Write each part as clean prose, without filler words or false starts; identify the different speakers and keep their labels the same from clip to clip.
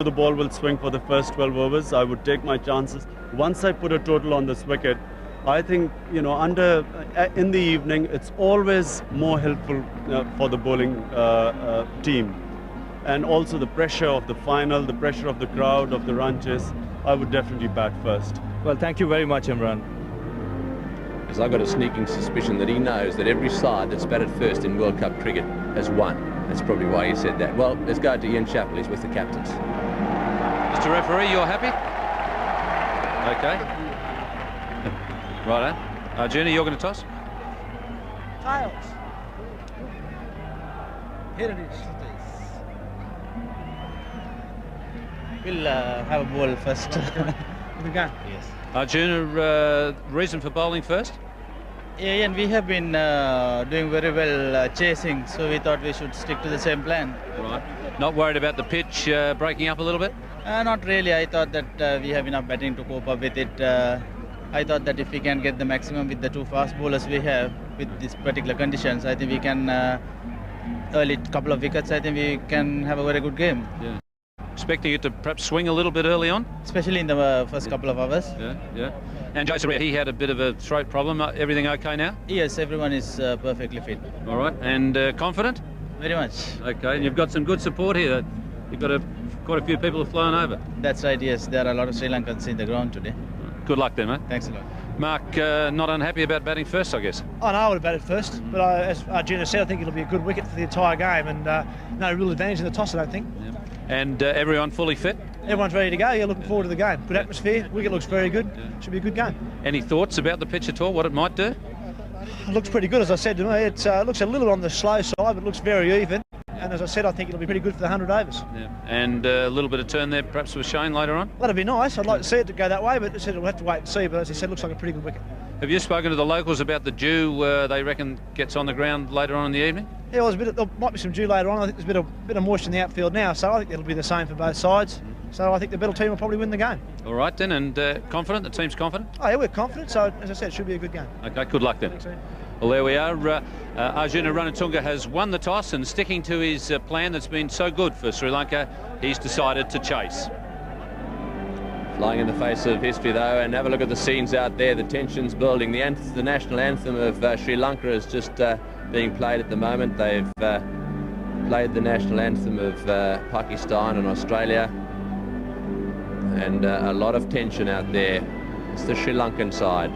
Speaker 1: The ball will swing for the first 12 overs. I would take my chances. Once I put a total on this wicket, I think, you know, in the evening, it's always more helpful for the bowling team. And also the pressure of the final, the pressure of the crowd, of the run chase, I would definitely bat first.
Speaker 2: Well, thank you very much, Imran.
Speaker 3: Because I've got a sneaking suspicion that he knows that every side that's batted first in World Cup cricket has won. That's probably why he said that. Well, let's go to Ian Chappell. He's with the captains.
Speaker 4: Mr. Referee, you're happy? Okay. Righto. Arjuna, you're going to toss?
Speaker 5: Tails. Here it is. We'll have a ball first. We can. Yes.
Speaker 4: Arjuna, reason for bowling first?
Speaker 5: Yeah, and we have been doing very well chasing, so we thought we should stick to the same plan.
Speaker 4: Right. Not worried about the pitch breaking up a little bit?
Speaker 5: Not really. I thought that we have enough batting to cope up with it. I thought that if we can get the maximum with the two fast bowlers we have with these particular conditions, I think we can, early couple of wickets, I think we can have a very good game.
Speaker 4: Yeah. Expecting it to perhaps swing a little bit early on?
Speaker 5: Especially in the first couple of hours.
Speaker 4: Yeah. And Jayasuriya, he had a bit of a throat problem. Everything okay now?
Speaker 5: Yes, everyone is perfectly fit.
Speaker 4: All right. And confident?
Speaker 5: Very much.
Speaker 4: Okay. And you've got some good support here. You've got quite a few people have flown over.
Speaker 5: That's right, yes. There are a lot of Sri Lankans in the ground today.
Speaker 4: Good luck then, mate.
Speaker 5: Thanks a lot.
Speaker 4: Mark, not unhappy about batting first, I guess?
Speaker 6: Oh, no, I would have batted first, but as Arjuna said, I think it'll be a good wicket for the entire game, and no real advantage in the toss, I don't think.
Speaker 4: Yeah. And everyone fully fit?
Speaker 6: Everyone's ready to go. Yeah, looking forward to the game. Good atmosphere. Wicket looks very good. Yeah. Should be a good game.
Speaker 4: Any thoughts about the pitch at all? What it might do?
Speaker 6: It looks pretty good, as I said to me. It looks a little on the slow side, but it looks very even. And as I said, I think it'll be pretty good for the 100 overs.
Speaker 4: Yeah. And a little bit of turn there, perhaps with Shane later on?
Speaker 6: That'd be nice. I'd like to see it to go that way, but I said we'll have to wait and see. But as I said, it looks like a pretty good wicket.
Speaker 4: Have you spoken to the locals about the dew they reckon gets on the ground later on in the evening?
Speaker 6: Yeah, well, there might be some dew later on. I think there's a bit of moisture in the outfield now, so I think it'll be the same for both sides. So I think the better team will probably win the game.
Speaker 4: All right then, and confident? The team's confident?
Speaker 6: Oh yeah, we're confident. So as I said, it should be a good game.
Speaker 4: Okay, good luck then.
Speaker 6: Thanks, Ian.
Speaker 4: Well, there we are. Arjuna Ranatunga has won the toss, and sticking to his plan that's been so good for Sri Lanka, he's decided to chase.
Speaker 3: Flying in the face of history, though, and have a look at the scenes out there. The tension's building. The national anthem of Sri Lanka is just being played at the moment. They've played the national anthem of Pakistan and Australia. And a lot of tension out there. It's the Sri Lankan side.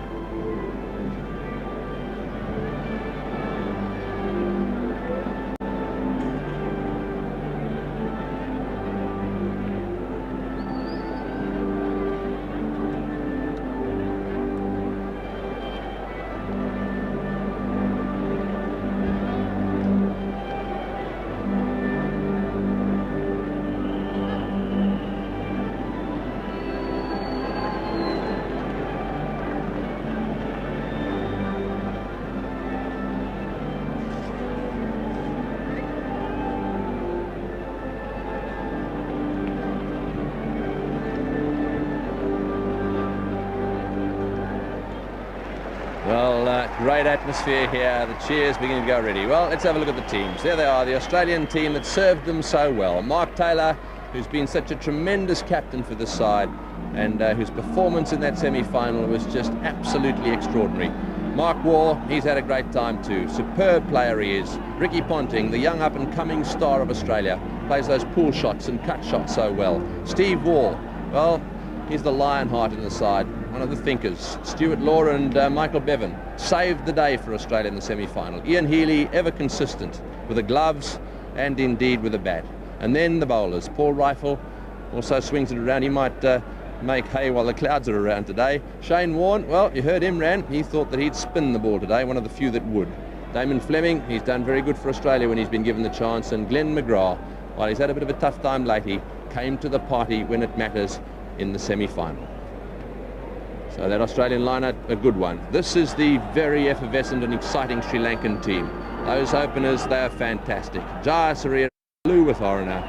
Speaker 3: Great atmosphere here. The cheers beginning to go already. Well, let's have a look at the teams. There they are, the Australian team that served them so well. Mark Taylor, who's been such a tremendous captain for this side, and whose performance in that semi-final was just absolutely extraordinary. Mark Waugh, he's had a great time too. Superb player he is. Ricky Ponting, the young up-and-coming star of Australia, plays those pull shots and cut shots so well. Steve Waugh, well, he's the lionheart in the side, one of the thinkers. Stuart Law and Michael Bevan saved the day for Australia in the semi-final. Ian Healy, ever consistent with the gloves and indeed with the bat. And then the bowlers. Paul Rifle also swings it around. He might make hay while the clouds are around today. Shane Warne, well, you heard him, Ran. He thought that he'd spin the ball today, one of the few that would. Damon Fleming, he's done very good for Australia when he's been given the chance. And Glenn McGrath, while he's had a bit of a tough time lately, came to the party when it matters in the semi-final. So that Australian lineup, a good one. This is the very effervescent and exciting Sri Lankan team. Those openers, they are fantastic. Jayasuriya, blue with Orana.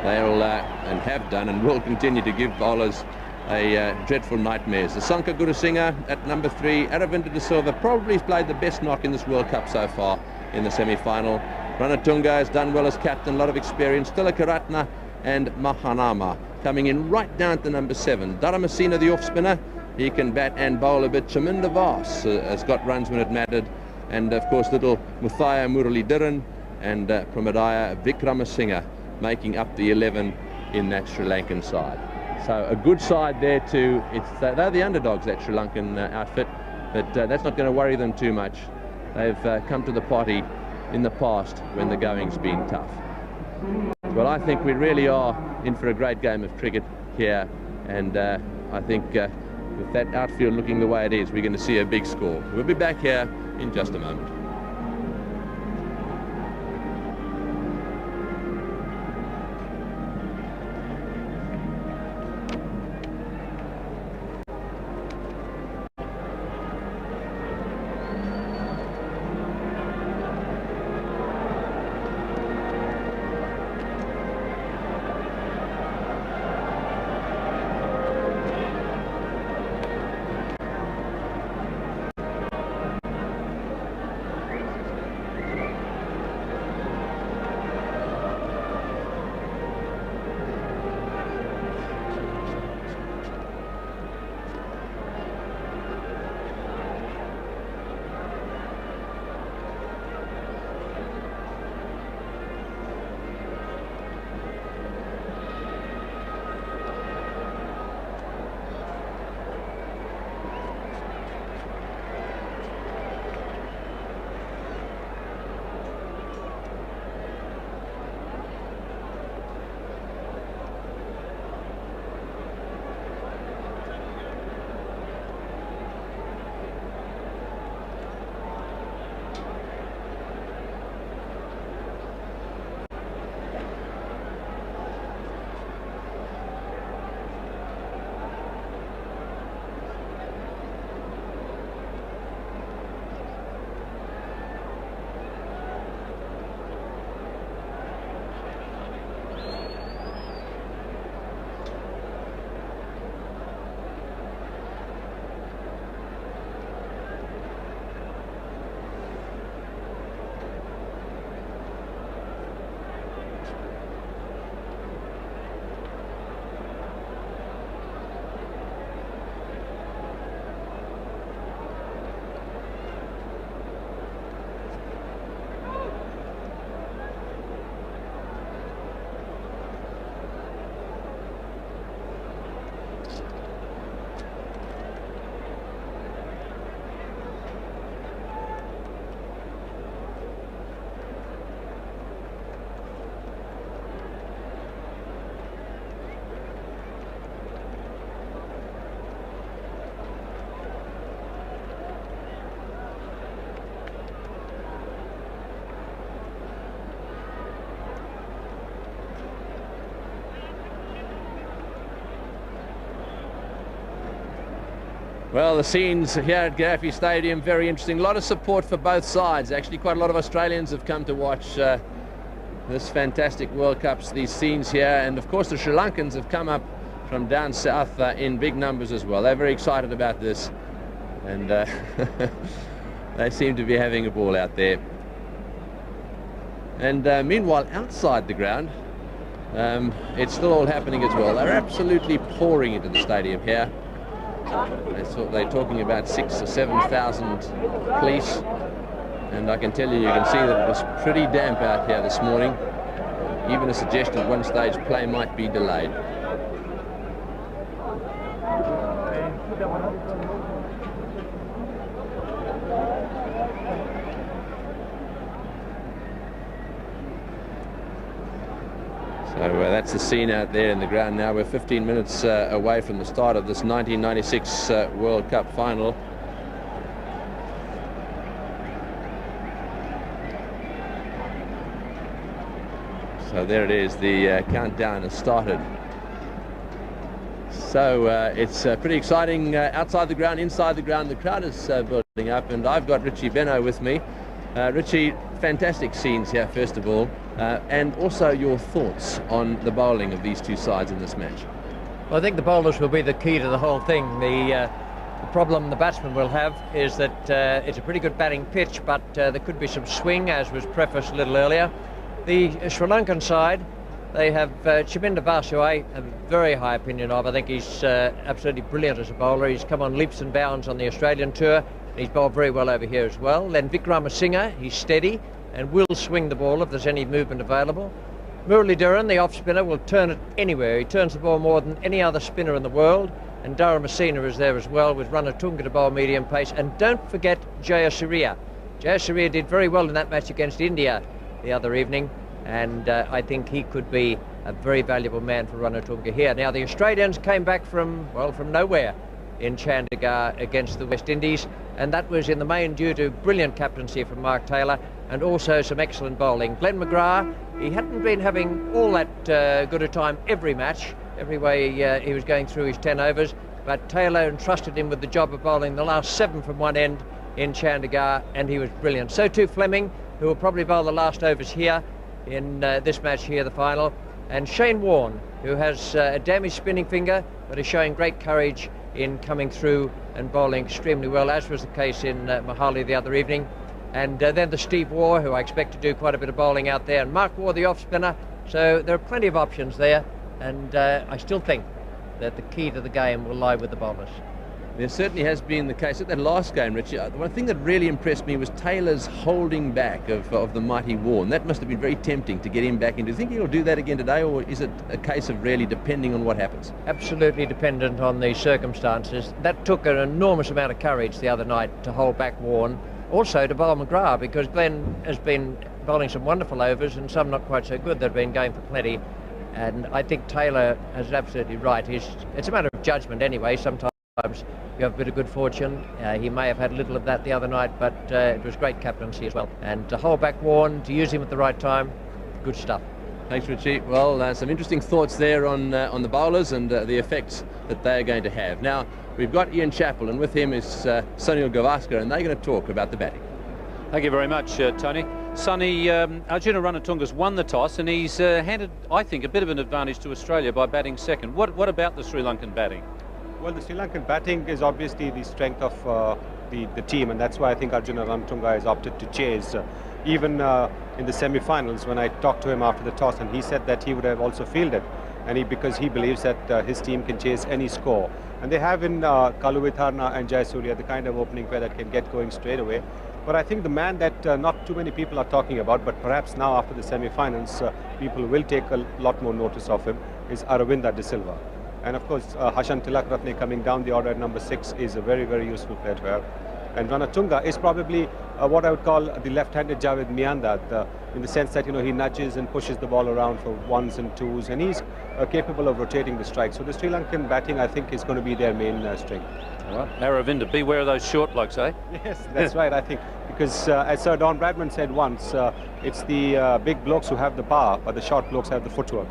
Speaker 3: They'll and have done and will continue to give bowlers a dreadful nightmares. Asanka Gurusingha at number 3. Aravinda De Silva probably has played the best knock in this World Cup so far in the semi-final. Ranatunga has done well as captain, a lot of experience. Tilakaratne and Mahanama. Coming in right down to number 7. Dharamasena, the off-spinner. He can bat and bowl a bit. Chaminda Vas has got runs when it mattered. And, of course, little Muthaya Muralidharan and Pramadaya Vikramasinghe making up the 11 in that Sri Lankan side. So a good side there too. They're the underdogs, that Sri Lankan outfit, but that's not going to worry them too much. They've come to the party in the past when the going's been tough. Well, I think we really are in for a great game of cricket here, and I think with that outfield looking the way it is, we're going to see a big score. We'll be back here in just a moment. Well, the scenes here at Gaddafi Stadium, very interesting. A lot of support for both sides. Actually, quite a lot of Australians have come to watch this fantastic World Cups, these scenes here. And, of course, the Sri Lankans have come up from down south in big numbers as well. They're very excited about this. And they seem to be having a ball out there. And meanwhile, outside the ground, it's still all happening as well. They're absolutely pouring into the stadium here. They're talking about 6,000 or 7,000 police, and I can tell you, you can see that it was pretty damp out here this morning. Even a suggestion at one stage play might be delayed. So that's the scene out there in the ground now. We're 15 minutes away from the start of this 1996 World Cup final. So there it is, the countdown has started. So it's pretty exciting outside the ground, inside the ground. The crowd is building up, and I've got Richie Benno with me. Richie, fantastic scenes here, first of all, and also your thoughts on the bowling of these two sides in this match.
Speaker 2: Well, I think the bowlers will be the key to the whole thing. The problem the batsmen will have is that it's a pretty good batting pitch, but there could be some swing, as was prefaced a little earlier. The Sri Lankan side They have Chaminda Vaas, who I have a very high opinion of. I think he's absolutely brilliant as a bowler. He's come on leaps and bounds on the Australian tour. He's bowled very well over here as well. Then Vikramasinghe, he's steady and will swing the ball if there's any movement available. Muralidharan, the off-spinner, will turn it anywhere. He turns the ball more than any other spinner in the world. And Dharamasena is there as well with Ranatunga to bowl medium pace. And don't forget Jayasuriya. Jayasuriya did very well in that match against India the other evening. And I think he could be a very valuable man for Ranatunga here. Now, the Australians came back from nowhere in Chandigarh against the West Indies, and that was in the main due to brilliant captaincy from Mark Taylor and also some excellent bowling. Glenn McGrath, he hadn't been having all that good a time every match, every way he was going through his 10 overs, but Taylor entrusted him with the job of bowling the last 7 from one end in Chandigarh, and he was brilliant. So too Fleming, who will probably bowl the last overs here in this match here, the final, and Shane Warne, who has a damaged spinning finger but is showing great courage in coming through and bowling extremely well, as was the case in Mohali the other evening. And then the Steve Waugh, who I expect to do quite a bit of bowling out there, and Mark Waugh, the off-spinner. So there are plenty of options there, and I still think that the key to the game will lie with the bowlers.
Speaker 3: There certainly has been the case at that last game, Richie. One thing that really impressed me was Taylor's holding back of the mighty Warne. That must have been very tempting to get him back in. Do you think he'll do that again today, or is it a case of really depending on what happens?
Speaker 2: Absolutely dependent on the circumstances. That took an enormous amount of courage the other night to hold back Warne. Also to bowl McGrath, because Glenn has been bowling some wonderful overs and some not quite so good. They've been going for plenty. And I think Taylor is absolutely right. It's a matter of judgment anyway. Sometimes you have a bit of good fortune. He may have had a little of that the other night, but it was great captaincy as well. And to hold back Warne, to use him at the right time, good stuff.
Speaker 3: Thanks, Richie. Well, some interesting thoughts there on the bowlers and the effects that they're going to have. Now, we've got Ian Chappell, and with him is Sunil Gavaskar, and they're going to talk about the batting.
Speaker 4: Thank you very much, Tony. Sonny, Arjuna Ranatunga's won the toss, and he's handed, I think, a bit of an advantage to Australia by batting second. What about the Sri Lankan batting?
Speaker 7: Well, the Sri Lankan batting is obviously the strength of the team, and that's why I think Arjuna Ranatunga has opted to chase. Even in the semi-finals, when I talked to him after the toss, and he said that he would have also fielded, and because he believes that his team can chase any score. And they have in Kaluvitharna and Jayasuriya the kind of opening pair that can get going straight away. But I think the man that not too many people are talking about, but perhaps now after the semi-finals, people will take a lot more notice of him, is Aravinda De Silva. And of course, Hashan Tilakratne coming down the order at number 6 is a very, very useful player to have. And Ranatunga is probably what I would call the left-handed Javed Miandad, in the sense that, he nudges and pushes the ball around for 1s and 2s, and he's capable of rotating the strike. So the Sri Lankan batting, I think, is going to be their main strength.
Speaker 4: Well, Aravinda, beware of those short blokes, eh?
Speaker 7: Yes, that's right, I think. Because as Sir Don Bradman said once, it's the big blokes who have the power, but the short blokes have the footwork.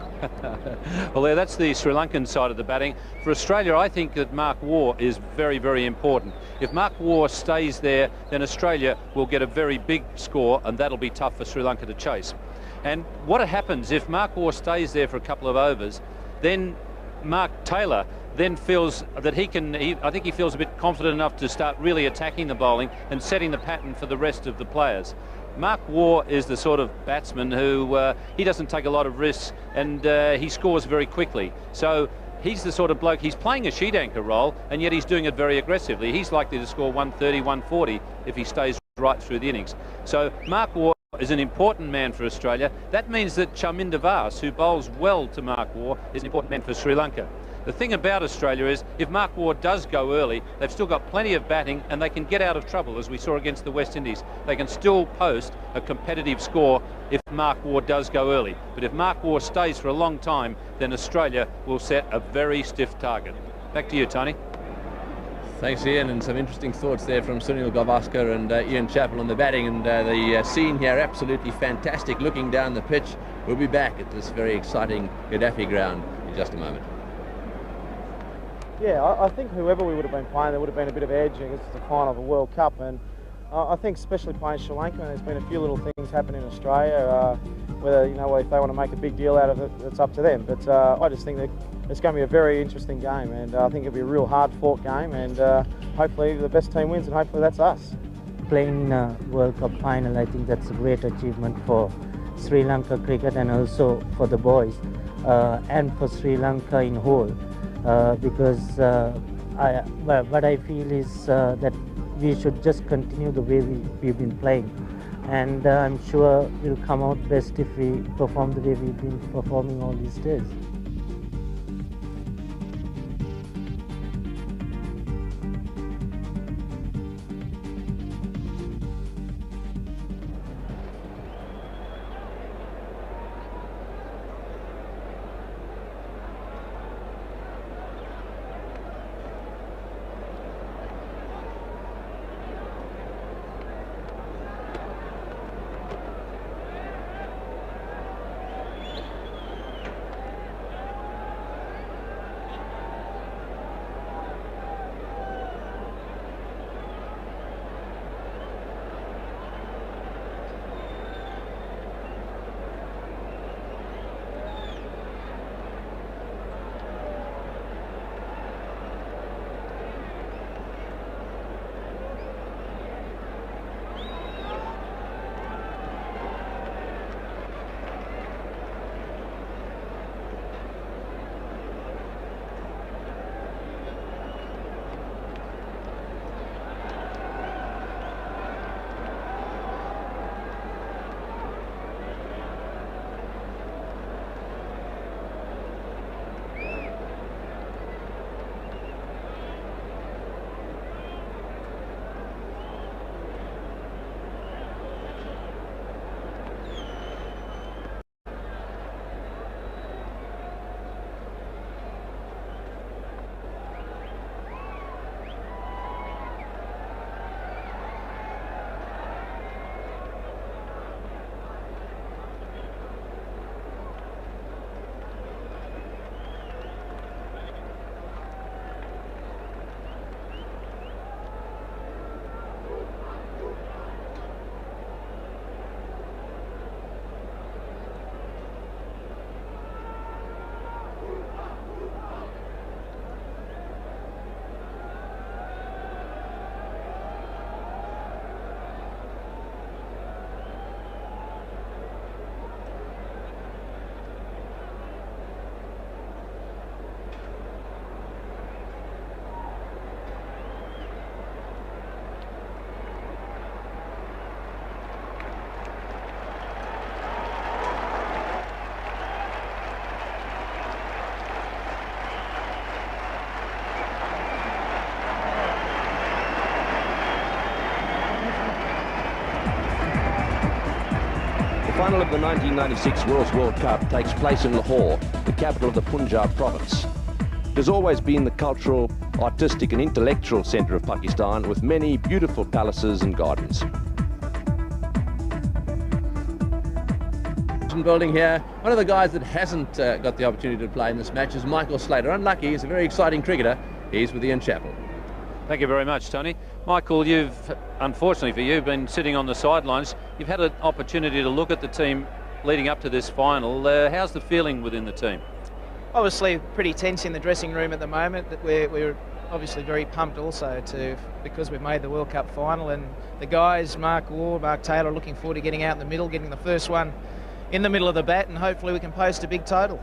Speaker 4: Well, that's the Sri Lankan side of the batting. For Australia, I think that Mark Waugh is very, very important. If Mark Waugh stays there, then Australia will get a very big score, and that'll be tough for Sri Lanka to chase. And what happens if Mark Waugh stays there for a couple of overs, then Mark Taylor then feels that I think he feels a bit confident enough to start really attacking the bowling and setting the pattern for the rest of the players. Mark Waugh is the sort of batsman who he doesn't take a lot of risks, and he scores very quickly. So he's the sort of bloke, he's playing a sheet anchor role, and yet he's doing it very aggressively. He's likely to score 130, 140 if he stays right through the innings. So Mark Waugh is an important man for Australia. That means that Chaminda Vaas, who bowls well to Mark Waugh, is an important man for Sri Lanka. The thing about Australia is, if Mark Waugh does go early, they've still got plenty of batting, and they can get out of trouble, as we saw against the West Indies. They can still post a competitive score if Mark Waugh does go early. But if Mark Waugh stays for a long time, then Australia will set a very stiff target. Back to you, Tony.
Speaker 3: Thanks, Ian, and some interesting thoughts there from Sunil Gavaskar and Ian Chappell on the batting, and the scene here absolutely fantastic looking down the pitch. We'll be back at this very exciting Gaddafi ground in just a moment.
Speaker 8: Yeah, I think whoever we would have been playing, there would have been a bit of edge against the final of the World Cup, and I think especially playing Sri Lanka, there's been a few little things happen in Australia, whether, if they want to make a big deal out of it, it's up to them. But I just think that it's going to be a very interesting game, and I think it'll be a real hard-fought game, and hopefully the best team wins, and hopefully that's us.
Speaker 9: Playing World Cup final, I think that's a great achievement for Sri Lanka cricket and also for the boys and for Sri Lanka in whole, because what I feel is that we should just continue the way we've been playing, and I'm sure we'll come out best if we perform the way we've been performing all these days.
Speaker 3: The final of the 1996 World Cup takes place in Lahore, the capital of the Punjab province. It has always been the cultural, artistic and intellectual centre of Pakistan, with many beautiful palaces and gardens. Building here. One of the guys that hasn't got the opportunity to play in this match is Michael Slater. Unlucky, he's a very exciting cricketer. He's with Ian Chappell.
Speaker 4: Thank you very much, Tony. Michael, you've, unfortunately for you, been sitting on the sidelines. You've had an opportunity to look at the team leading up to this final. How's the feeling within the team?
Speaker 10: Obviously pretty tense in the dressing room at the moment. That we're obviously very pumped also because we've made the World Cup final, and the guys, Mark Waugh, Mark Taylor, looking forward to getting out in the middle, getting the first one in the middle of the bat, and hopefully we can post a big total.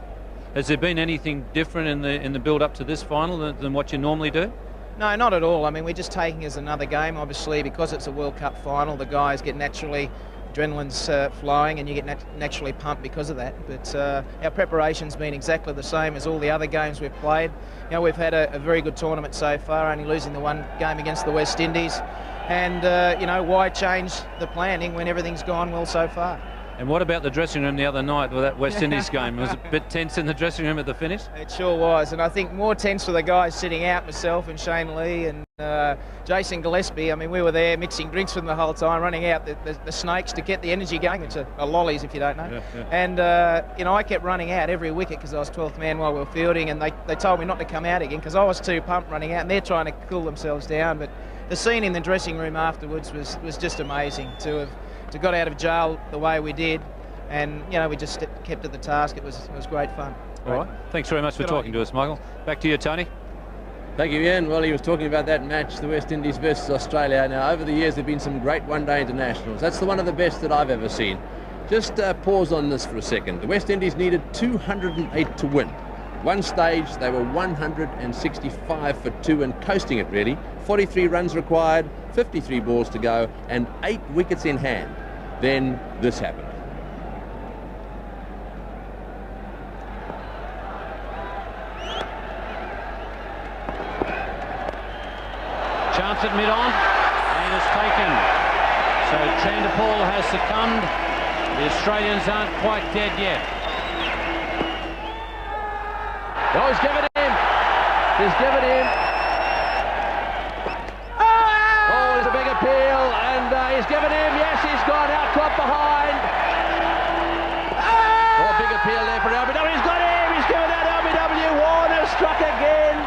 Speaker 4: Has there been anything different in the build up to this final than what you normally do?
Speaker 10: No, not at all. I mean, we're just taking it as another game. Obviously, because it's a World Cup final, the guys get naturally, adrenaline's flowing, and you get naturally pumped because of that. But our preparation's been exactly the same as all the other games we've played. You know, we've had a very good tournament so far, only losing the one game against the West Indies. And, you know, why change the planning when everything's gone well so far?
Speaker 4: And what about the dressing room the other night with that West Indies game? Was it a bit tense in the dressing room at the finish? It
Speaker 10: sure was, and I think more tense for the guys sitting out, myself and Shane Lee and Jason Gillespie. I mean, we were there mixing drinks with them the whole time, running out the snakes to get the energy going, which are lollies if you don't know. Yeah. And, you know, I kept running out every wicket because I was 12th man while we were fielding, and they told me not to come out again because I was too pumped running out, and they're trying to cool themselves down. But the scene in the dressing room afterwards was just amazing to got out of jail the way we did, and you know, we just kept at the task. It was great fun.
Speaker 4: All right, thanks very much for talking to us, Michael. Back to you, Tony.
Speaker 3: Thank you, Ian. Well, he was talking about that match, the West Indies versus Australia. Now, over the years, there have been some great one-day internationals. That's one of the best that I've ever seen. Just pause on this for a second. The West Indies needed 208 to win. One stage, they were 165 for 2 and coasting it, really. 43 runs required, 53 balls to go, and 8 wickets in hand. Then this happened.
Speaker 4: Chance at mid-on, and it's taken. So Chanderpaul has succumbed. The Australians aren't quite dead yet.
Speaker 3: Oh, he's given him. He's given him. Oh, there's a big appeal, and he's given him. Yes, he's gone out, caught behind. Oh, big appeal there for LBW. He's got him. He's given out LBW. Warner struck again.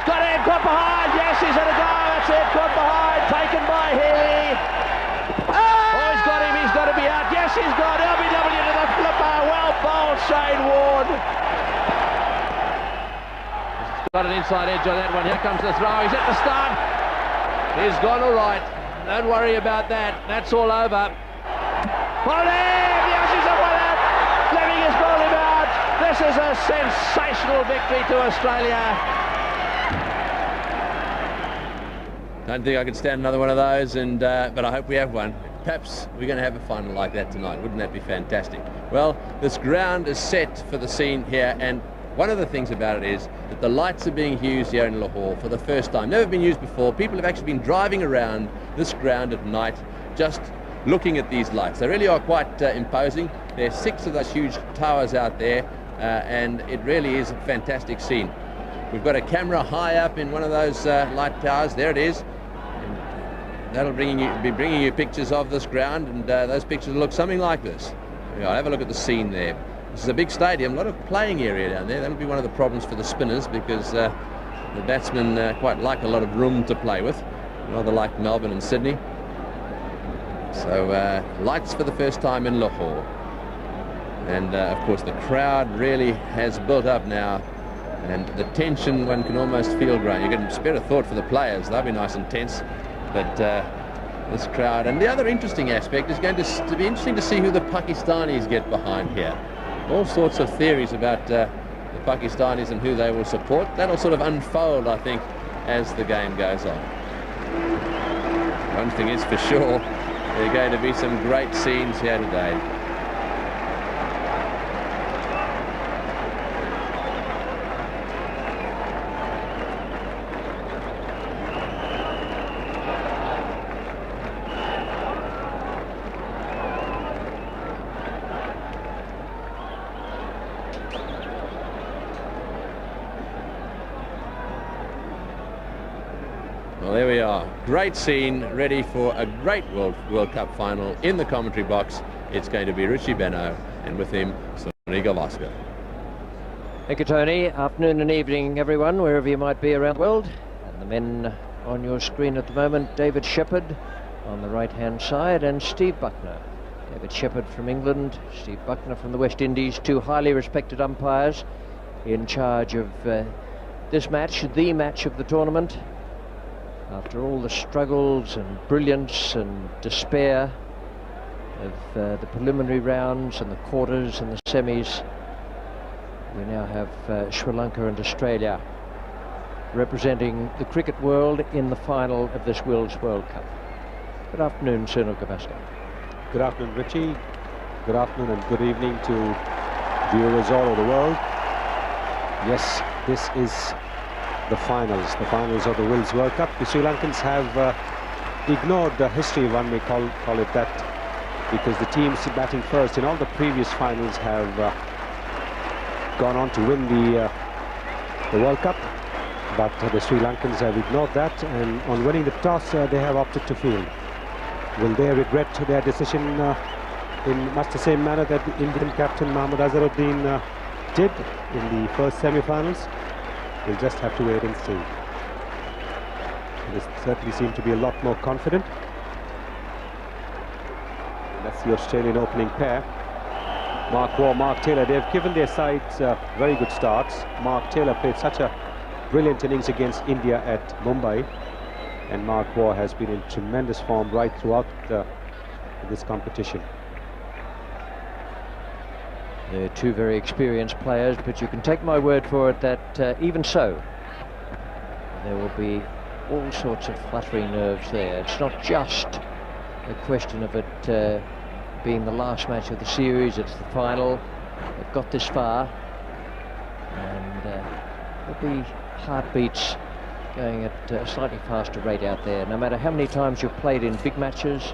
Speaker 3: Got him, caught behind. Yes, he's had a go. That's it, caught behind. Taken by Healy. Oh, he's got him. He's got to be out. Yes, he's got LBW to the flipper. Well bowled, Shane Warne. He's got an inside edge on that one. Here comes the throw. He's at the start. He's gone all right. Don't worry about that. That's all over. Hold him. Yes, he's up with it. Fleming has bowled him out. This is a sensational victory to Australia. Don't think I could stand another one of those, but I hope we have one. Perhaps we're going to have a final like that tonight. Wouldn't that be fantastic? Well, this ground is set for the scene here, and one of the things about it is that the lights are being used here in Lahore for the first time. Never been used before. People have actually been driving around this ground at night just looking at these lights. They really are quite imposing. There's 6 of those huge towers out there, and it really is a fantastic scene. We've got a camera high up in one of those light towers. There it is. That'll be bringing you pictures of this ground, and those pictures will look something like this. I'll have a look at the scene there. This is a big stadium, a lot of playing area down there. That'll be one of the problems for the spinners, because the batsmen quite like a lot of room to play with, rather like Melbourne and Sydney. So lights for the first time in Lahore. And of course the crowd really has built up now, and the tension one can almost feel growing. You can spare a thought for the players, they'll be nice and tense. But this crowd, and the other interesting aspect is going to be interesting to see who the Pakistanis get behind here. All sorts of theories about the Pakistanis and who they will support. That'll sort of unfold, I think, as the game goes on. One thing is for sure, there are going to be some great scenes here today. There we are. Great scene, ready for a great World Cup final. In the commentary box, it's going to be Richie Benno, and with him, Sonny Gavaskar.
Speaker 2: Thank you, Tony. Afternoon and evening, everyone, wherever you might be around the world. And the men on your screen at the moment, David Shepherd on the right-hand side, and Steve Buckner. David Shepherd from England, Steve Buckner from the West Indies, 2 highly respected umpires in charge of this match, the match of the tournament. After all the struggles and brilliance and despair of the preliminary rounds and the quarters and the semis, we now have Sri Lanka and Australia representing the cricket world in the final of this World Cup. Good afternoon, Sanath Jayasuriya.
Speaker 7: Good afternoon, Richie. Good afternoon and good evening to viewers all over the world. Yes, this is the finals of the World Cup. The Sri Lankans have ignored the history, one may call it that, because the teams batting first in all the previous finals have gone on to win the World Cup, but the Sri Lankans have ignored that, and on winning the toss they have opted to field. Will they regret their decision in much the same manner that the Indian captain Mohammad Azharuddin did in the first semi-finals? We'll just have to wait and see. They certainly seem to be a lot more confident. That's the Australian opening pair. Mark Waugh, Mark Taylor, they've given their sides very good starts. Mark Taylor played such a brilliant innings against India at Mumbai, and Mark Waugh has been in tremendous form right throughout in this competition.
Speaker 2: They're two very experienced players, but you can take my word for it that even so, there will be all sorts of fluttering nerves there. It's not just a question of it being the last match of the series, it's the final. They've got this far, and there'll be heartbeats going at a slightly faster rate out there. No matter how many times you've played in big matches,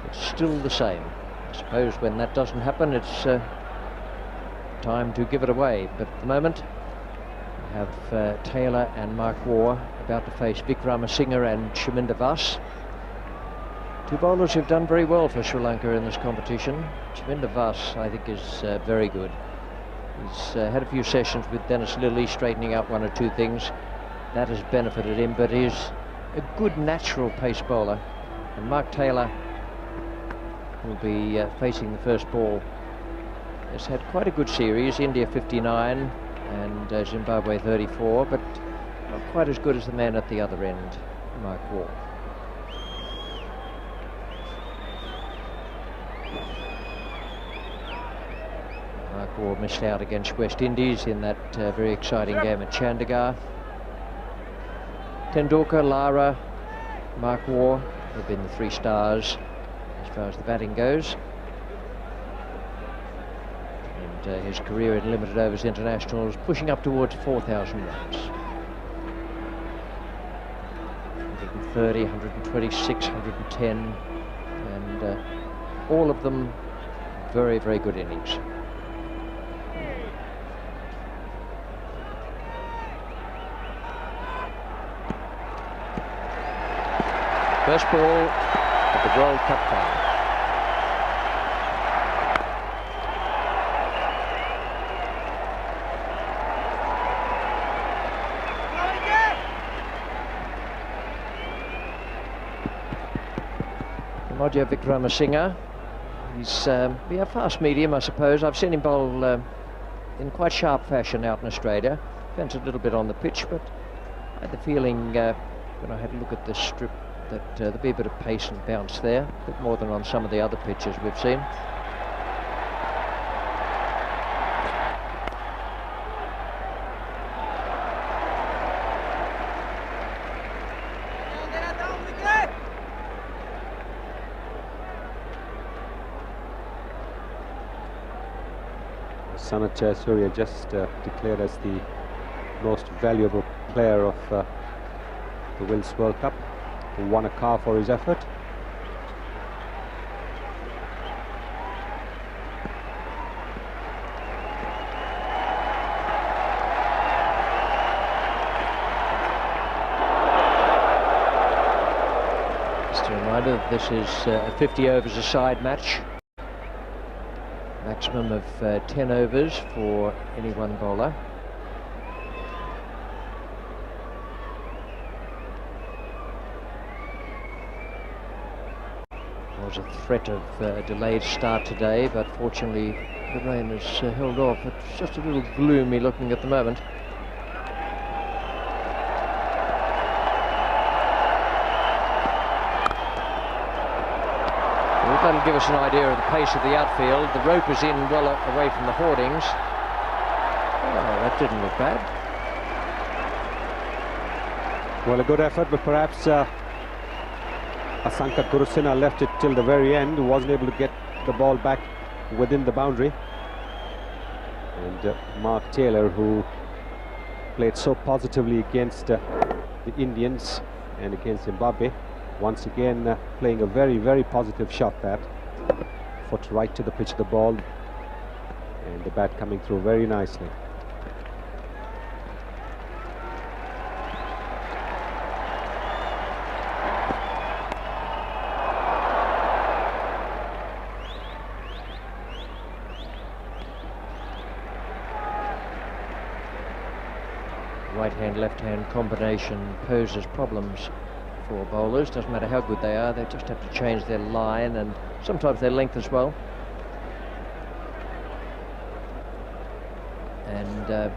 Speaker 2: it's still the same. I suppose when that doesn't happen, it's time to give it away. But at the moment, we have Taylor and Mark Waugh about to face Vikramasinghe and Chaminda Vaas. Two bowlers who've done very well for Sri Lanka in this competition. Chaminda Vaas, I think, is very good. He's had a few sessions with Dennis Lillee, straightening out one or two things. That has benefited him, but he's a good natural pace bowler. And Mark Taylor will be facing the first ball. Has had quite a good series, India 59 and Zimbabwe 34, but not quite as good as the man at the other end, Mark Waugh. Mark Waugh missed out against West Indies in that very exciting game at Chandigarh. Tendulkar, Lara, Mark Waugh have been the three stars as far as the batting goes. And his career in limited overs internationals pushing up towards 4,000 runs. 130, 126, 110, and all of them very, very good innings. First ball of the World Cup final. Roger Vikramasinghe. He's a fast medium, I suppose. I've seen him bowl in quite sharp fashion out in Australia. Depends a little bit on the pitch, but I had the feeling when I had a look at this strip that there'll be a bit of pace and bounce there, a bit more than on some of the other pitches we've seen.
Speaker 7: Sanath Jayasuriya just declared as the most valuable player of the Wills World Cup, who won a car for his effort.
Speaker 2: Just a reminder that this is a 50 overs a side match. Maximum of 10 overs for any one bowler. There was a threat of a delayed start today, but fortunately the rain has held off. It's just a little gloomy looking at the moment. That'll give us an idea of the pace of the outfield. The rope is in well away from the hoardings. Oh, that didn't look bad.
Speaker 7: Well, a good effort, but perhaps Asanka Gurusingha left it till the very end, wasn't able to get the ball back within the boundary. And Mark Taylor, who played so positively against the Indians and against Zimbabwe, once again playing a very, very positive shot there. Foot right to the pitch of the ball, and the bat coming through very nicely.
Speaker 2: Right-hand, left-hand combination poses problems for bowlers. Doesn't matter how good they are, they just have to change their line and sometimes their length as well. And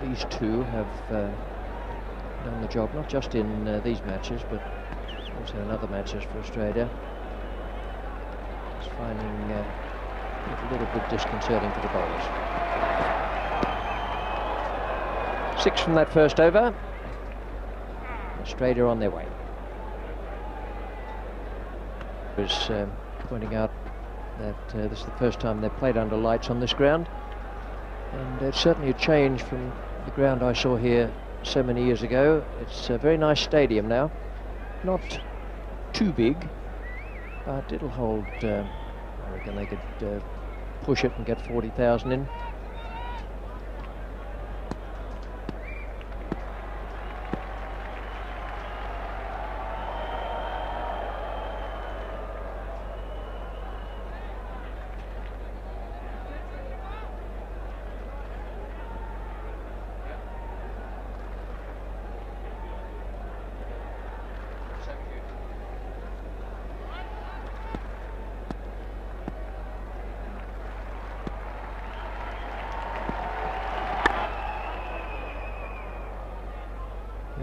Speaker 2: these two have done the job, not just in these matches, but Also in other matches for Australia. It's finding it a little bit disconcerting for the bowlers. 6 from that first over. Australia on their way. Was pointing out that this is the first time they've played under lights on this ground, and it's certainly a change from the ground I saw here so many years ago. It's a very nice stadium now, not too big, but it'll hold, I reckon they could push it and get 40,000 in.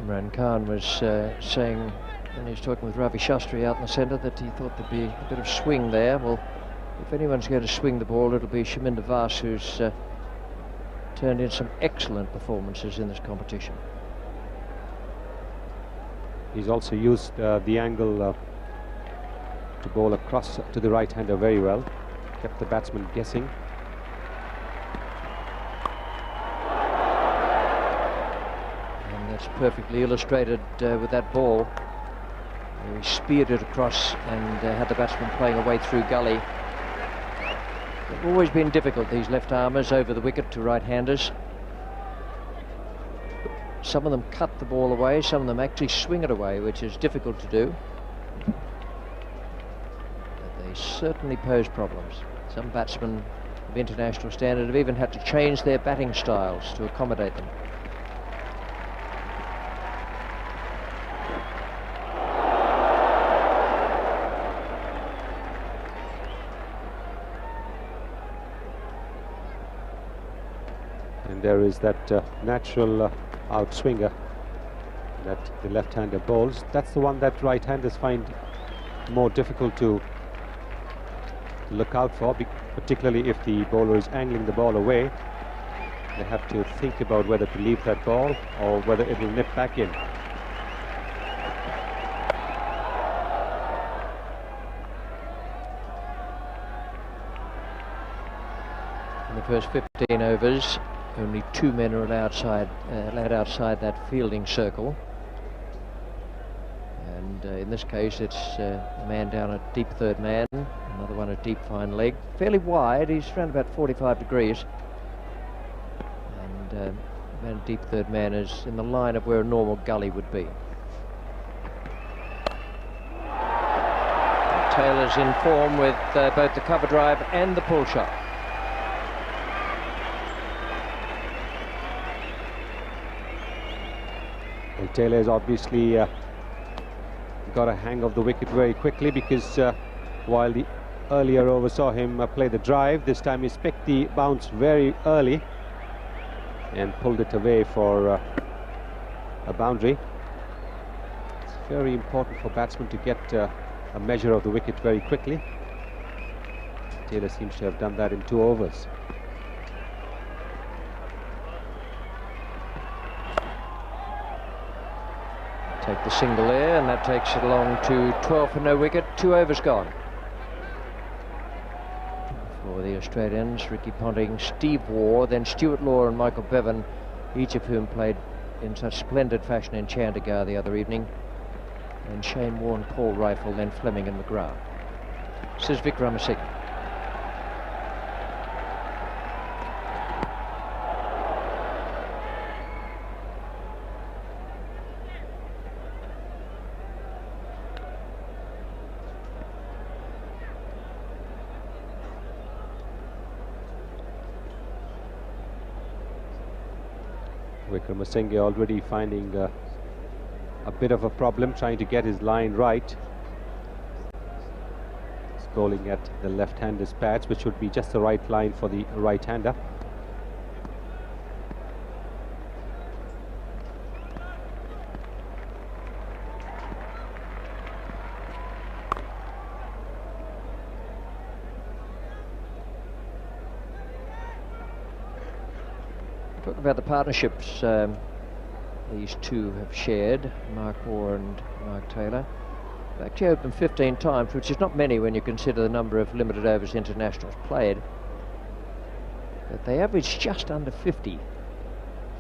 Speaker 2: Lankan was saying, when he was talking with Ravi Shastri out in the centre, that he thought there'd be a bit of swing there. Well, if anyone's going to swing the ball, it'll be Shaminder Vas, who's turned in some excellent performances in this competition.
Speaker 7: He's also used the angle to bowl across to the right-hander very well, kept the batsman guessing.
Speaker 2: Perfectly illustrated with that ball. He speared it across and had the batsman playing away through gully. They've always been difficult, these left-armers over the wicket to right-handers. Some of them cut the ball away, some of them actually swing it away, which is difficult to do. But they certainly pose problems. Some batsmen of international standard have even had to change their batting styles to accommodate them.
Speaker 7: There is that natural outswinger that the left-hander bowls. That's the one that right-handers find more difficult to look out for, particularly if the bowler is angling the ball away. They have to think about whether to leave that ball or whether it will nip back in.
Speaker 2: In the first 15 overs, only 2 men are allowed outside that fielding circle, and in this case it's a man down at deep third man, another one at deep fine leg, fairly wide. He's around about 45 degrees, and man at deep third man is in the line of where a normal gully would be. Taylor's in form with both the cover drive and the pull shot.
Speaker 7: Taylor has obviously got a hang of the wicket very quickly, because while the earlier over saw him play the drive, this time he's picked the bounce very early and pulled it away for a boundary. It's very important for batsmen to get a measure of the wicket very quickly. Taylor seems to have done that in 2 overs.
Speaker 2: Take the single there, and that takes it along to 12 for no wicket, 2 overs gone. For the Australians, Ricky Ponting, Steve Waugh, then Stuart Law and Michael Bevan, each of whom played in such splendid fashion in Chandigarh the other evening. And Shane Warne, Paul Rifle, then Fleming and McGrath. Says Vikramasinghe.
Speaker 7: Vikramasinghe already finding a bit of a problem trying to get his line right. He's bowling at the left-hander's pads, which would be just the right line for the right-hander.
Speaker 2: Talk about the partnerships these two have shared, Mark Waugh and Mark Taylor. They've actually opened 15 times, which is not many when you consider the number of limited overs internationals played. But they average just under 50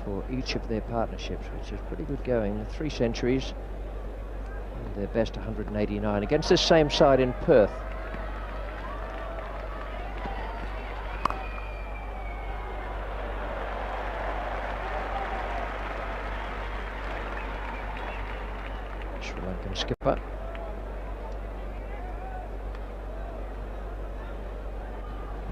Speaker 2: for each of their partnerships, which is pretty good going. 3 centuries, and their best 189 against this same side in Perth. Sri Lankan skipper.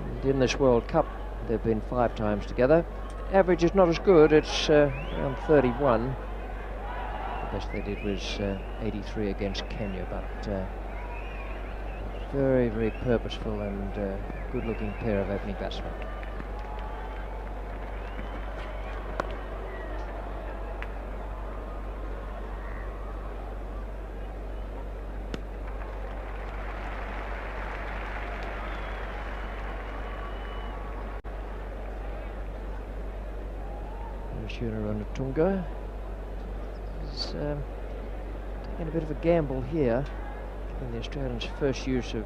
Speaker 2: And in this World Cup, they've been 5 times together. Average is not as good, it's around 31. The best they did was 83 against Kenya, but very, very purposeful and good-looking pair of opening batsmen. Arjuna Ranatunga is taking a bit of a gamble here in the Australians' first use of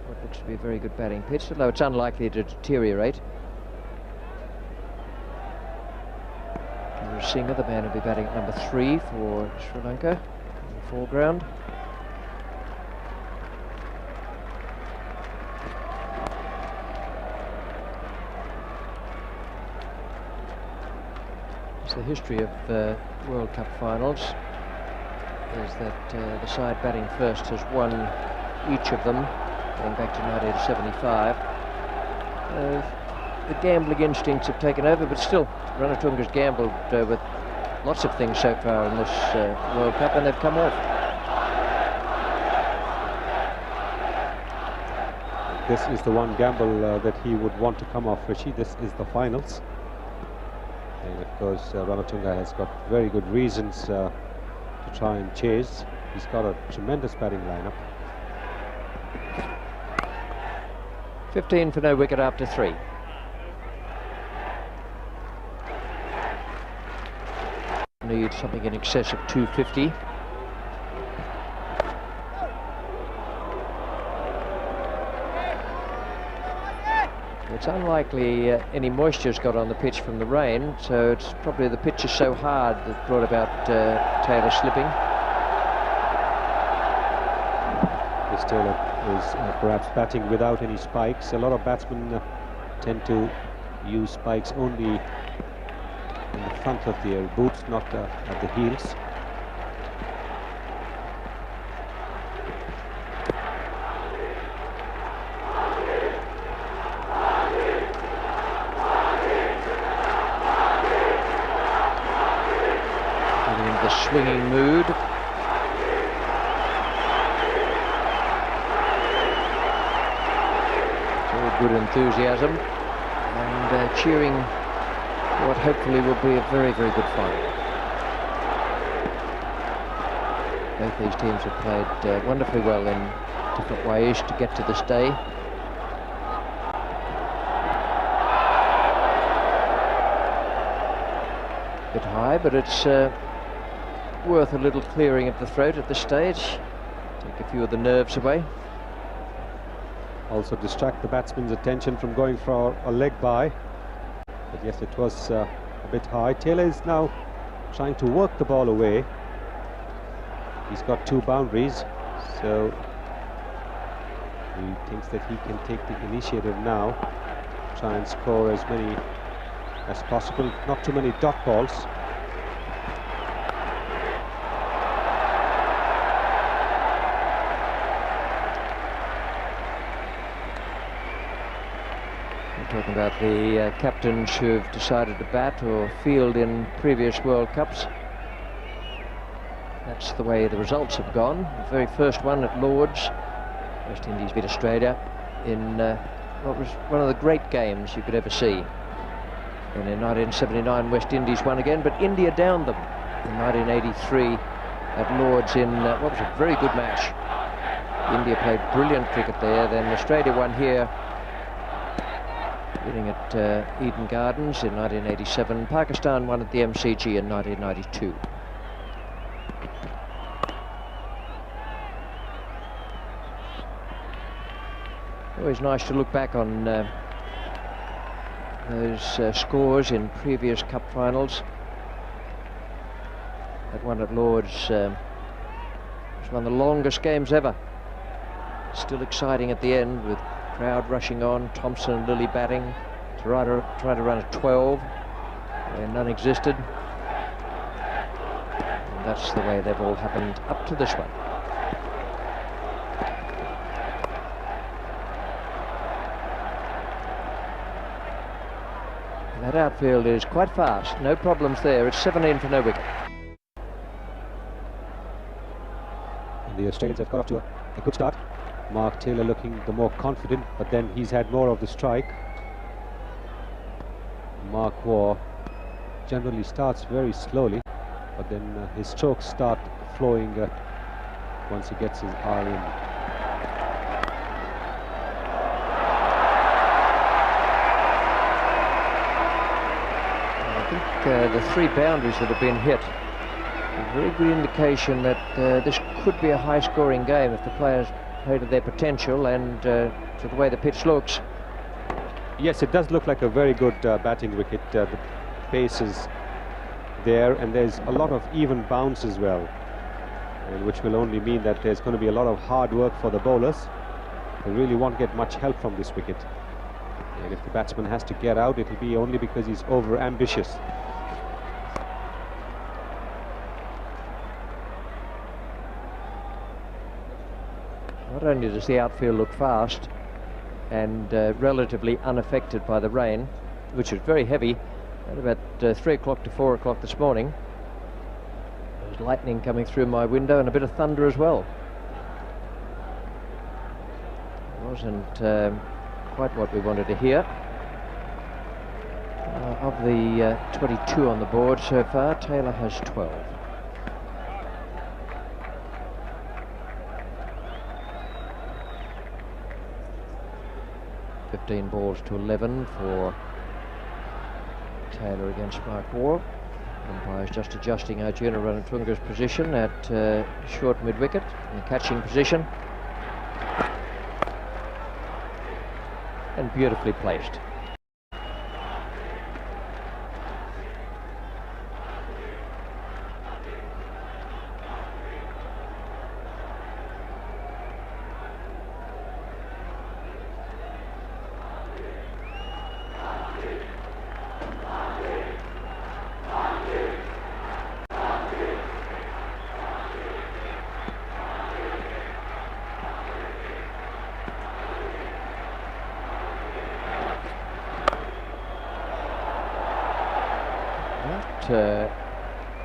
Speaker 2: what looks to be a very good batting pitch, although it's unlikely to deteriorate. Gurusingha, the man, will be batting at number 3 for Sri Lanka in the foreground. The history of World Cup finals is that the side batting first has won each of them, going back to 1975. The gambling instincts have taken over, but still, Ranatunga's gambled with lots of things so far in this World Cup, and they've come off.
Speaker 7: This is the one gamble that he would want to come off, Rishi. This is the finals. And of course, Ranatunga has got very good reasons to try and chase. He's got a tremendous batting lineup.
Speaker 2: 15 for no wicket after 3. Need something in excess of 250. It's unlikely any moisture's got on the pitch from the rain, so it's probably the pitch is so hard that brought about Taylor slipping.
Speaker 7: This Taylor is perhaps batting without any spikes. A lot of batsmen tend to use spikes only in the front of their boots, not at the heels.
Speaker 2: Swinging mood. It's all good enthusiasm and cheering what hopefully will be a very, very good final. Both these teams have played wonderfully well in different ways to get to this day. A bit high, but it's worth a little clearing of the throat at this stage. Take a few of the nerves away.
Speaker 7: Also distract the batsman's attention from going for a leg by. But yes, it was a bit high. Taylor is now trying to work the ball away. He's got 2 boundaries, so he thinks that he can take the initiative now, try and score as many as possible. Not too many dot balls.
Speaker 2: Talking about the captains who have decided to bat or field in previous World Cups. That's the way the results have gone. The very first one at Lord's, West Indies beat Australia in what was one of the great games you could ever see. And in 1979, West Indies won again, but India downed them in 1983 at Lord's in what was a very good match. India played brilliant cricket there. Then Australia won here Beginning at Eden Gardens in 1987. Pakistan won at the MCG in 1992. Always nice to look back on those scores in previous cup finals. That one at Lord's was one of the longest games ever. Still exciting at the end, with crowd rushing on, Thompson and Lilly batting to try to run a 12 where none existed. And that's the way they've all happened up to this one. That outfield is quite fast, no problems there. It's 17 for no wicket.
Speaker 7: And the Australians have got off to a good start. Mark Taylor looking the more confident, but then he's had more of the strike. Mark Waugh generally starts very slowly, but then his strokes start flowing once he gets his R in.
Speaker 2: I think the 3 boundaries that have been hit, a very good indication that this could be a high-scoring game if the players play to their potential and to the way the pitch looks.
Speaker 7: Yes, it does look like a very good batting wicket. The pace is there, and there's a lot of even bounce as well, and which will only mean that there's going to be a lot of hard work for the bowlers. They really won't get much help from this wicket, and if the batsman has to get out, it'll be only because he's over ambitious.
Speaker 2: Not only does the outfield look fast and relatively unaffected by the rain, which was very heavy at about 3 o'clock to 4 o'clock this morning. There's lightning coming through my window and a bit of thunder as well. It wasn't quite what we wanted to hear. Of the 22 on the board so far, Taylor has 12. 15 balls to 11 for Taylor against Mark Waugh. Umpires just adjusting Arjuna Ranatunga's position at short mid-wicket in the catching position. And beautifully placed.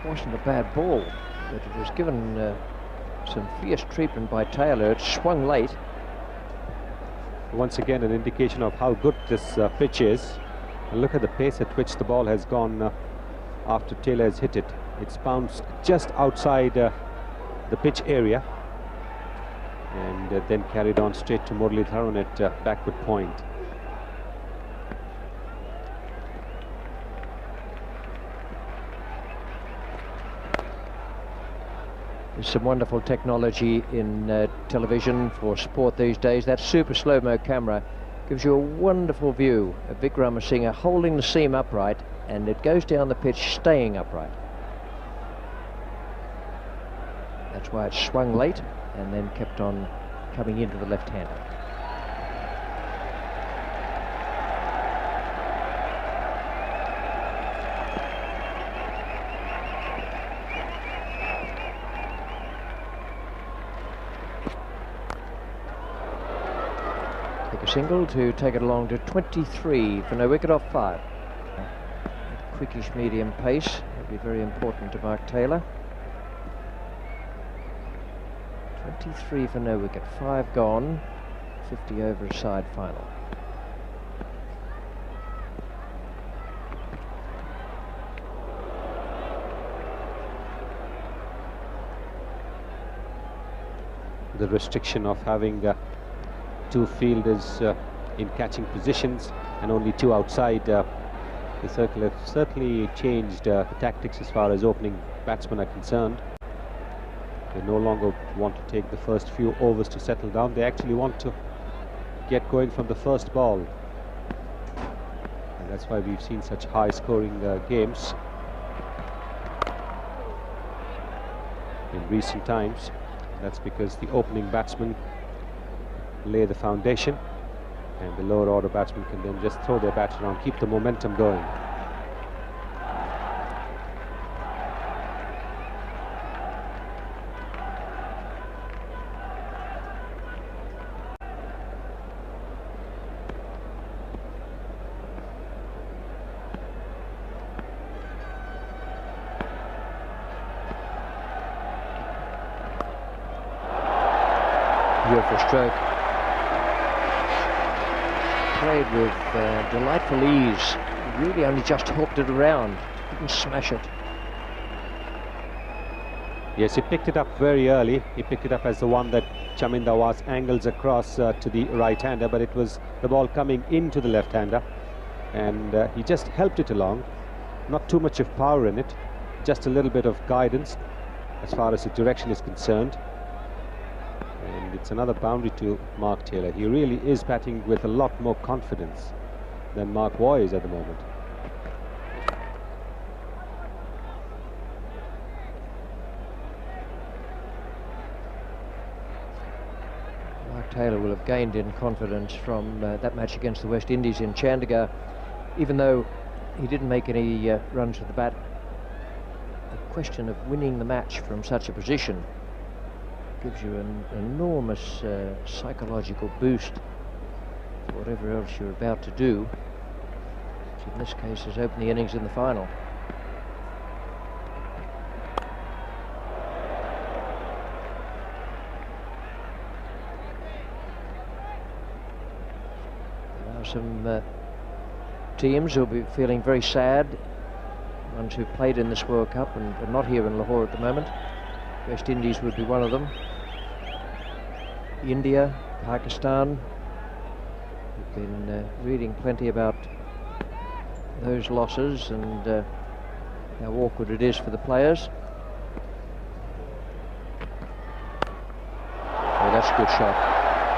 Speaker 2: Wasn't a bad ball, but it was given some fierce treatment by Taylor. It swung late.
Speaker 7: Once again, an indication of how good this pitch is. And look at the pace at which the ball has gone after Taylor has hit it. It's bounced just outside the pitch area and then carried on straight to Muralidharan at backward point.
Speaker 2: There's some wonderful technology in television for sport these days. That super slow-mo camera gives you a wonderful view of Vic Ramasinghe holding the seam upright, and it goes down the pitch staying upright. That's why it swung late and then kept on coming into the left-hander. Single to take it along to 23 for no wicket off 5. Quickish medium pace will be very important to Mark Taylor. 23 for no wicket, 5 gone, 50 over a side final.
Speaker 7: The restriction of having 2 fielders in catching positions and only 2 outside. The circle have certainly changed the tactics as far as opening batsmen are concerned. They no longer want to take the first few overs to settle down. They actually want to get going from the first ball. And that's why we've seen such high scoring games in recent times. That's because the opening batsmen lay the foundation, and the lower order batsmen can then just throw their bats around, keep the momentum going.
Speaker 2: Beautiful stroke. Played with delightful ease. Really only just hooked it around. Didn't smash it.
Speaker 7: Yes, he picked it up very early. He picked it up as the one that Chaminda was angles across to the right-hander, but it was the ball coming into the left-hander, and he just helped it along. Not too much of power in it, just a little bit of guidance as far as the direction is concerned. And it's another boundary to Mark Taylor. He really is batting with a lot more confidence than Mark Waugh is at the moment.
Speaker 2: Mark Taylor will have gained in confidence from that match against the West Indies in Chandigarh, even though he didn't make any runs to the bat. The question of winning the match from such a position gives you an enormous psychological boost to whatever else you're about to do, which in this case is open the innings in the final. There are some teams who'll be feeling very sad, ones who've played in this World Cup and are not here in Lahore at the moment. West Indies would be one of them. India, Pakistan. We've been reading plenty about those losses and how awkward it is for the players. Oh, that's a good shot.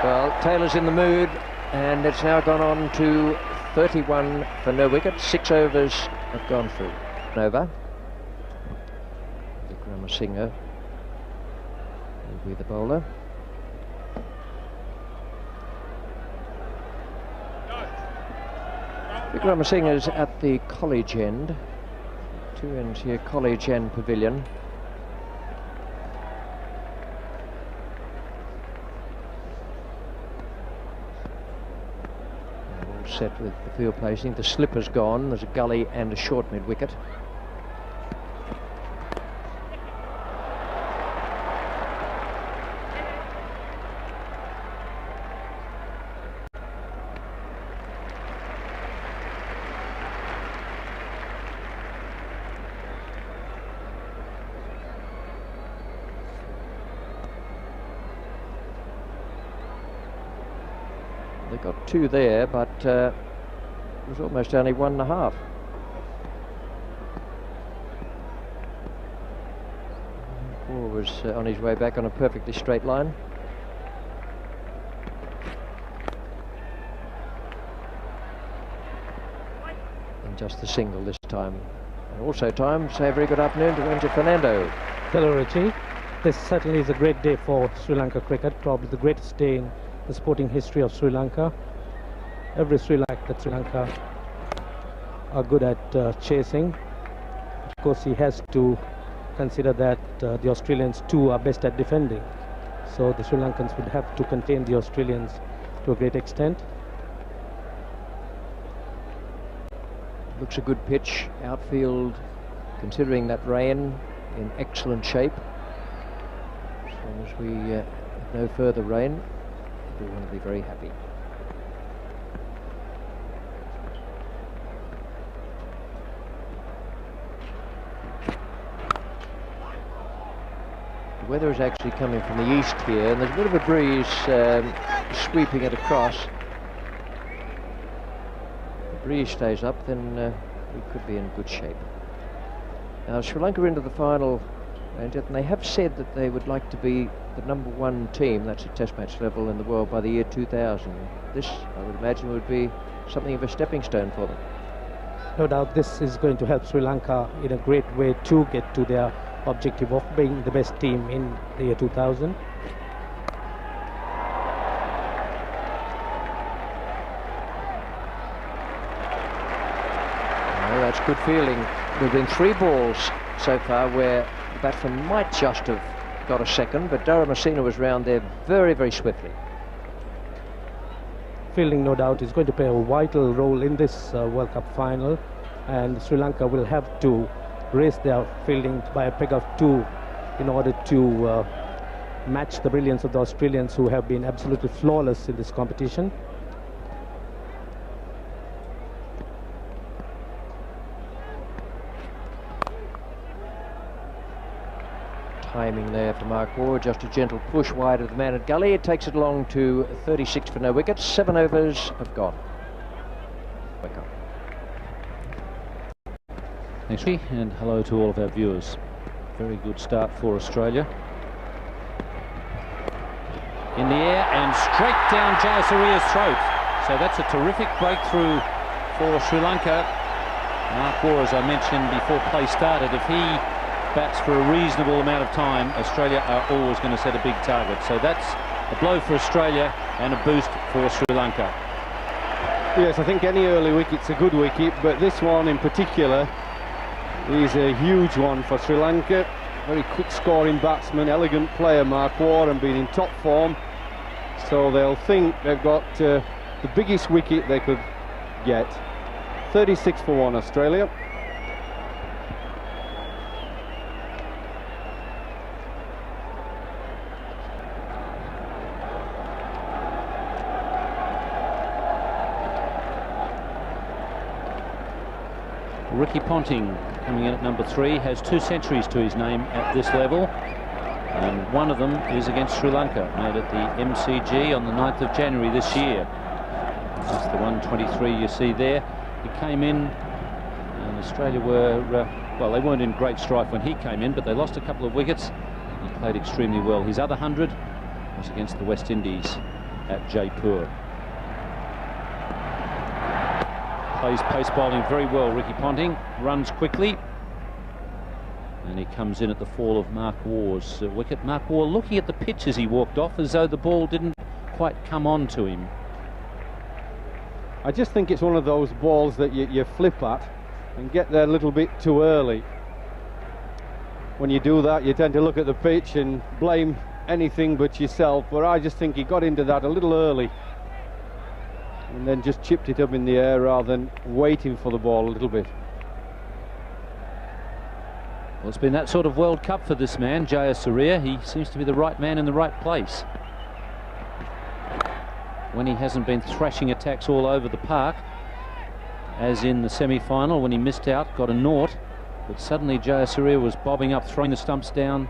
Speaker 2: Well, Taylor's in the mood, and it's now gone on to 31 for no wicket. 6 overs have gone through. Over. Vick Ramasinghe will be the bowler. Vick Ramasinghe is at the college end. 2 ends here, college end pavilion. All set with the field placing. The slipper's gone. There's a gully and a short mid wicket. They got 2 there, but it was almost only 1.5. Waugh was on his way back on a perfectly straight line. And just the single this time. And also time to say a very good afternoon to Ranger Fernando.
Speaker 11: Hello, Richie. This certainly is a great day for Sri Lanka cricket, probably the greatest day in the sporting history of Sri Lanka. Every Sri Lanka are good at chasing. Of course, he has to consider that the Australians too are best at defending. So the Sri Lankans would have to contain the Australians to a great extent.
Speaker 2: Looks a good pitch. Outfield, considering that rain, in excellent shape. As long as we have no further rain, we want to be very happy. The weather is actually coming from the east here, and there's a bit of a breeze sweeping it across. 3 stays up, then we could be in good shape. Now Sri Lanka into the final, and they have said that they would like to be the #1 team, that's at Test match level in the world, by the year 2000. This, I would imagine, would be something of a stepping stone for them.
Speaker 11: No doubt this is going to help Sri Lanka in a great way to get to their objective of being the best team in the year 2000.
Speaker 2: Well, that's good feeling. There have been 3 balls so far where the batsman might just have got a second, but Dharamasena was round there very, very swiftly.
Speaker 11: Fielding, no doubt, is going to play a vital role in this World Cup final, and Sri Lanka will have to raise their fielding by a peg of 2 in order to match the brilliance of the Australians, who have been absolutely flawless in this competition.
Speaker 2: Timing there for Mark Ward, just a gentle push wide of the man at gully. It takes it along to 36 for no wickets. 7 overs have gone. Wake up.
Speaker 4: Thanks, Ricky, and hello to all of our viewers. Very good start for Australia. In the air and straight down Jayasuriya's throat. So that's a terrific breakthrough for Sri Lanka. Mark Ward, as I mentioned before play started, if he bats for a reasonable amount of time, Australia are always going to set a big target. So that's a blow for Australia and a boost for Sri Lanka.
Speaker 12: Yes, I think any early wicket's a good wicket, but this one in particular is a huge one for Sri Lanka. Very quick scoring batsman, elegant player Mark Ward, and being in top form, so they'll think they've got the biggest wicket they could get. 36 for 1 Australia.
Speaker 4: Ricky Ponting coming in at #3, has 2 centuries to his name at this level, and one of them is against Sri Lanka, made at the MCG on the 9th of January this year. That's the 123 you see there. He came in, and Australia were, well, they weren't in great strife when he came in, but they lost a couple of wickets. He played extremely well. His other 100 was against the West Indies at Jaipur. Plays pace bowling very well, Ricky Ponting, runs quickly, and he comes in at the fall of Mark Ward's wicket. Mark Ward looking at the pitch as he walked off, as though the ball didn't quite come on to him.
Speaker 12: I just think it's one of those balls that you flip at and get there a little bit too early. When you do that, you tend to look at the pitch and blame anything but yourself, but I just think he got into that a little early and then just chipped it up in the air rather than waiting for the ball a little bit.
Speaker 4: Well, it's been that sort of World Cup for this man, Jayasuriya. He seems to be the right man in the right place. When he hasn't been thrashing attacks all over the park, as in the semi-final when he missed out, got a naught, but suddenly Jayasuriya was bobbing up, throwing the stumps down,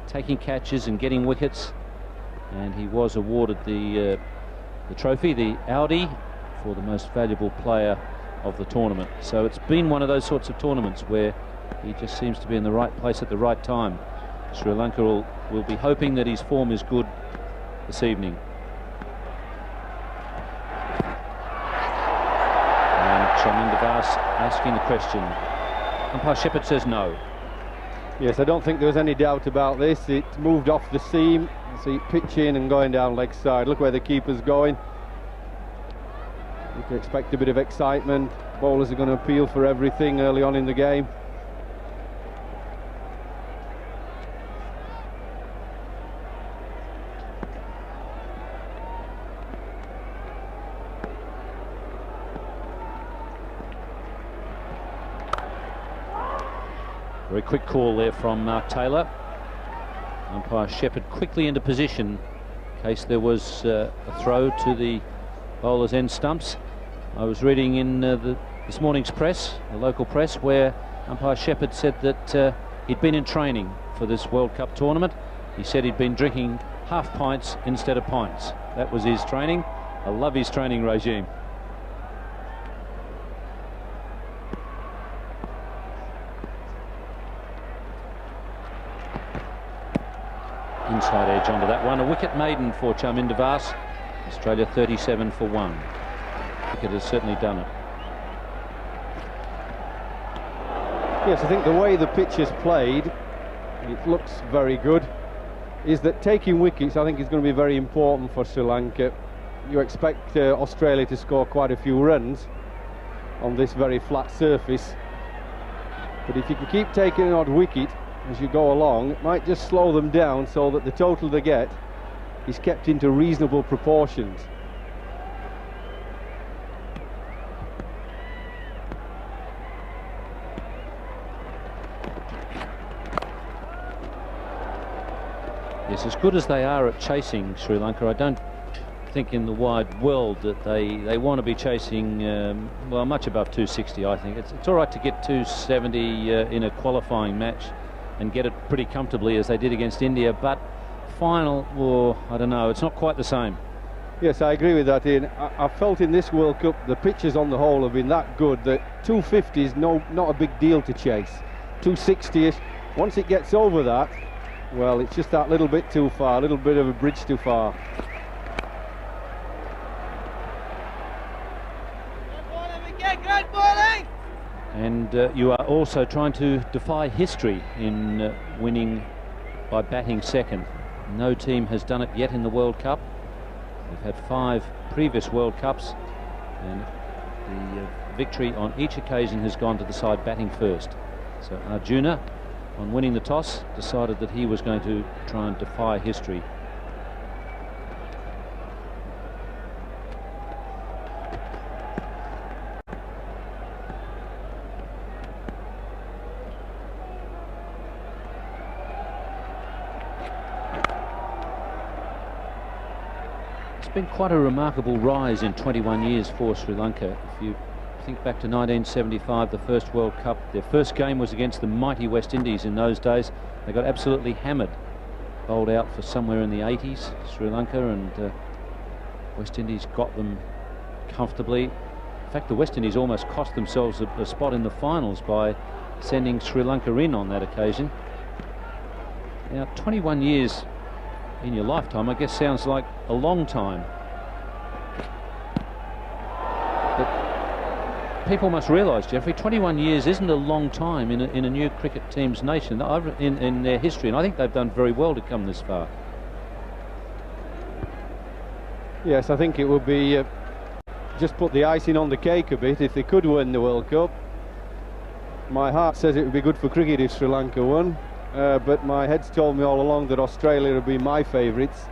Speaker 4: taking catches and getting wickets, and he was awarded the trophy, the Audi, for the most valuable player of the tournament. So it's been one of those sorts of tournaments where he just seems to be in the right place at the right time. Sri Lanka will be hoping that his form is good this evening. And Chaminda Vas asking the question. Umpire Shepherd says no.
Speaker 12: Yes, I don't think there was any doubt about this. It moved off the seam. See it pitching and going down leg side. Look where the keeper's going. You can expect a bit of excitement. Bowlers are going to appeal for everything early on in the game.
Speaker 4: Very quick call there from Mark Taylor. Umpire Shepherd quickly into position in case there was a throw to the bowler's end stumps. I was reading in this morning's press, the local press, where Umpire Shepherd said that he'd been in training for this World Cup tournament. He said he'd been drinking half pints instead of pints. That was his training. I love his training regime. inside edge onto that one. A wicket maiden for Charminder Vas. Australia 37 for 1. Wicket has certainly done it.
Speaker 12: Yes, I think the way the pitch is played, it looks very good, is that taking wickets I think is going to be very important for Sri Lanka. You expect Australia to score quite a few runs on this very flat surface, but if you can keep taking an odd wicket as you go along, it might just slow them down so that the total they get is kept into reasonable proportions.
Speaker 4: Yes, as good as they are at chasing Sri Lanka, I don't think in the wide world that they want to be chasing well, much above 260. I think it's all right to get 270 in a qualifying match and get it pretty comfortably as they did against India, but final, or I don't know, it's not quite the same.
Speaker 12: Yes, I agree with that, Ian. I felt in this World Cup the pitches on the whole have been that good that 250 is not a big deal to chase. 260ish, once it gets over that, well, it's just that little bit too far, a little bit of a bridge too far.
Speaker 4: And you are also trying to defy history in winning by batting second. No team has done it yet in the World Cup. We've had 5 previous World Cups, and the victory on each occasion has gone to the side batting first. So Arjuna, on winning the toss, decided that he was going to try and defy history. It's been quite a remarkable rise in 21 years for Sri Lanka. If you think back to 1975, the first World Cup, their first game was against the mighty West Indies in those days. They got absolutely hammered, bowled out for somewhere in the 80s, Sri Lanka, and West Indies got them comfortably. In fact, the West Indies almost cost themselves a spot in the finals by sending Sri Lanka in on that occasion. Now, 21 years in your lifetime, I guess, sounds like a long time. But people must realise, Jeffrey, 21 years isn't a long time in a new cricket team's nation, in their history, and I think they've done very well to come this far.
Speaker 12: Yes, I think it would be just put the icing on the cake a bit if they could win the World Cup. My heart says it would be good for cricket if Sri Lanka won. But my head's told me all along that Australia would be my favourites,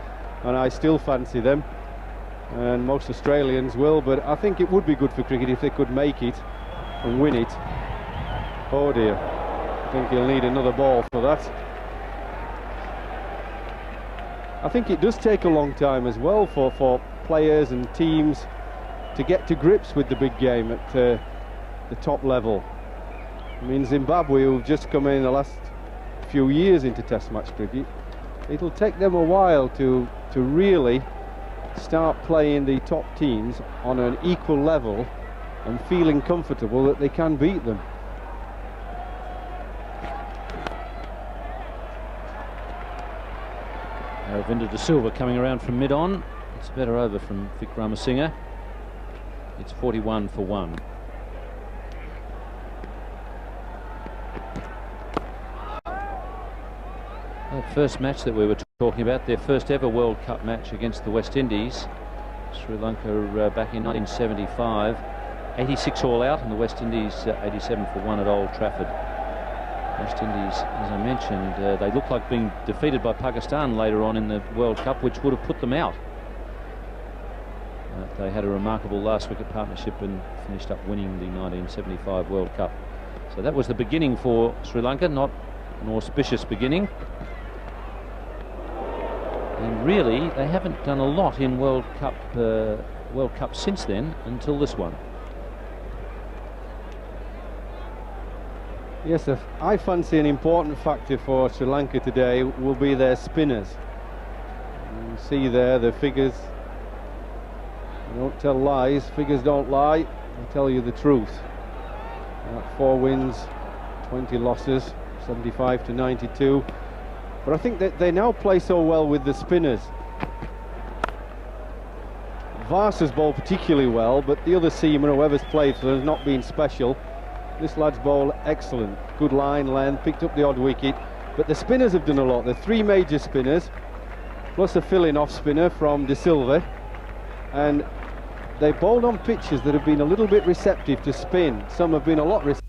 Speaker 12: and I still fancy them, and most Australians will, but I think it would be good for cricket if they could make it and win it. Oh dear, I think he'll need another ball for that. I think it does take a long time as well for players and teams to get to grips with the big game at the top level. I mean, Zimbabwe, who've just come in the last few years into Test match cricket, it'll take them a while to really start playing the top teams on an equal level and feeling comfortable that they can beat them.
Speaker 4: Aravinda De Silva coming around from mid-on. It's a better over from Vic Ramasinghe. It's 41 for 1. That first match that we were talking about, their first ever World Cup match against the West Indies, Sri Lanka back in 1975, 86 all out, and the West Indies 87 for 1 at Old Trafford. West Indies, as I mentioned, they looked like being defeated by Pakistan later on in the World Cup, which would have put them out. They had a remarkable last wicket partnership and finished up winning the 1975 World Cup. So that was the beginning for Sri Lanka, not an auspicious beginning. And really, they haven't done a lot in World Cup since then, until this one.
Speaker 12: Yes, I fancy an important factor for Sri Lanka today will be their spinners. You see there the figures. I don't tell lies, figures don't lie, I tell you the truth. 4 wins, 20 losses, 75 to 92. But I think that they now play so well with the spinners. Vars has bowled particularly well, but the other seaman, whoever's played for them, has not been special. This lad's bowled excellent. Good line length, picked up the odd wicket. But the spinners have done a lot. The three major spinners, plus a fill-in off spinner from De Silva. And they bowled on pitches that have been a little bit receptive to spin. Some have been a lot receptive.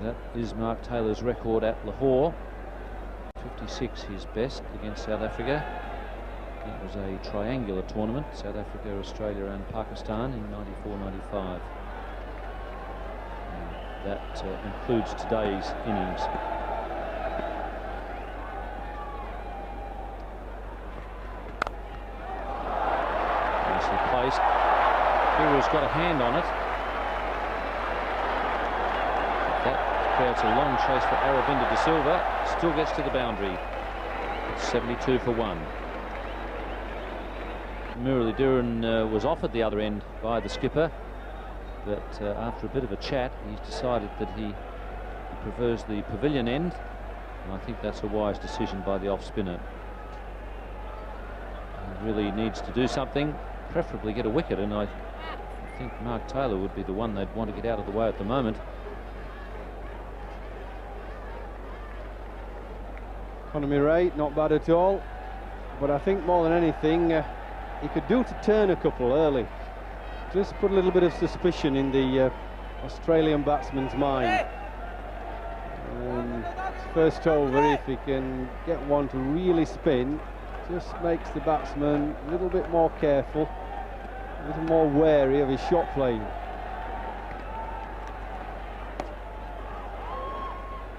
Speaker 4: That is Mark Taylor's record at Lahore. 56 his best against South Africa. It was a triangular tournament, South Africa, Australia and Pakistan in 94-95. That includes today's innings. Nicely placed. Kiru's got a hand on it. That creates a long chase for Aravinda De Silva. Still gets to the boundary. It's 72 for 1. Murali was off at the other end by the skipper, but after a bit of a chat, he's decided that he prefers the pavilion end, and I think that's a wise decision by the off-spinner. He really needs to do something, preferably get a wicket, and I think Mark Taylor would be the one they'd want to get out of the way at the moment.
Speaker 12: Economy rate, not bad at all, but I think more than anything, he could do to turn a couple early. Just put a little bit of suspicion in the Australian batsman's mind. First over, if he can get one to really spin, just makes the batsman a little bit more careful, a little more wary of his shot playing.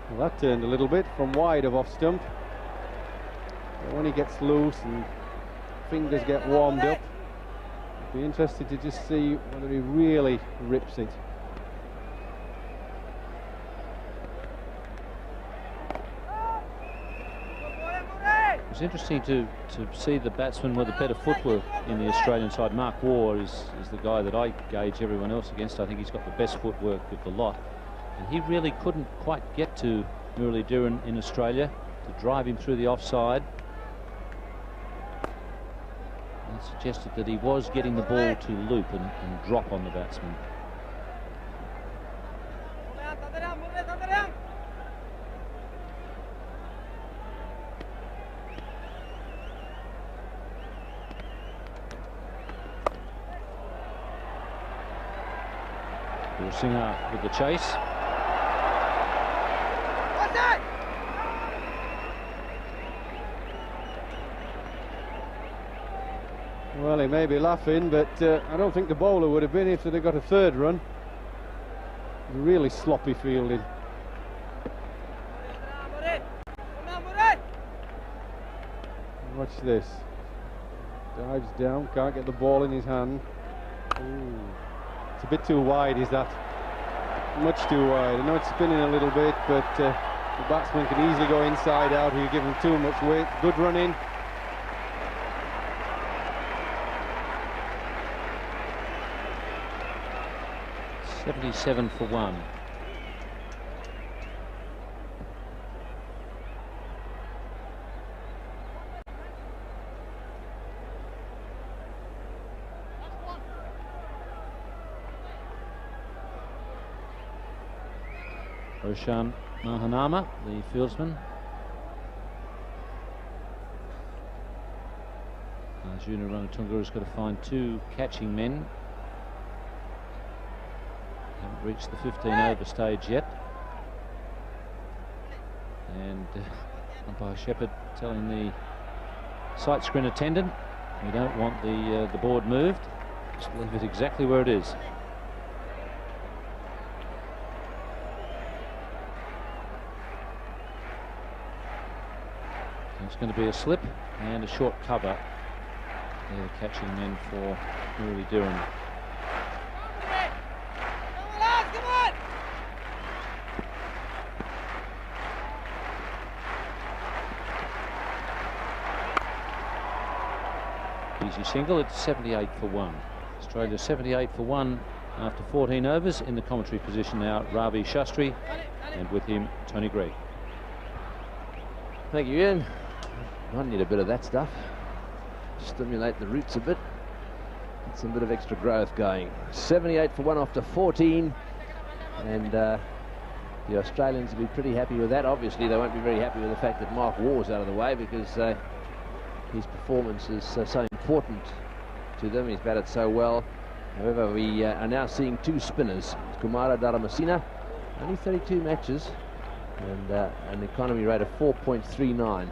Speaker 12: Well, that turned a little bit from wide of off stump. But when he gets loose and fingers get warmed up, I'd be interested to just see whether he really rips it.
Speaker 4: It's interesting to see the batsman with a better footwork in the Australian side. Mark Waugh is the guy that I gauge everyone else against. I think he's got the best footwork of the lot, and he really couldn't quite get to Murali in Australia to drive him through the offside. That suggested that he was getting the ball to loop and drop on the batsman. Gurusingha with the chase.
Speaker 12: Well, he may be laughing, but I don't think the bowler would have been if they'd have got a third run. Really sloppy fielding. Watch this. Dives down, can't get the ball in his hand. Ooh. It's a bit too wide, is that? Much too wide. I know it's spinning a little bit, but the batsman can easily go inside out if you give him too much weight. Good run in.
Speaker 4: .77 for 1. Roshan Mahanama, the fieldsman. Arjuna Ranatunga has got to find 2 catching men. Haven't reached the 15 over stage yet. And umpire Shepherd telling the sight screen attendant, we don't want the board moved, just leave it exactly where it is. It's going to be a slip and a short cover. They're the catching men for Murali Dhiran. Easy single, it's 78 for 1. Australia 78 for 1 after 14 overs. In the commentary position now, Ravi Shastri, and with him, Tony Greig.
Speaker 3: Thank you, Ian. I need a bit of that stuff. Stimulate the roots a bit. Get some bit of extra growth going. 78 for 1 after 14. And the Australians will be pretty happy with that. Obviously, they won't be very happy with the fact that Mark Waugh's out of the way, because his performance is so important to them. He's batted so well. However, we are now seeing 2 spinners, Kumara Dharamasena Only 32 matches and an economy rate of 4.39.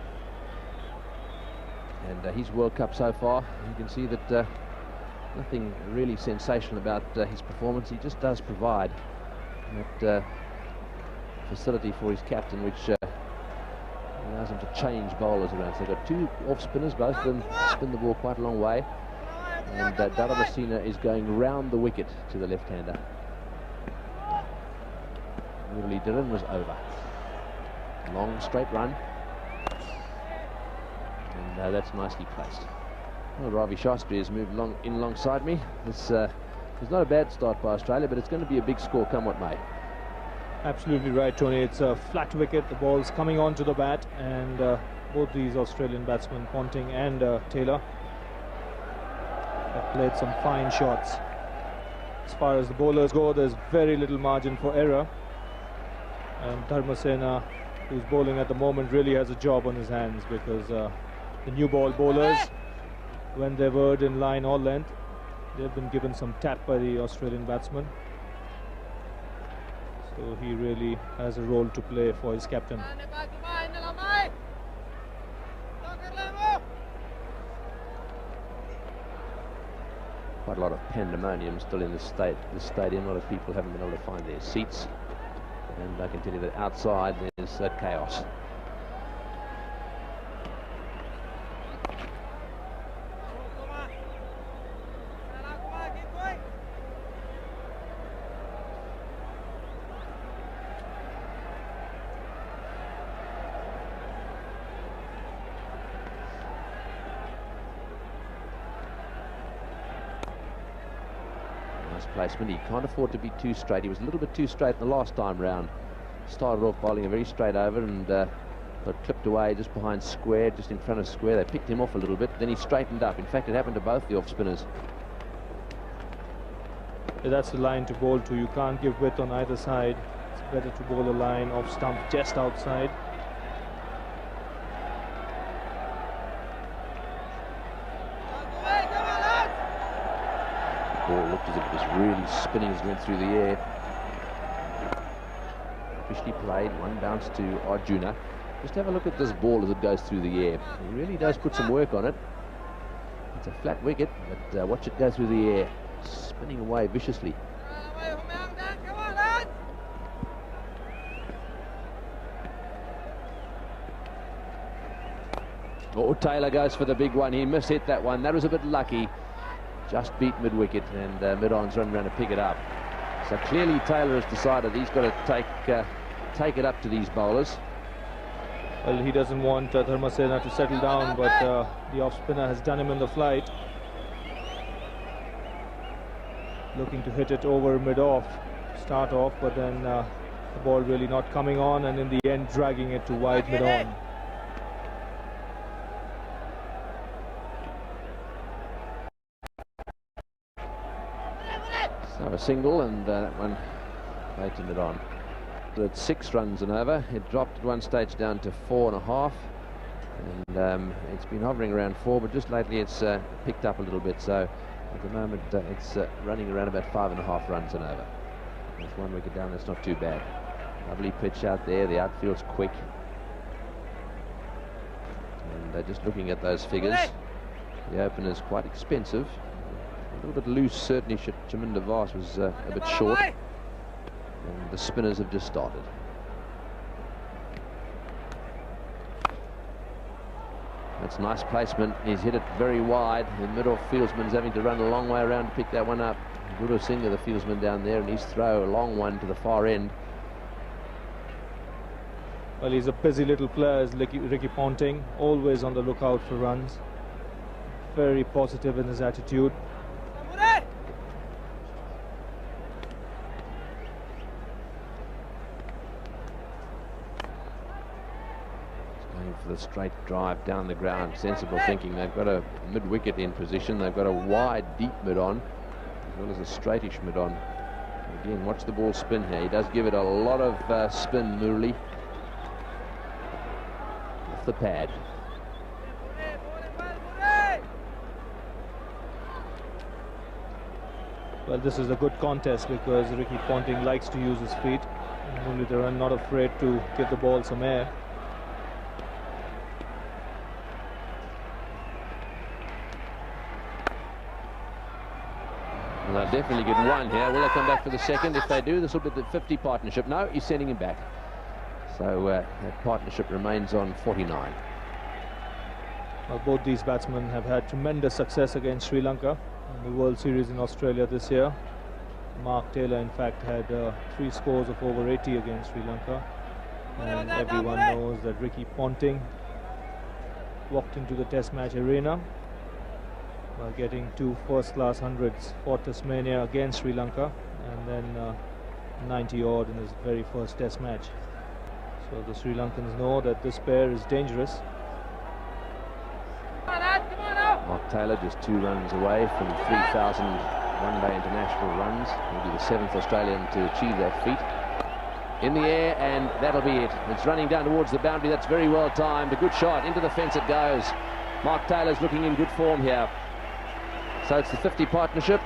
Speaker 3: And his World Cup so far, you can see that nothing really sensational about his performance. He just does provide that facility for his captain, which allows him to change bowlers around. So they've got two off spinners, both of them spin the ball quite a long way. And Dharmasena is going round the wicket to the left-hander. Murali Dhiran was over. Long straight run. And that's nicely placed. Well, Ravi Shastri has moved in alongside me. This is not a bad start by Australia, but it's going to be a big score come what may.
Speaker 11: Absolutely right, Tony. It's a flat wicket. The ball's coming onto the bat, and both these Australian batsmen, Ponting and Taylor, have played some fine shots. As far as the bowlers go, there's very little margin for error. And Dharmasena, who's bowling at the moment, really has a job on his hands, because the new ball bowlers, when they've erred in line or length, they've been given some tap by the Australian batsman. So he really has a role to play for his captain.
Speaker 3: Quite a lot of pandemonium still in this stadium. A lot of people haven't been able to find their seats. And I can tell you that outside there's chaos. Placement. He can't afford to be too straight. He was a little bit too straight the last time round. Started off bowling a very straight over and got clipped away just behind square, just in front of square. They picked him off a little bit, then he straightened up. In fact, it happened to both the off spinners.
Speaker 11: Yeah, that's the line to bowl to. You can't give width on either side. It's better to bowl a line off stump just outside.
Speaker 3: Ball looked as if it was really spinning as it went through the air. Officially played, one bounce to Arjuna. Just have a look at this ball as it goes through the air. He really does put some work on it. It's a flat wicket, but watch it go through the air, spinning away viciously. Oh, Taylor goes for the big one. He mishit that one. That was a bit lucky. Just beat mid-wicket, and mid-on's run around to pick it up. So clearly Taylor has decided he's got to take it up to these bowlers.
Speaker 11: Well, he doesn't want Dharmasena to settle down, but the off-spinner has done him in the flight. Looking to hit it over mid-off, start off, but then the ball really not coming on, and in the end dragging it to wide mid-on.
Speaker 3: So a single, and that one making it on. So it's 6 runs and over. It dropped at one stage down to 4.5, and it's been hovering around 4, but just lately it's picked up a little bit. So at the moment it's running around about 5.5 runs and over. With 1 wicket down, that's not too bad. Lovely pitch out there. The outfield's quick, and just looking at those figures, the opener's quite expensive. A little bit loose, certainly. Chaminda Vaas was a bit short, and the spinners have just started. That's nice placement. He's hit it very wide. The mid-off fieldsman's having to run a long way around to pick that one up. Gurusingha, the fieldsman down there, and he's throw a long one to the far end.
Speaker 11: Well, he's a busy little player, is Ricky Ponting, always on the lookout for runs. Very positive in his attitude.
Speaker 3: For the straight drive down the ground, sensible thinking. They've got a mid-wicket in position. They've got a wide, deep mid-on, as well as a straightish mid-on. Again, watch the ball spin here. He does give it a lot of spin, Murali. Off the pad.
Speaker 11: Well, this is a good contest because Ricky Ponting likes to use his feet. Only they are not afraid to give the ball some air.
Speaker 3: Well, they'll definitely get one here. Will they come back for the second? If they do, this will be the 50 partnership. No, he's sending him back. So that partnership remains on 49.
Speaker 11: Well, both these batsmen have had tremendous success against Sri Lanka in the World Series in Australia this year. Mark Taylor, in fact, had 3 scores of over 80 against Sri Lanka. And everyone knows that Ricky Ponting walked into the Test match arena by getting 2 first-class hundreds for Tasmania against Sri Lanka, and then 90-odd in his very first Test match. So the Sri Lankans know that this pair is dangerous.
Speaker 3: Mark Taylor just 2 runs away from 3,000 one-day international runs. He'll be the 7th Australian to achieve that feat. In the air, and that'll be it. It's running down towards the boundary. That's very well timed. A good shot. Into the fence it goes. Mark Taylor's looking in good form here. So it's the 50 partnership,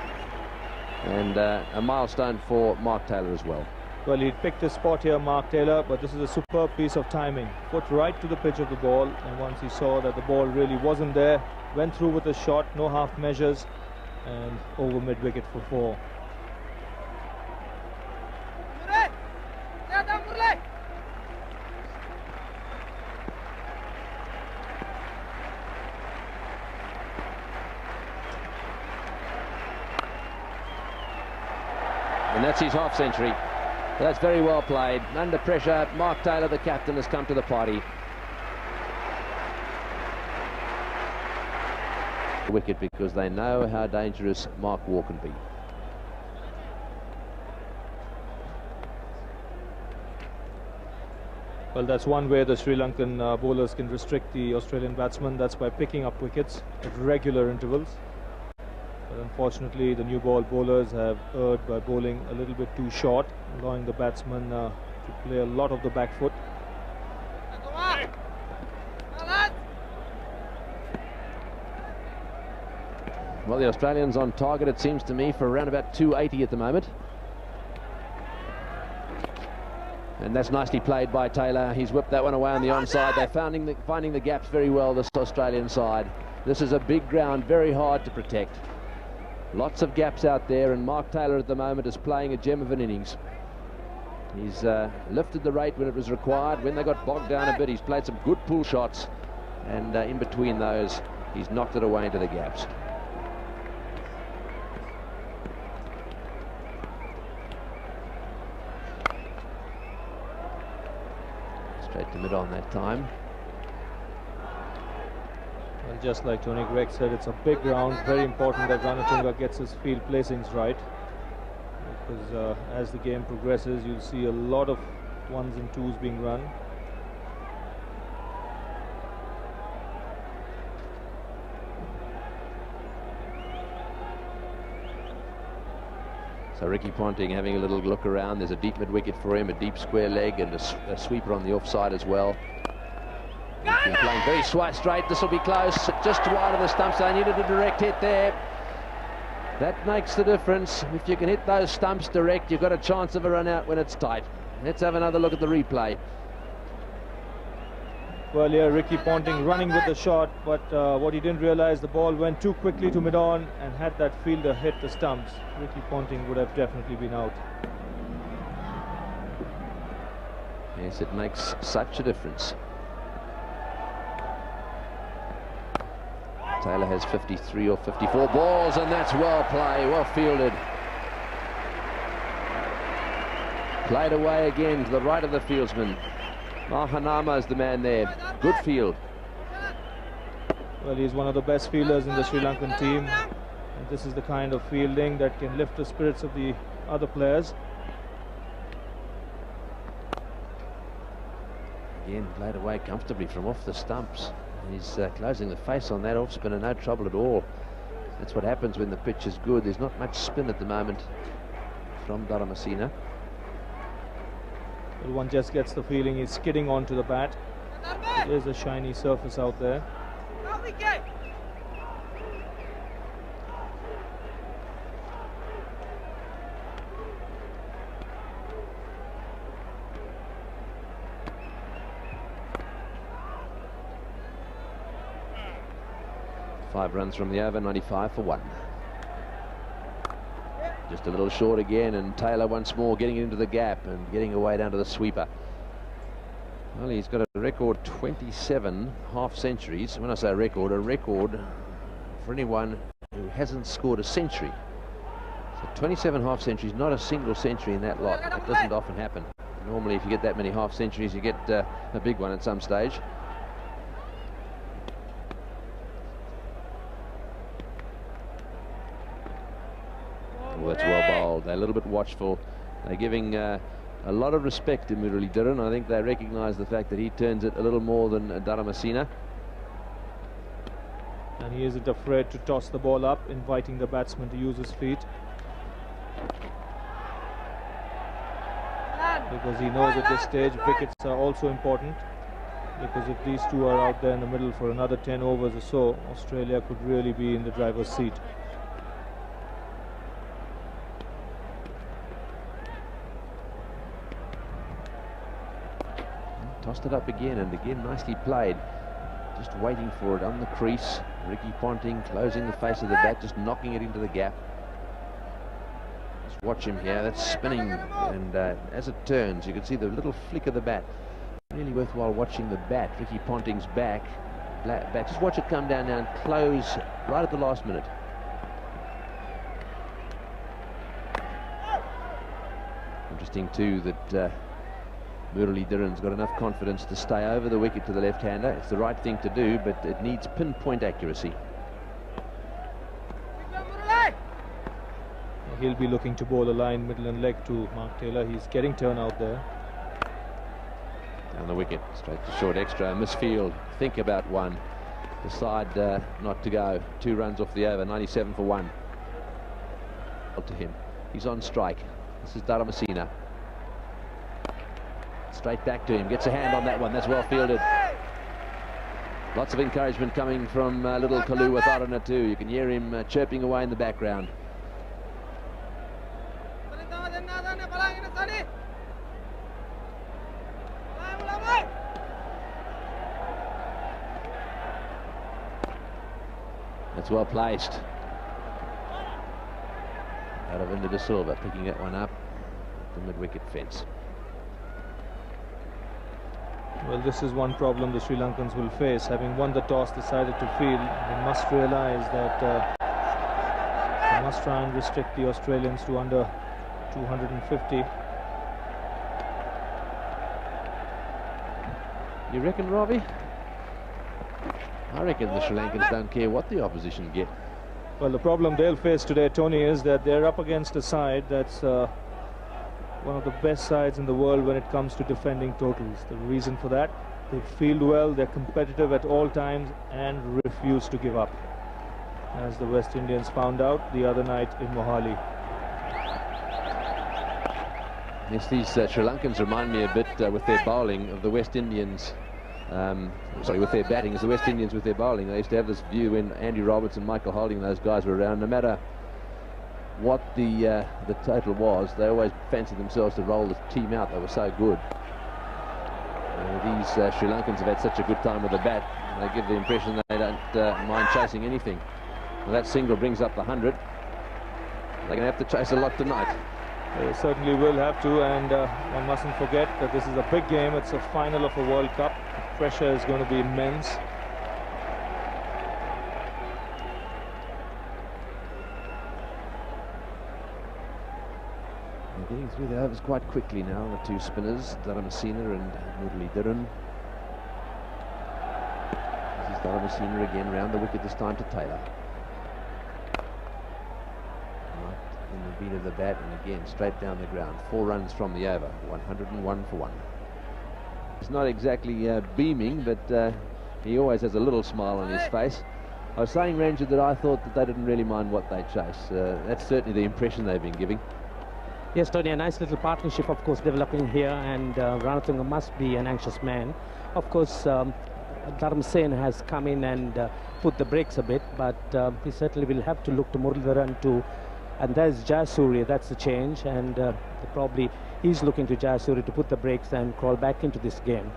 Speaker 3: and a milestone for Mark Taylor as well.
Speaker 11: Well, he'd picked his spot here, Mark Taylor, but this is a superb piece of timing. Put right to the pitch of the ball, and once he saw that the ball really wasn't there, went through with a shot, no half measures, and over mid-wicket for 4.
Speaker 3: And that's his half century. That's very well played. Under pressure, Mark Taylor, the captain, has come to the party. Wicket, because they know how dangerous Mark Waugh can be.
Speaker 11: Well, that's one way the Sri Lankan bowlers can restrict the Australian batsmen. That's by picking up wickets at regular intervals. But unfortunately, the new ball bowlers have erred by bowling a little bit too short, allowing the batsmen to play a lot of the back foot.
Speaker 3: Well, the Australians on target, it seems to me, for around about 280 at the moment. And that's nicely played by Taylor. He's whipped that one away on the onside. They're finding the gaps very well, this Australian side. This is a big ground, very hard to protect. Lots of gaps out there, and Mark Taylor at the moment is playing a gem of an innings. He's lifted the rate when it was required. When they got bogged down a bit, he's played some good pull shots, and in between those, he's knocked it away into the gaps. Straight to mid on that time.
Speaker 11: Well, just like Tony Gregg said, it's a big ground. Very important that Ranatunga gets his field placings right, because as the game progresses, you'll see a lot of 1s and 2s being run.
Speaker 3: So Ricky Ponting having a little look around. There's a deep mid-wicket for him, a deep square leg, and a sweeper on the offside as well. He's been playing very straight. This will be close, just wide of the stumps. They needed a direct hit there. That makes the difference. If you can hit those stumps direct, you've got a chance of a run out when it's tight. Let's have another look at the replay.
Speaker 11: Well, yeah, Ricky Ponting running with the shot, but what he didn't realize, the ball went too quickly to mid-on, and had that fielder hit the stumps, Ricky Ponting would have definitely been out.
Speaker 3: Yes, it makes such a difference. Taylor has 53 or 54 balls, and that's well played, well fielded. Played away again to the right of the fieldsman. Mahanama is the man there. Good field.
Speaker 11: Well, he's one of the best fielders in the Sri Lankan team, and this is the kind of fielding that can lift the spirits of the other players.
Speaker 3: Again, played away comfortably from off the stumps. He's closing the face on that off spinner, no trouble at all. That's what happens when the pitch is good. There's not much spin at the moment from Dharamasena.
Speaker 11: But one just gets the feeling he's skidding onto the bat. There's a shiny surface out there.
Speaker 3: 5 runs from the over, 95 for 1. Just a little short again, and Taylor once more getting into the gap and getting away down to the sweeper. Well, he's got a record 27 half-centuries. When I say a record for anyone who hasn't scored a century. So 27 half-centuries, not a single century in that lot. It doesn't often happen. Normally, if you get that many half-centuries, you get a big one at some stage. Oh, that's well bowled. They're a little bit watchful. They're giving a lot of respect to Muralidharan. I think they recognise the fact that he turns it a little more than Dharamasena.
Speaker 11: And he isn't afraid to toss the ball up, inviting the batsman to use his feet. Because he knows at this stage wickets are also important. Because if these two are out there in the middle for another 10 overs or so, Australia could really be in the driver's seat.
Speaker 3: Tossed it up again, and again nicely played. Just waiting for it on the crease. Ricky Ponting closing the face of the bat, just knocking it into the gap. Just watch him here, that's spinning, and as it turns you can see the little flick of the bat. Really worthwhile watching the bat, Ricky Ponting's back. Just watch it come down now and close right at the last minute. Interesting too that Muralidharan's got enough confidence to stay over the wicket to the left-hander. It's the right thing to do, but it needs pinpoint accuracy.
Speaker 11: He'll be looking to bowl a line, middle and leg to Mark Taylor. He's getting turn out there.
Speaker 3: Down the wicket, straight to short extra, misfield, think about one. Decide not to go. 2 runs off the over, 97 for 1. To him, he's on strike. This is Dharamasena. Straight back to him, gets a hand on that one, that's well fielded. Lots of encouragement coming from little Kalu with Arjuna too. You can hear him chirping away in the background. That's well placed. Aravinda De Silva picking that one up at the mid-wicket fence.
Speaker 11: Well, this is one problem the Sri Lankans will face. Having won the toss, decided to field, they must realise that they must try and restrict the Australians to under 250.
Speaker 3: You reckon, Robbie? I reckon the Sri Lankans don't care what the opposition get.
Speaker 11: Well, the problem they'll face today, Tony, is that they're up against a side that's one of the best sides in the world when it comes to defending totals. The reason for that, they field well, they're competitive at all times and refuse to give up, as the West Indians found out the other night in Mohali.
Speaker 3: Yes, these Sri Lankans remind me a bit with their bowling of the West Indians. Sorry, with their batting, as the West Indians with their bowling. They used to have this view when Andy Roberts and Michael Holding, those guys were around, no matter what the total was, they always fancied themselves to roll the team out. They were so good. These Sri Lankans have had such a good time with the bat, they give the impression they don't mind chasing anything. Well, that single brings up the 100. They're going to have to chase a lot tonight.
Speaker 11: They certainly will have to, and one mustn't forget that this is a big game. It's a final of a World Cup. The pressure is going to be immense.
Speaker 3: They're getting through the overs quite quickly now, the 2 spinners, Dharamasena and Muralidharan. This is Dharamasena again, round the wicket this time to Taylor. In the beat of the bat, and again straight down the ground. 4 runs from the over, 101 for 1. It's not exactly beaming, but he always has a little smile on his face. I was saying, Ranger, that I thought that they didn't really mind what they chase. That's certainly the impression they've been giving.
Speaker 11: Yes, Tony, a nice little partnership, of course, developing here, and Ranatunga must be an anxious man. Of course, Dharamasena has come in and put the brakes a bit, but he certainly will have to look to Muralidharan too. And there's Jayasuriya, that's the change, and probably he's looking to Jayasuriya to put the brakes and crawl back into this game.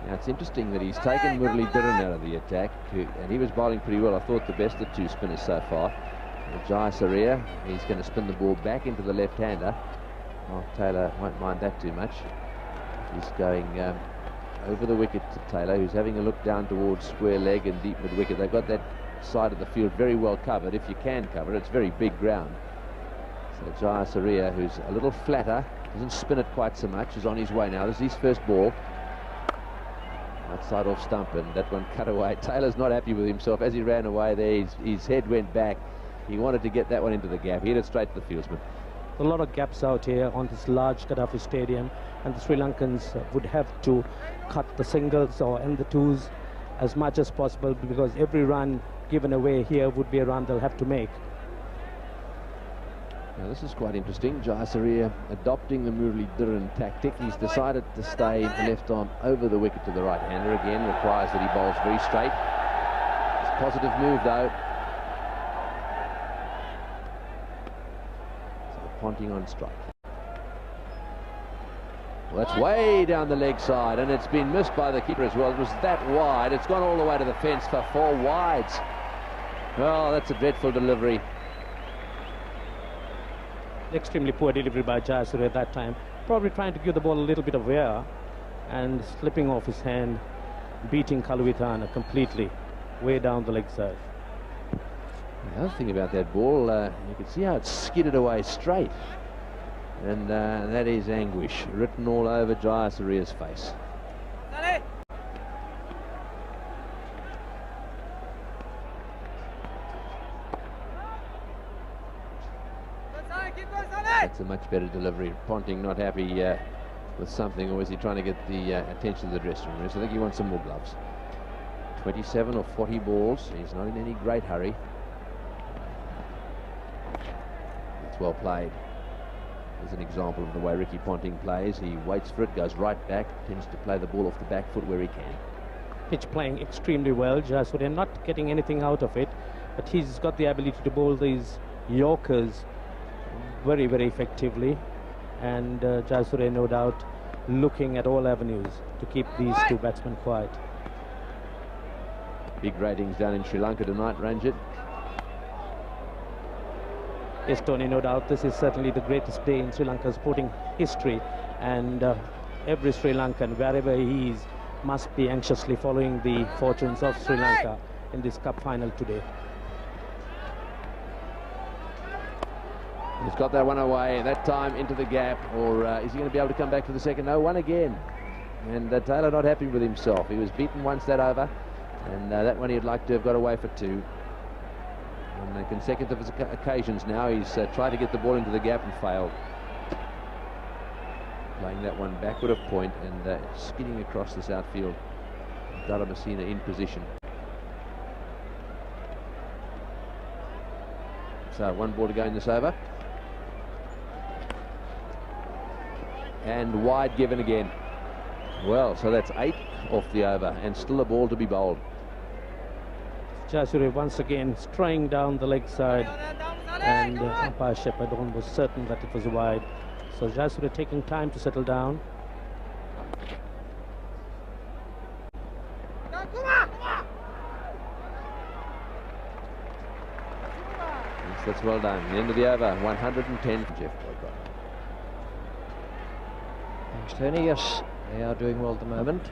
Speaker 3: Now it's interesting that he's taken Muralidharan out of the attack, and he was bowling pretty well. I thought the best of two spinners so far. Jayasuriya, he's going to spin the ball back into the left-hander. Oh, Taylor won't mind that too much. He's going over the wicket to Taylor, who's having a look down towards square leg and deep mid-wicket. They've got that side of the field very well covered, if you can cover it. It's very big ground. So Jayasuriya, who's a little flatter, doesn't spin it quite so much, is on his way now. This is his first ball. Outside off stump, and that one cut away. Taylor's not happy with himself. As he ran away there, his head went back. He wanted to get that one into the gap. He hit it straight to the fieldsman.
Speaker 11: A lot of gaps out here on this large Gaddafi Stadium, and the Sri Lankans would have to cut the singles or end the twos as much as possible, because every run given away here would be a run they'll have to make.
Speaker 3: Now this is quite interesting. Jayasuriya adopting the Muralidharan tactic. He's decided to stay the left arm over the wicket to the right hander. Again, requires that he bowls very straight. It's a positive move though. So Ponting on strike. Well, that's way down the leg side, and it's been missed by the keeper as well. It was that wide. It's gone all the way to the fence for 4 wides. Oh, that's a dreadful delivery.
Speaker 11: Extremely poor delivery by Jayasuriya at that time. Probably trying to give the ball a little bit of wear and slipping off his hand, beating Kaluwithana completely way down the leg side.
Speaker 3: The other thing about that ball, you can see how it's skidded away straight. And that is anguish written all over Jayasuriya's face. That's a much better delivery. Ponting not happy with something, or is he trying to get the attention of the dressing room? So I think he wants some more gloves. 27 or 40 balls. He's not in any great hurry. It's well played. There's an example of the way Ricky Ponting plays. He waits for it, goes right back, tends to play the ball off the back foot where he can.
Speaker 11: Pitch playing extremely well. Jayasuriya not getting anything out of it, but he's got the ability to bowl these Yorkers very, very effectively, and Jayasuriya no doubt looking at all avenues to keep these two batsmen quiet.
Speaker 3: Big ratings down in Sri Lanka tonight, Ranjit.
Speaker 11: Yes, Tony, no doubt this is certainly the greatest day in Sri Lanka's sporting history, and every Sri Lankan, wherever he is, must be anxiously following the fortunes of Sri Lanka in this cup final today.
Speaker 3: He's got that one away, that time into the gap, or is he going to be able to come back for the second? No, one again. And Taylor not happy with himself. He was beaten once that over, and that one he'd like to have got away for 2. On consecutive occasions now, he's tried to get the ball into the gap and failed. Playing that one backward of point and skidding across this outfield. Dara Messina in position. So 1 ball to go in this over. And wide given again. Well, so that's 8 off the over, and still a ball to be bowled.
Speaker 11: Jayasuriya once again straying down the leg side, and umpire Shepherd was certain that it was wide. So Jayasuriya taking time to settle down.
Speaker 3: Yes, that's well done. The end of the over, 110 for Jeff Boycott.
Speaker 2: Thanks, Tony. Yes, they are doing well at the moment.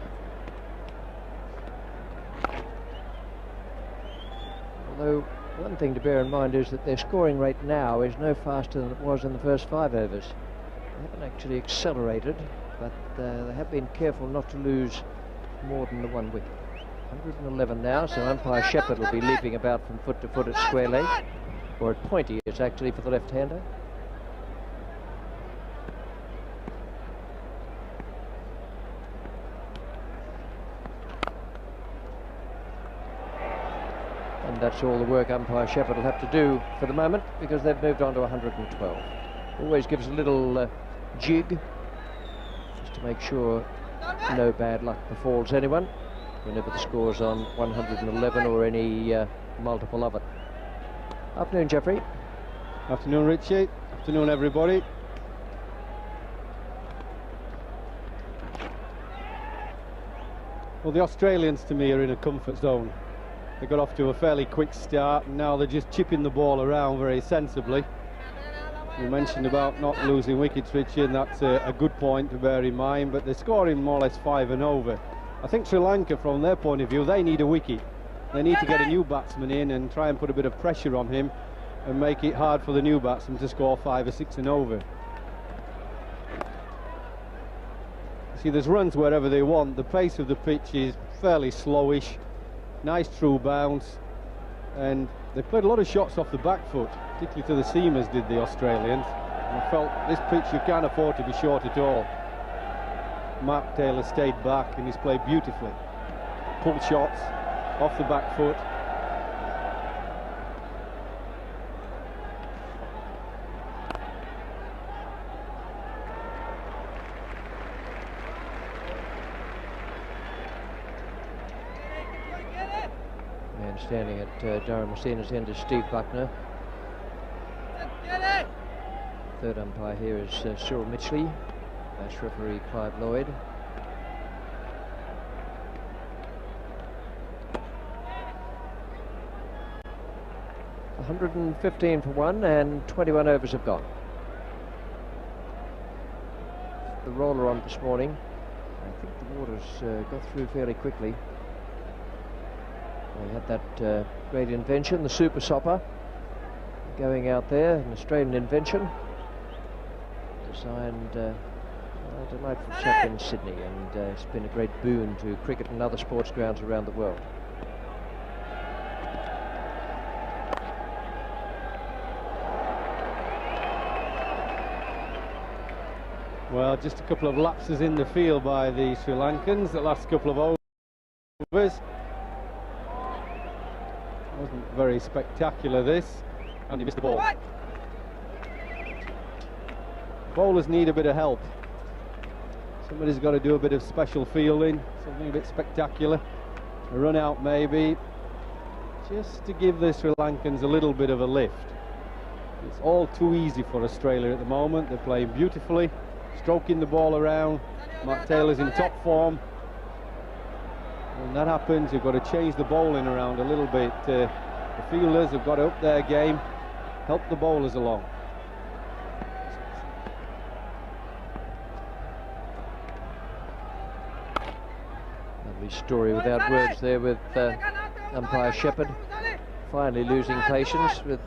Speaker 2: Although one thing to bear in mind is that their scoring rate now is no faster than it was in the first 5 overs. They haven't actually accelerated, but they have been careful not to lose more than the 1 wicket. 111 now, so umpire Shepherd will be leaping about from foot to foot at square leg, or at pointy it's actually for the left-hander. And that's all the work umpire Shepherd will have to do for the moment, because they've moved on to 112. Always gives a little jig, just to make sure no bad luck befalls anyone whenever the score's on 111 or any multiple of it. Afternoon, Jeffrey.
Speaker 12: Afternoon, Richie. Afternoon, everybody. Well, the Australians to me are in a comfort zone. They got off to a fairly quick start and now they're just chipping the ball around very sensibly. You mentioned about not losing wickets, Richie, and that's a good point to bear in mind, but they're scoring more or less 5 and over. I think Sri Lanka, from their point of view, they need a wicket. They need to get a new batsman in and try and put a bit of pressure on him and make it hard for the new batsman to score 5 or 6 and over. See, there's runs wherever they want. The pace of the pitch is fairly slowish, nice true bounce, and they played a lot of shots off the back foot, particularly to the seamers, did the Australians. And I felt this pitch you can't afford to be short at all. Mark Taylor stayed back and he's played beautifully. Pulled shots off the back foot.
Speaker 2: Standing at Durham Messina's end is Steve Buckner. Third umpire here is Cyril Mitchley. Match referee Clive Lloyd. $115 for 1 and 21 overs have gone. The roller on this morning. I think the water's got through fairly quickly. We had that great invention, the Super Sopper, going out there, an Australian invention, designed a delightful chap in Sydney, and it's been a great boon to cricket and other sports grounds around the world.
Speaker 12: Well, just a couple of lapses in the field by the Sri Lankans, the last couple of overs. Wasn't very spectacular, this, and he missed the ball. Bowlers need a bit of help. Somebody's got to do a bit of special fielding, something a bit spectacular, a run out maybe, just to give the Sri Lankans a little bit of a lift. It's all too easy for Australia at the moment. They're playing beautifully, stroking the ball around. Mark Taylor's in top form. When that happens, you've got to change the bowling around a little bit. The fielders have got to up their game, help the bowlers along.
Speaker 2: Lovely story without words there with umpire Shepherd finally losing patience with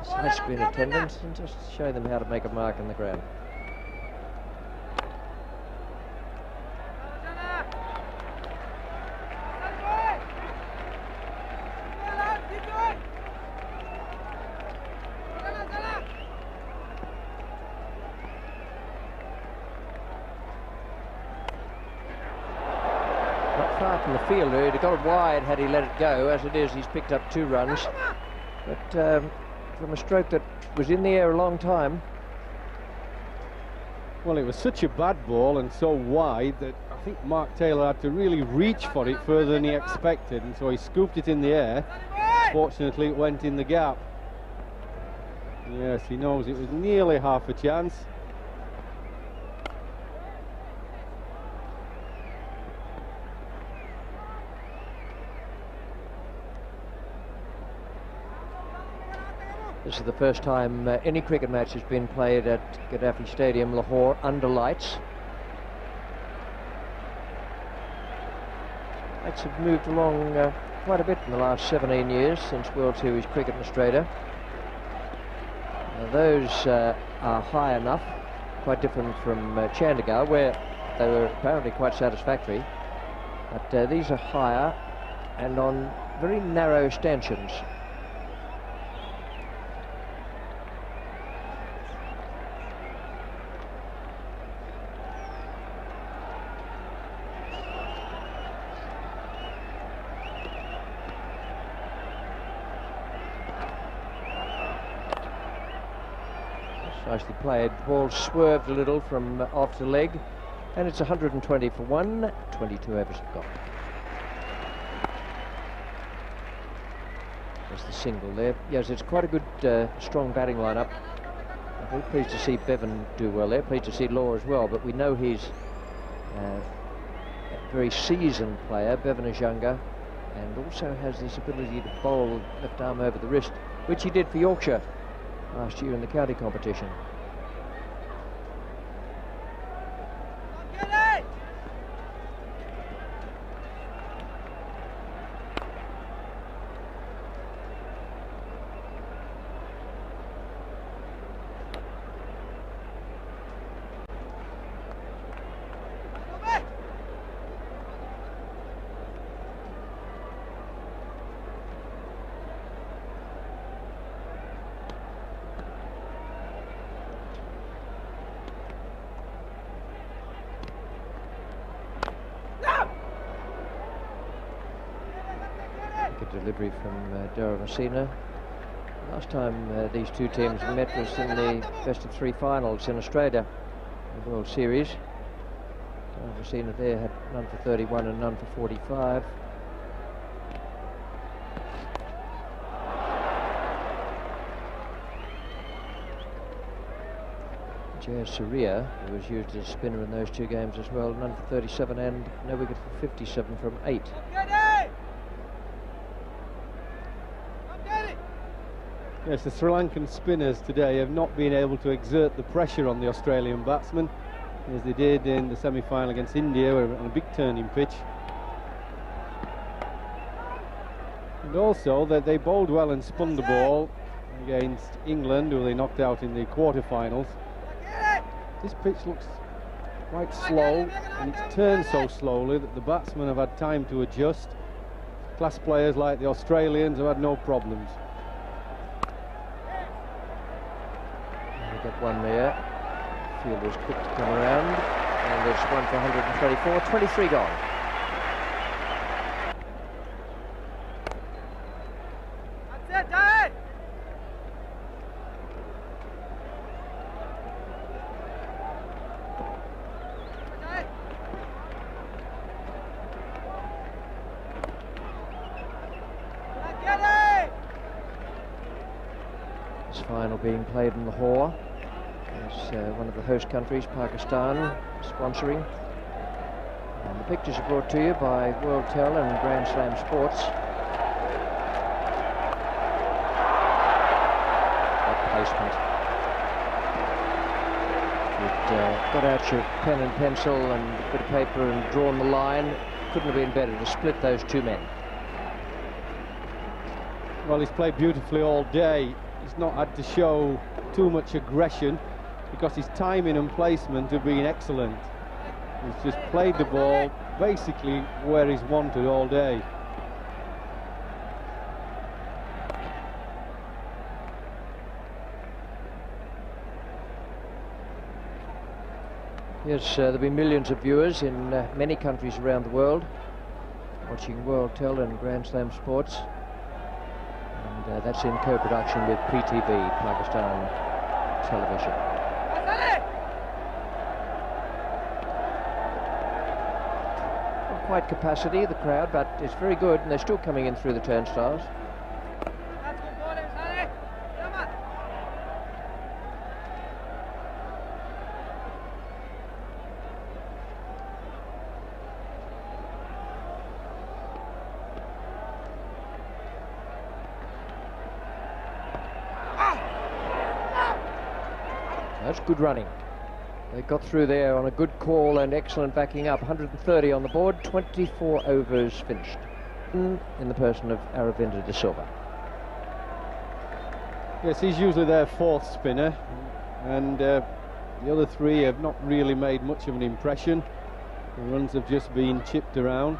Speaker 2: side screen attendants and just show them how to make a mark in the ground. The fielder, he'd have got it wide had he let it go. As it is, he's picked up 2 runs, but from a stroke that was in the air a long time.
Speaker 12: Well, it was such a bad ball and so wide that I think Mark Taylor had to really reach for it further than he expected, and so he scooped it in the air. Fortunately, it went in the gap. Yes, he knows it was nearly half a chance.
Speaker 2: This is the first time any cricket match has been played at Gaddafi Stadium, Lahore, under lights. Lights have moved along quite a bit in the last 17 years since World Series cricket in Australia. Now those are high enough, quite different from Chandigarh, where they were apparently quite satisfactory. But these are higher and on very narrow stanchions. Nicely played. Ball swerved a little from off the leg, and it's 120 for 1. 22 overs have gone. There's the single there. Yes, it's quite a good, strong batting lineup. I'm very pleased to see Bevan do well there. Pleased to see Law as well. But we know he's very seasoned player. Bevan is younger and also has this ability to bowl left arm over the wrist, which he did for Yorkshire last year in the county competition. Delivery from Messina. Last time these two teams met was in the best-of-3 finals in Australia, the World Series. Messina there had none for 31 and none for 45. Jayasuriya, who was used as a spinner in those two games as well, none for 37 and no wicket for 57 from 8.
Speaker 12: Yes, the Sri Lankan spinners today have not been able to exert the pressure on the Australian batsmen as they did in the semi-final against India on a big turning pitch. And also that they bowled well and spun the ball against England, who they knocked out in the quarter-finals. This pitch looks quite slow and it's turned so slowly that the batsmen have had time to adjust. Class players like the Australians have had no problems.
Speaker 2: Get one there. Fielder's quick to come around, and there's one for 124. 23 gone.
Speaker 13: That's it, Dad!
Speaker 2: This final being played in Lahore. One of the host countries, Pakistan, sponsoring. And the pictures are brought to you by World Tel and Grand Slam Sports. That placement. You'd got out your pen and pencil and a bit of paper and drawn the line. Couldn't have been better to split those two men.
Speaker 12: Well, he's played beautifully all day. He's not had to show too much aggression, because his timing and placement have been excellent. He's just played the ball basically where he's wanted all day.
Speaker 2: Yes, there'll be millions of viewers in many countries around the world watching World Tel and Grand Slam Sports. And that's in co-production with PTV, Pakistan Television. Quite capacity, the crowd, but it's very good, and they're still coming in through the turnstiles. That's good running. They got through there on a good call and excellent backing up. 130 on the board, 24 overs finished in the person of Aravinda De Silva.
Speaker 12: Yes, he's usually their fourth spinner, and the other three have not really made much of an impression. The runs have just been chipped around.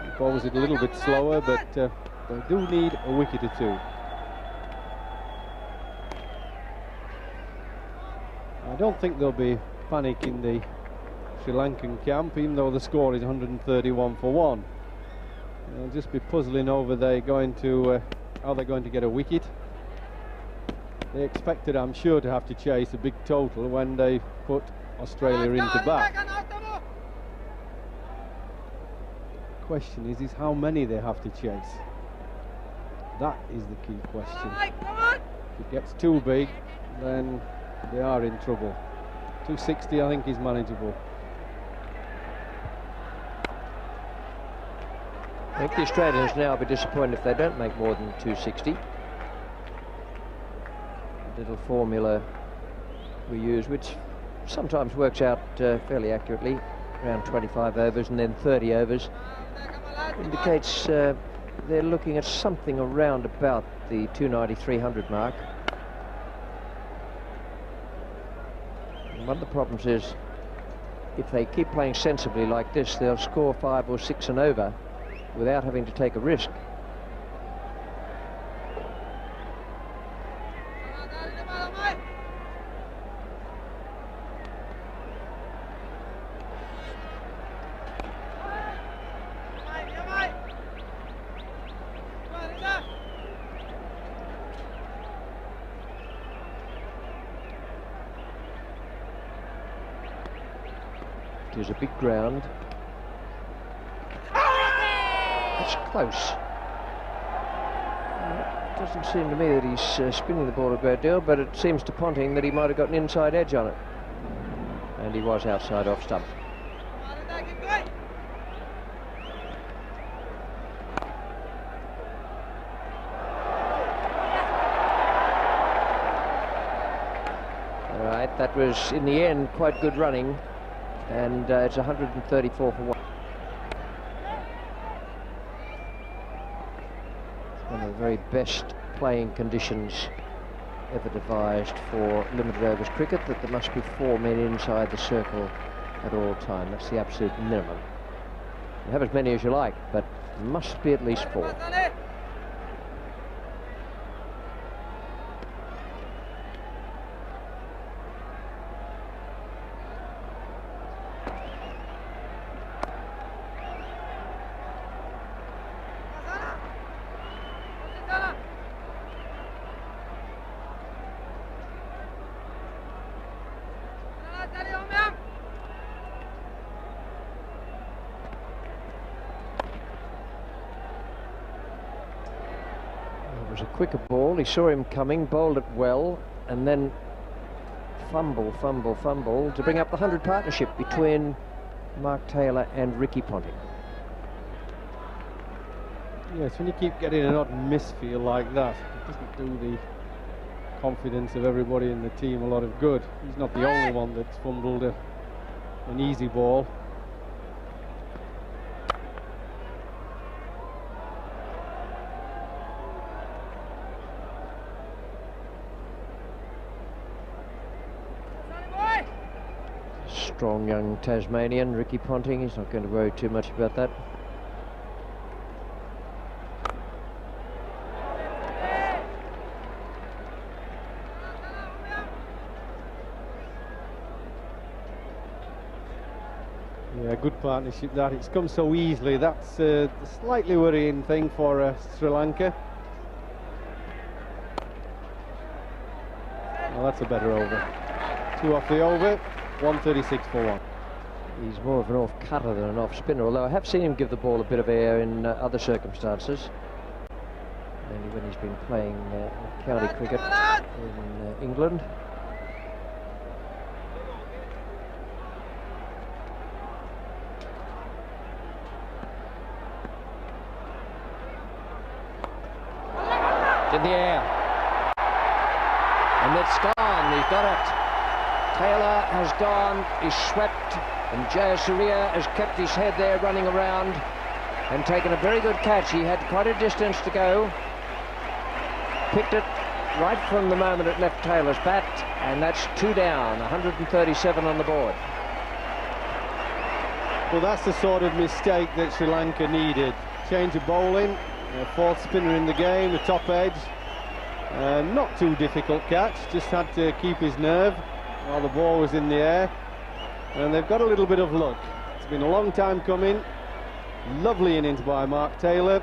Speaker 12: The ball was a little bit slower, but they do need a wicket or two. I don't think there'll be panic in the Sri Lankan camp, even though the score is 131 for 1. They'll just be puzzling over how they're going to get a wicket. They expected, I'm sure, to have to chase a big total when they put Australia into bat. The question is how many they have to chase. That is the key question. If it gets too big, then they are in trouble. 260, I think, is manageable.
Speaker 2: I think the Australians now will be disappointed if they don't make more than 260. Little formula we use, which sometimes works out fairly accurately, around 25 overs and then 30 overs, indicates they're looking at something around about the 290-300 mark. And one of the problems is, if they keep playing sensibly like this, they'll score 5 or 6 and over without having to take a risk. It is a big ground. It's close. It doesn't seem to me that he's spinning the ball a great deal, but it seems to Ponting that he might have got an inside edge on it. And he was outside off stump. All right, that was in the end quite good running, and it's 134 for 1. One of the very best playing conditions ever devised for limited overs cricket, that there must be 4 men inside the circle at all time. That's the absolute minimum. You have as many as you like, but there must be at least 4. It was a quicker ball. He saw him coming, bowled it well, and then fumble to bring up the 100 partnership between Mark Taylor and Ricky Ponting.
Speaker 12: Yes, when you keep getting an odd misfeel like that, it doesn't do the confidence of everybody in the team a lot of good. He's not the only one that's fumbled an easy ball.
Speaker 2: Strong young Tasmanian, Ricky Ponting. He's not going to worry too much about that.
Speaker 12: Yeah, good partnership that. It's come so easily. That's the slightly worrying thing for Sri Lanka. Well, that's a better over. 2 off the over. 136 for 1.
Speaker 2: He's more of an off-cutter than an off-spinner, although I have seen him give the ball a bit of air in other circumstances. Mainly when he's been playing county cricket in England. It's in the air. And it's gone. He's got it. Taylor has gone, he's swept, and Jayasuriya has kept his head there running around and taken a very good catch. He had quite a distance to go, picked it right from the moment it left Taylor's bat, and that's 2 down, 137 on the board.
Speaker 12: Well, that's the sort of mistake that Sri Lanka needed. Change of bowling, a 4th spinner in the game, the top edge. Not too difficult catch, just had to keep his nerve while the ball was in the air, and they've got a little bit of luck. It's been a long time coming. Lovely innings by Mark Taylor,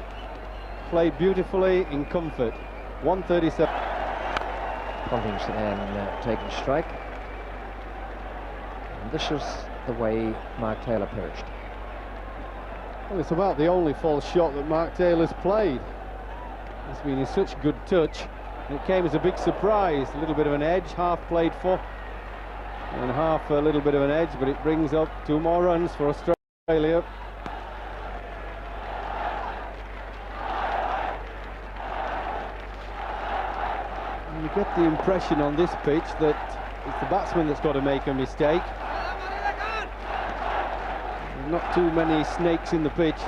Speaker 12: played beautifully in comfort. 137.
Speaker 2: Ponting's the man taking strike, and this is the way Mark Taylor perished.
Speaker 12: Well, it's about the only false shot that Mark Taylor's played. He's been in such good touch, and it came as a big surprise. A little bit of an edge, half played for, and half a little bit of an edge, but it brings up 2 more runs for Australia. You get the impression on this pitch that it's the batsman that's got to make a mistake. There's not too many snakes in the pitch.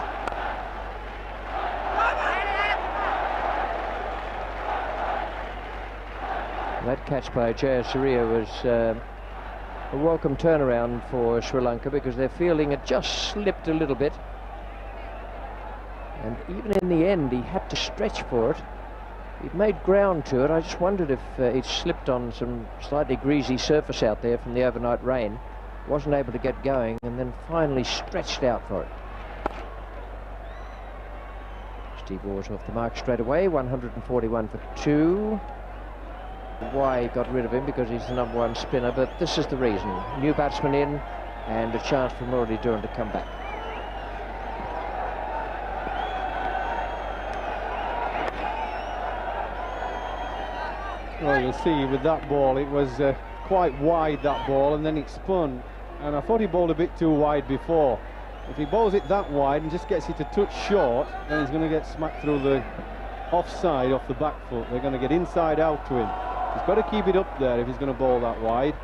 Speaker 2: That catch by Jayasuriya was a welcome turnaround for Sri Lanka, because their fielding had just slipped a little bit, and even in the end he had to stretch for it. He'd made ground to it. I just wondered if he'd slipped on some slightly greasy surface out there from the overnight rain, wasn't able to get going, and then finally stretched out for it. Steve Waugh's off the mark straight away, 141 for 2. Why he got rid of him, because he's the #1 spinner, but this is the reason. New batsman in, and a chance for Murali Dhuran to come back.
Speaker 12: Well, you'll see with that ball, it was quite wide, that ball, and then it spun, and I thought he bowled a bit too wide before. If he bowls it that wide and just gets it a touch short, then he's going to get smacked through the offside off the back foot. They're going to get inside out to him. He's got to keep it up there if he's going to bowl that wide.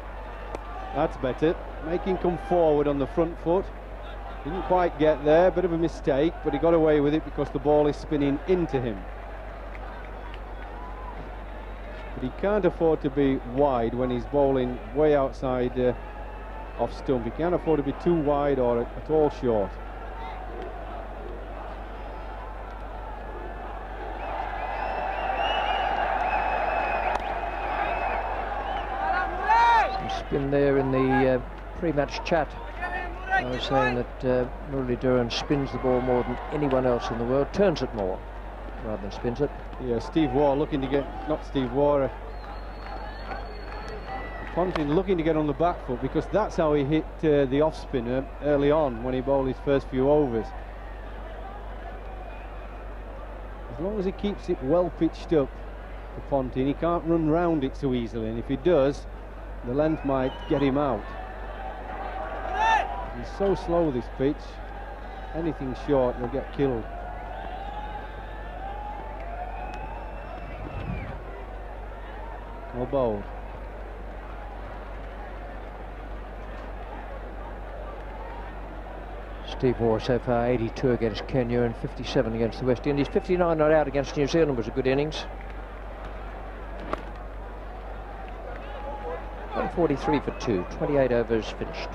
Speaker 12: That's better. Make him come forward on the front foot. Didn't quite get there, bit of a mistake, but he got away with it because the ball is spinning into him. But he can't afford to be wide when he's bowling way outside off stump. He can't afford to be too wide or at all short.
Speaker 2: Spin there in the pre-match chat. I was saying that Murali Dhuran spins the ball more than anyone else in the world, turns it more rather than spins it.
Speaker 12: Yeah, Steve Waugh looking to get, not Steve Waugh, Ponting looking to get on the back foot, because that's how he hit the off spinner early on when he bowled his first few overs. As long as he keeps it well pitched up for Ponting, he can't run round it so easily, and if he does, the length might get him out. He's so slow, this pitch. Anything short, he'll get killed. Well bowled.
Speaker 2: Steve Waugh so far 82 against Kenya and 57 against the West Indies. 59 not out against New Zealand was a good innings. 143 for 2, 28 overs finished.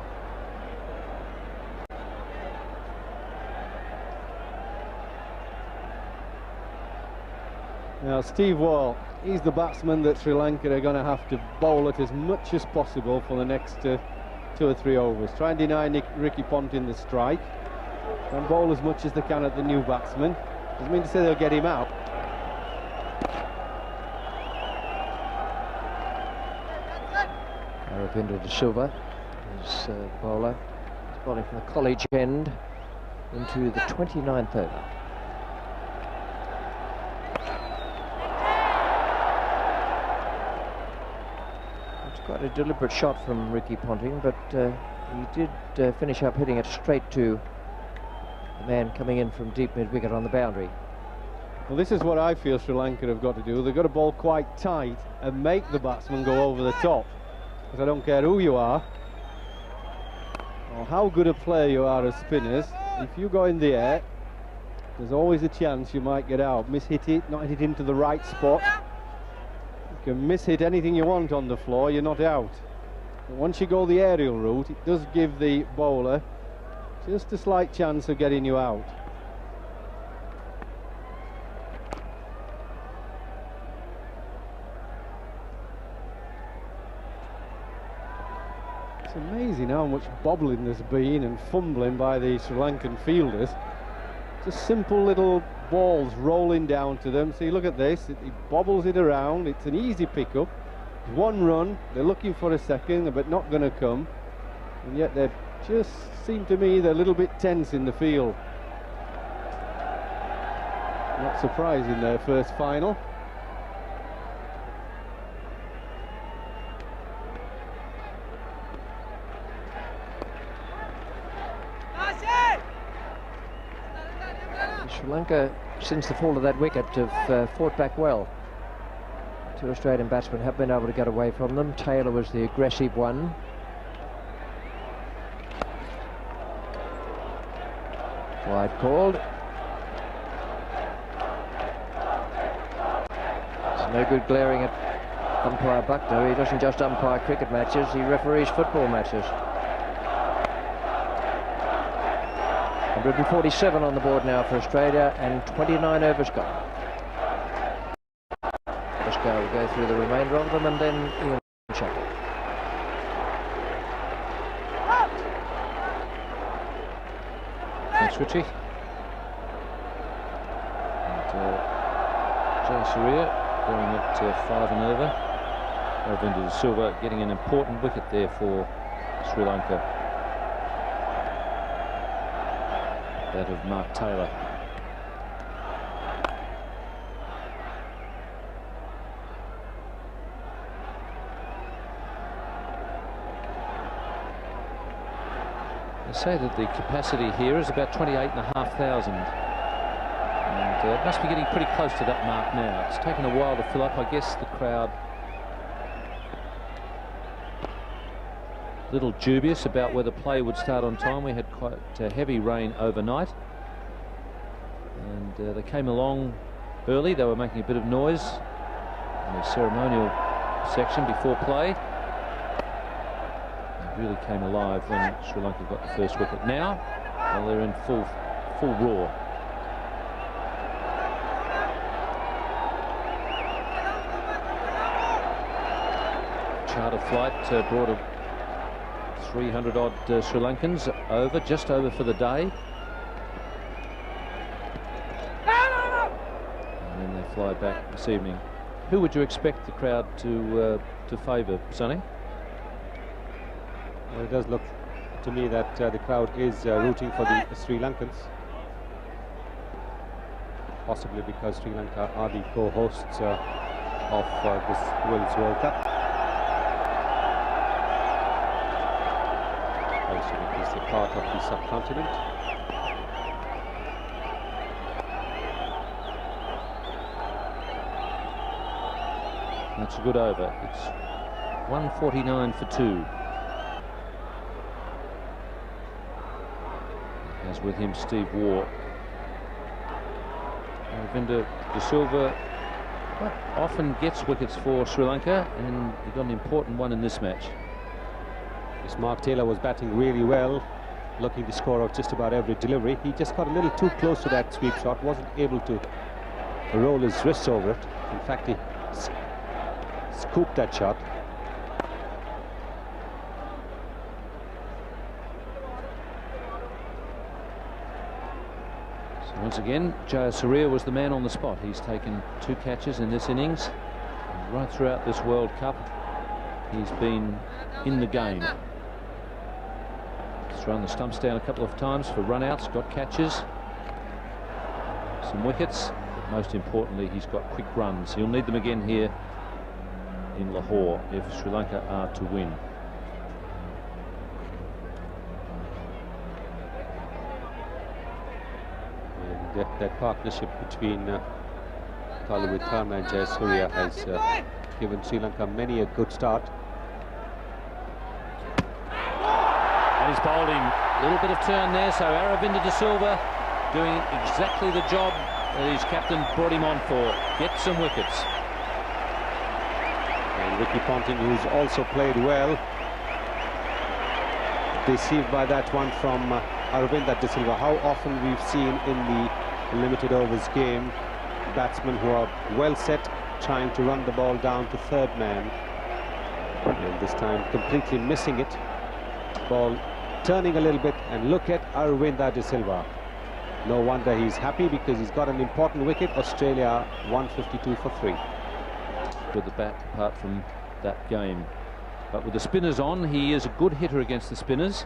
Speaker 12: Now Steve Waugh, he's the batsman that Sri Lanka are going to have to bowl at as much as possible for the next 2 or 3 overs. Try and deny Ricky Ponting the strike. Try and bowl as much as they can at the new batsman. Doesn't mean to say they'll get him out.
Speaker 2: Aravinda De Silva is bowler. He's bowling from the college end into the 29th over. Quite a deliberate shot from Ricky Ponting, but he did finish up hitting it straight to the man coming in from deep mid-wicket on the boundary.
Speaker 12: Well, this is what I feel Sri Lanka have got to do. They've got to bowl quite tight and make the batsman go over the top. Because I don't care who you are or how good a player you are as spinners, if you go in the air, there's always a chance you might get out. Miss-hit it, not hit it into the right spot. You can miss-hit anything you want on the floor, you're not out. But once you go the aerial route, it does give the bowler just a slight chance of getting you out. It's amazing how much bobbling there's been and fumbling by the Sri Lankan fielders. Just simple little balls rolling down to them. See, look at this, it bobbles it around. It's an easy pickup. One run, they're looking for a second, but not going to come, and yet they just seem to me they're a little bit tense in the field. Not surprising their first final.
Speaker 2: Sri Lanka, since the fall of that wicket, have fought back well Two Australian batsmen have been able to get away from them. Taylor was the aggressive one. Wide called. It's no good glaring at umpire Buckner. He doesn't just umpire cricket matches, he referees football matches. 147 on the board now for Australia and 29 overs gone. We'll go through the remainder of them and then Ian Chappell.
Speaker 4: Thanks, Richie. And Jayasuriya going at 5 and over. Aravinda De Silva getting an important wicket there for Sri Lanka. That of Mark Taylor. They say that the capacity here is about 28,500, and it must be getting pretty close to that mark now. It's taken a while to fill up. I guess the crowd a little dubious about whether play would start on time. We had quite heavy rain overnight, and they came along early. They were making a bit of noise in the ceremonial section before play. Really came alive when Sri Lanka got the first wicket. Now, well, they're in full roar. Charter flight brought 300 odd Sri Lankans over, just over for the day. And then they fly back this evening. Who would you expect the crowd to favour, Sonny?
Speaker 7: Well, it does look to me that the crowd is rooting for the Sri Lankans, possibly because Sri Lanka are the co-hosts of this World Cup. Also because they're part of the subcontinent.
Speaker 4: That's a good over. It's 149 for 2. As with him, Steve Waugh. Aravinda De Silva often gets wickets for Sri Lanka, and he got an important one in this match.
Speaker 7: Yes, Mark Taylor was batting really well, looking to score out just about every delivery. He just got a little too close to that sweep shot, wasn't able to roll his wrists over it. In fact, he scooped that shot.
Speaker 4: Once again, Jayasuriya was the man on the spot. He's taken 2 catches in this innings. And right throughout this World Cup, he's been in the game. He's thrown the stumps down a couple of times for run-outs, got catches, some wickets, but most importantly, he's got quick runs. He'll need them again here in Lahore if Sri Lanka are to win.
Speaker 7: That partnership between Tollywood Tharma and Jayasuriya has given Sri Lanka many a good start.
Speaker 4: And he's bowled him a little bit of turn there, so Aravinda De Silva doing exactly the job that his captain brought him on for. Get some wickets.
Speaker 7: And Ricky Ponting, who's also played well, deceived by that one from Aravinda De Silva. How often we've seen in the limited overs game batsmen who are well set trying to run the ball down to third man, and this time completely missing it. Ball turning a little bit, and look at Aravinda De Silva. No wonder he's happy, because he's got an important wicket. Australia 152 for 3.
Speaker 4: With the bat apart from that game, but with the spinners on, he is a good hitter against the spinners.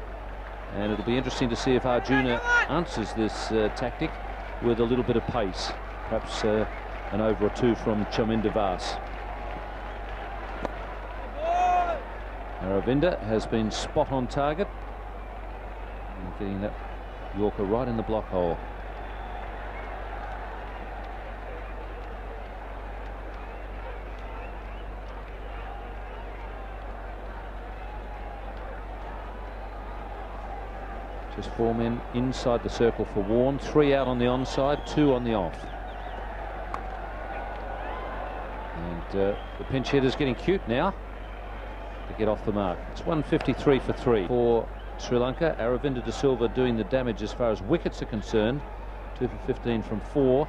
Speaker 4: And it'll be interesting to see if Arjuna answers this tactic with a little bit of pace. Perhaps an over or 2 from Chaminda Vas. Aravinda has been spot on target, and getting that Yorker right in the block hole. Just 4 men inside the circle for Warne, 3 out on the onside, 2 on the off. And the pinch hitter's getting cute now to get off the mark. It's 153 for 3 for Sri Lanka. Aravinda De Silva doing the damage as far as wickets are concerned. 2 for 15 from 4.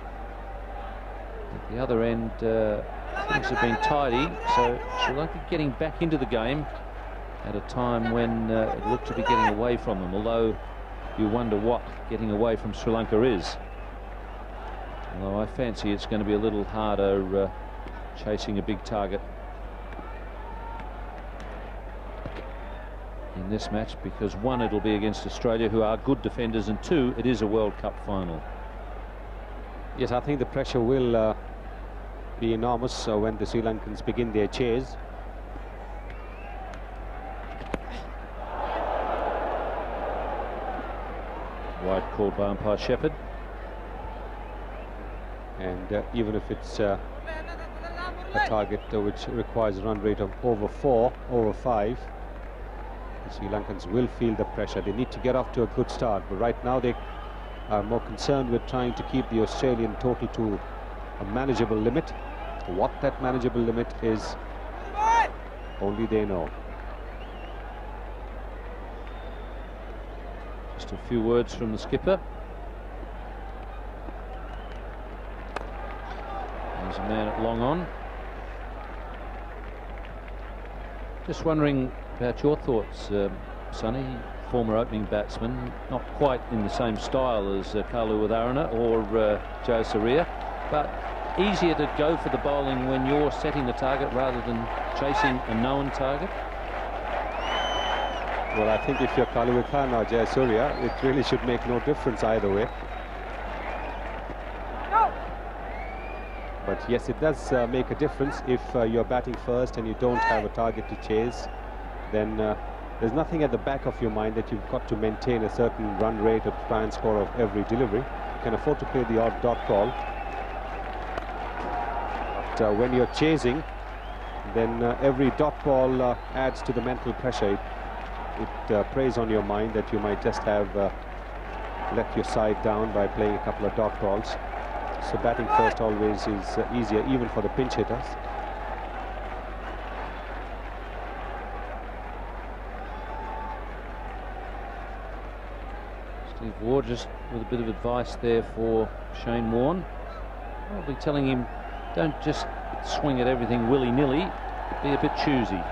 Speaker 4: At the other end, things have been tidy, so Sri Lanka getting back into the game at a time when it looked to be getting away from them, although you wonder what getting away from Sri Lanka is. Although I fancy it's going to be a little harder chasing a big target in this match, because 1, it'll be against Australia, who are good defenders, and 2, it is a World Cup final.
Speaker 7: Yes, I think the pressure will be enormous when the Sri Lankans begin their chase.
Speaker 4: Wide called by umpire Shepherd.
Speaker 7: And even if it's a target which requires a run rate of over 4, over 5, the Sri Lankans will feel the pressure. They need to get off to a good start, but right now they are more concerned with trying to keep the Australian total to a manageable limit. What that manageable limit is, only they know.
Speaker 4: Just a few words from the skipper. There's a man at long on. Just wondering about your thoughts, Sonny, former opening batsman, not quite in the same style as Kaluwitharana or Jayasuriya, but easier to go for the bowling when you're setting the target rather than chasing a known target?
Speaker 7: Well, I think if you're Kaluwitharana or Jayasuriya, it really should make no difference either way. But yes, it does make a difference if you're batting first and you don't have a target to chase. Then there's nothing at the back of your mind that you've got to maintain a certain run rate or try and score of every delivery. You can afford to play the odd dot ball. But when you're chasing, then every dot ball adds to the mental pressure. It preys on your mind that you might just have let your side down by playing a couple of dot balls. So batting first always is easier, even for the pinch hitters.
Speaker 4: Steve Ward just with a bit of advice there for Shane Warne. I'll be telling him, don't just swing at everything willy-nilly, be a bit choosy.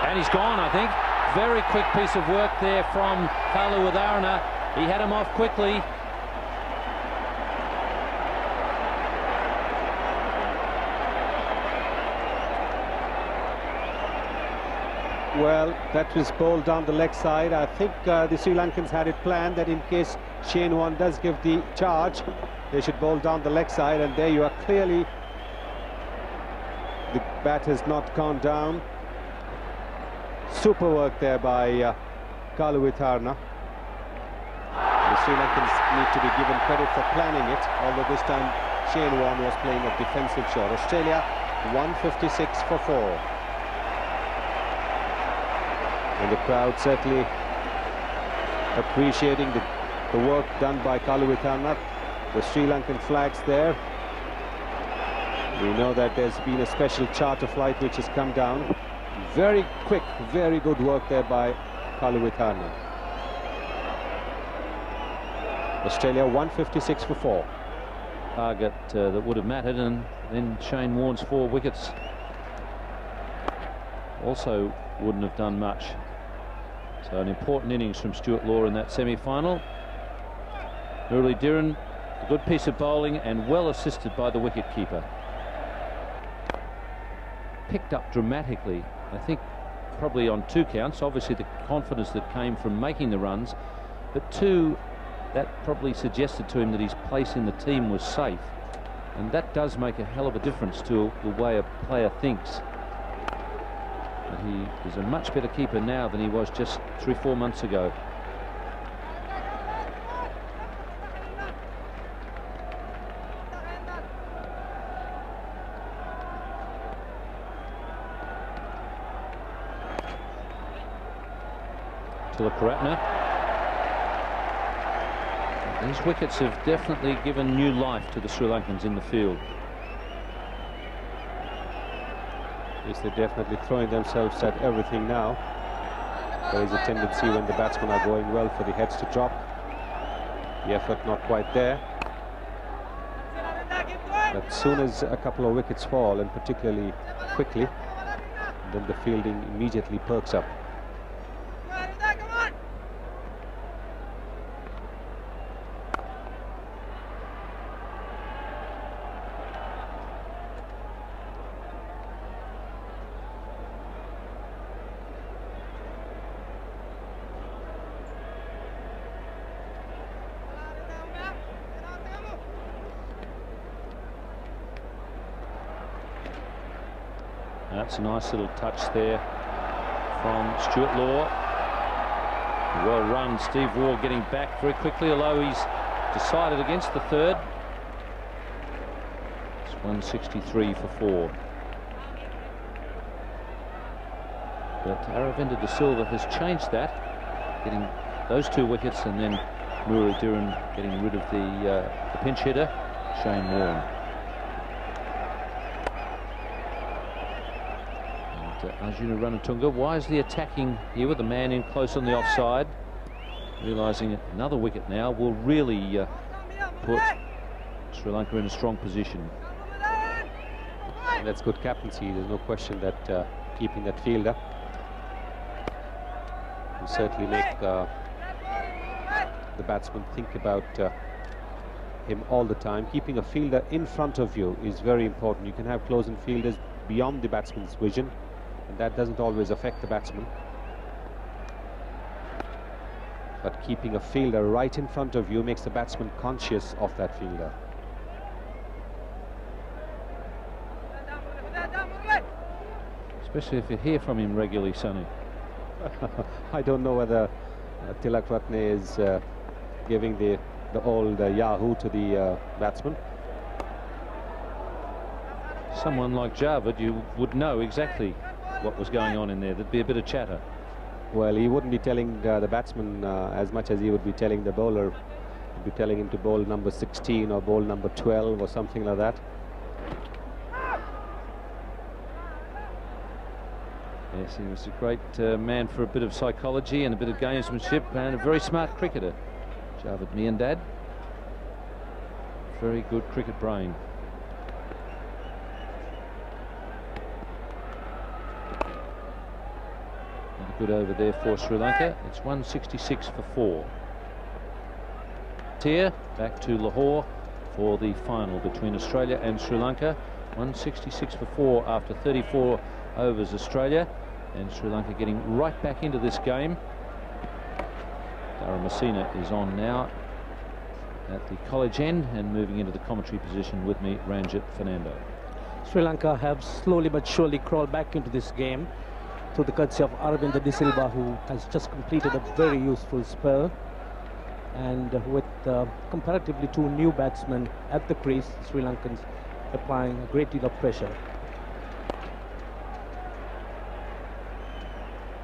Speaker 4: And he's gone, I think. Very quick piece of work there from Kaluwitharana. He had him off quickly.
Speaker 7: Well, that was bowled down the leg side. I think the Sri Lankans had it planned that in case Shane Warne does give the charge, they should bowl down the leg side, and there you are. Clearly the bat has not gone down. Super work there by Kaluwitharana. The Sri Lankans need to be given credit for planning it, although this time Shane Warne was playing a defensive shot. Australia 156 for 4. And the crowd certainly appreciating the work done by Kaluwitharana. The Sri Lankan flags there. We know that there's been a special charter flight which has come down. Very quick, very good work there by Kaluwitharana. Australia 156 for 4.
Speaker 4: Target that would have mattered, and then Shane Warne's 4 wickets also wouldn't have done much. So an important innings from Stuart Law in that semi-final. Eairlier, a good piece of bowling and well assisted by the wicket-keeper. Picked up dramatically, I think probably on 2 counts. Obviously the confidence that came from making the runs, but 2, that probably suggested to him that his place in the team was safe, and that does make a hell of a difference to the way a player thinks. But he is a much better keeper now than he was just 3-4 months ago. Tilakaratne. These wickets have definitely given new life to the Sri Lankans in the field.
Speaker 7: Yes, they're definitely throwing themselves at everything now. There is a tendency when the batsmen are going well for the heads to drop. The effort not quite there. But as soon as a couple of wickets fall, and particularly quickly, then the fielding immediately perks up.
Speaker 4: That's a nice little touch there from Stuart Law. Well run, Steve Waugh getting back very quickly, although he's decided against the third. It's 163 for 4. But Aravinda De Silva has changed that, getting those 2 wickets, and then Muraliduran getting rid of the pinch hitter, Shane Warne. Arjuna Ranatunga wisely attacking here with the man in close on the offside, realising another wicket now will really put Sri Lanka in a strong position.
Speaker 7: And that's good captaincy. There's no question that keeping that fielder will certainly make the batsman think about him all the time. Keeping a fielder in front of you is very important. You can have close-in fielders beyond the batsman's vision, and that doesn't always affect the batsman. But keeping a fielder right in front of you makes the batsman conscious of that fielder.
Speaker 4: Especially if you hear from him regularly, Sonny.
Speaker 7: I don't know whether Tilakaratne is giving the old Yahoo to the batsman.
Speaker 4: Someone like Javed, you would know exactly what was going on in there. There'd be a bit of chatter.
Speaker 7: Well, he wouldn't be telling the batsman as much as he would be telling the bowler. He'd be telling him to bowl number 16 or bowl number 12 or something like that.
Speaker 4: Yes, he was a great man for a bit of psychology and a bit of gamesmanship, and a very smart cricketer, Javed Miandad. Very good cricket brain. Good over there for Sri Lanka. It's 166 for 4. Here, back to Lahore for the final between Australia and Sri Lanka. 166 for 4 after 34 overs Australia, and Sri Lanka getting right back into this game. Dara Messina is on now at the college end and moving into the commentary position with me, Ranjit Fernando.
Speaker 11: Sri Lanka have slowly but surely crawled back into this game through the courtesy of Aravinda De Silva, who has just completed a very useful spell, and with comparatively 2 new batsmen at the crease, Sri Lankans applying a great deal of pressure.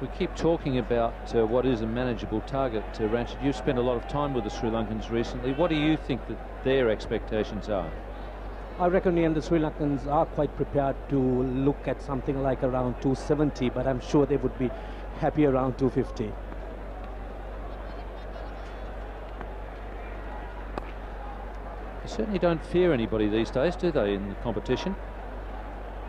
Speaker 4: We keep talking about what is a manageable target. Ranjit, you've spent a lot of time with the Sri Lankans recently. What do you think that their expectations are?
Speaker 11: I reckon the Sri Lankans are quite prepared to look at something like around 270, but I'm sure they would be happy around 250.
Speaker 4: They certainly don't fear anybody these days, do they, in the competition?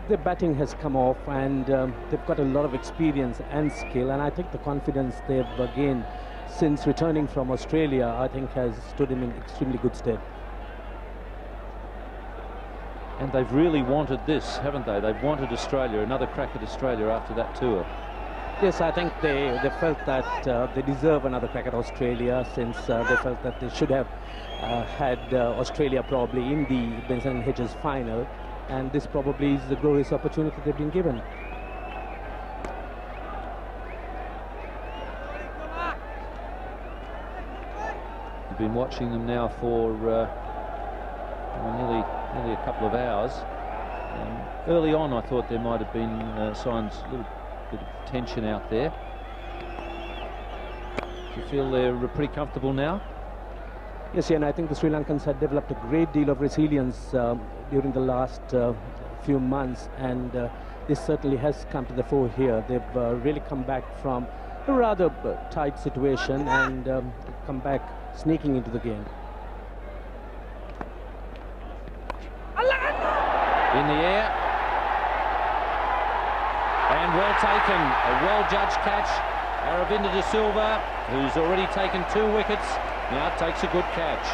Speaker 11: Their batting has come off, and they've got a lot of experience and skill, and I think the confidence they've gained since returning from Australia, I think, has stood them in extremely good stead.
Speaker 4: And they've really wanted this, haven't they? They've wanted Australia, another crack at Australia after that tour.
Speaker 11: Yes, I think they felt that they deserve another crack at Australia, since they felt that they should have had Australia probably in the Benson & Hedges final, and this probably is the glorious opportunity they've been given.
Speaker 4: We've been watching them now for nearly a couple of hours. Early on, I thought there might have been signs, a little bit of tension out there. you feel they're pretty comfortable now?
Speaker 11: Yes, and I think the Sri Lankans had developed a great deal of resilience during the last few months, and this certainly has come to the fore here. They've really come back from a rather tight situation and come back sneaking into the game.
Speaker 4: In the air. And well taken. A well-judged catch. Aravinda De Silva, who's already taken 2 wickets, now takes a good catch.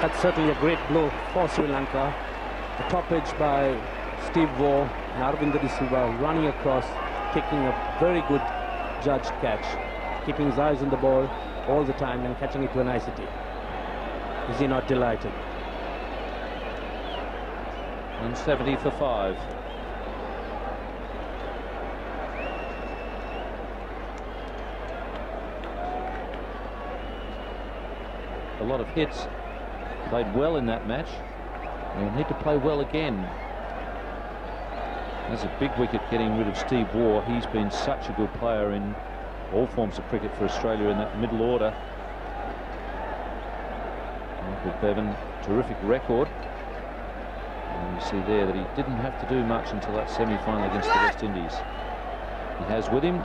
Speaker 11: That's certainly a great blow for Sri Lanka. The top edge by Steve Waugh and Aravinda De Silva running across, taking a very good judged catch, keeping his eyes on the ball all the time and catching it to a nicety. Is he not delighted?
Speaker 4: 170 for 5. A lot of hits. Played well in that match. They'll need to play well again. There's a big wicket getting rid of Steve Waugh. He's been such a good player in all forms of cricket for Australia in that middle order. Michael Bevan, terrific record. And you see there that he didn't have to do much until that semi-final against the West Indies. He has with him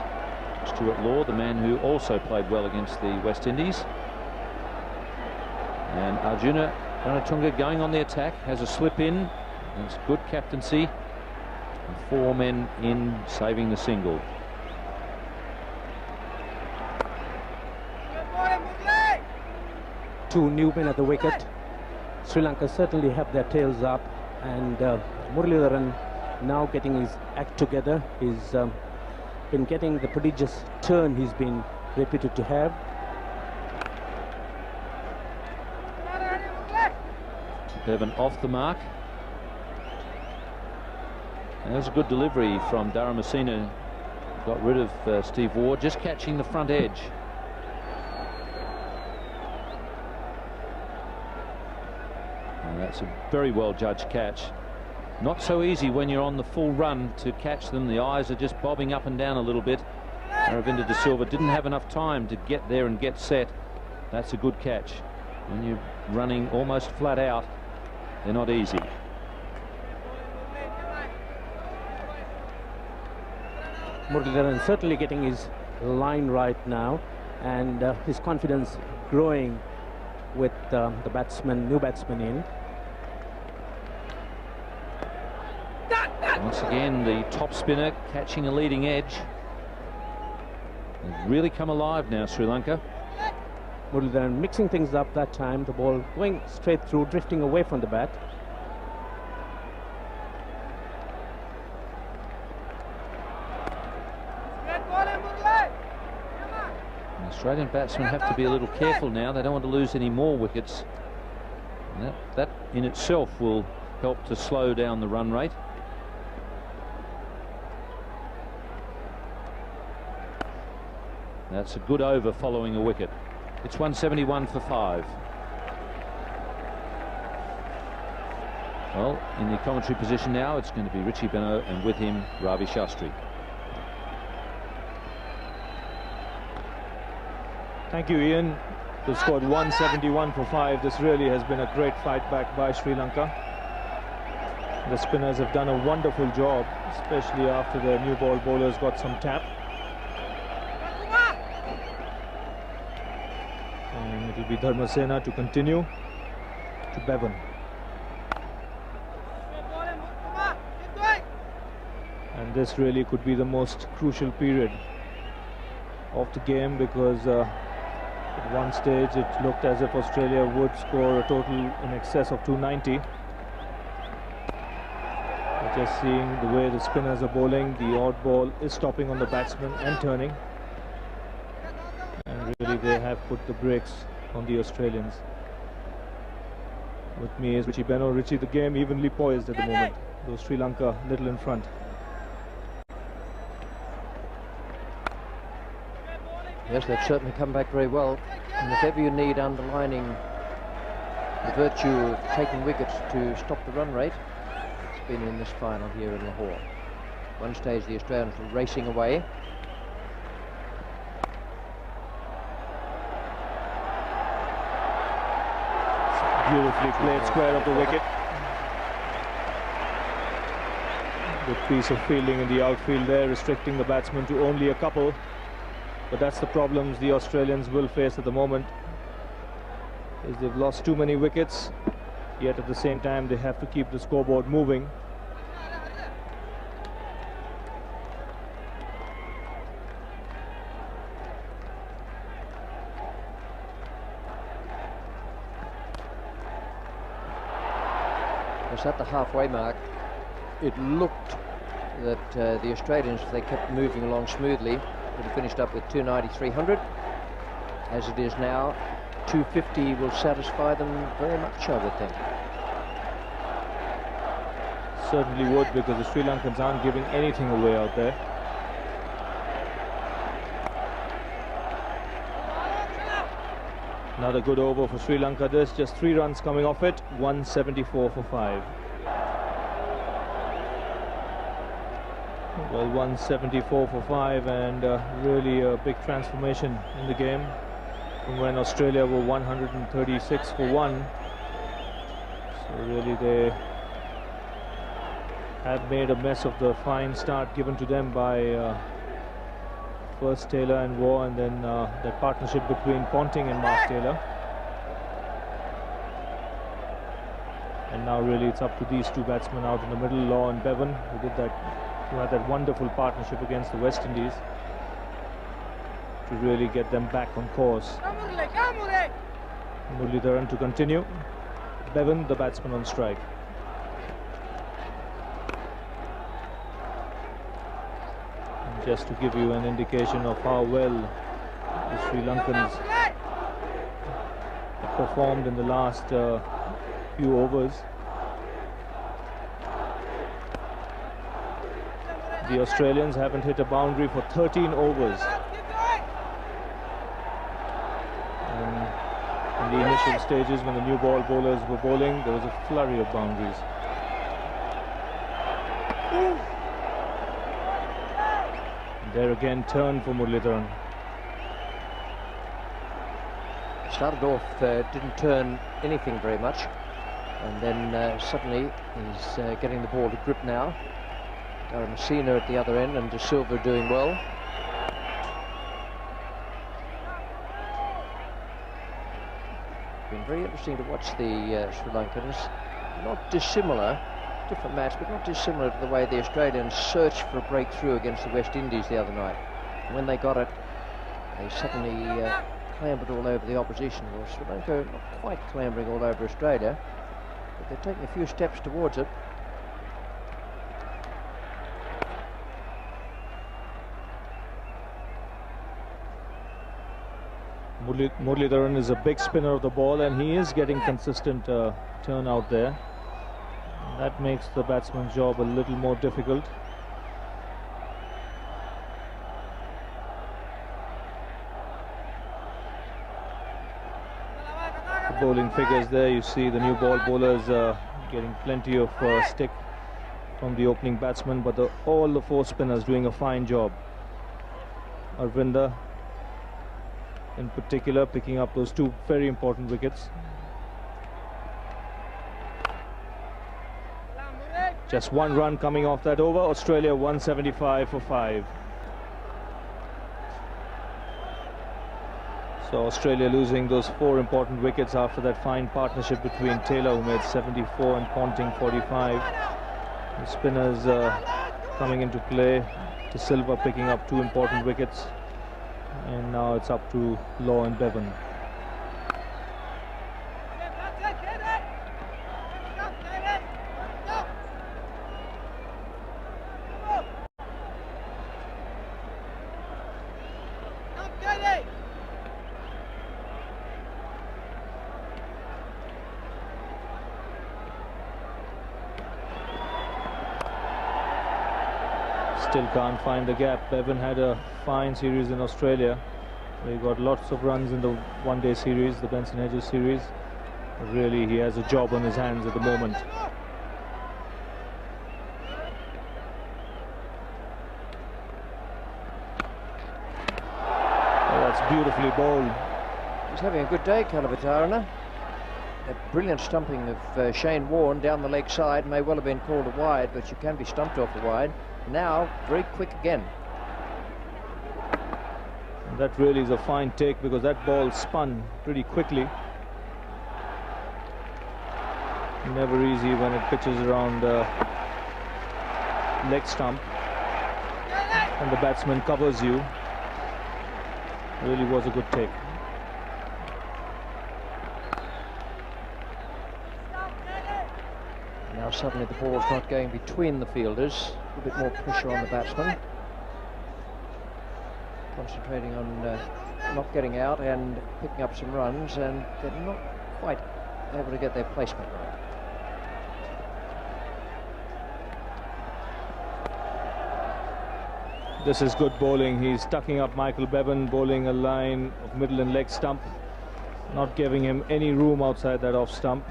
Speaker 4: Stuart Law, the man who also played well against the West Indies. And Arjuna Ranatunga going on the attack, has a slip in. That's good captaincy. And 4 men in, saving the single.
Speaker 11: Two new men at the wicket. Sri Lanka certainly have their tails up, and Muralidharan now getting his act together. He's been getting the prodigious turn he's been reputed to have.
Speaker 4: Bevan off the mark. And there's a good delivery from Dharamasena. Got rid of Steve Waugh, just catching the front edge. And that's a very well judged catch. Not so easy when you're on the full run to catch them. The eyes are just bobbing up and down a little bit. Aravinda De Silva didn't have enough time to get there and get set. That's a good catch. When you're running almost flat out, they're not easy.
Speaker 11: Muralidharan certainly getting his line right now, and his confidence growing with the new batsman in.
Speaker 4: Once again, the top spinner catching a leading edge. They've really come alive now, Sri Lanka.
Speaker 11: Muralidharan mixing things up that time, the ball going straight through, drifting away from the bat.
Speaker 4: The Australian batsmen have to be a little careful now. They don't want to lose any more wickets. And that in itself will help to slow down the run rate. That's a good over following a wicket. It's 171 for 5. Well, in the commentary position now, it's going to be Richie Benaud, and with him, Ravi Shastri.
Speaker 14: Thank you, Ian. They've scored 171 for 5. This really has been a great fight back by Sri Lanka. The spinners have done a wonderful job, especially after the new ball bowlers got some tap. And it will be Dharamasena to continue to Bevan. And this really could be the most crucial period of the game, because at one stage it looked as if Australia would score a total in excess of 290. But just seeing the way the spinners are bowling, the odd ball is stopping on the batsman and turning. And really they have put the brakes on the Australians. With me is Richie Benaud. Richie, the game evenly poised at the moment, though Sri Lanka little in front.
Speaker 2: Yes, they've certainly come back very well. And if ever you need underlining the virtue of taking wickets to stop the run rate, it's been in this final here in Lahore. One stage the Australians were racing away.
Speaker 14: Beautifully played square of the wicket. Good piece of fielding in the outfield there, restricting the batsman to only a couple. But that's the problems the Australians will face at the moment, is they've lost too many wickets, yet at the same time they have to keep the scoreboard moving.
Speaker 2: At the halfway mark, it looked that the Australians, if they kept moving along smoothly, would have finished up with 290-300. As it is now, 250 will satisfy them very much, I would think.
Speaker 14: Certainly would, because the Sri Lankans aren't giving anything away out there. Another good over for Sri Lanka. There's just 3 runs coming off it, 174 for 5. Well, 174 for 5, and really a big transformation in the game from when Australia were 136 for 1. So really they have made a mess of the fine start given to them by first Taylor and Waugh, and then that partnership between Ponting and Mark Taylor. And now really it's up to these 2 batsmen out in the middle, Law and Bevan, who had that wonderful partnership against the West Indies, to really get them back on course. Muralidharan to continue. Bevan, the batsman, on strike. Just to give you an indication of how well the Sri Lankans have performed in the last few overs. The Australians haven't hit a boundary for 13 overs. In the initial stages, when the new ball bowlers were bowling, there was a flurry of boundaries. There again, turn for Muralidharan.
Speaker 2: Started off, didn't turn anything very much, and then suddenly he's getting the ball to grip now. Messina at the other end, and De Silva doing well. Been very interesting to watch the Sri Lankans. Not dissimilar, different match, but not dissimilar to the way the Australians searched for a breakthrough against the West Indies the other night. And when they got it, they suddenly clambered all over the opposition. Well, Sri Lanka not quite clambering all over Australia, but they're taking a few steps towards it.
Speaker 14: Muralidharan is a big spinner of the ball, and he is getting consistent turn out there. That makes the batsman's job a little more difficult. The bowling figures there, you see the new ball bowlers getting plenty of stick from the opening batsman, but all the 4 spinners doing a fine job. Aravinda in particular picking up those 2 very important wickets. Just 1 run coming off that over. Australia 175 for 5. So Australia losing those 4 important wickets after that fine partnership between Taylor, who made 74, and Ponting 45. The spinners coming into play. De Silva picking up 2 important wickets. And now it's up to Law and Bevan. Still can't find the gap. Bevan had a fine series in Australia. He got lots of runs in the one-day series, the Benson Hedges series. But really, he has a job on his hands at the moment. Oh, that's beautifully bowled.
Speaker 2: He's having a good day, Kalavitarana. That brilliant stumping of Shane Warne down the leg side may well have been called a wide, but you can be stumped off a wide. Now, very quick again.
Speaker 14: And that really is a fine take, because that ball spun pretty quickly. Never easy when it pitches around leg stump and the batsman covers you. Really was a good take.
Speaker 2: Now suddenly the ball's not going between the fielders. A bit more pressure on the batsman. Concentrating on not getting out and picking up some runs, and they're not quite able to get their placement right.
Speaker 14: This is good bowling. He's tucking up Michael Bevan, bowling a line of middle and leg stump, not giving him any room outside that off stump.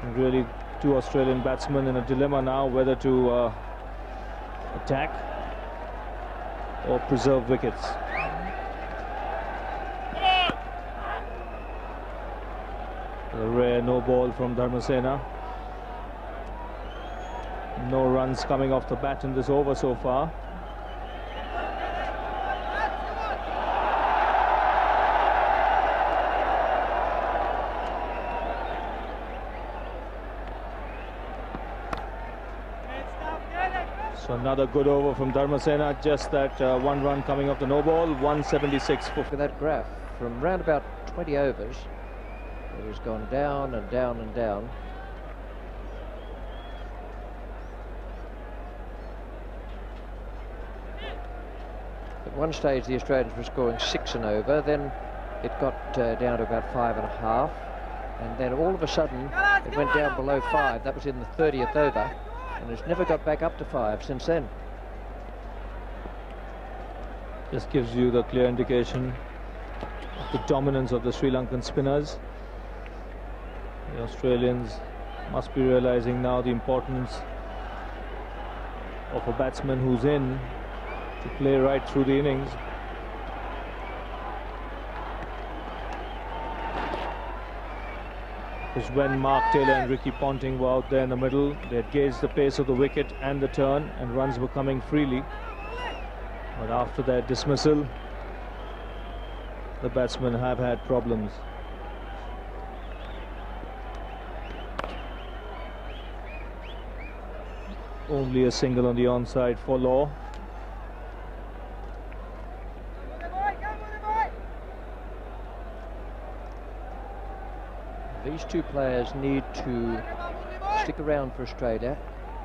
Speaker 14: And really, two Australian batsmen in a dilemma now whether to attack or preserve wickets. A rare no ball from Dharmasena. No runs coming off the bat in this over so far. So another good over from Dharmasena, just that one run coming off the no ball, 176 for
Speaker 2: that graph from round about 20 overs. It has gone down and down and down. At one stage the Australians were scoring 6 and over, then it got down to about 5.5, and then all of a sudden it went down below 5. That was in the 30th over, and it's never got back up to 5 since then.
Speaker 14: This gives you the clear indication of the dominance of the Sri Lankan spinners. The Australians must be realizing now the importance of a batsman who's in to play right through the innings. Because when Mark Taylor and Ricky Ponting were out there in the middle, they had gauged the pace of the wicket and the turn, and runs were coming freely. But after that dismissal, the batsmen have had problems. Only a single on the onside for Law.
Speaker 2: These two players need to stick around for Australia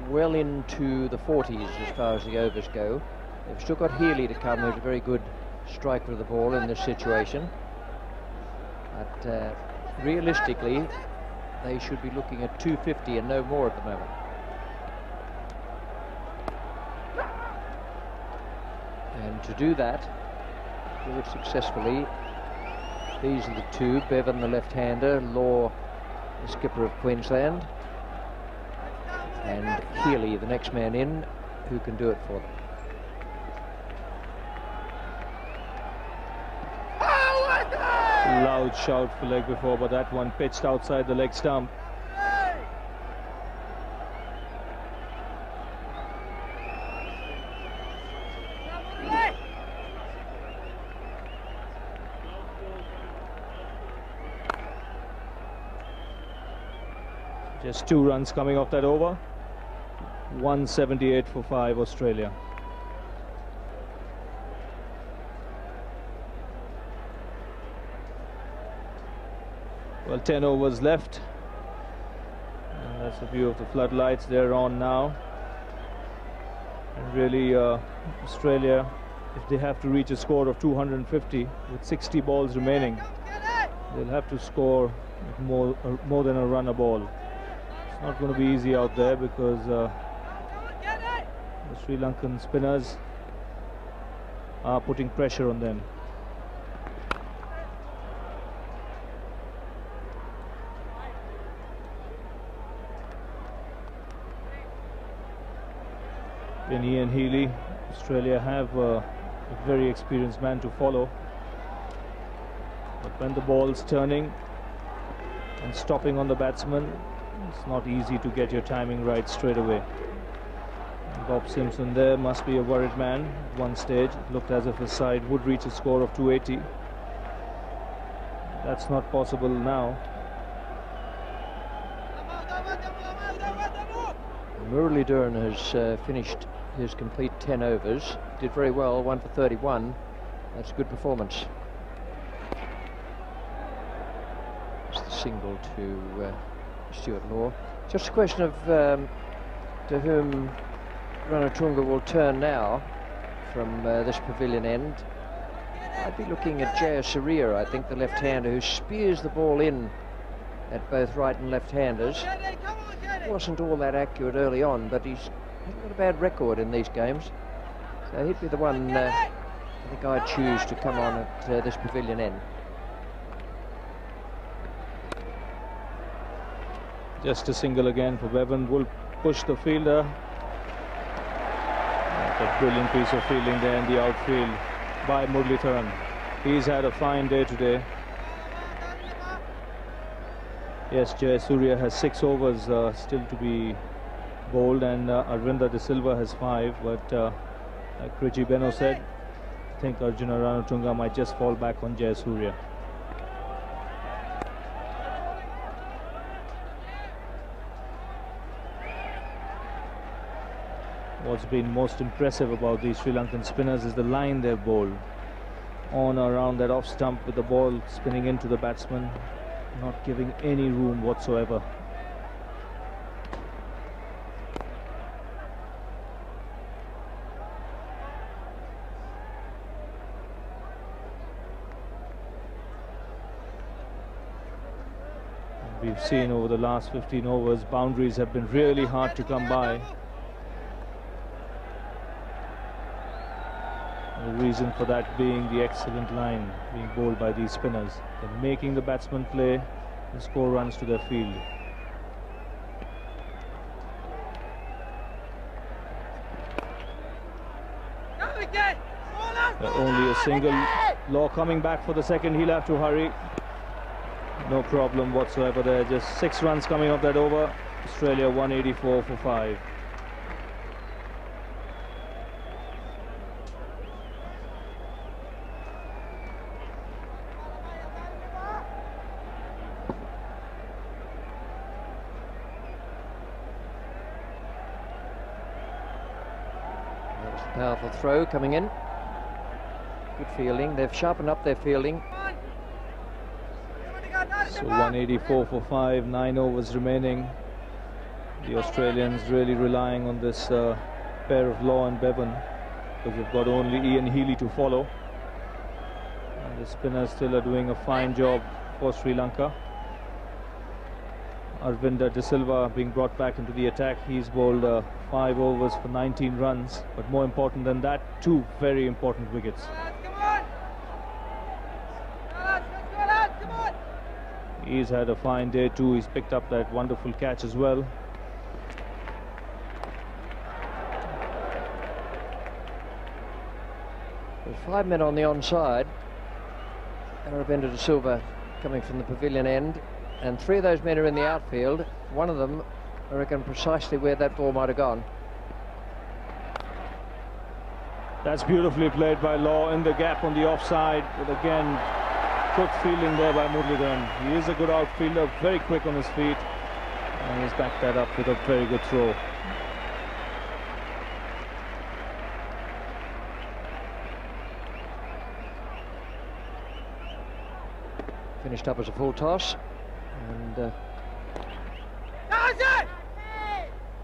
Speaker 2: well into the 40s as far as the overs go. They've still got Healy to come, who's a very good striker of the ball in this situation. But realistically, they should be looking at 250 and no more at the moment. And to do that, do it successfully, these are the two, Bevan the left-hander, Law the skipper of Queensland, and Healy the next man in, who can do it for them.
Speaker 14: Loud shout for leg before, but that one pitched outside the leg stump. Just 2 runs coming off that over. 178 for 5 Australia. Well, 10 overs left. And that's a view of the floodlights. They're on now. And really, Australia, if they have to reach a score of 250 with 60 balls remaining, they'll have to score more than a run a ball. It's not going to be easy out there, because the Sri Lankan spinners are putting pressure on them. in Ian Healy. Australia have a very experienced man to follow. But when the ball's turning and stopping on the batsman, it's not easy to get your timing right straight away. Bob Simpson there must be a worried man. At one stage it looked as if his side would reach a score of 280. That's not possible now.
Speaker 2: Muralidharan has finished his complete 10 overs. Did very well, 1 for 31. That's a good performance. It's the single to Stuart Law. Just a question of to whom Ranatunga will turn now from this pavilion end. I'd be looking at Jayasuriya, I think, the left-hander, who spears the ball in at both right and left-handers. Wasn't all that accurate early on, but he's not a bad record in these games. So he'd be the one I think I'd choose to come on at this pavilion end.
Speaker 14: Just a single again for Bevan. Will push the fielder. A brilliant piece of fielding there in the outfield by Muralidharan. He's had a fine day today. Yes, Jayasuriya has 6 overs still to be bowled, and Aravinda De Silva has 5. But like Ricky Beno said, I think Arjuna Ranatunga might just fall back on Jayasuriya. What's been most impressive about these Sri Lankan spinners is the line they've bowled. On or around that off stump with the ball spinning into the batsman, not giving any room whatsoever. We've seen over the last 15 overs, boundaries have been really hard to come by. The reason for that being the excellent line being bowled by these spinners. They're making the batsmen play and score runs to their field. Only a single. Law coming back for the second. He'll have to hurry. No problem whatsoever there. Just 6 runs coming off that over. Australia 184 for 5.
Speaker 2: Powerful throw coming in. Good fielding. They've sharpened up their fielding.
Speaker 14: So 184 for 5, 9 overs remaining. The Australians really relying on this pair of Law and Bevan, because they've got only Ian Healy to follow. And the spinners still are doing a fine job for Sri Lanka. Aravinda De Silva being brought back into the attack. He's bowled 5 overs for 19 runs, but more important than that, 2 very important wickets. He's had a fine day too. He's picked up that wonderful catch as well.
Speaker 2: There's 5 men on the onside. Aravinda De Silva coming from the pavilion end, and 3 of those men are in the outfield. One of them, I reckon, precisely where that ball might have gone.
Speaker 14: That's beautifully played by Law in the gap on the offside, but again, good fielding there by Muralidharan. He is a good outfielder, very quick on his feet, and he's backed that up with a very good throw.
Speaker 2: Finished up as a full toss, and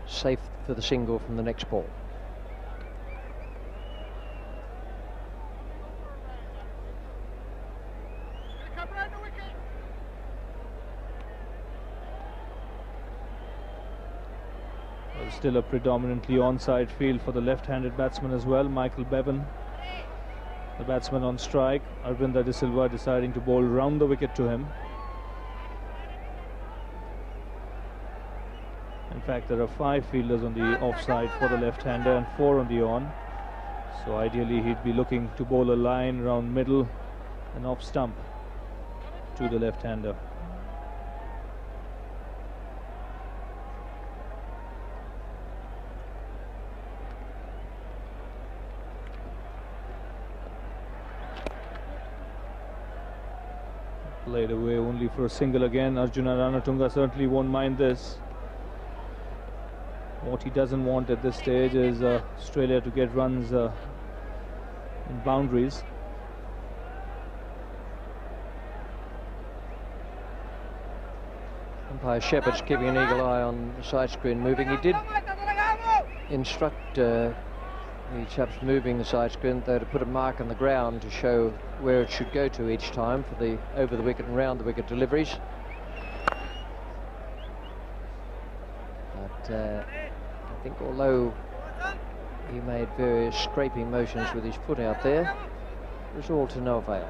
Speaker 2: safe for the single from the next ball.
Speaker 14: Still a predominantly onside field for the left-handed batsman as well, Michael Bevan, the batsman on strike. Aravinda De Silva deciding to bowl round the wicket to him. And fact, there are 5 fielders on the offside for the left-hander and 4 on the on. So ideally he'd be looking to bowl a line around middle and off stump to the left-hander. Played away only for a single again. Arjuna Ranatunga certainly won't mind this. What he doesn't want at this stage is Australia to get runs in boundaries.
Speaker 2: Umpire Shepherd's keeping an eagle eye on the side screen moving. He did instruct the chaps moving the side screen though to put a mark on the ground to show where it should go to each time for the over the wicket and round the wicket deliveries. But I think although he made various scraping motions with his foot out there, it was all to no avail.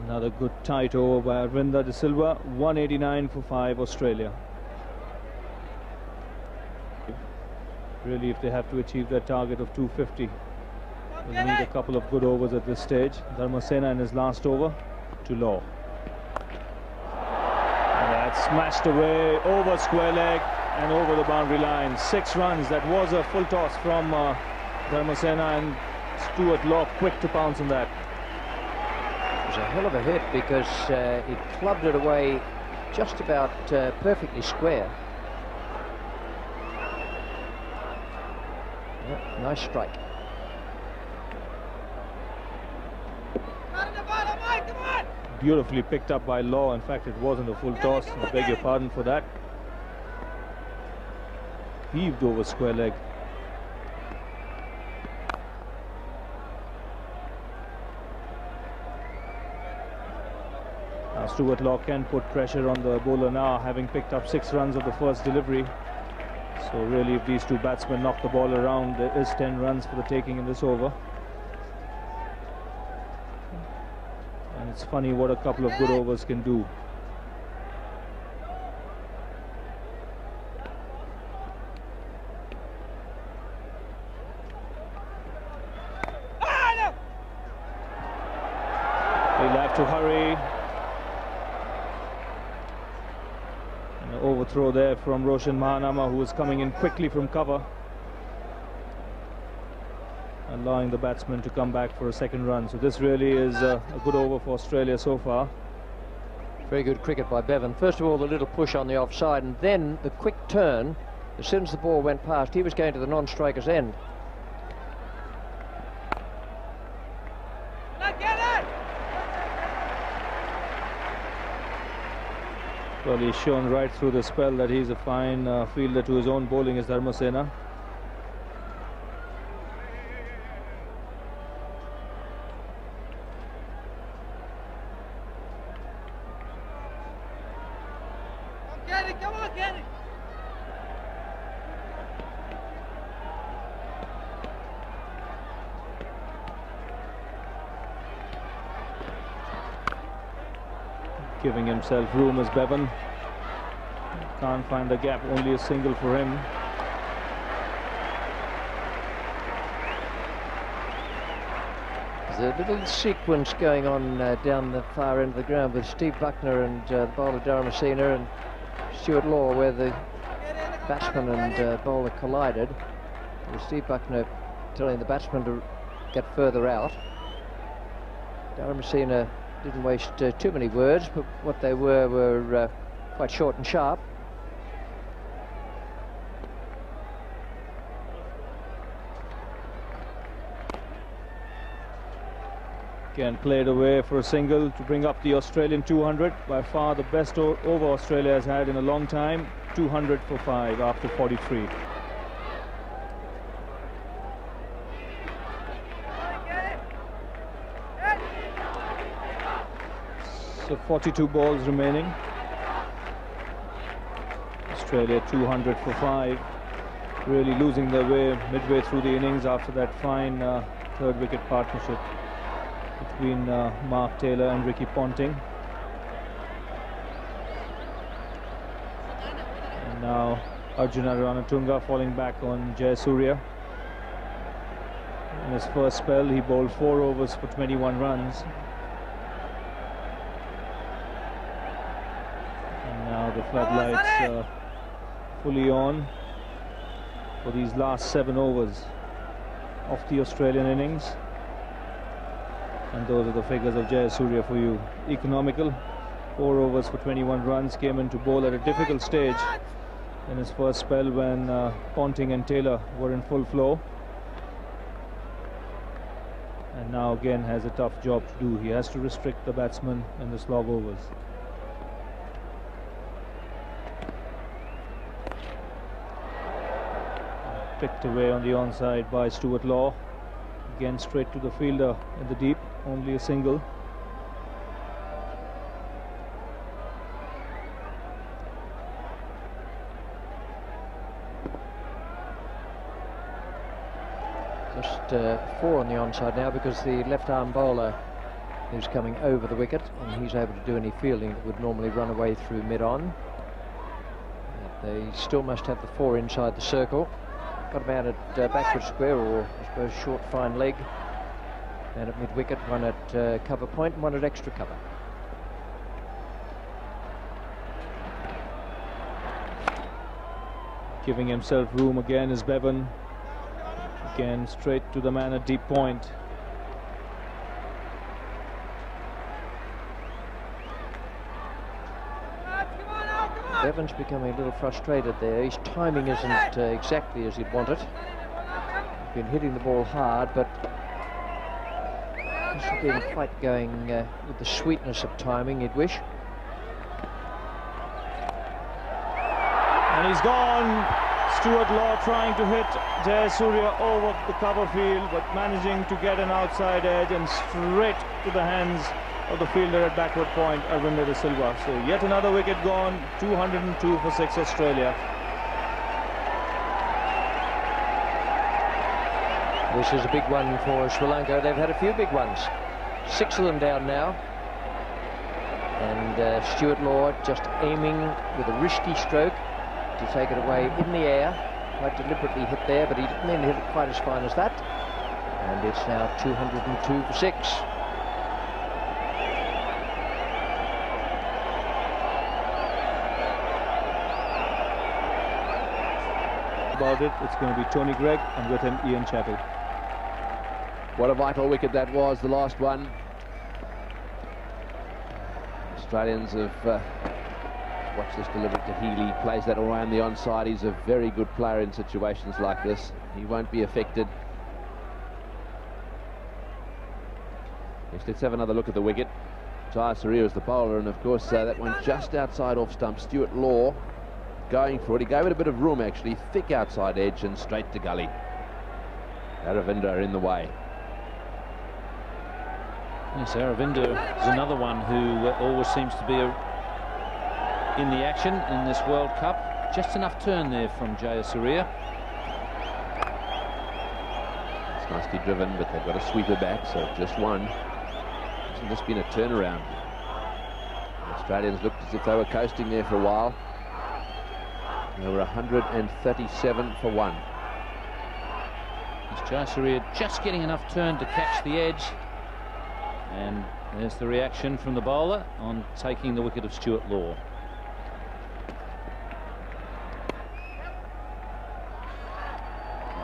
Speaker 14: Another good tight over by Aravinda De Silva. 189 for 5 Australia. Really, if they have to achieve their target of 250, they'll need a couple of good overs at this stage. Dharmasena in his last over to Law. And that's smashed away over square leg and over the boundary line. 6 runs. That was a full toss from Dharmasena, and Stuart Law quick to pounce on that.
Speaker 2: It was a hell of a hit because he clubbed it away just about perfectly square. Yep, nice strike.
Speaker 14: Beautifully picked up by Law. In fact, it wasn't a full toss. I beg your pardon for that. Heaved over square leg. Stuart Law can put pressure on the bowler now, having picked up 6 runs of the first delivery. So really, if these two batsmen knock the ball around, there is 10 runs for the taking in this over. And it's funny what a couple of good overs can do. They'll have to hurry. Overthrow there from Roshan Mahanama, who was coming in quickly from cover, allowing the batsman to come back for a second run. So this really is a good over for Australia so far.
Speaker 2: Very good cricket by Bevan. First of all, the little push on the offside, and then the quick turn. As soon as the ball went past, he was going to the non-striker's end.
Speaker 14: Well, he's shown right through the spell that he's a fine fielder to his own bowling as Dharmasena.
Speaker 13: Come on, get it!
Speaker 14: Giving himself room as Bevan. Can't find the gap, only a single for him.
Speaker 2: There's a little sequence going on down the far end of the ground with Steve Buckner and the bowler Dharmasena and Stuart Law, where the batsman and bowler collided. With Steve Buckner telling the batsman to get further out. Dharmasena didn't waste too many words, but what they were quite short and sharp.
Speaker 14: Again, played away for a single to bring up the Australian 200. By far the best over Australia has had in a long time. 200 for 5 after 43. So 42 balls remaining. Australia 200 for 5. Really losing their way midway through the innings after that fine third wicket partnership between Mark Taylor and Ricky Ponting. And now Arjuna Ranatunga falling back on Jayasuriya. In his first spell, he bowled 4 overs for 21 runs. And now the floodlights fully on for these last 7 overs of the Australian innings. And those are the figures of Jayasuriya for you. Economical, 4 overs for 21 runs, came in to bowl at a difficult stage in his first spell when Ponting and Taylor were in full flow. And now again has a tough job to do. He has to restrict the batsman in the slog overs. Picked away on the onside by Stuart Law. Again straight to the fielder in the deep, only a single.
Speaker 2: Just 4 on the onside now because the left-arm bowler is coming over the wicket and he's able to do any fielding that would normally run away through mid-on. They still must have the 4 inside the circle. Got a man at backward square, or I suppose short fine leg. And at mid-wicket, one at cover point and one at extra cover.
Speaker 14: Giving himself room again is Bevan. Again straight to the man at deep point.
Speaker 2: Bevan's becoming a little frustrated there. His timing isn't exactly as he'd want it. He's been hitting the ball hard, but hasn't been quite going with the sweetness of timing he'd wish.
Speaker 14: And he's gone. Stuart Law trying to hit Jayasuriya over the cover field, but managing to get an outside edge and straight to the hands of the fielder at backward point, Aravinda De Silva. So yet another wicket gone, 202 for 6 Australia.
Speaker 2: This is a big one for Sri Lanka. They've had a few big ones. 6 of them down now. And Stuart Law just aiming with a risky stroke to take it away in the air. Quite deliberately hit there, but he didn't mean to hit it quite as fine as that. And it's now 202 for 6.
Speaker 14: About it, it's going to be Tony Greig, and with him Ian Chappell.
Speaker 3: What a vital wicket that was, the last one. Australians have watched this delivered to Healy, plays that around the onside. He's a very good player in situations like this. He won't be affected. Yes, let's have another look at the wicket. Jayasuriya is the bowler, and of course that went just outside off stump. Stuart Law going for it. He gave it a bit of room actually, thick outside edge and straight to gully. Aravinda in the way.
Speaker 4: Yes, Aravinda is another one who always seems to be in the action in this World Cup. Just enough turn there from Jayasuriya.
Speaker 3: It's nicely driven, but they've got a sweeper back, so just one. Hasn't just been a turnaround. The Australians looked as if they were coasting there for a while. They were 137 for 1.
Speaker 4: It's Jayasuriya just getting enough turn to catch the edge. And there's the reaction from the bowler on taking the wicket of Stuart Law.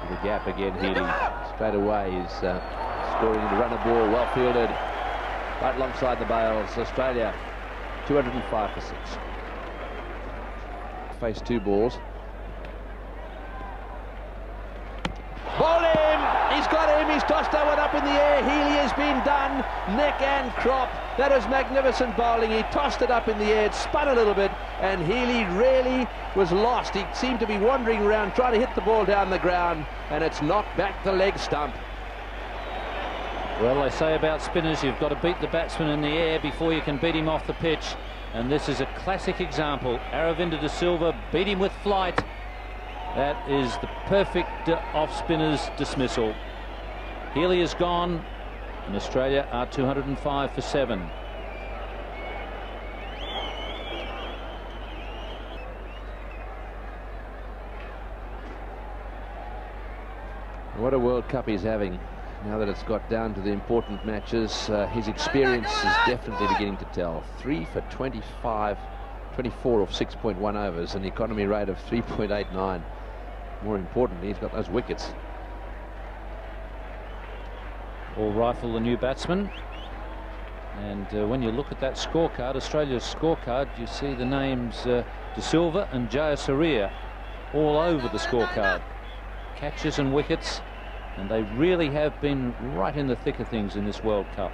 Speaker 3: The gap again, Healy straight away is scoring the runner ball, well fielded, right alongside the bails. Australia 205 for 6. Face 2 balls. Ball him! He's got him! He's tossed that one up in the air. Healy has been done, neck and crop. That was magnificent bowling. He tossed it up in the air, it spun a little bit, and Healy really was lost. He seemed to be wandering around trying to hit the ball down the ground, and it's knocked back the leg stump.
Speaker 4: Well, they say about spinners, you've got to beat the batsman in the air before you can beat him off the pitch. And this is a classic example. Aravinda De Silva beat him with flight. That is the perfect off-spinner's dismissal. Healy is gone, And Australia are 205 for 7.
Speaker 3: What a World Cup he's having. Now that it's got down to the important matches, his experience is definitely beginning to tell. 3 for 25, 24 off 6.1 overs, an economy rate of 3.89. More importantly, he's got those wickets.
Speaker 4: All rifle, the new batsman. And when you look at that scorecard, Australia's scorecard, you see the names De Silva and Jayasuriya all over the scorecard. Catches and wickets, and they really have been right in the thick of things in this World Cup.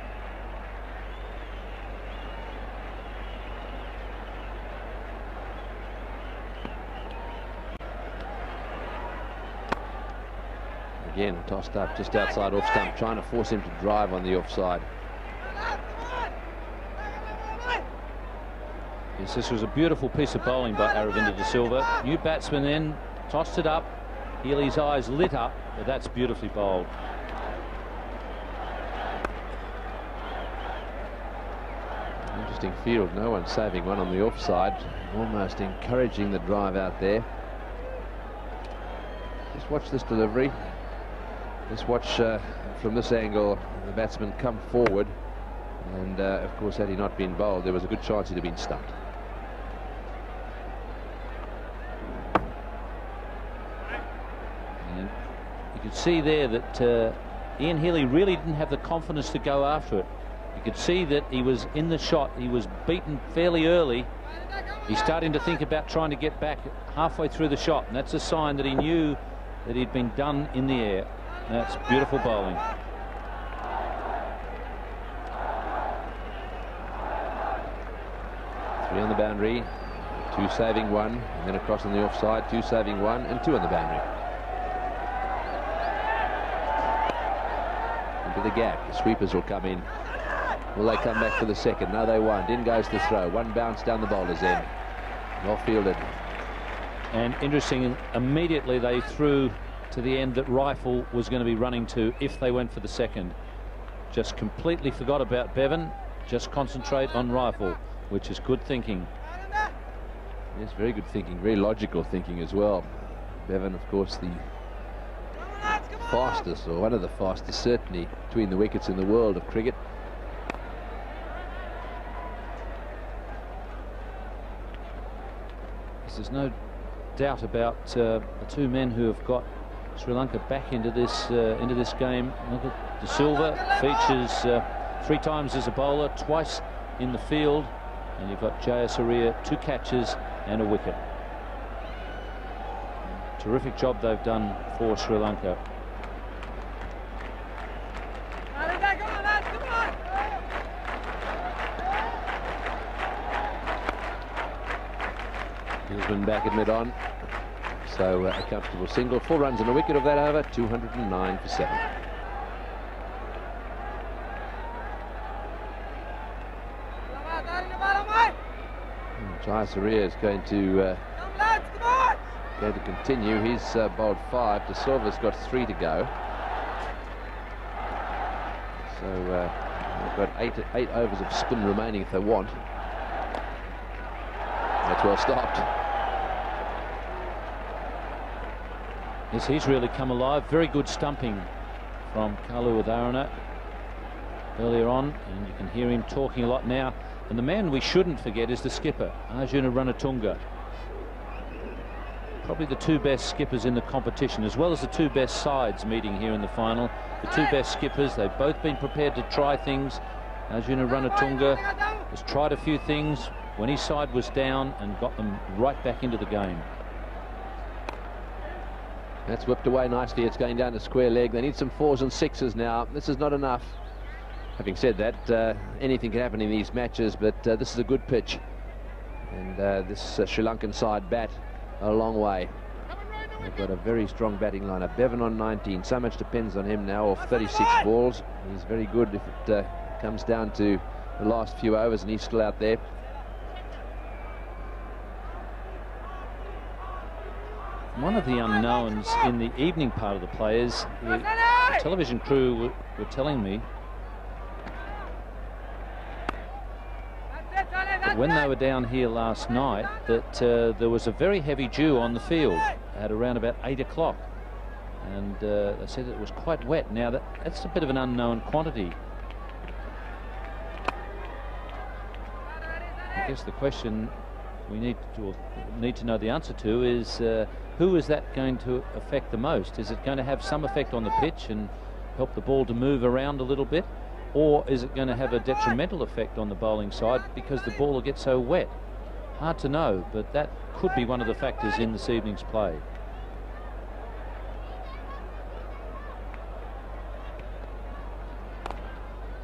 Speaker 3: Again, tossed up just outside off stump, trying to force him to drive on the offside.
Speaker 4: Yes, this was a beautiful piece of bowling by Aravinda De Silva. New batsman then, tossed it up. Healy's eyes lit up, but that's beautifully bowled.
Speaker 3: Interesting field, no one saving one on the offside, almost encouraging the drive out there. Just watch this delivery. Just watch from this angle the batsman come forward, and of course had he not been bowled there was a good chance he'd have been stumped.
Speaker 4: And you could see there that Ian Healy really didn't have the confidence to go after it. You could see that he was in the shot, he was beaten fairly early. He's starting to think about trying to get back halfway through the shot, and that's a sign that he knew that he'd been done in the air. That's beautiful bowling.
Speaker 3: Three on the boundary, 2 saving 1, and then across on the offside, 2 saving 1 and 2 on the boundary. Into the gap, the sweepers will come in. Will they come back for the second? No, they won't. In goes the throw, 1 bounce down the bowler's end. Well fielded.
Speaker 4: And interesting, immediately they threw to the end that rifle was going to be running to if they went for the second. Just completely forgot about Bevan, just concentrate on rifle, which is good thinking.
Speaker 3: Yes, very good thinking, very logical thinking as well. Bevan, of course, the fastest, or one of the fastest certainly, between the wickets in the world of cricket.
Speaker 4: There's no doubt about the 2 men who have got Sri Lanka back into this game. Look at De Silva, features 3 times as a bowler, twice in the field, and you've got Jayasuriya, 2 catches and a wicket. Terrific job they've done for Sri Lanka.
Speaker 3: Guzman back at mid-on. So a comfortable single, 4 runs and a wicket of that over, 209 for 7. Jayasuriya is going to continue. He's bowled 5. De Silva's got 3 to go. So they've got 8 overs of spin remaining if they want. That's well stopped.
Speaker 4: Yes, he's really come alive. Very good stumping from Kalu Udharana earlier on, and you can hear him talking a lot now. And the man we shouldn't forget is the skipper, Arjuna Ranatunga. Probably the 2 best skippers in the competition, as well as the 2 best sides meeting here in the final. The 2 best skippers, they've both been prepared to try things. Arjuna Ranatunga has tried a few things when his side was down and got them right back into the game.
Speaker 3: That's whipped away nicely. It's going down to square leg. They need some 4s and 6s now. This is not enough. Having said that, anything can happen in these matches, but this is a good pitch. And this Sri Lankan side bat a long way. They've got a very strong batting lineup. Bevan on 19. So much depends on him now off 36 balls. He's very good if it comes down to the last few overs and he's still out there.
Speaker 4: One of the unknowns in the evening part of the players, the television crew were telling me when they were down here last night that there was a very heavy dew on the field at around about 8 o'clock, and they said it was quite wet. Now that's a bit of an unknown quantity. I guess the question we need to know the answer to is who is that going to affect the most? Is it going to have some effect on the pitch and help the ball to move around a little bit, or is it going to have a detrimental effect on the bowling side because the ball will get so wet? Hard to know, but that could be one of the factors in this evening's play.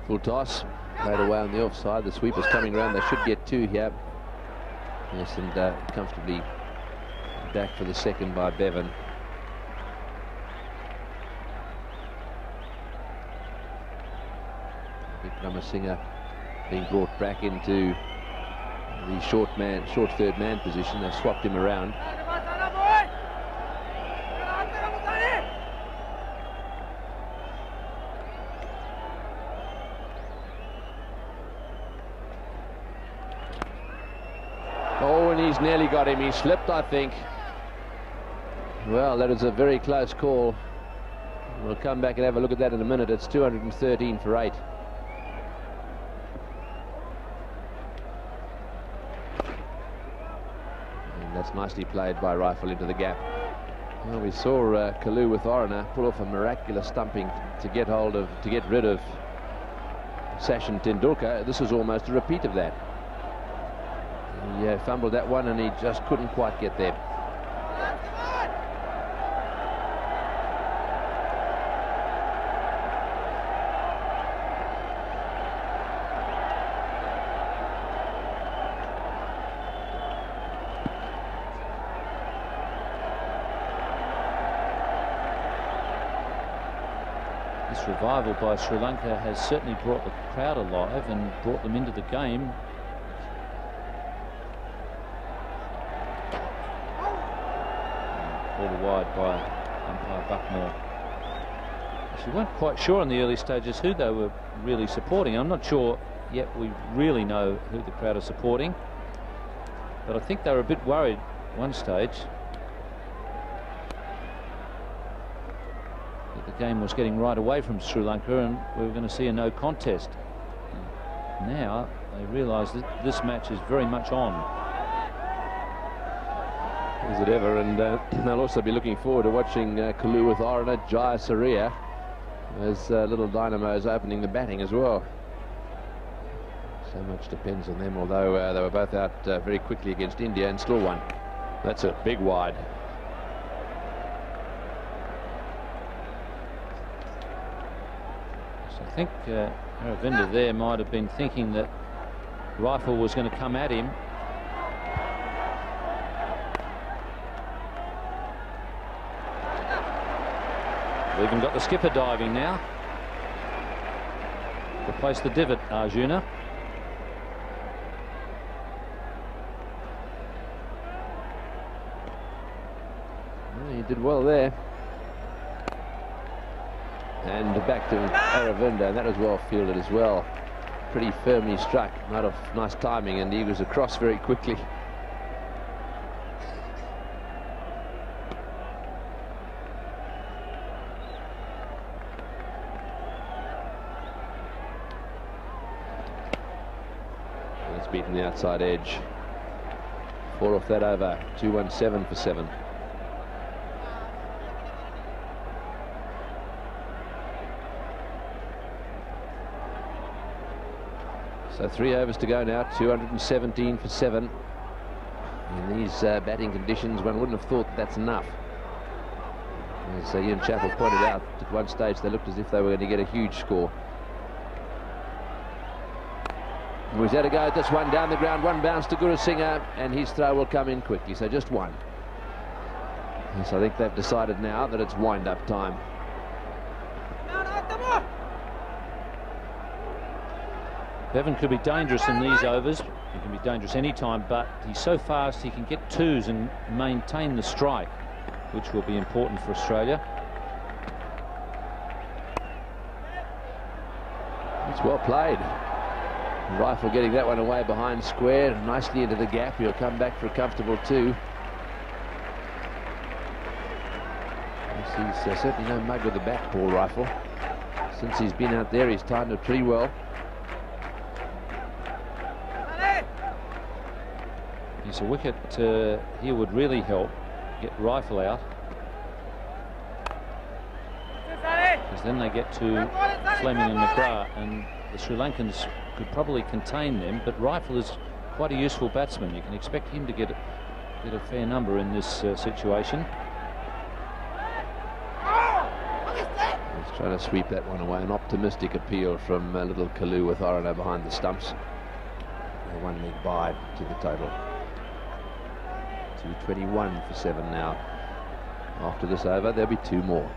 Speaker 3: Full toss, played away on the offside. The sweeper's coming round. They should get 2 here. Yes, and comfortably back for the second by Bevan. Gurusingha being brought back into the short third man position. They swapped him around. Oh, and he's nearly got him. He slipped, I think. Well, that is a very close call. We'll come back and have a look at that in a minute. It's 213 for 8. And that's nicely played by Rifle into the gap. Well, we saw Kalu with Orana pull off a miraculous stumping to get rid of Sachin Tendulkar. This was almost a repeat of that. He fumbled that one and he just couldn't quite get there.
Speaker 4: This revival by Sri Lanka has certainly brought the crowd alive and brought them into the game. Wide by umpire Buckmore. We weren't quite sure in the early stages who they were really supporting. I'm not sure yet we really know who the crowd are supporting, but I think they were a bit worried at one stage that the game was getting right away from Sri Lanka and we were going to see a no contest. Now they realise that this match is very much on. Is it ever, and they'll also be looking forward to watching Kalu with Arjuna Ranatunga as little dynamos opening the batting as well. So much depends on them, although they were both out very quickly against India and still won. That's a big wide. So I think Aravinda there might have been thinking that Rifle was going to come at him. We've even got the skipper diving now. Replace the divot, Arjuna.
Speaker 3: Well, he did well there. And back to Aravinda, and that was well fielded as well. Pretty firmly struck, nice timing, and he was across very quickly. Beaten the outside edge. 4 off that over. 217 for 7. So 3 overs to go now. 217 for 7. In these batting conditions, one wouldn't have thought that's enough. As Ian Chappell pointed out, at one stage they looked as if they were going to get a huge score. He's had a go at this one down the ground. One bounce to Gurusingha, and his throw will come in quickly. So just one. So I think they've decided now that it's wind-up time.
Speaker 4: Bevan could be dangerous in these overs. He can be dangerous any time, but he's so fast he can get 2s and maintain the strike, which will be important for Australia.
Speaker 3: It's well played. Rifle getting that one away behind square, nicely into the gap. He'll come back for a comfortable 2. He's certainly no mug with the bat, Paul Rifle. Since he's been out there, he's timed it pretty well.
Speaker 4: He's a wicket here would really help. Get Rifle out. Because then they get to Fleming and McGrath, and the Sri Lankans could probably contain them, but Rifle is quite a useful batsman. You can expect him to get a fair number in this situation.
Speaker 3: He's trying to sweep that one away. An optimistic appeal from little Kalu with Arana behind the stumps. 1 leg by to the total. 2:21 for 7 now. After this over, there'll be 2 more.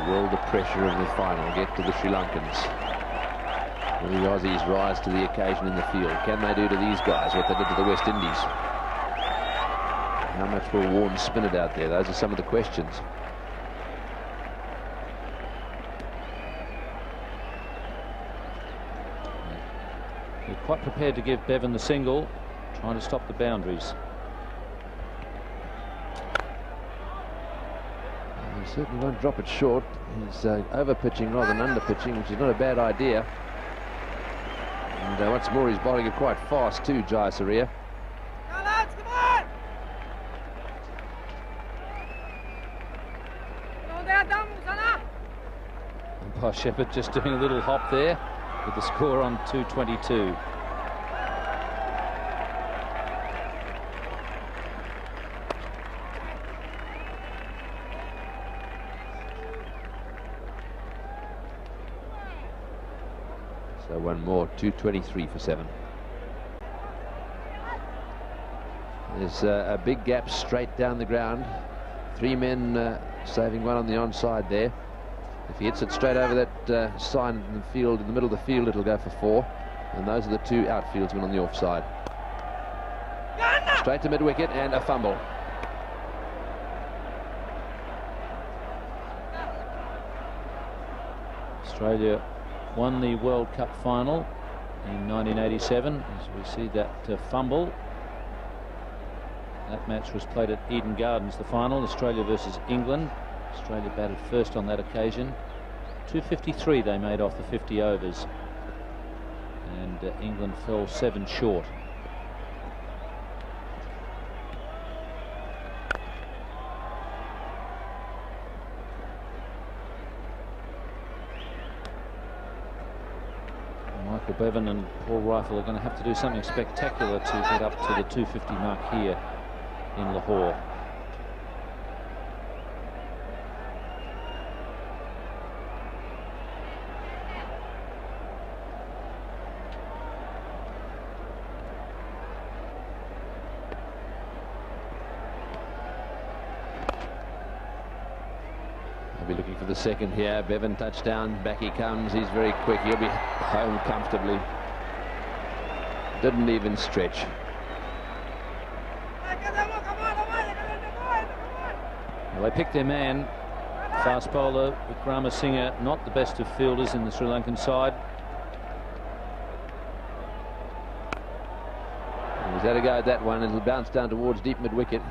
Speaker 3: Will the pressure of the final get to the Sri Lankans? Will the Aussies rise to the occasion in the field? Can they do to these guys what they did to the West Indies? How much will Warne spin it out there? Those are some of the questions.
Speaker 4: They're quite prepared to give Bevan the single, trying to stop the boundaries.
Speaker 3: He certainly won't drop it short. He's over-pitching rather than under-pitching, which is not a bad idea. And what's more, he's bowling it quite fast too, Jayasuriya.
Speaker 4: Umpire Shepherd just doing a little hop there with the score on 2:22.
Speaker 3: So 1 more, 2:23 for 7. There's a big gap straight down the ground. 3 men saving 1 on the onside there. If he hits it straight over that sign in the field, in the middle of the field, it'll go for 4. And those are the 2 outfieldsmen on the offside. Straight to mid-wicket and a fumble.
Speaker 4: Australia won the World Cup final in 1987, as we see that fumble. That match was played at Eden Gardens, the final, Australia versus England. Australia batted first on that occasion. 253 they made off the 50 overs, and England fell 7 short. Michael Bevan and Paul Rifle are going to have to do something spectacular to get up to the 250 mark here in Lahore.
Speaker 3: They'll be looking for the second here. Bevan touchdown, back he comes. He's very quick. He'll be home comfortably. Didn't even stretch.
Speaker 4: Well, they picked their man, fast bowler Wickramasinghe, not the best of fielders in the Sri Lankan side.
Speaker 3: He's had a go at that one. It'll bounce down towards deep mid-wicket,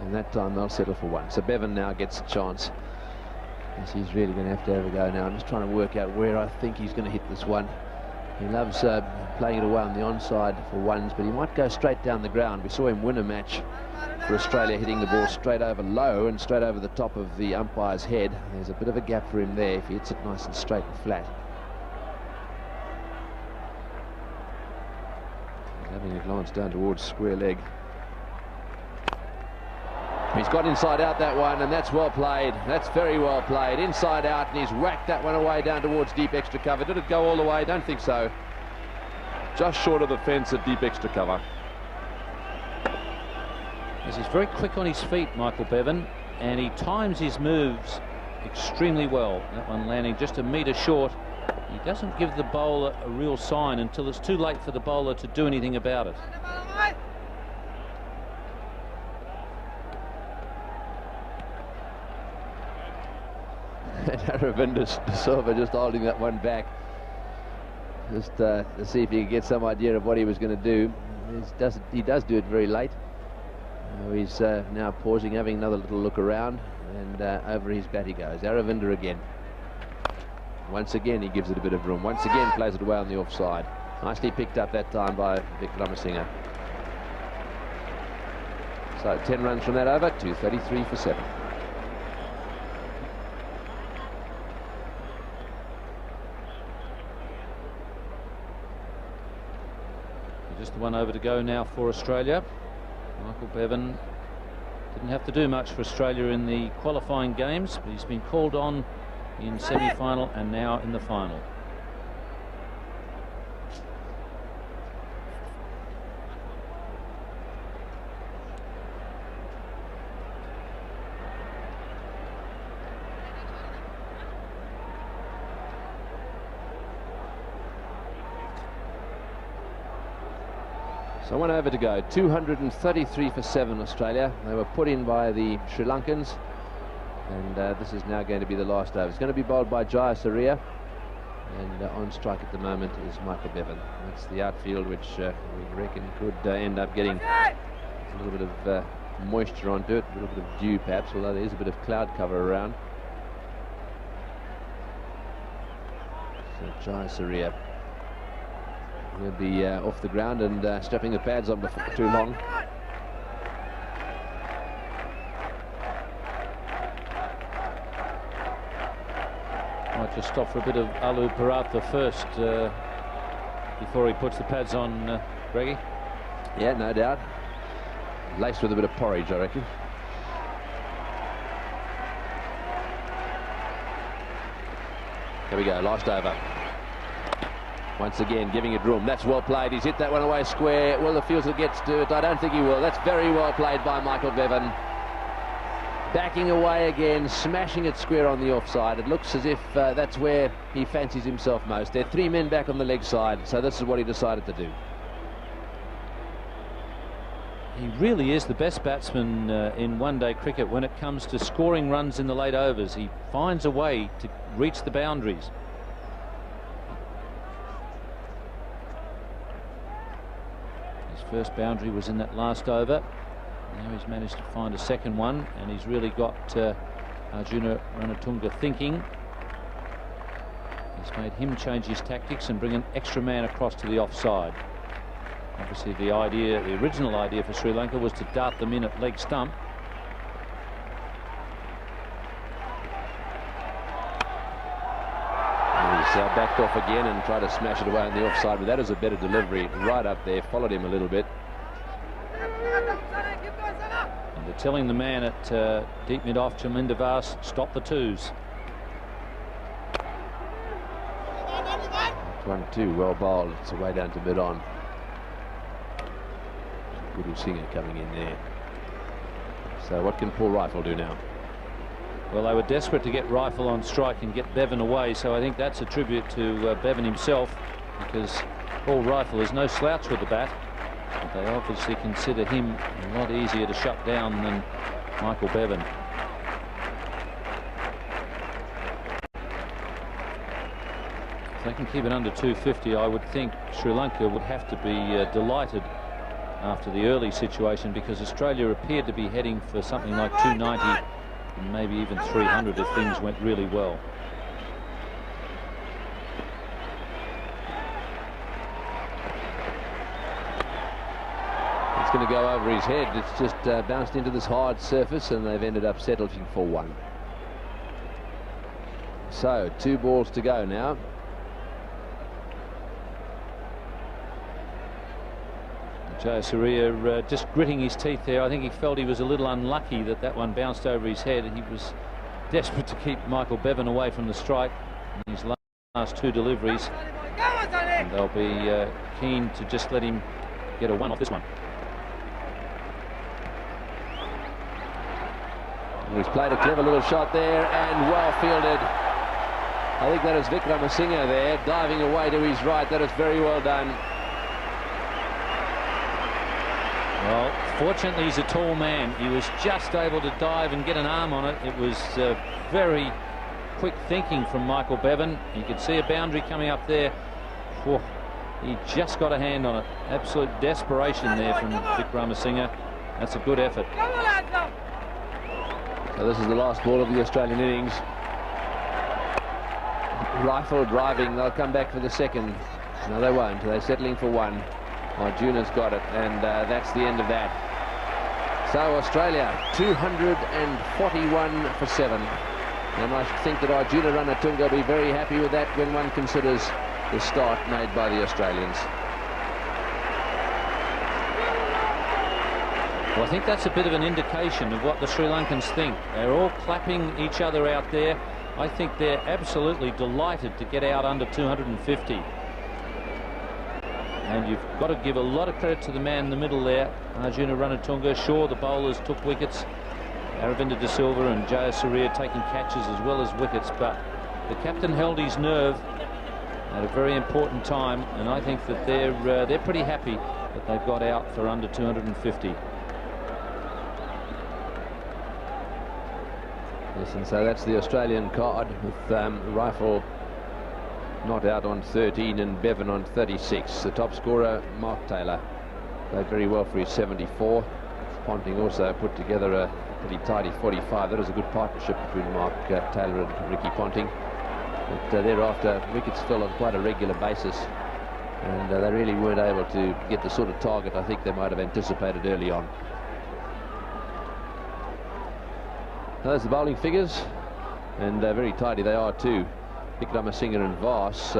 Speaker 3: and that time they'll settle for 1. So Bevan now gets a chance. Yes, he's really going to have a go now. I'm just trying to work out where I think he's going to hit this one. He loves playing it away on the onside for 1s, but he might go straight down the ground. We saw him win a match for Australia, hitting the ball straight over low and straight over the top of the umpire's head. There's a bit of a gap for him there if he hits it nice and straight and flat. He's having a glance down towards square leg. He's got inside out that one, and that's well played. That's very well played. Inside out, and he's whacked that one away down towards deep extra cover. Did it go all the way? Don't think so. Just short of the fence at deep extra cover.
Speaker 4: Yes, he's very quick on his feet, Michael Bevan, and he times his moves extremely well. That one landing just a metre short. He doesn't give the bowler a real sign until it's too late for the bowler to do anything about it. And Aravinda De Silva just holding that one back.
Speaker 3: just to see if he could get some idea of what he was going to do. He does do it very late. He's now pausing, having another little look around, and over his bat he goes. Aravinda again. Once again he gives it a bit of room. Once again plays it away on the offside. Nicely picked up that time by Vikramasinghe. So 10 runs from that over, 233 for 7.
Speaker 4: Just the one over to go now for Australia. Michael Bevan didn't have to do much for Australia in the qualifying games, but he's been called on in semi-final and now in the final.
Speaker 3: So one over to go, 233 for 7 Australia. They were put in by the Sri Lankans, and this is now going to be the last over. It's going to be bowled by Jayasuriya, and on strike at the moment is Michael Bevan. That's the outfield, which we reckon could end up getting a little bit of moisture onto it, a little bit of dew perhaps, although there is a bit of cloud cover around. So Jayasuriya will be off the ground and strapping the pads on before too long.
Speaker 4: Might just stop for a bit of Alu Paratha first before he puts the pads on, Greggy.
Speaker 3: Yeah, no doubt. Laced with a bit of porridge, I reckon. Here we go, last over. Once again, giving it room. That's well played. He's hit that one away square. Will the fielder gets to it? I don't think he will. That's very well played by Michael Bevan. Backing away again, smashing it square on the offside. It looks as if that's where he fancies himself most. There are 3 men back on the leg side, so this is what he decided to do.
Speaker 4: He really is the best batsman in one-day cricket when it comes to scoring runs in the late overs. He finds a way to reach the boundaries. First boundary was in that last over. Now he's managed to find a second one, and he's really got Arjuna Ranatunga thinking. He's made him change his tactics and bring an extra man across to the offside. Obviously the original idea for Sri Lanka was to dart them in at leg stump.
Speaker 3: Backed off again and tried to smash it away on the offside, but that is a better delivery right up there. Followed him a little bit.
Speaker 4: And they're telling the man at deep mid-off, Chaminda Vas, stop the twos.
Speaker 3: 1-2, well bowled. It's away down to mid-on. Gurusingha coming in there. So what can Paul Rifle do now?
Speaker 4: Well, they were desperate to get Rifle on strike and get Bevan away, so I think that's a tribute to Bevan himself, because Paul Rifle is no slouch with the bat, but they obviously consider him a lot easier to shut down than Michael Bevan. If they can keep it under 250, I would think Sri Lanka would have to be delighted after the early situation, because Australia appeared to be heading for something like 290. Maybe even 300 if things went really well.
Speaker 3: It's going to go over his head. It's just bounced into this hard surface, and they've ended up settling for 1. So 2 balls to go now.
Speaker 4: Jayasuriya just gritting his teeth there. I think he felt he was a little unlucky that that one bounced over his head. He was desperate to keep Michael Bevan away from the strike in his last 2 deliveries, and they'll be keen to just let him get a 1 off this one.
Speaker 3: He's played a clever little shot there and well fielded. I think that is Vikramasinghe there diving away to his right. That is very well done.
Speaker 4: Well, fortunately he's a tall man. He was just able to dive and get an arm on it. It was very quick thinking from Michael Bevan. You could see a boundary coming up there Whoa, he just got a hand on it. Absolute desperation there from Vic Ramasinghe. That's a good effort.
Speaker 3: So this is the last ball of the Australian innings. Rifle driving, they'll come back for the second. No, they won't. They're settling for one. Arjuna's got it, and that's the end of that. So Australia 241 for 7. And I think that Arjuna Ranatunga will be very happy with that when one considers the start made by the Australians.
Speaker 4: Well, I think that's a bit of an indication of what the Sri Lankans think. They're all clapping each other out there. I think they're absolutely delighted to get out under 250. And you've got to give a lot of credit to the man in the middle there, Arjuna Ranatunga. Sure, the bowlers took wickets. Aravinda De Silva and Jayasuriya taking catches as well as wickets, but the captain held his nerve at a very important time, and I think that they're pretty happy that they've got out for under 250.
Speaker 3: Yes, and so that's the Australian card with Rifle not out on 13 and Bevan on 36. The top scorer, Mark Taylor, played very well for his 74. Ponting also put together a pretty tidy 45. That was a good partnership between Mark Taylor and Ricky Ponting. But thereafter, wickets fell on quite a regular basis, and they really weren't able to get the sort of target I think they might have anticipated early on. Those are the bowling figures, and very tidy they are too. Vic Ramasinghe and Vas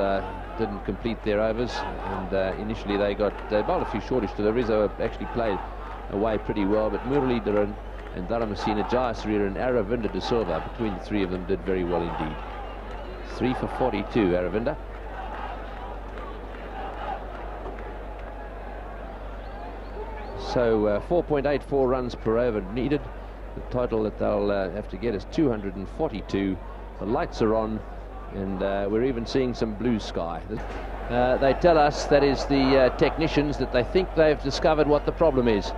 Speaker 3: didn't complete their overs, and initially they bowled a few shortish deliveries. They were actually played away pretty well, but Muralidharan and Dharamasina, Jayasuriya and Aravinda De Silva, between the three of them, did very well indeed. 3 for 42, Aravinda. So 4.84 runs per over needed. The total that they'll have to get is 242. The lights are on, and we're even seeing some blue sky. They tell us, that is the technicians, that they think they've discovered what the problem is,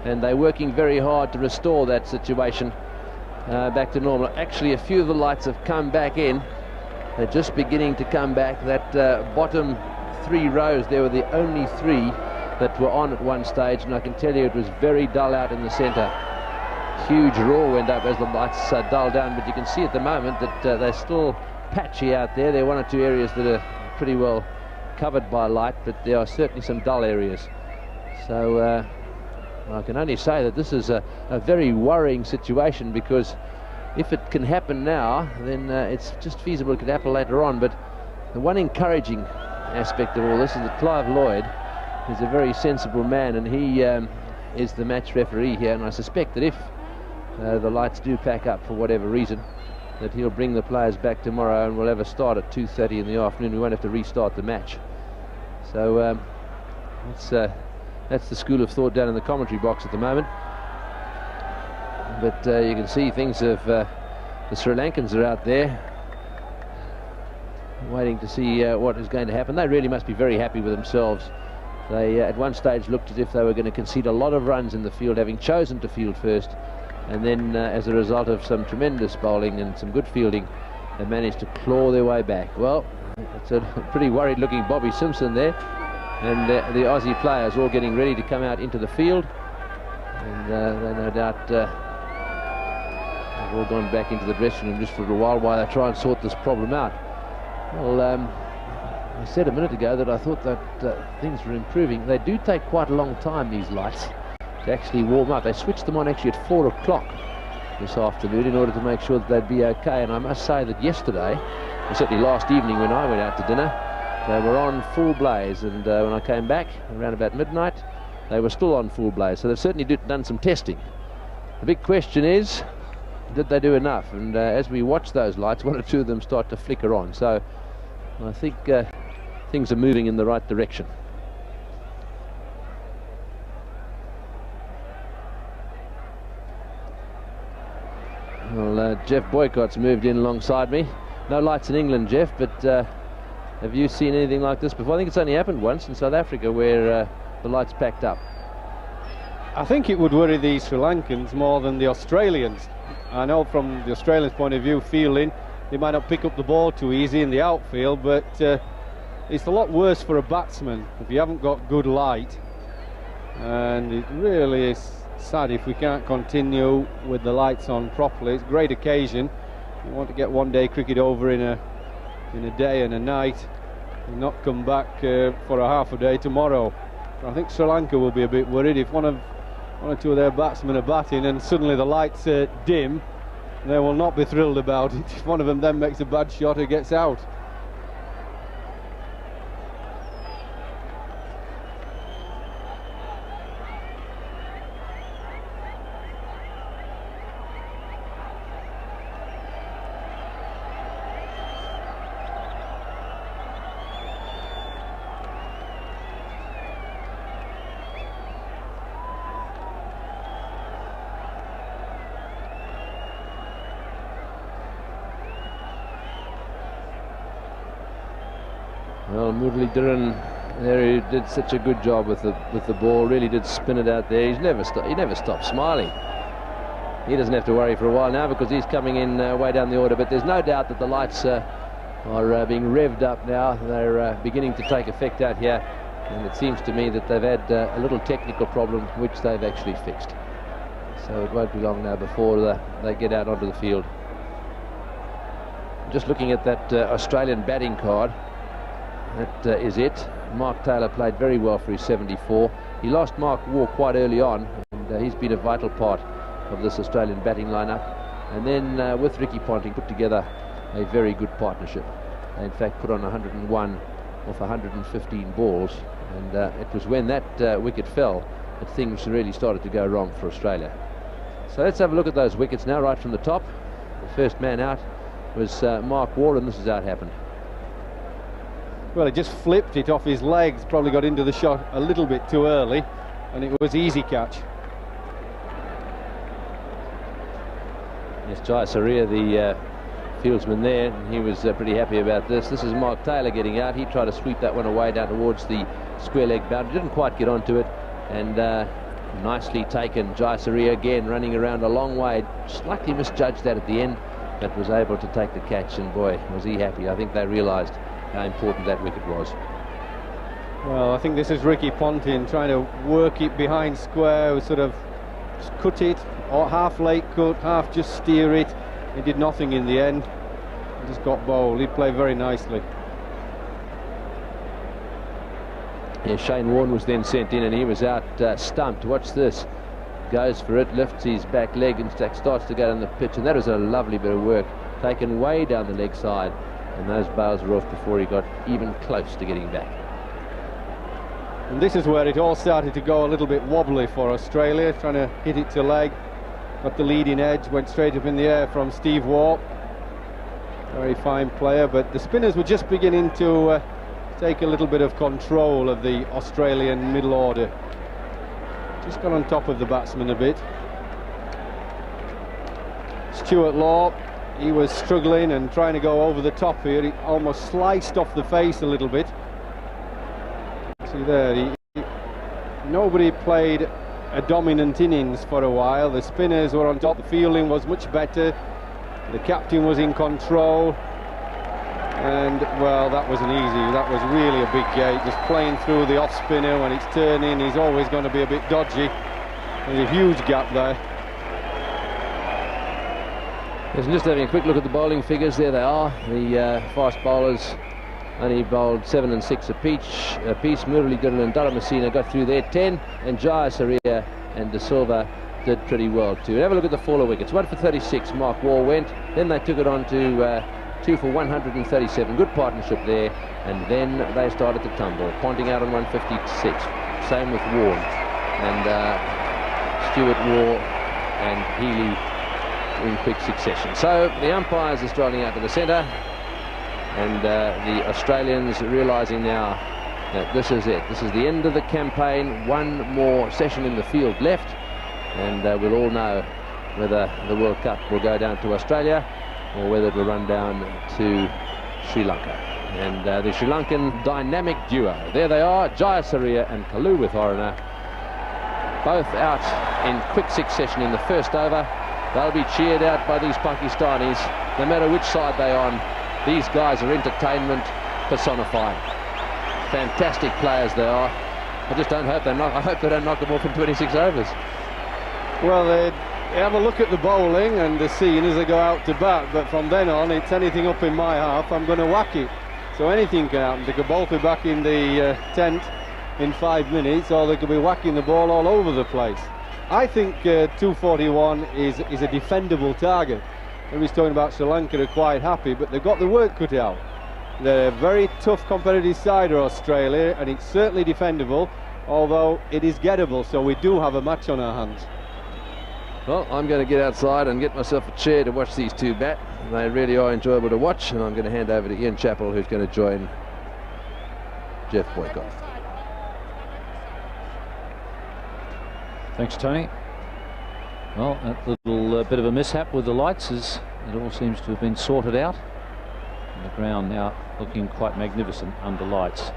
Speaker 3: and they're working very hard to restore that situation back to normal. Actually, a few of the lights have come back in. They're just beginning to come back. That bottom 3 rows, there were the only 3 that were on at one stage, and I can tell you it was very dull out in the centre. Huge roar went up as the lights dulled down, but you can see at the moment that they're still patchy out there. There are 1 or 2 areas that are pretty well covered by light, but there are certainly some dull areas. So I can only say that this is a very worrying situation, because if it can happen now, then it's just feasible it could happen later on. But the one encouraging aspect of all this is that Clive Lloyd is a very sensible man, and he is the match referee here, and I suspect that if the lights do pack up for whatever reason, that he'll bring the players back tomorrow, and we'll have a start at 2:30 in the afternoon. We won't have to restart the match. So that's the school of thought down in the commentary box at the moment. But you can see things of the Sri Lankans are out there waiting to see what is going to happen. They really must be very happy with themselves. They at one stage looked as if they were going to concede a lot of runs in the field, having chosen to field first, and then as a result of some tremendous bowling and some good fielding, they managed to claw their way back. Well, it's a pretty worried looking Bobby Simpson there, and the Aussie players all getting ready to come out into the field, and they no doubt have all gone back into the dressing room just for a while they try and sort this problem out. Well, I said a minute ago that I thought that things were improving. They do take quite a long time, these lights, to actually warm up. They switched them on actually at 4 o'clock this afternoon in order to make sure that they'd be okay. And I must say that yesterday, or certainly last evening when I went out to dinner, they were on full blaze, and when I came back around about midnight, they were still on full blaze. So they've certainly done some testing. The big question is, did they do enough? And as we watch those lights, 1 or 2 of them start to flicker on. So I think things are moving in the right direction. Well, Jeff Boycott's moved in alongside me. No lights in England, Jeff, but have you seen anything like this before? I think it's only happened once in South Africa, where the lights packed up.
Speaker 12: I think it would worry the Sri Lankans more than the Australians. I know from the Australians' point of view, fielding, they might not pick up the ball too easy in the outfield, but it's a lot worse for a batsman if you haven't got good light, and it really is sad if we can't continue with the lights on properly. It's a great occasion. You want to get one-day cricket over in a day and a night, and not come back for a half a day tomorrow. I think Sri Lanka will be a bit worried if one or two of their batsmen are batting and suddenly the lights dim. They will not be thrilled about it if one of them then makes a bad shot or gets out.
Speaker 3: Well, Muralidharan there, he did such a good job with the ball. Really did spin it out there. He never stopped smiling. He doesn't have to worry for a while now because he's coming in way down the order. But there's no doubt that the lights are being revved up now. They're beginning to take effect out here, and it seems to me that they've had a little technical problem which they've actually fixed. So it won't be long now before they get out onto the field. Just looking at that Australian batting card. That is it. Mark Taylor played very well for his 74. He lost Mark Waugh quite early on, and he's been a vital part of this Australian batting lineup. And then with Ricky Ponting put together a very good partnership. They in fact put on 101 off 115 balls, and it was when that wicket fell that things really started to go wrong for Australia. So let's have a look at those wickets now, right from the top. The first man out was Mark Waugh, and this is how it happened.
Speaker 12: Well, he just flipped it off his legs, probably got into the shot a little bit too early, and it was easy catch.
Speaker 3: Yes, Jayasuriya, the fieldsman there, and he was pretty happy about this. This is Mark Taylor getting out. He tried to sweep that one away down towards the square leg boundary, didn't quite get onto it, and nicely taken. Jayasuriya again running around a long way, slightly misjudged that at the end, but was able to take the catch, and boy, was he happy. I think they realised how important that wicket was.
Speaker 12: Well, I think this is Ricky Ponting trying to work it behind square, sort of cut it, or half late cut, half just steer it. He did nothing in the end. He just got bowled. He played very nicely.
Speaker 3: Yeah, Shane Warne was then sent in, and he was out stumped. Watch this. Goes for it, lifts his back leg and starts to go down the pitch, and that was a lovely bit of work, taken way down the leg side. And those bails were off before he got even close to getting back.
Speaker 12: And this is where it all started to go a little bit wobbly for Australia, trying to hit it to leg. Got the leading edge, went straight up in the air from Steve Waugh. Very fine player, but the spinners were just beginning to take a little bit of control of the Australian middle order. Just got on top of the batsman a bit. Stuart Law, he was struggling and trying to go over the top here. He almost sliced off the face a little bit. See there, nobody played a dominant innings for a while. The spinners were on top, the fielding was much better, the captain was in control, and well, that wasn't easy. That was really a big gate, just playing through the off spinner. When it's turning, he's always going to be a bit dodgy. There's a huge gap there.
Speaker 3: Yes, just having a quick look at the bowling figures. There they are. The fast bowlers only bowled 7 and 6 apiece. Muralidharan and Dharamasena got through there 10, and Jayasuriya and De Silva did pretty well too. Have a look at the faller wickets. 1 for 36, Mark Waugh went. Then they took it on to 2 for 137. Good partnership there, and then they started to tumble. Ponting out on 156. Same with Warne and Stuart Waugh and Healy in quick succession. So the umpires are strolling out to the centre, and the Australians realising now that this is it. This is the end of the campaign. One more session in the field left, and we'll all know whether the World Cup will go down to Australia or whether it will run down to Sri Lanka. And the Sri Lankan dynamic duo, there they are, Jayasuriya and Kalu with Horner, both out in quick succession in the first over. They'll be cheered out by these Pakistanis, no matter which side they're on. These guys are entertainment personified. fantastic players they are. I just don't hope I hope they don't knock them off in 26 overs.
Speaker 12: Well, they have a look at the bowling and the scene as they go out to bat, but from then on, it's anything up in my half, I'm going to whack it. So anything can happen. They could both be back in the tent in 5 minutes, or they could be whacking the ball all over the place. I think 241 is a defendable target. Everybody's talking about Sri Lanka are quite happy, but they've got the work cut out. They're a very tough competitive side of Australia, and it's certainly defendable, although it is gettable, so we do have a match on our hands.
Speaker 3: Well, I'm going to get outside and get myself a chair to watch these two bat. They really are enjoyable to watch, and I'm going to hand over to Ian Chappell, who's going to join Jeff Boycott.
Speaker 4: Thanks, Tony. Well, that little bit of a mishap with the lights is it all seems to have been sorted out. And the ground now looking quite magnificent under lights.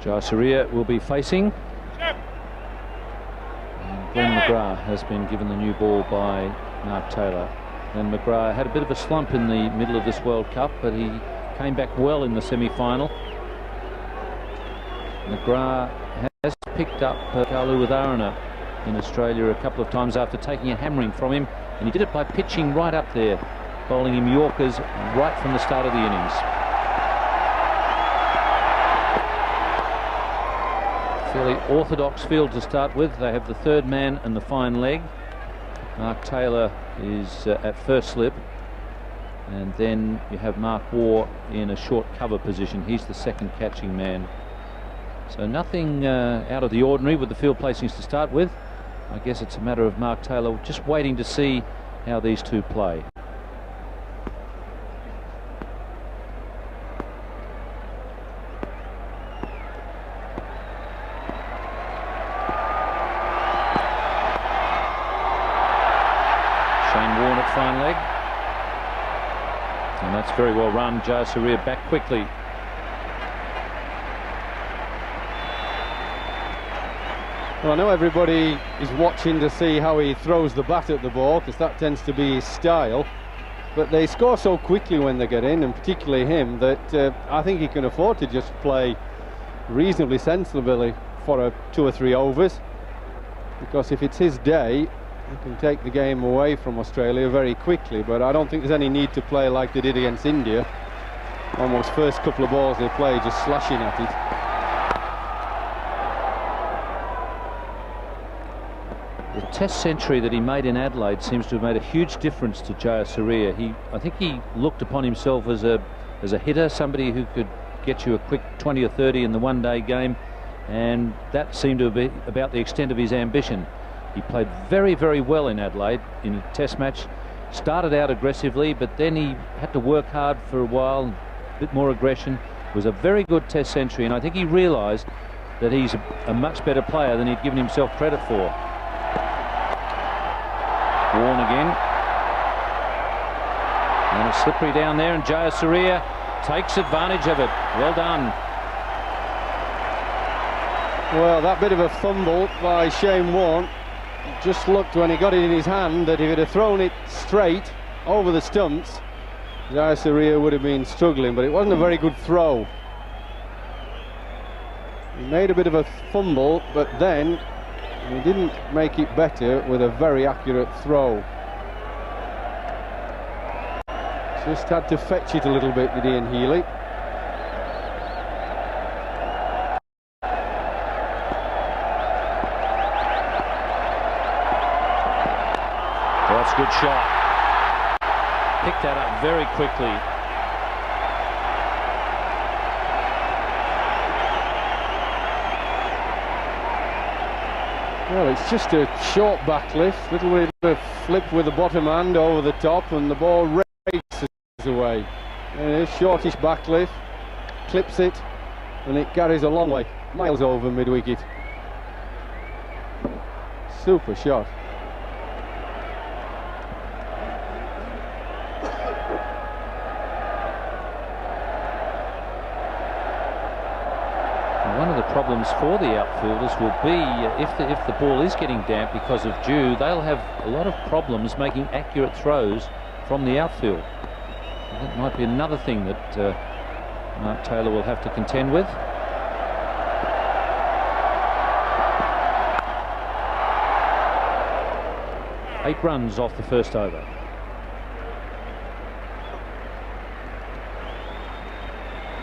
Speaker 4: Jayasuriya will be facing. And Glenn McGrath has been given the new ball by Mark Taylor. Glenn McGrath had a bit of a slump in the middle of this World Cup, but he came back well in the semi-final. McGrath has picked up Kalu Aruna in Australia a couple of times after taking a hammering from him, and he did it by pitching right up there, bowling him Yorkers right from the start of the innings. Fairly orthodox field to start with. They have the third man and the fine leg. Mark Taylor is at first slip, and then you have Mark Waugh in a short cover position. He's the second catching man. So nothing out of the ordinary with the field placings to start with. I guess it's a matter of Mark Taylor just waiting to see how these two play. Fine leg, and that's very well run. Jayasuriya back quickly.
Speaker 12: Well, I know everybody is watching to see how he throws the bat at the ball, because that tends to be his style, but they score so quickly when they get in, and particularly him, that I think he can afford to just play reasonably sensibly for 2 or 3 overs, because if it's his day, he can take the game away from Australia very quickly. But I don't think there's any need to play like they did against India. Almost first couple of balls they play just slashing at
Speaker 4: it. The Test century that he made in Adelaide seems to have made a huge difference to Jayasuriya. I think he looked upon himself as a hitter, somebody who could get you a quick 20 or 30 in the one-day game, and that seemed to be about the extent of his ambition. He played very, very well in Adelaide in a Test match. Started out aggressively, but then he had to work hard for a while, a bit more aggression. It was a very good Test century, and I think he realised that he's a much better player than he'd given himself credit for. Warren again. And it's slippery down there, and Jayasuriya takes advantage of it. Well done.
Speaker 12: Well, that bit of a fumble by Shane Warne just looked when he got it in his hand that if he'd have thrown it straight over the stumps, Jayasuriya would have been struggling, but it wasn't a very good throw. He made a bit of a fumble, but then he didn't make it better with a very accurate throw. Just had to fetch it a little bit, did Ian Healy.
Speaker 4: That's a good shot. Picked that up very quickly.
Speaker 12: Well, it's just a short back lift, little bit of a flip with the bottom hand over the top, and the ball races away. And a shortish back lift, clips it, and it carries a long way, miles over mid-wicket. Super shot.
Speaker 4: One of the problems for the outfielders will be if the ball is getting damp because of dew, they'll have a lot of problems making accurate throws from the outfield. That might be another thing that Mark Taylor will have to contend with. Eight runs off the first over.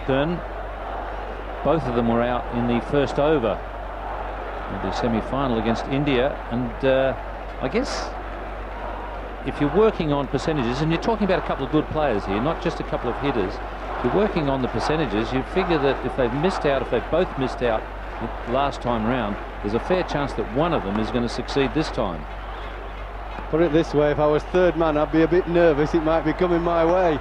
Speaker 4: Then both of them were out in the first over of the semi-final against India, and I guess if you're working on percentages, and you're talking about a couple of good players here, not just a couple of hitters, if you're working on the percentages, you figure that if they've both missed out last time round, there's a fair chance that one of them is going to succeed this time.
Speaker 12: Put it this way, if I was third man, I'd be a bit nervous. It might be coming my way.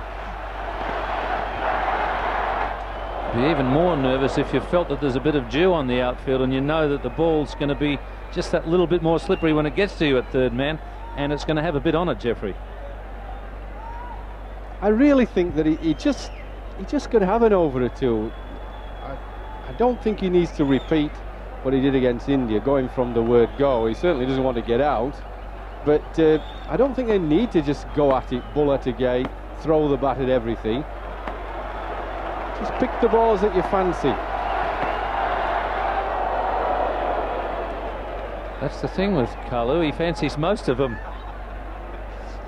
Speaker 4: Be even more nervous if you felt that there's a bit of dew on the outfield and you know that the ball's going to be just that little bit more slippery when it gets to you at third man, and it's going to have a bit on it, Jeffrey.
Speaker 12: I really think that he just could have an over or two. I don't think he needs to repeat what he did against India, going from the word go. He certainly doesn't want to get out, but I don't think they need to just go at it, bull at a gate, throw the bat at everything. Just pick the balls that you fancy.
Speaker 4: That's the thing with Kalu, he fancies most of them.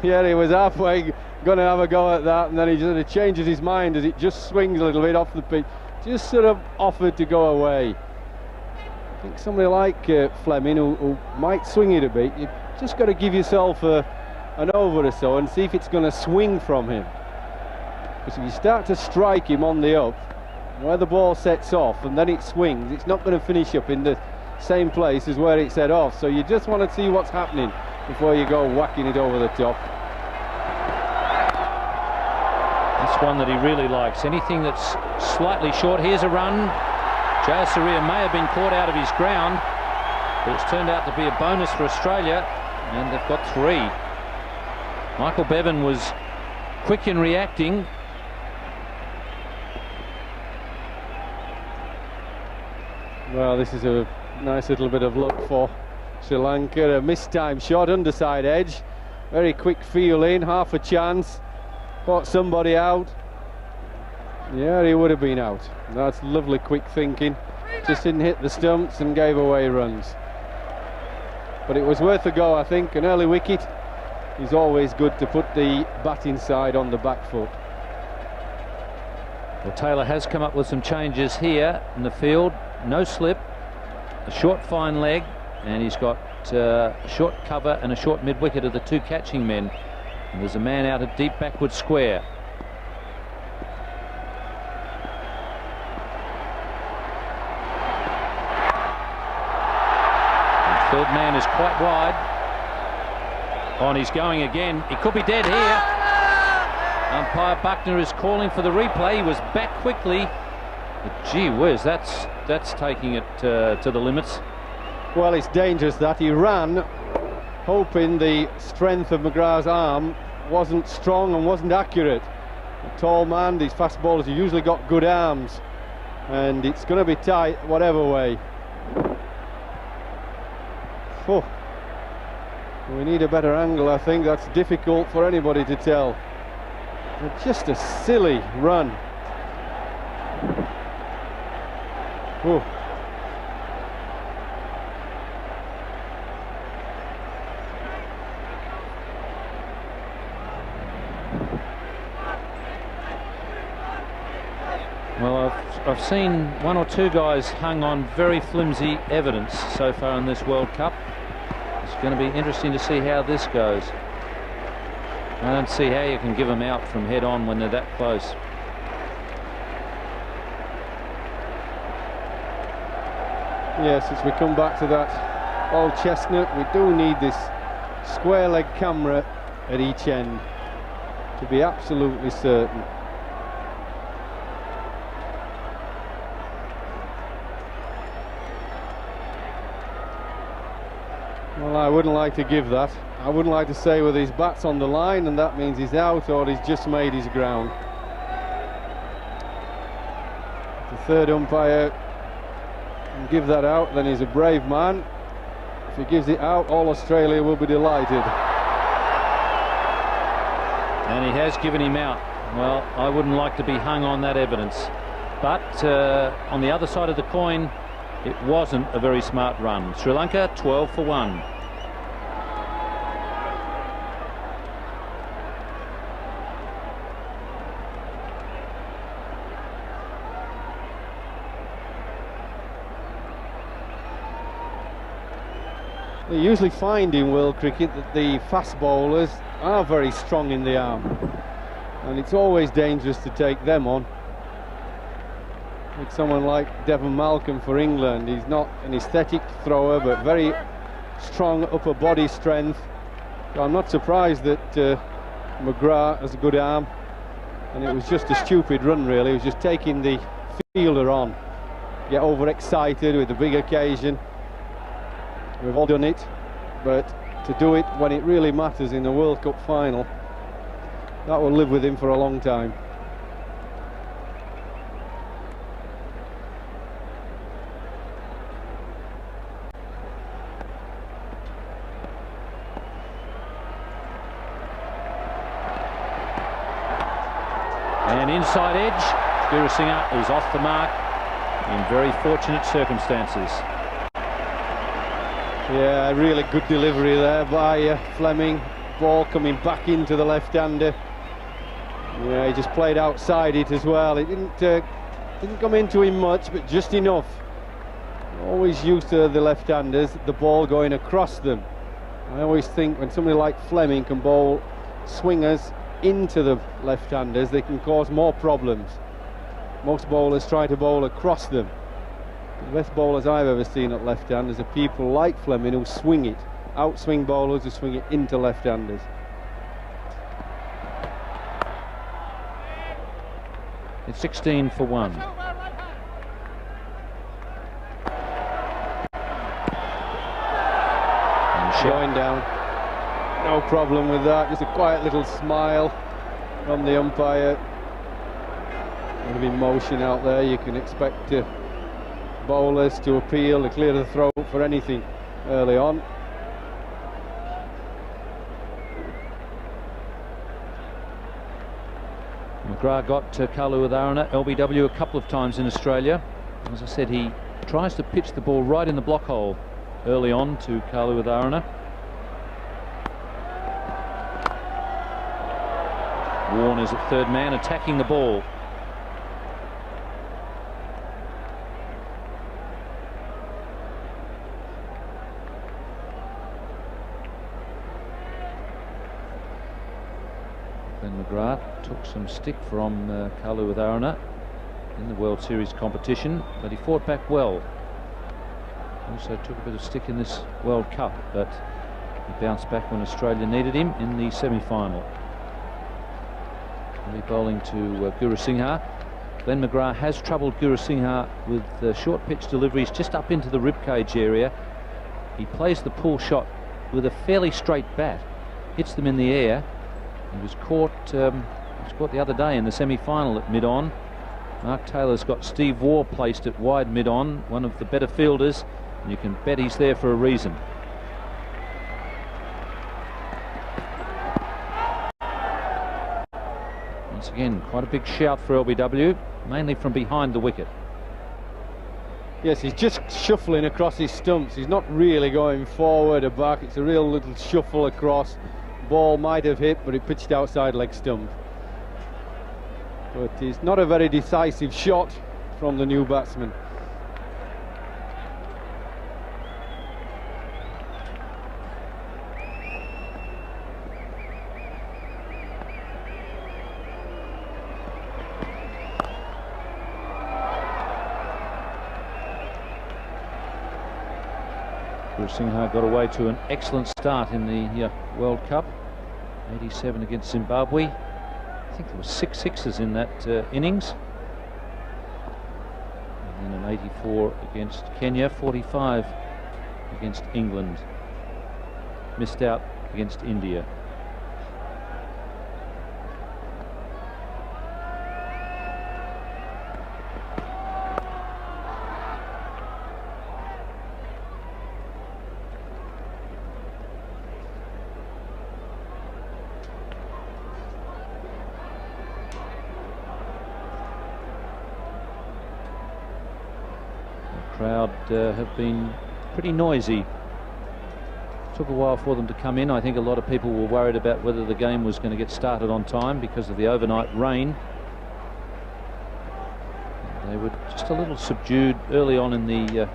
Speaker 12: Yeah, he was halfway going to have a go at that, and then he sort of changes his mind as it just swings a little bit off the pitch. Just sort of offered to go away. I think somebody like Fleming, who might swing it a bit, you've just got to give yourself an over or so and see if it's going to swing from him. Because if you start to strike him on the up, where the ball sets off and then it swings, it's not going to finish up in the same place as where it set off. So you just want to see what's happening before you go whacking it over the top.
Speaker 4: That's one that he really likes. Anything that's slightly short. Here's a run. Jayasuriya may have been caught out of his ground, but it's turned out to be a bonus for Australia, and they've got three. Michael Bevan was quick in reacting.
Speaker 12: Well, this is a nice little bit of luck for Sri Lanka. A mistimed shot, underside edge. Very quick feel in, half a chance. Caught somebody out. Yeah, he would have been out. That's lovely quick thinking. Just didn't hit the stumps and gave away runs. But it was worth a go, I think. An early wicket is always good to put the batting side on the back foot.
Speaker 4: Well, Taylor has come up with some changes here in the field. No slip, a short fine leg, and he's got a short cover and a short mid-wicket of the two catching men. And there's a man out at deep backward square. The third man is quite wide. Oh, and he's going again. He could be dead here. Umpire Buckner is calling for the replay. He was back quickly. But gee whiz, that's taking it to the limits.
Speaker 12: Well, it's dangerous that he ran, hoping the strength of McGrath's arm wasn't strong and wasn't accurate. A tall man, these fast bowlers have usually got good arms, and it's going to be tight whatever way. Oh. We need a better angle, I think. That's difficult for anybody to tell. But just a silly run. Oh.
Speaker 4: Well, I've seen one or two guys hung on very flimsy evidence so far in this World Cup. It's going to be interesting to see how this goes. I don't see how you can give them out from head on when they're that close.
Speaker 12: Yes, as we come back to that old chestnut, we do need this square leg camera at each end to be absolutely certain. Well, I wouldn't like to give that. I wouldn't like to say whether his bat's on the line and that means he's out or he's just made his ground. The third umpire can give that out, then he's a brave man. If he gives it out, all Australia will be delighted.
Speaker 4: And he has given him out. Well, I wouldn't like to be hung on that evidence. But on the other side of the coin, it wasn't a very smart run. Sri Lanka 12 for 1.
Speaker 12: You usually find in world cricket that the fast bowlers are very strong in the arm, and it's always dangerous to take them on. Like someone like Devon Malcolm for England, he's not an aesthetic thrower but very strong upper body strength. So I'm not surprised that McGrath has a good arm, and it was just a stupid run really. He was just taking the fielder on, get overexcited with the big occasion. We've all done it, but to do it when it really matters in the World Cup final, that will live with him for a long time.
Speaker 4: And inside edge, Gurusingha is off the mark in very fortunate circumstances.
Speaker 12: Yeah, really good delivery there by Fleming. Ball coming back into the left-hander. Yeah, he just played outside it as well. It didn't come into him much, but just enough. Always used to the left-handers, the ball going across them. I always think when somebody like Fleming can bowl swingers into the left-handers, they can cause more problems. Most bowlers try to bowl across them. The best bowlers I've ever seen at left-handers are people like Fleming who swing it. Outswing bowlers who swing it into left-handers.
Speaker 4: It's 16 for 1.
Speaker 12: Going down. No problem with that. Just a quiet little smile from the umpire. A lot of emotion out there. You can expect bowlers to appeal, to clear the throat for anything early on.
Speaker 4: McGrath got Kaluwitharana, LBW, a couple of times in Australia. As I said, he tries to pitch the ball right in the block hole early on to Kaluwitharana. Warner's at third man, attacking the ball. McGrath took some stick from Kaluwitharana in the World Series competition, but he fought back well. Also took a bit of stick in this World Cup, but he bounced back when Australia needed him in the semi-final. He'll be bowling to Gurusingha. Glenn McGrath has troubled Gurusingha with short pitch deliveries just up into the ribcage area. He plays the pull shot with a fairly straight bat, hits them in the air. He was caught the other day in the semi-final at mid-on. Mark Taylor's got Steve Waugh placed at wide mid-on, one of the better fielders, and you can bet he's there for a reason. Once again, quite a big shout for LBW, mainly from behind the wicket.
Speaker 12: Yes, he's just shuffling across his stumps. He's not really going forward or back. It's a real little shuffle across. Ball might have hit, but it pitched outside leg stump. But it's not a very decisive shot from the new batsman.
Speaker 4: Gurusingha got away to an excellent start in the World Cup. 87 against Zimbabwe. I think there were 6 sixes in that innings. And then an 84 against Kenya, 45 against England. missed out against India. Crowd have been pretty noisy. Took a while for them to come in. I think a lot of people were worried about whether the game was going to get started on time because of the overnight rain. They were just a little subdued early on in the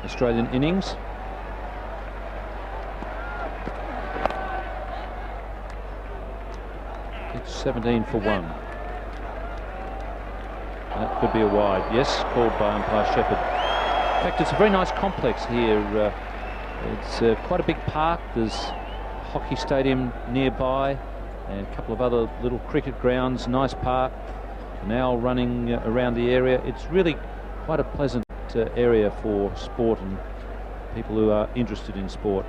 Speaker 4: Australian innings. It's 17 for 1. That could be a wide. Yes, called by umpire Shepherd. In fact, it's a very nice complex here. It's quite a big park. There's a hockey stadium nearby and a couple of other little cricket grounds. Nice park. Now running around the area. It's really quite a pleasant area for sport and people who are interested in sport.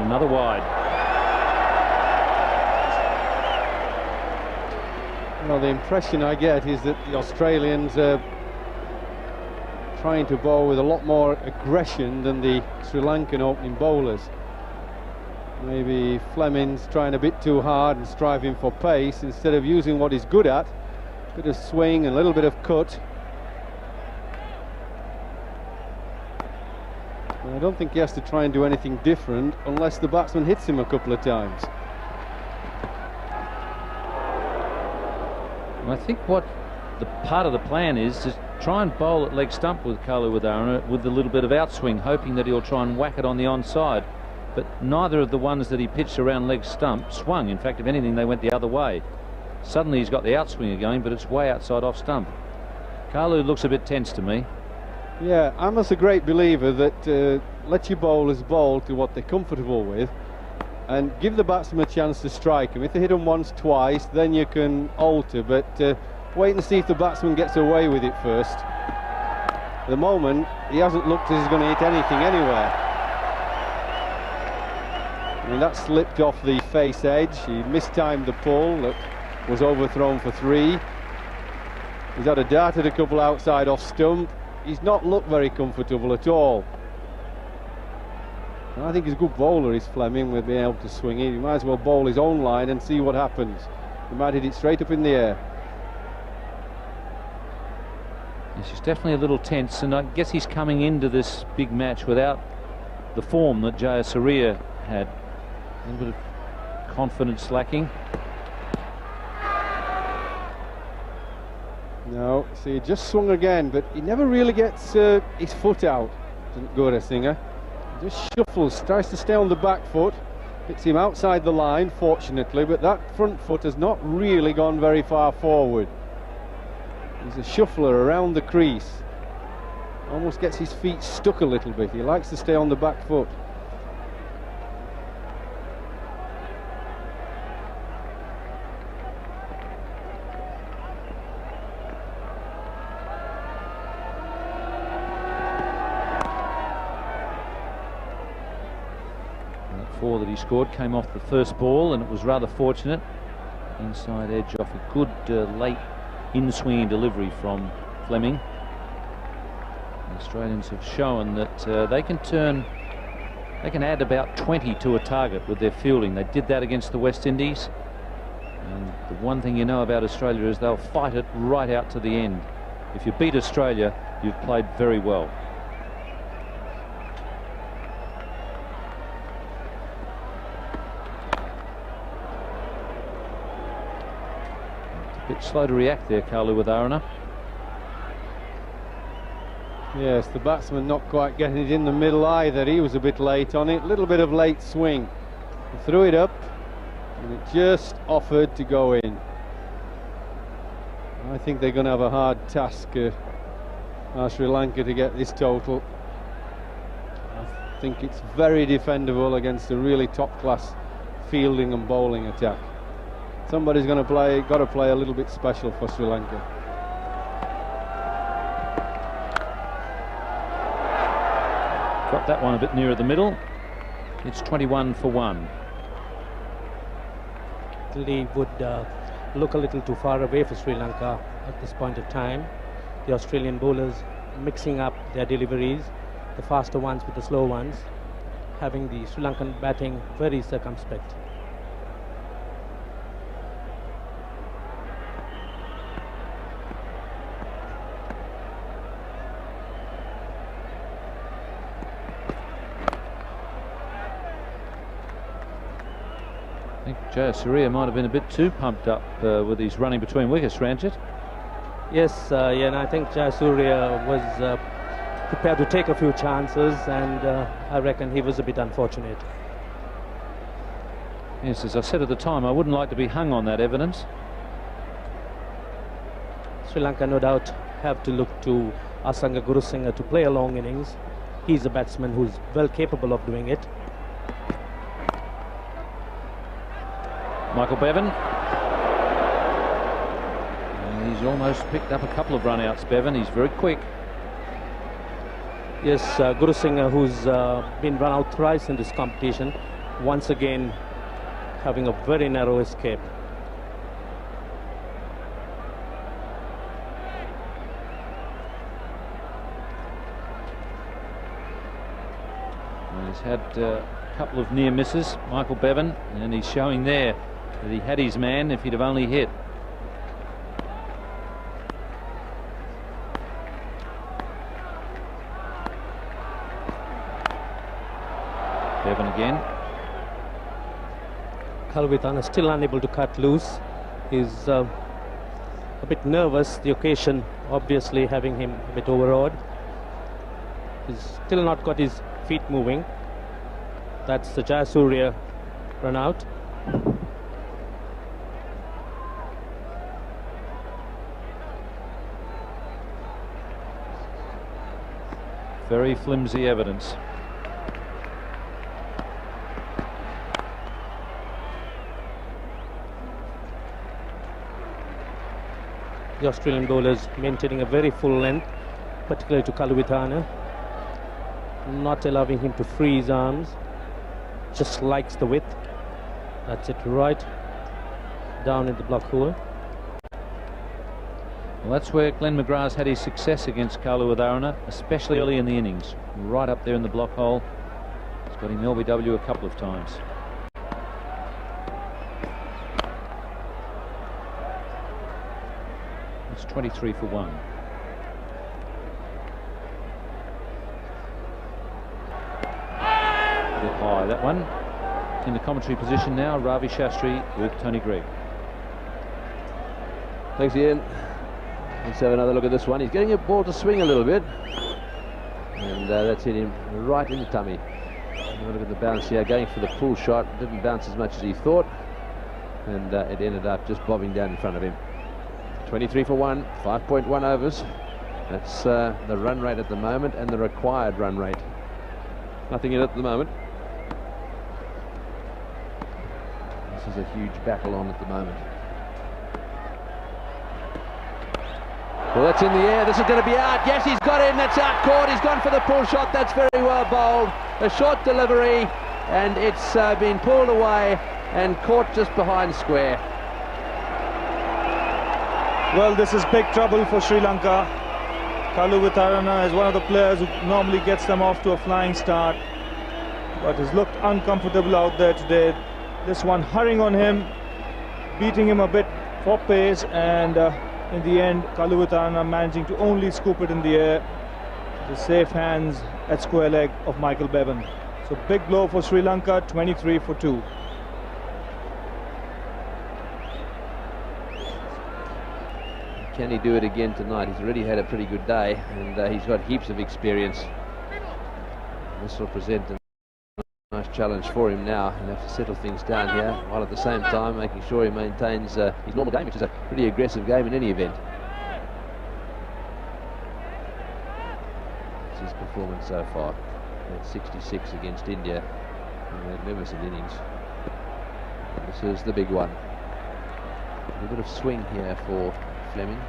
Speaker 4: Another wide.
Speaker 12: Well, the impression I get is that the Australians are trying to bowl with a lot more aggression than the Sri Lankan opening bowlers. Maybe Fleming's trying a bit too hard and striving for pace instead of using what he's good at, a bit of swing and a little bit of cut. I don't think he has to try and do anything different unless the batsman hits him a couple of times.
Speaker 4: I think what the part of the plan is to try and bowl at leg stump with Kalu Wadharana with a little bit of outswing, hoping that he'll try and whack it on the onside. But neither of the ones that he pitched around leg stump swung. In fact, if anything, they went the other way. Suddenly he's got the outswing again, but it's way outside off stump. Kalu looks a bit tense to me.
Speaker 12: Yeah, I'm a great believer that let your bowlers bowl to what they're comfortable with and give the batsman a chance to strike him. If they hit him once, twice, then you can alter, but wait and see if the batsman gets away with it first. At the moment, he hasn't looked as he's going to hit anything anywhere. I mean, that slipped off the face edge. He mistimed the pull that was overthrown for 3. He's had a dart at a couple outside off stump. He's not looked very comfortable at all. And I think he's a good bowler, is Fleming, with being able to swing it. He might as well bowl his own line and see what happens. He might hit it straight up in the air.
Speaker 4: He's definitely a little tense, and I guess he's coming into this big match without the form that Jayasuriya had. A little bit of confidence lacking.
Speaker 12: No, see, he just swung again, but he never really gets his foot out, Gurusingha. He just shuffles, tries to stay on the back foot, hits him outside the line, fortunately, but that front foot has not really gone very far forward. He's a shuffler around the crease. Almost gets his feet stuck a little bit. He likes to stay on the back foot.
Speaker 4: That 4 that he scored came off the first ball, and it was rather fortunate. Inside edge off a good late in-swinging delivery from Fleming. The Australians have shown that they can add about 20 to a target with their fielding. They did that against the West Indies, and the one thing you know about Australia is they'll fight it right out to the end. If you beat Australia, you've played very well. Bit slow to react there, Kalu Wadharana.
Speaker 12: Yes, the batsman not quite getting it in the middle either. He was a bit late on it. A little bit of late swing. He threw it up and it just offered to go in. I think they're going to have a hard task, Sri Lanka, to get this total. I think it's very defendable against a really top-class fielding and bowling attack. Somebody's got to play a little bit special for Sri Lanka.
Speaker 4: Got that one a bit nearer the middle. It's 21 for 1.
Speaker 11: Italy would look a little too far away for Sri Lanka at this point of time. The Australian bowlers mixing up their deliveries, the faster ones with the slow ones, having the Sri Lankan batting very circumspect.
Speaker 4: I think Jayasuriya might have been a bit too pumped up with his running between wickets, Ranjit.
Speaker 11: Yes, yeah, and I think Jayasuriya was prepared to take a few chances, and I reckon he was a bit unfortunate.
Speaker 4: Yes, as I said at the time, I wouldn't like to be hung on that evidence.
Speaker 11: Sri Lanka no doubt have to look to Asanka Gurusingha to play a long innings. He's a batsman who's well capable of doing it.
Speaker 4: Michael Bevan. He's almost picked up a couple of run-outs, Bevan. He's very quick.
Speaker 11: Yes, Gurusingha, who's been run out thrice in this competition, once again having a very narrow escape.
Speaker 4: Well, he's had a couple of near misses, Michael Bevan, and he's showing there that he had his man if he'd have only hit. Bevan again.
Speaker 11: Kaluwithana still unable to cut loose. He's a bit nervous. The occasion obviously having him a bit overawed. He's still not got his feet moving. That's the Jayasuriya run out.
Speaker 4: Very flimsy evidence.
Speaker 11: The Australian bowlers maintaining a very full length, particularly to Kaluwithana, not allowing him to free his arms, just likes the width. That's it, right down in the block hole.
Speaker 4: Well, that's where Glenn McGrath's had his success against Kaluwithana, especially early in the innings, right up there in the block hole. He's got him LBW a couple of times. It's 23 for 1. A bit high, that one. In the commentary position now, Ravi Shastri with Tony Gregg.
Speaker 3: Thanks, Ian. Let's have another look at this one. He's getting a ball to swing a little bit, and that's hit him right in the tummy. Have a look at the bounce here, going for the pull shot. Didn't bounce as much as he thought, and it ended up just bobbing down in front of him. 23 for 1, 5.1 overs. That's the run rate at the moment, and the required run rate. Nothing in it at the moment. This is a huge battle on at the moment. Well, that's in the air. This is going to be out. Yes, he's got in. That's out caught. He's gone for the pull shot. That's very well bowled. A short delivery, and it's been pulled away and caught just behind square.
Speaker 14: Well, this is big trouble for Sri Lanka. Kaluwithana is one of the players who normally gets them off to a flying start, but has looked uncomfortable out there today. This one hurrying on him, beating him a bit for pace, and in the end, Kaluwithana managing to only scoop it in the air. The safe hands at square leg of Michael Bevan. So big blow for Sri Lanka, 23 for 2.
Speaker 3: Can he do it again tonight? He's already had a pretty good day, and he's got heaps of experience. This will present a nice challenge for him now. He'll have to settle things down here, while at the same time making sure he maintains his normal game, which is a pretty aggressive game in any event. It's his performance so far. At 66 against India. A magnificent innings. This is the big one. A bit of swing here for Fleming.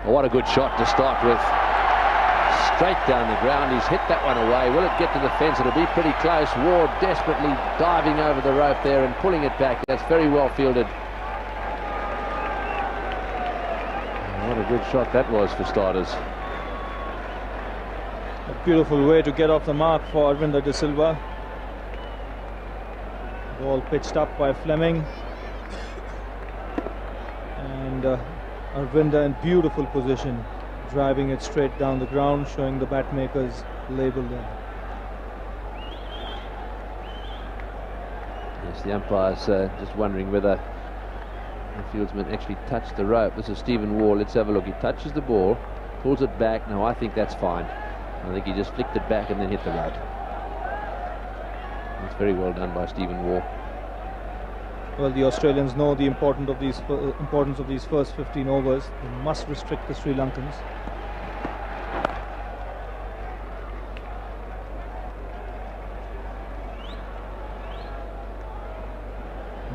Speaker 3: Oh, what a good shot to start with. Straight down the ground. He's hit that one away. Will it get to the fence? It'll be pretty close. Ward desperately diving over the rope there and pulling it back. That's very well fielded. What a good shot that was for starters.
Speaker 14: A beautiful way to get off the mark for Aravinda De Silva. Ball pitched up by Fleming. And Aravinda in beautiful position, driving it straight down the ground, showing the bat makers label there.
Speaker 3: Yes, the umpire's just wondering whether the fieldsman actually touched the rope. This is Stephen Waugh. Let's have a look. He touches the ball, pulls it back. No, I think that's fine. I think he just flicked it back and then hit the rope. It's very well done by Stephen Waugh.
Speaker 14: Well, the Australians know the importance of these first 15 overs. They must restrict the Sri Lankans.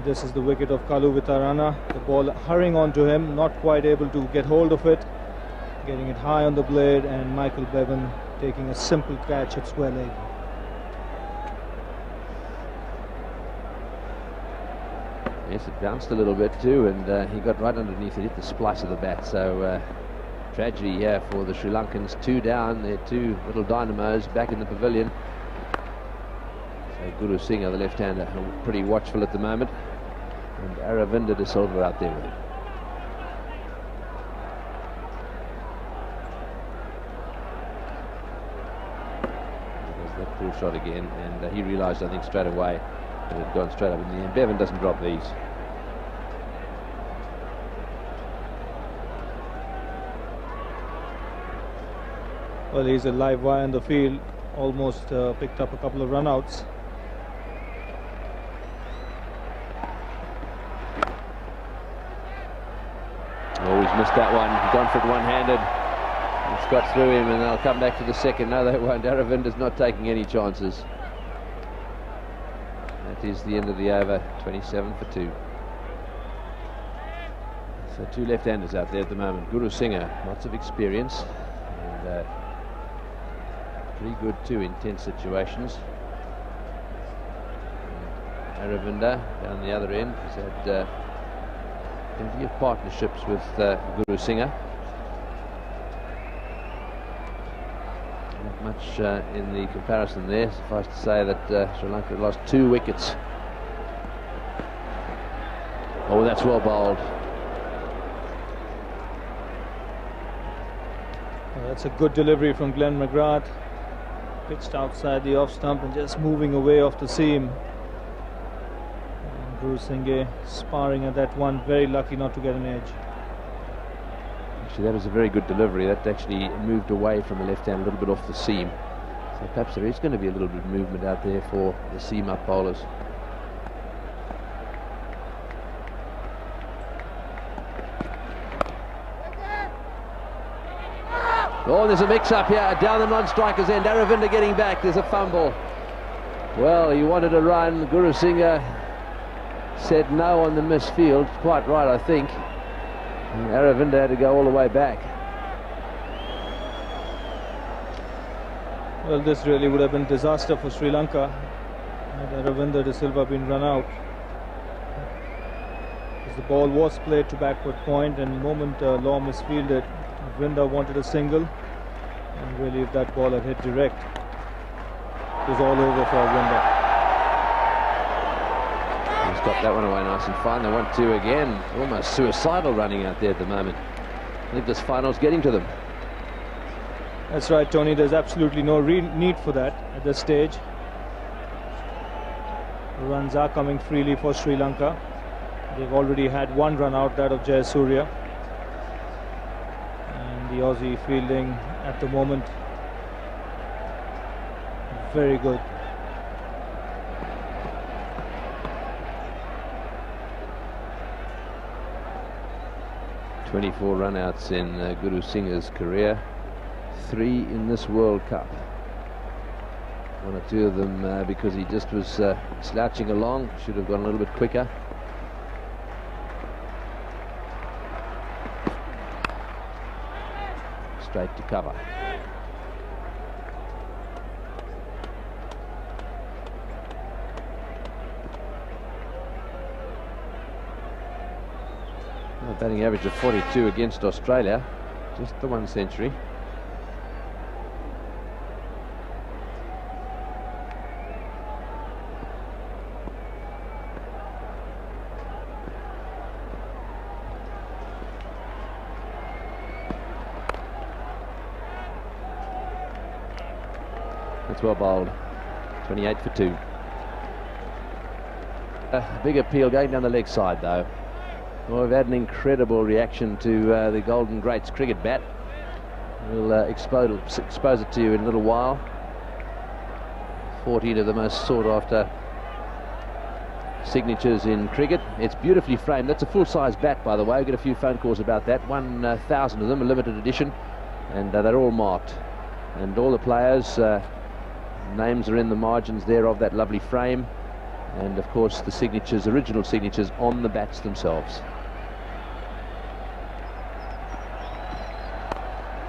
Speaker 14: This is the wicket of Kalu Vitarana. The ball hurrying onto him, not quite able to get hold of it, getting it high on the blade, and Michael Bevan taking a simple catch at square leg.
Speaker 3: Yes, it bounced a little bit too, and he got right underneath it, hit the splice of the bat. So tragedy here for the Sri Lankans. 2 down, they're 2 little dynamos back in the pavilion. So Gurusingha, the left-hander, pretty watchful at the moment, and Aravinda De Silva out there with him. There's that pull shot again, and he realised, I think, straight away that it had gone straight up in the end. Bevan doesn't drop these.
Speaker 14: Well, he's a live wire in the field, almost picked up a couple of run-outs.
Speaker 3: Oh, he's missed that one. He's gone for it one-handed. It's got through him, and they'll come back to the second. No, they won't. Aravinda's not taking any chances. That is the end of the over. 27 for 2. So 2 left-handers out there at the moment. Gurusingha, lots of experience, and pretty good too in tense situations. And Aravinda down the other end has had plenty of partnerships with Gurusingha. Not much in the comparison there. Suffice to say that Sri Lanka lost 2 wickets. Oh, that's well bowled.
Speaker 14: Well, that's a good delivery from Glenn McGrath. Pitched outside the off stump and just moving away off the seam. And Gurusingha sparring at that one, very lucky not to get an edge.
Speaker 3: Actually, that was a very good delivery. That actually moved away from the left hand a little bit off the seam. So perhaps there is going to be a little bit of movement out there for the seam up bowlers. Oh, there's a mix-up here down the non-striker's end. Aravinda getting back. There's a fumble. Well, he wanted a run. Gurusingha said no on the misfield. Quite right, I think. And Aravinda had to go all the way back.
Speaker 14: Well, this really would have been disaster for Sri Lanka had Aravinda De Silva been run out. As the ball was played to backward point, and the moment Law misfielded, Aravinda wanted a single, and really if that ball had hit direct, it was all over for Aravinda.
Speaker 3: He's got that one away nice and fine. They want 2 again. Almost suicidal running out there at the moment. I think this final's getting to them.
Speaker 14: That's right, Tony. There's absolutely no need for that at this stage. The runs are coming freely for Sri Lanka. They've already had 1 run out, that of Jayasuriya. And the Aussie fielding at the moment, very good.
Speaker 3: "24 run-outs in Gurusingha's career, 3 in this World Cup. One or two of them because he just was slouching along. Should have gone a little bit quicker. Straight to cover. A batting average of 42 against Australia, just the 1 century. That's well bowled. 28 for 2. A big appeal going down the leg side though. Well, we've had an incredible reaction to the Golden Greats cricket bat. We'll expose it to you in a little while. 14 of the most sought after signatures in cricket. It's beautifully framed. That's a full-size bat, by the way. We get a few phone calls about that. 1,000 of them, a limited edition, and they're all marked. And all the players' names are in the margins there of that lovely frame, and of course the signatures, original signatures on the bats themselves.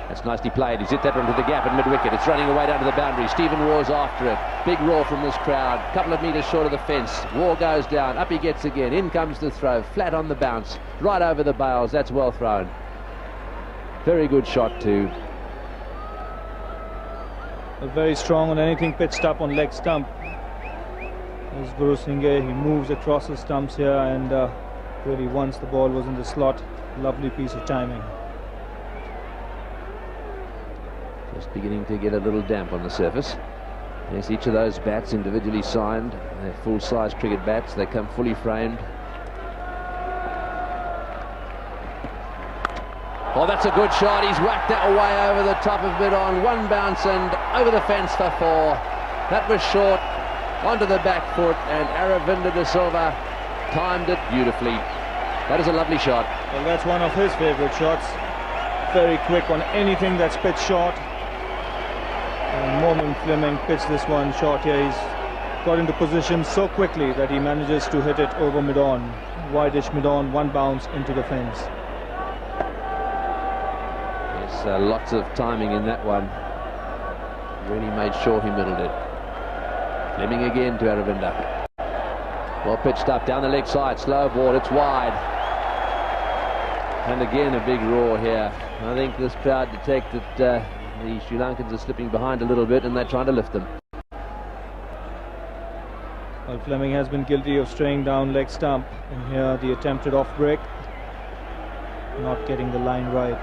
Speaker 3: That's nicely played. He's hit that one to the gap at mid-wicket. It's running away down to the boundary. Stephen Waugh's after it. Big roar from this crowd. Couple of metres short of the fence. Waugh goes down. Up he gets again. In comes the throw. Flat on the bounce. Right over the bails. That's well thrown. Very good shot too.
Speaker 14: Very strong on anything pitched up on leg stump. There's Gurusingha. He moves across the stumps here, and really once the ball was in the slot, lovely piece of timing.
Speaker 3: Just beginning to get a little damp on the surface. Yes, each of those bats individually signed. They're full-size cricket bats. They come fully framed. Oh, that's a good shot. He's whacked that away over the top of mid-on. One bounce and over the fence for 4. That was short. Onto the back foot, and Aravinda De Silva timed it beautifully. That is a lovely shot.
Speaker 14: Well, that's one of his favourite shots. Very quick on anything that's pitched short. And Momin Fleming pitched this one short here. He's got into position so quickly that he manages to hit it over mid-on. Wide-ish mid-on, one bounce into the fence.
Speaker 3: Yes, lots of timing in that one. Really made sure he middled it. Fleming again to Aravinda. Well pitched up down the leg side, slow ball, it's wide. And again a big roar here. I think this crowd detect that the Sri Lankans are slipping behind a little bit, and they're trying to lift them.
Speaker 14: Well, Fleming has been guilty of straying down leg stump, and here the attempted off break, not getting the line right.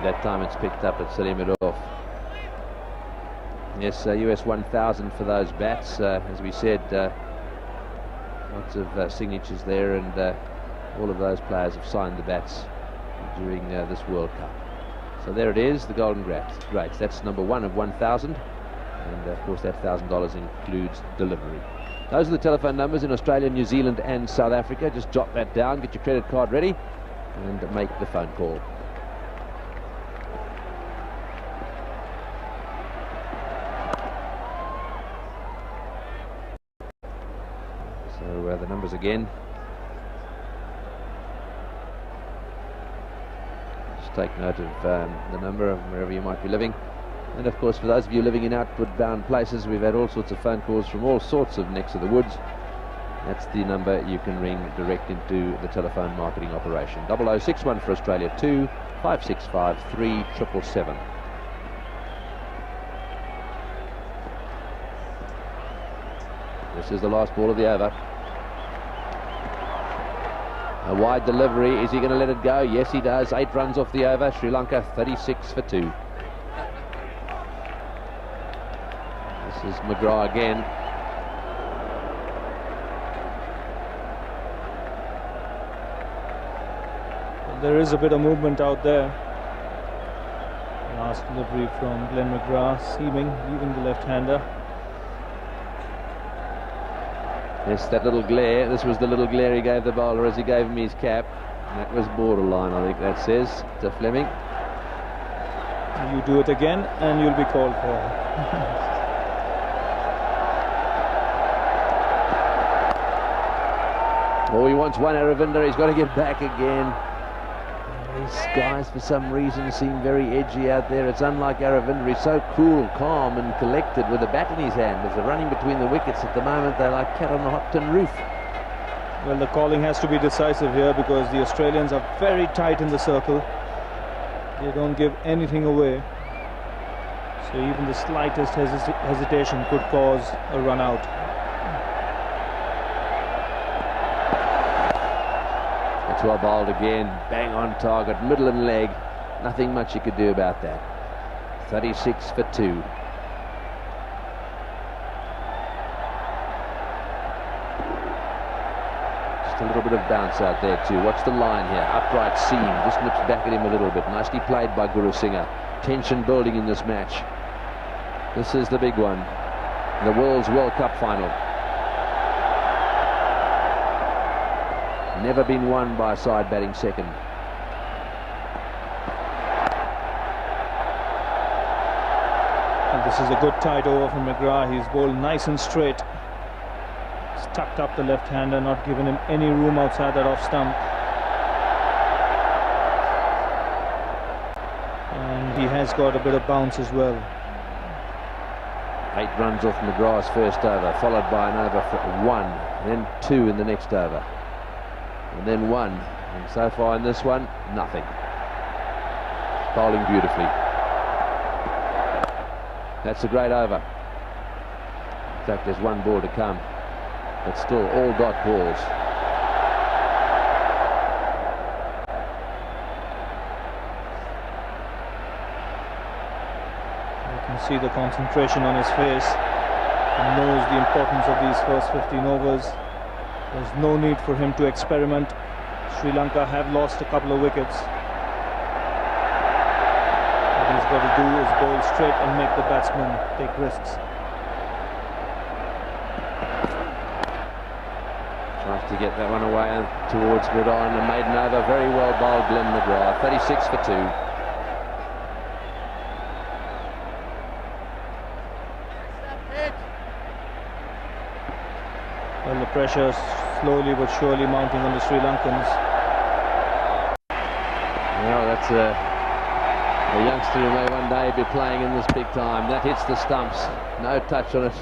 Speaker 3: That time it's picked up at setting it off. Yes, US 1,000 for those bats. As we said, lots of signatures there, and all of those players have signed the bats during this World Cup. So there it is, the Golden Greats. That's number 1 of 1,000, and of course that $1,000 includes delivery. Those are the telephone numbers in Australia, New Zealand and South Africa. Just jot that down, get your credit card ready, and make the phone call. The numbers again. Just take note of the number of wherever you might be living. And of course, for those of you living in outward bound places, we've had all sorts of phone calls from all sorts of necks of the woods. That's the number you can ring direct into the telephone marketing operation. 0061 for Australia, 2 565 3777. This is the last ball of the over. A wide delivery. Is he going to let it go? Yes, he does. 8 runs off the over. Sri Lanka 36 for 2. This is McGrath again.
Speaker 14: Well, there is a bit of movement out there. Last delivery from Glenn McGrath, seaming, leaving the left-hander.
Speaker 3: Yes, that little glare. This was the little glare he gave the bowler as he gave him his cap. That was borderline, I think that says to Fleming.
Speaker 14: You do it again and you'll be called for.
Speaker 3: Oh, he wants one, Aravinda. He's got to get back again. These guys, for some reason, seem very edgy out there. It's unlike Aravinda. He's so cool, calm and collected with a bat in his hand. As they're running between the wickets at the moment, they're like cat on a hot tin roof.
Speaker 14: Well, the calling has to be decisive here because the Australians are very tight in the circle. They don't give anything away. So even the slightest hesitation could cause a run out.
Speaker 3: That's well bowled again, bang on target, middle and leg. Nothing much you could do about that. 36 for 2. Just a little bit of bounce out there too. Watch the line here, upright seam, just nips back at him a little bit. Nicely played by Gurusingha. Tension building in this match. This is the big one, the World's World Cup final. Never been won by a side batting second.
Speaker 14: And this is a good tight over from McGrath. He's bowled nice and straight. He's tucked up the left-hander, not given him any room outside that off stump. And he has got a bit of bounce as well.
Speaker 3: 8 runs off McGrath's first over, followed by an over for 1, then 2 in the next over. And then 1, and so far in this one, nothing. Bowling beautifully. That's a great over. In fact, there's 1 ball to come, but still all dot balls.
Speaker 14: You can see the concentration on his face. He knows the importance of these first 15 overs. There's no need for him to experiment. Sri Lanka have lost a couple of wickets. What he's got to do is bowl straight and make the batsmen take risks.
Speaker 3: Tries to get that one away towards mid-on and maiden over. Very well bowled Glenn McGrath. 36 for 2.
Speaker 14: Well, the pressure slowly but surely mounting on the Sri Lankans.
Speaker 3: Well, that's a youngster who may one day be playing in this big time. That hits the stumps. No touch on it.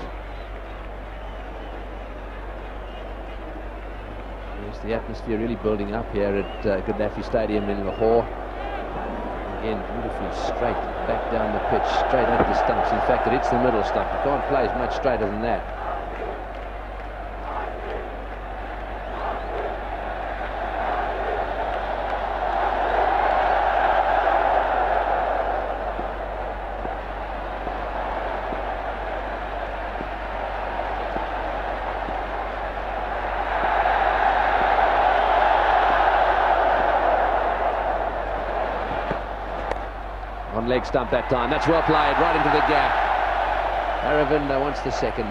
Speaker 3: There's the atmosphere really building up here at Gaddafi Stadium in Lahore. Again, beautifully straight back down the pitch, straight at the stumps. In fact, it hits the middle stump. You can't play much straighter than that. On leg stump that time. That's well played, right into the gap. Aravinda wants the second.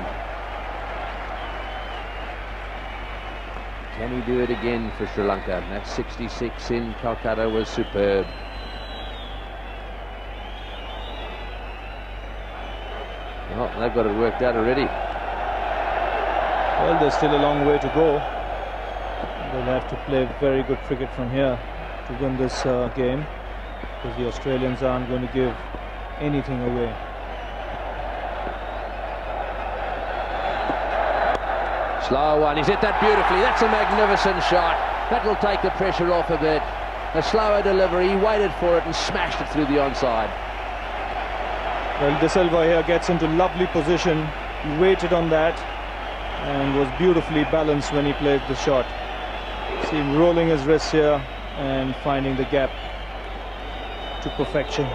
Speaker 3: Can he do it again for Sri Lanka? That 66 in Calcutta was superb. Well, they've got it worked out already.
Speaker 14: Well, there's still a long way to go. They'll have to play very good cricket from here to win this game, because the Australians aren't going to give anything away.
Speaker 3: Slow one, he's hit that beautifully. That's a magnificent shot. That will take the pressure off a bit. A slower delivery, he waited for it and smashed it through the onside.
Speaker 14: Well, De Silva here gets into lovely position. He waited on that and was beautifully balanced when he played the shot. See him rolling his wrists here and finding the gap to perfection.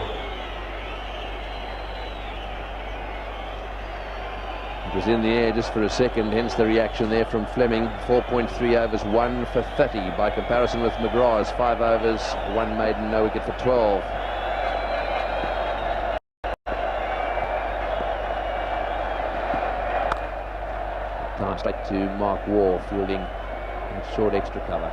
Speaker 3: It was in the air just for a second, hence the reaction there from Fleming. 4.3 overs, 1 for 30 by comparison with McGrath's 5 overs, 1 maiden, no wicket for 12. straight to Mark Waugh, fielding a short extra cover.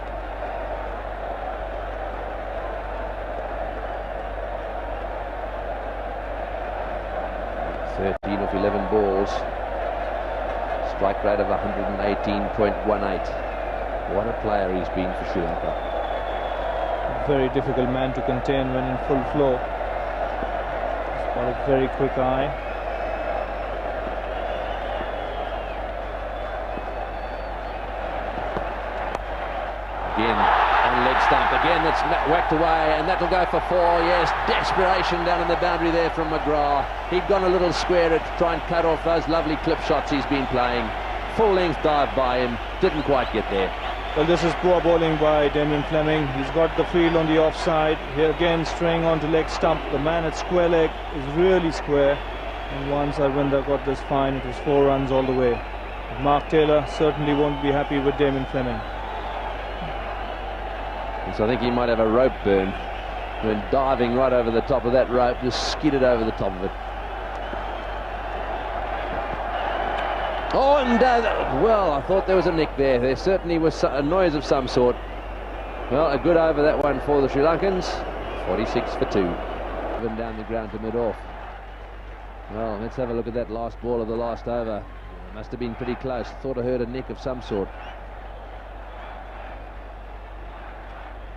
Speaker 3: (13 of 11 balls). Strike rate of 118.18. What a player he's been for Sri Lanka.
Speaker 14: Very difficult man to contain when in full flow. He's got a very quick eye.
Speaker 3: Again, on leg stump. Again, that's whacked away, and that'll go for 4. Yes, desperation down in the boundary there from McGrath. He'd gone a little square to try and cut off those lovely clip shots he's been playing. Full length dive by him, didn't quite get there.
Speaker 14: Well, this is poor bowling by Damien Fleming. He's got the field on the offside. Here again, straying onto leg stump. The man at square leg is really square. And once Aravinda got this fine, it was 4 runs all the way. Mark Taylor certainly won't be happy with Damien Fleming.
Speaker 3: And so I think he might have a rope burn when diving right over the top of that rope, just skidded over the top of it. Oh, and well, I thought there was a nick there. There certainly was a noise of some sort. Well, a good over that one for the Sri Lankans. 46 for 2. Even down the ground to mid-off. Well, let's have a look at that last ball of the last over. It must have been pretty close. Thought I heard a nick of some sort.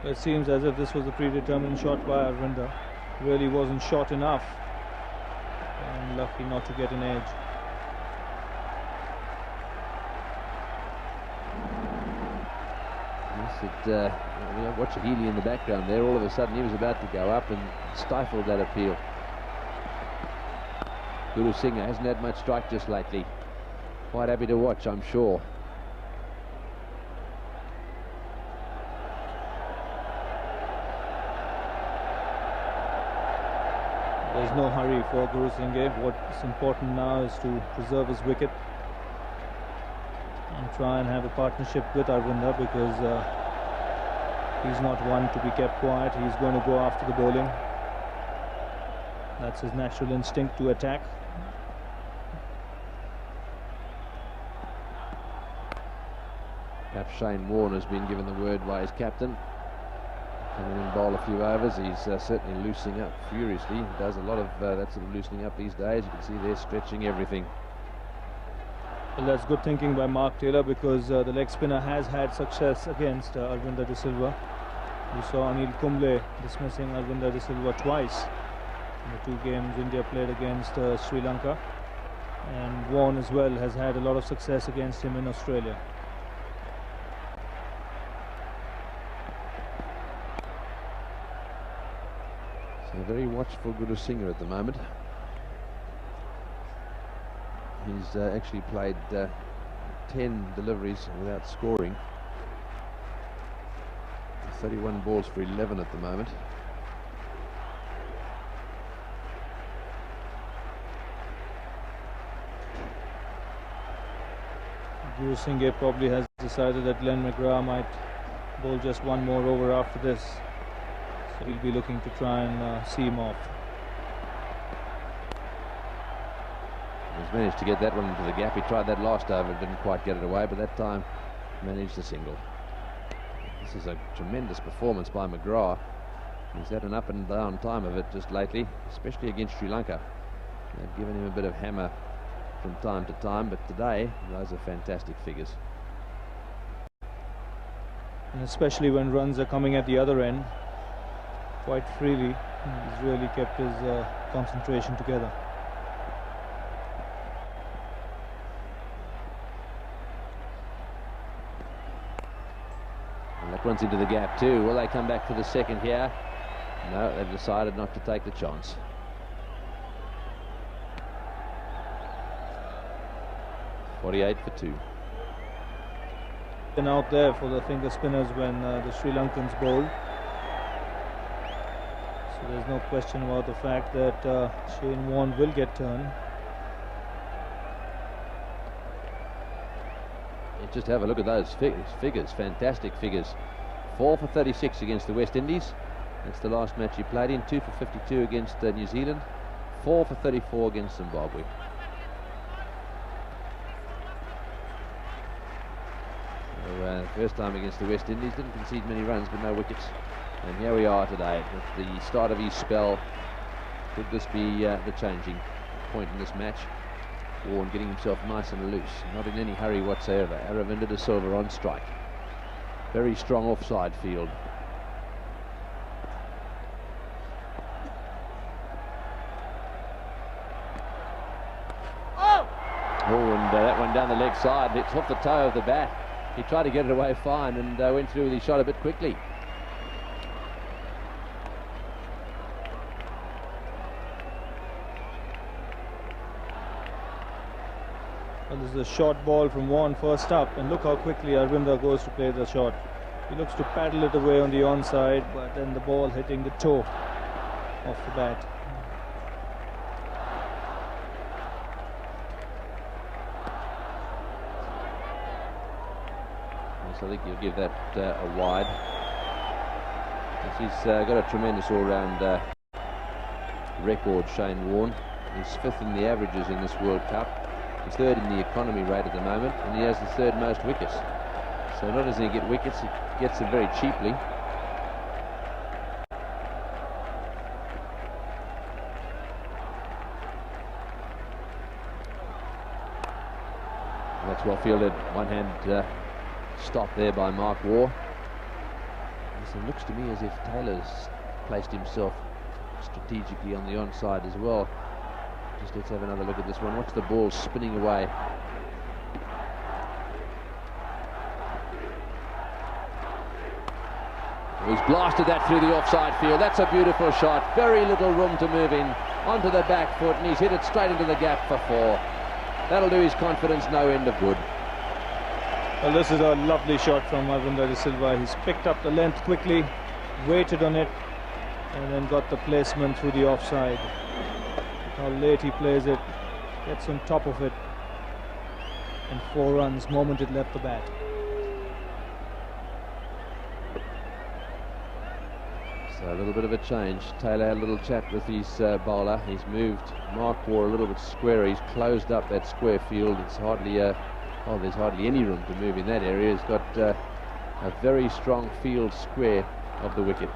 Speaker 14: It seems as if this was a predetermined shot by Aravinda. Really wasn't shot enough. And lucky not to get an edge.
Speaker 3: Watch Healy in the background there. All of a sudden he was about to go up and stifled that appeal. Gurusingha hasn't had much strike just lately. Quite happy to watch, I'm sure.
Speaker 14: There's no hurry for Gurusingha. What's important now is to preserve his wicket and try and have a partnership with Aravinda, because he's not one to be kept quiet. He's going to go after the bowling. That's his natural instinct, to attack.
Speaker 3: Perhaps Shane Warne has been given the word by his captain. Coming in, bowl a few overs. He's certainly loosening up furiously. He does a lot of that sort of loosening up these days. You can see they're stretching everything.
Speaker 14: Well, that's good thinking by Mark Taylor, because the leg spinner has had success against Aravinda De Silva. You saw Anil Kumble dismissing Aravinda De Silva twice in the 2 games India played against Sri Lanka, and Warne as well has had a lot of success against him in Australia.
Speaker 3: So very watchful Gurusingha at the moment. He's actually played 10 deliveries without scoring. 31 balls for 11 at the moment.
Speaker 14: Gurusingha probably has decided that Glenn McGrath might bowl just 1 more over after this. So he'll be looking to try and see him off.
Speaker 3: He's managed to get that one into the gap. He tried that last over, didn't quite get it away, but that time managed a single. This is a tremendous performance by McGrath. He's had an up and down time of it just lately, especially against Sri Lanka. They've given him a bit of hammer from time to time, but today those are fantastic figures.
Speaker 14: And especially when runs are coming at the other end quite freely, he's really kept his concentration together.
Speaker 3: That one's into the gap too. Will they come back for the second here? No, they've decided not to take the chance. .48 for 2.
Speaker 14: Been out there for the finger spinners when the Sri Lankans bowled. So there's no question about the fact that Shane Warne will get turned.
Speaker 3: Just have a look at those figures, fantastic figures. 4 for 36 against the West Indies. That's the last match he played in. 2 for 52 against New Zealand. 4 for 34 against Zimbabwe. First time against the West Indies, didn't concede many runs, but no wickets. And here we are today, at the start of his spell. Could this be the changing point in this match? Warren getting himself nice and loose, not in any hurry whatsoever. Aravinda De Silva on strike. Very strong offside field. Oh, and that one down the leg side. It's off the toe of the bat. He tried to get it away fine and went through with his shot a bit quickly.
Speaker 14: Well, this is a short ball from Warren first up, and look how quickly Aravinda goes to play the shot. He looks to paddle it away on the onside, but then the ball hitting the toe of the bat.
Speaker 3: So I think you'll give that a wide. He's got a tremendous all-round record, Shane Warne. He's 5th in the averages in this World Cup. He's 3rd in the economy rate at the moment, and he has the 3rd most wickets. So not only does he get wickets, he gets them very cheaply. That's well fielded. One hand stop there by Mark Waugh. So it looks to me as if Taylor's placed himself strategically on the onside as well. Just let's have another look at this one. Watch the ball spinning away. He's blasted that through the offside field. That's a beautiful shot. Very little room to move in. Onto the back foot, and he's hit it straight into the gap for 4. That'll do his confidence no end of good.
Speaker 14: Well, this is a lovely shot from Aravinda De Silva. He's picked up the length quickly, waited on it, and then got the placement through the offside. How late he plays it, gets on top of it, and 4 runs moment it left the bat.
Speaker 3: So a little bit of a change. Taylor had a little chat with his bowler. He's moved Mark Waugh a little bit square. He's closed up that square field. It's hardly there's hardly any room to move in that area. He's got a very strong field square of the wicket.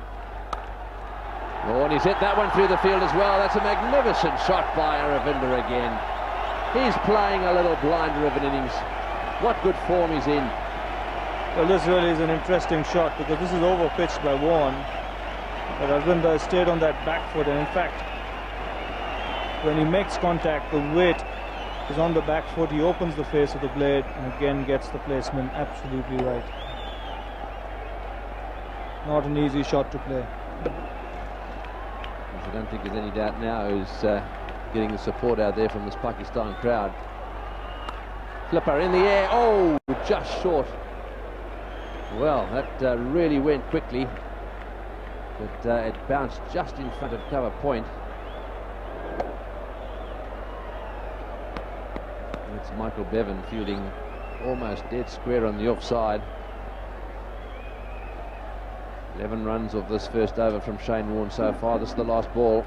Speaker 3: Oh, and he's hit that one through the field as well. That's a magnificent shot by Aravinda again. He's playing a little blinder of an innings. What good form he's in.
Speaker 14: Well, this really is an interesting shot because this is over pitched by Warren. But Aravinda has stayed on that back foot, and in fact, when he makes contact, the weight is on the back foot. He opens the face of the blade and again gets the placement absolutely right. Not an easy shot to play.
Speaker 3: I don't think there's any doubt now who's getting the support out there from this Pakistan crowd. Flipper in the air. Oh, just short. Well, that really went quickly, but it bounced just in front of cover point. It's Michael Bevan fielding almost dead square on the offside. 11 runs of this first over from Shane Warne so far. This is the last ball.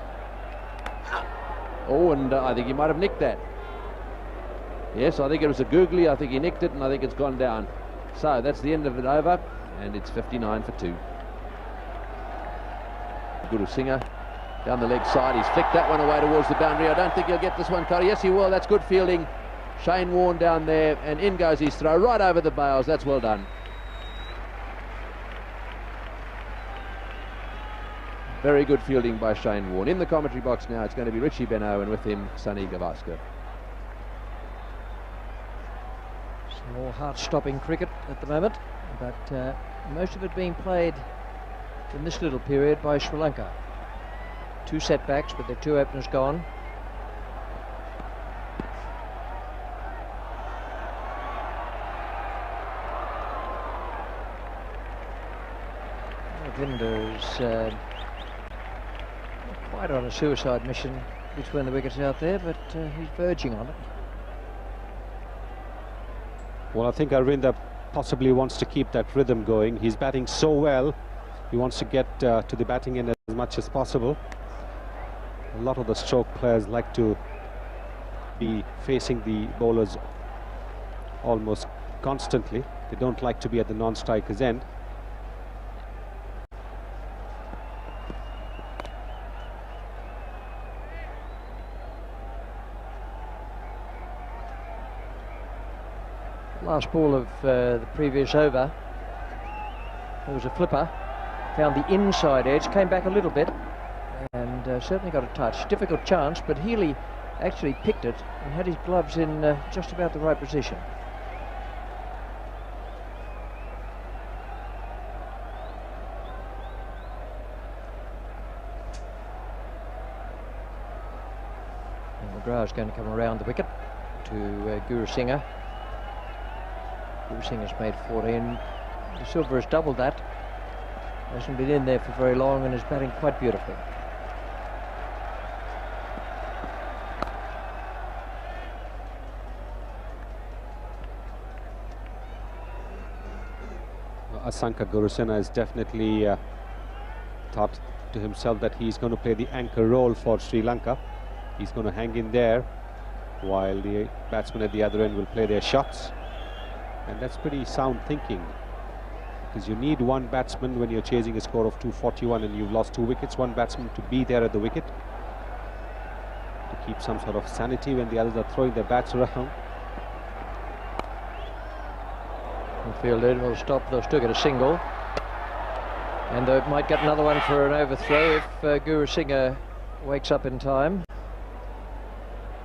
Speaker 3: Oh, and I think he might have nicked that. Yes, I think it was a googly. I think he nicked it, and I think it's gone down. So that's the end of it over, and it's 59 for 2. Gurusingha down the leg side. He's flicked that one away towards the boundary. I don't think he'll get this one, Curry. Yes, he will. That's good fielding. Shane Warne down there, and in goes his throw right over the bails. That's well done. Very good fielding by Shane Warne. In the commentary box now, it's going to be Richie Beno, and with him, Sunny Gavaskar.
Speaker 2: Some more heart-stopping cricket at the moment, but most of it being played in this little period by Sri Lanka. 2 setbacks, but their 2 openers gone. Aravinda's quite on a suicide mission between the wickets out there, but he's verging on it.
Speaker 7: Well, I think Aravinda possibly wants to keep that rhythm going. He's batting so well. He wants to get to the batting end as much as possible. A lot of the stroke players like to be facing the bowlers almost constantly. They don't like to be at the non-striker's end.
Speaker 2: Last ball of the previous over, there was a flipper, found the inside edge, came back a little bit and certainly got a touch. Difficult chance, but Healy actually picked it and had his gloves in just about the right position. And McGrath's going to come around the wicket to Gurusingha. Gurusingha's made 14. De Silva has doubled that. Hasn't been in there for very long and is batting quite beautifully.
Speaker 7: Asanka Gurusingha has definitely thought to himself that he's going to play the anchor role for Sri Lanka. He's going to hang in there while the batsmen at the other end will play their shots. And that's pretty sound thinking, because you need one batsman when you're chasing a score of 241 and you've lost 2 wickets, one batsman to be there at the wicket to keep some sort of sanity when the others are throwing their bats around.
Speaker 2: Fielded will stop. They'll still get a single, and they might get another one for an overthrow if Gurusingha wakes up in time.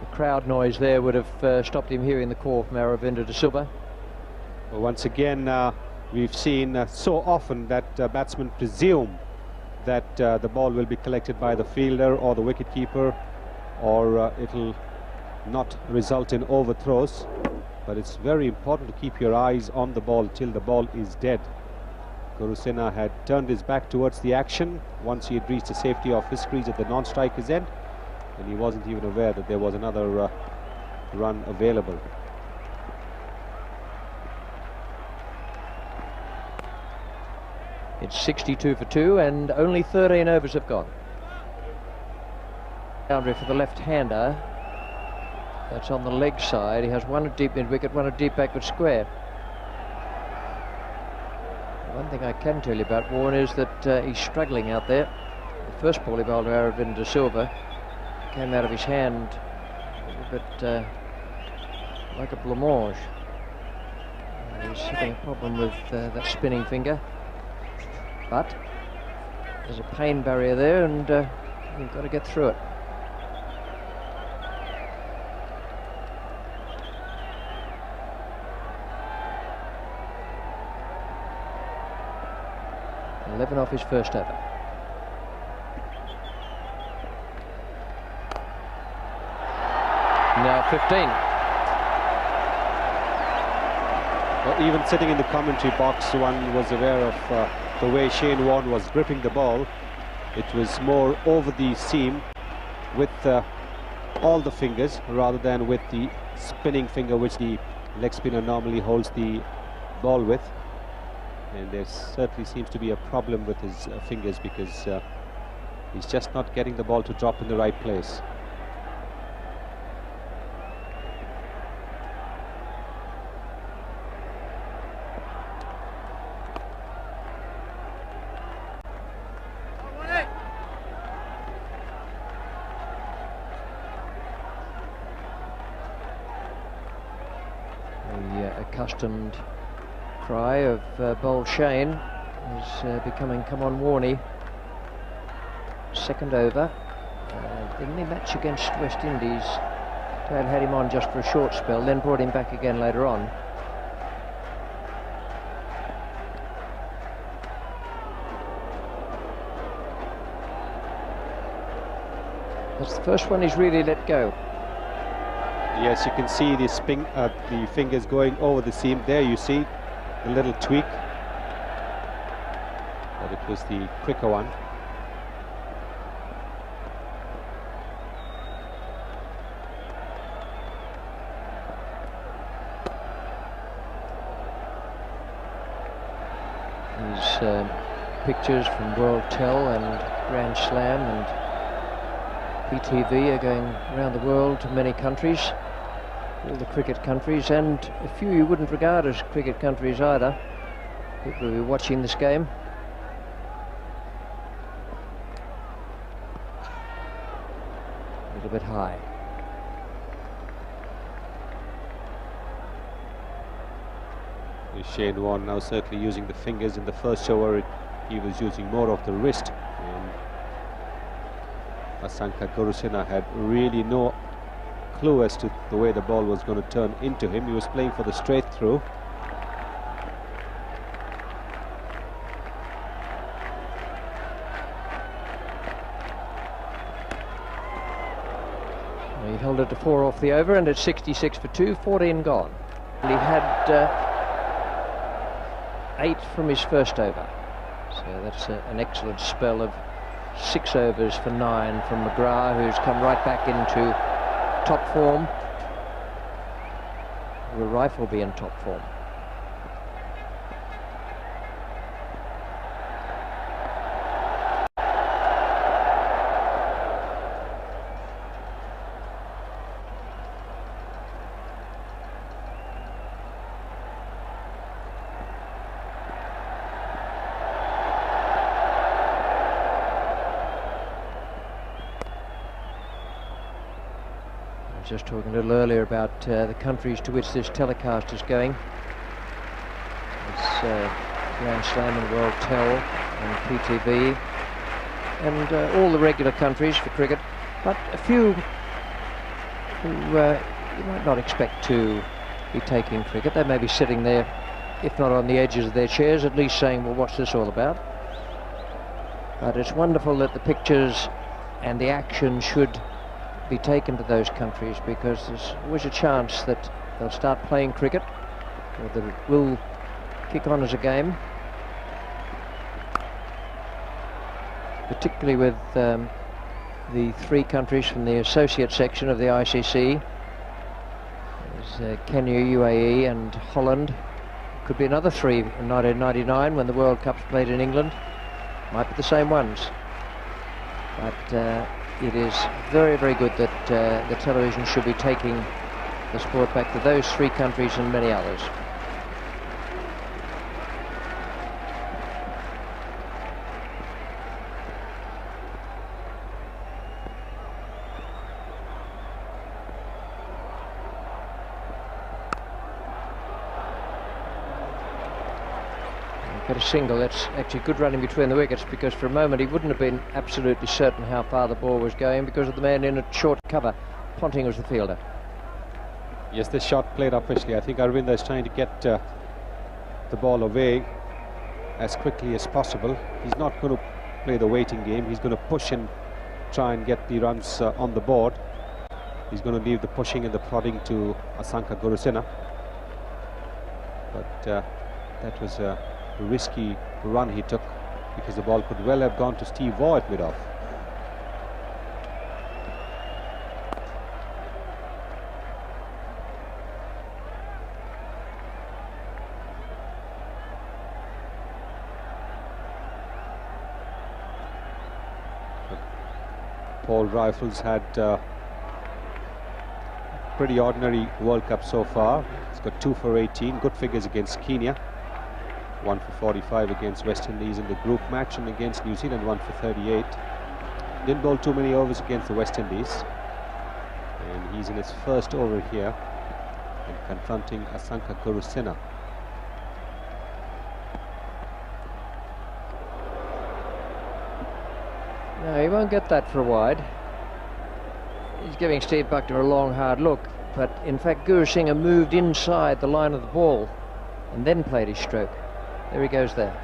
Speaker 2: The crowd noise there would have stopped him hearing the call from Aravinda De Silva.
Speaker 7: Well, once again, we've seen so often that batsmen presume that the ball will be collected by the fielder or the wicketkeeper, or it'll not result in overthrows. But it's very important to keep your eyes on the ball till the ball is dead. Gurusingha had turned his back towards the action once he had reached the safety of his crease at the non-striker's end, and he wasn't even aware that there was another run available.
Speaker 2: It's 62 for 2 and only 13 overs have gone. Boundary for the left-hander. That's on the leg side. He has one at deep mid-wicket, one at deep backward square. One thing I can tell you about Warren is that he's struggling out there. The first ball he bowled to Aravinda De Silva came out of his hand a little bit like a blancmange. He's having a problem with that spinning finger. But there's a pain barrier there, and you've got to get through it. Off his first over. Now 15.
Speaker 7: Well, even sitting in the commentary box, one was aware of the way Shane Warne was gripping the ball. It was more over the seam with all the fingers rather than with the spinning finger which the leg spinner normally holds the ball with. And there certainly seems to be a problem with his fingers, because he's just not getting the ball to drop in the right place.
Speaker 2: The accustomed cry of Bowl Shane is becoming come on Warney. Second over. In the match against West Indies, Dale had him on just for a short spell, then brought him back again later on. That's the first one he's really let go.
Speaker 7: Yes, you can see the fingers going over the seam. There you see the little tweak, but it was the quicker one.
Speaker 2: These pictures from World Tel and Grand Slam and PTV are going around the world to many countries. all the cricket countries, and a few you wouldn't regard as cricket countries either. People will be watching this game. A little bit high.
Speaker 7: Shane Warne now certainly using the fingers. In the first over he was using more of the wrist, and Asanka Gurusingha had really no clue as to the way the ball was going to turn into him. He was playing for the straight through.
Speaker 2: He held it to 4 off the over, and it's 66 for 2, 14 gone. And he had 8 from his first over, so that's an excellent spell of 6 overs for 9 from McGrath, who's come right back into top form. Will Rifle be in top form? Just talking a little earlier about the countries to which this telecast is going. It's Grand Slam and World Tel and PTV and all the regular countries for cricket, but a few who you might not expect to be taking cricket. They may be sitting there, if not on the edges of their chairs, at least saying, well, what's this all about? But it's wonderful that the pictures and the action should be taken to those countries, because there's always a chance that they'll start playing cricket, or that it will kick on as a game, particularly with the 3 countries from the associate section of the ICC. There's Kenya, UAE and Holland. Could be another 3 in 1999 when the World Cup's played in England. Might be the same ones, but it is very, very good that the television should be taking the sport back to those 3 countries and many others. Get a single. That's actually good running between the wickets, because for a moment he wouldn't have been absolutely certain how far the ball was going because of the man in a short cover. Ponting was the fielder.
Speaker 7: Yes, the shot played officially. I think Aravinda is trying to get the ball away as quickly as possible. He's not going to play the waiting game. He's going to push and try and get the runs on the board. He's going to leave the pushing and the prodding to Asanka Gurusingha. But that was a risky run he took, because the ball could well have gone to Steve Waugh at mid-off. Paul Rifles had pretty ordinary World Cup so far. He's got 2 for 18, good figures against Kenya, 1 for 45 against West Indies in the group match, and against New Zealand 1 for 38. Didn't bowl too many overs against the West Indies, and he's in his first over here and confronting Asanka Gurusingha.
Speaker 2: No, he won't get that for a wide. He's giving Steve Buckner a long, hard look, but in fact Gurusingha moved inside the line of the ball and then played his stroke. There he goes there.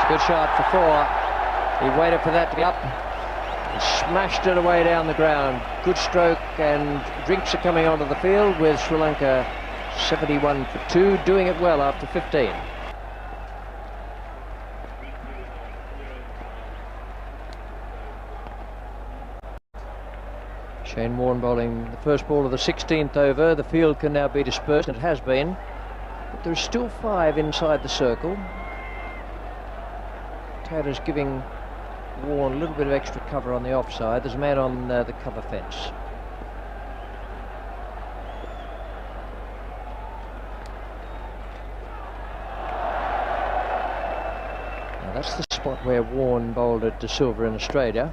Speaker 2: Good shot for 4. He waited for that to be up. He smashed it away down the ground. Good stroke, and drinks are coming onto the field with Sri Lanka 71 for 2, doing it well after 15. Shane Warne bowling the first ball of the 16th over. The field can now be dispersed, and it has been. But there's still 5 inside the circle. Taylor's giving Warne a little bit of extra cover on the offside. There's a man on the cover fence. Now that's the spot where Warne bowled at De Silva in Australia.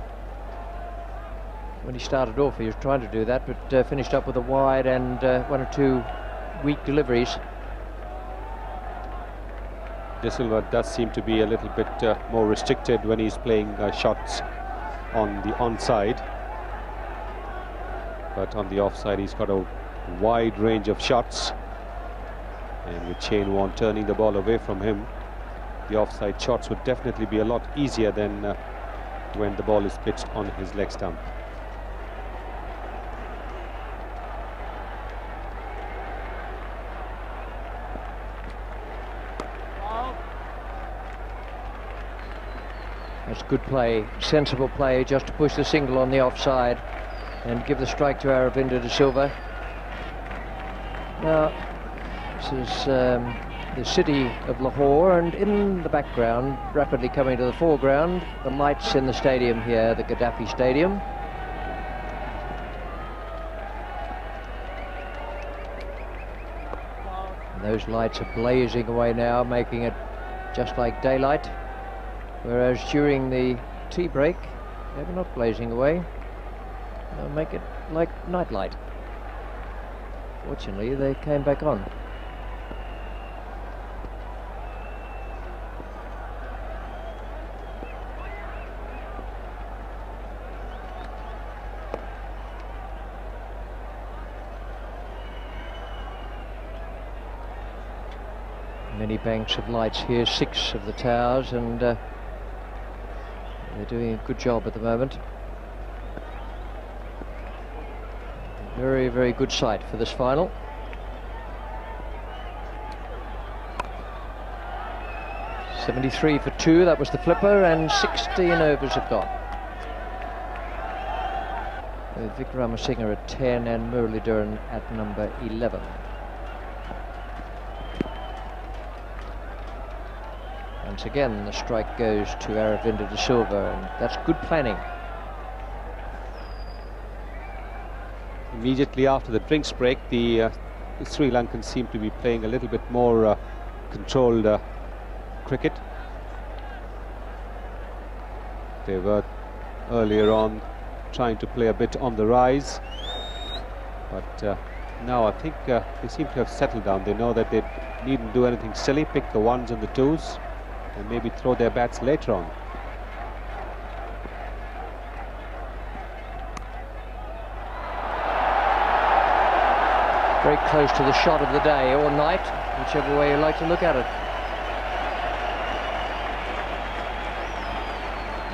Speaker 2: When he started off, he was trying to do that, but finished up with a wide and 1 or 2 weak deliveries.
Speaker 7: De Silva does seem to be a little bit more restricted when he's playing shots on the onside, but on the offside he's got a wide range of shots, and with Shane Warne turning the ball away from him, the offside shots would definitely be a lot easier than when the ball is pitched on his leg stump.
Speaker 2: That's good play, sensible play, just to push the single on the offside and give the strike to Aravinda De Silva. Now, this is the city of Lahore, and in the background, rapidly coming to the foreground, the lights in the stadium here, the Gaddafi Stadium. And those lights are blazing away now, making it just like daylight. Whereas during the tea break, they were not blazing away. They'll make it like nightlight. Fortunately, they came back on. Many banks of lights here, 6 of the towers, and they're doing a good job at the moment. Very, very good sight for this final. .73 for 2, that was the flipper, and 16 overs have gone. With Vic Ramasinghe at 10 and Muralidharan at number 11. Once again, the strike goes to Aravinda De Silva, and that's good planning.
Speaker 7: Immediately after the drinks break, the Sri Lankans seem to be playing a little bit more controlled cricket. They were earlier on trying to play a bit on the rise, but now I think they seem to have settled down. They know that they needn't do anything silly, pick the 1s and the 2s, and maybe throw their bats later on.
Speaker 2: Very close to the shot of the day or night, whichever way you like to look at it.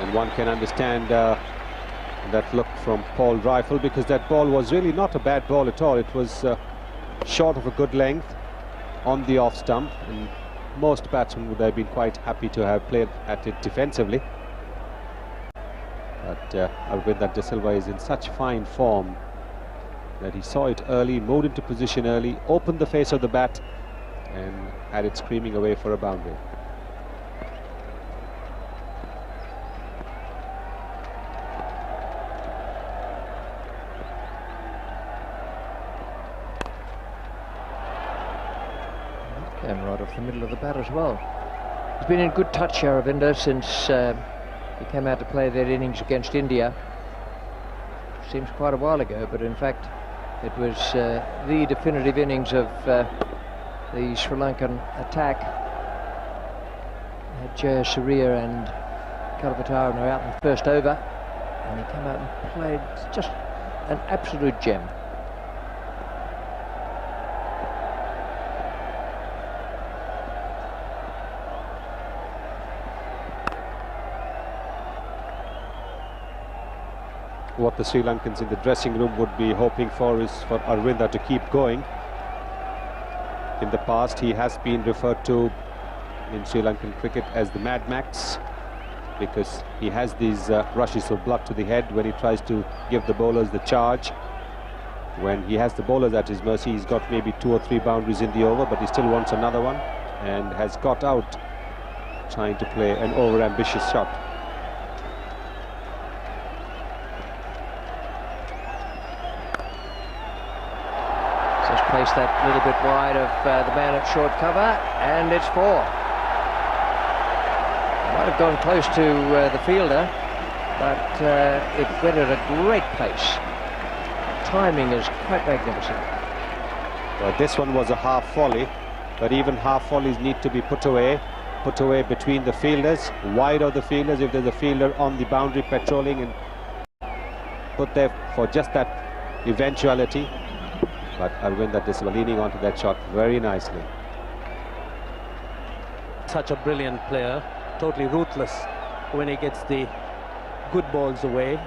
Speaker 7: And one can understand that look from Paul Rifle, because that ball was really not a bad ball at all. It was short of a good length on the off stump, and most batsmen would have been quite happy to have played at it defensively. But Aravinda De Silva is in such fine form that he saw it early, moved into position early, opened the face of the bat, and had it screaming away for a boundary.
Speaker 2: Came right off the middle of the bat as well. He's been in good touch, Aravinda, since he came out to play that innings against India. Seems quite a while ago, but in fact it was the definitive innings of the Sri Lankan attack. Jayasuriya and Kalavattaran are out in the first over, and he came out and played just an absolute gem.
Speaker 7: What the Sri Lankans in the dressing room would be hoping for is for Aravinda to keep going. In the past, he has been referred to in Sri Lankan cricket as the Mad Max. because he has these rushes of blood to the head when he tries to give the bowlers the charge. When he has the bowlers at his mercy, he's got maybe 2 or 3 boundaries in the over, but he still wants another one, and has got out trying to play an over-ambitious shot.
Speaker 2: Just placed that little bit wide of the man at short cover, and it's 4. Might have gone close to the fielder, but it went at a great pace. Timing is quite magnificent.
Speaker 7: Well, this one was a half volley, but even half volleys need to be put away between the fielders, wide of the fielders. If there's a fielder on the boundary patrolling, and put there for just that eventuality. But Aravinda De Silva leaning onto that shot very nicely.
Speaker 11: Such a brilliant player, totally ruthless when he gets the good balls away,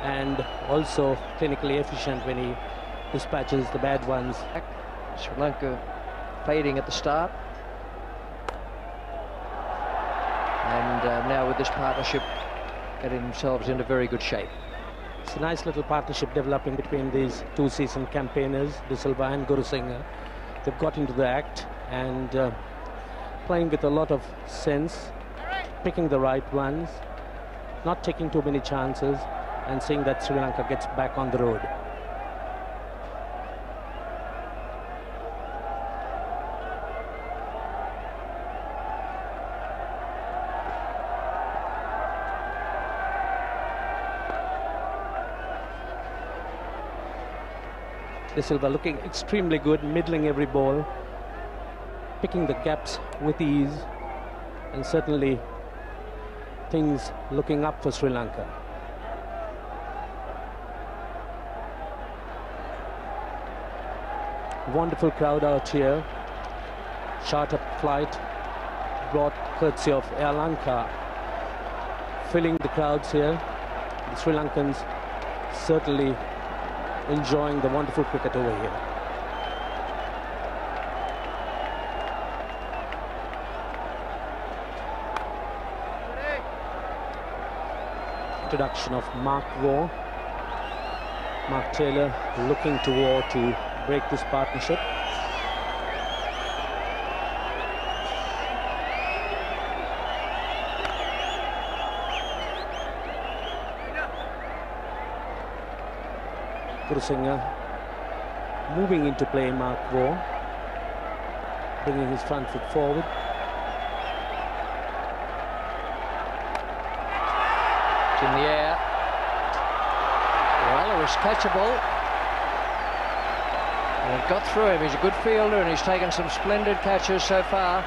Speaker 11: and also clinically efficient when he dispatches the bad ones.
Speaker 2: Sri Lanka fading at the start, and now with this partnership getting themselves into very good shape.
Speaker 11: It's a nice little partnership developing between these 2 seasoned campaigners, De Silva and Gurusingha. They've got into the act and playing with a lot of sense, picking the right ones, not taking too many chances, and seeing that Sri Lanka gets back on the road. De Silva looking extremely good, middling every ball, picking the gaps with ease, and certainly things looking up for Sri Lanka. Wonderful crowd out here. Charter flight brought courtesy of Air Lanka, filling the crowds here. The Sri Lankans certainly enjoying the wonderful cricket over here. Introduction of Mark Waugh. Mark Taylor looking to Waugh to break this partnership. Gurusingha moving into play, Mark Waugh, bringing his front foot forward.
Speaker 2: It's in the air. Well, it was catchable. And it got through him. He's a good fielder and he's taken some splendid catches so far.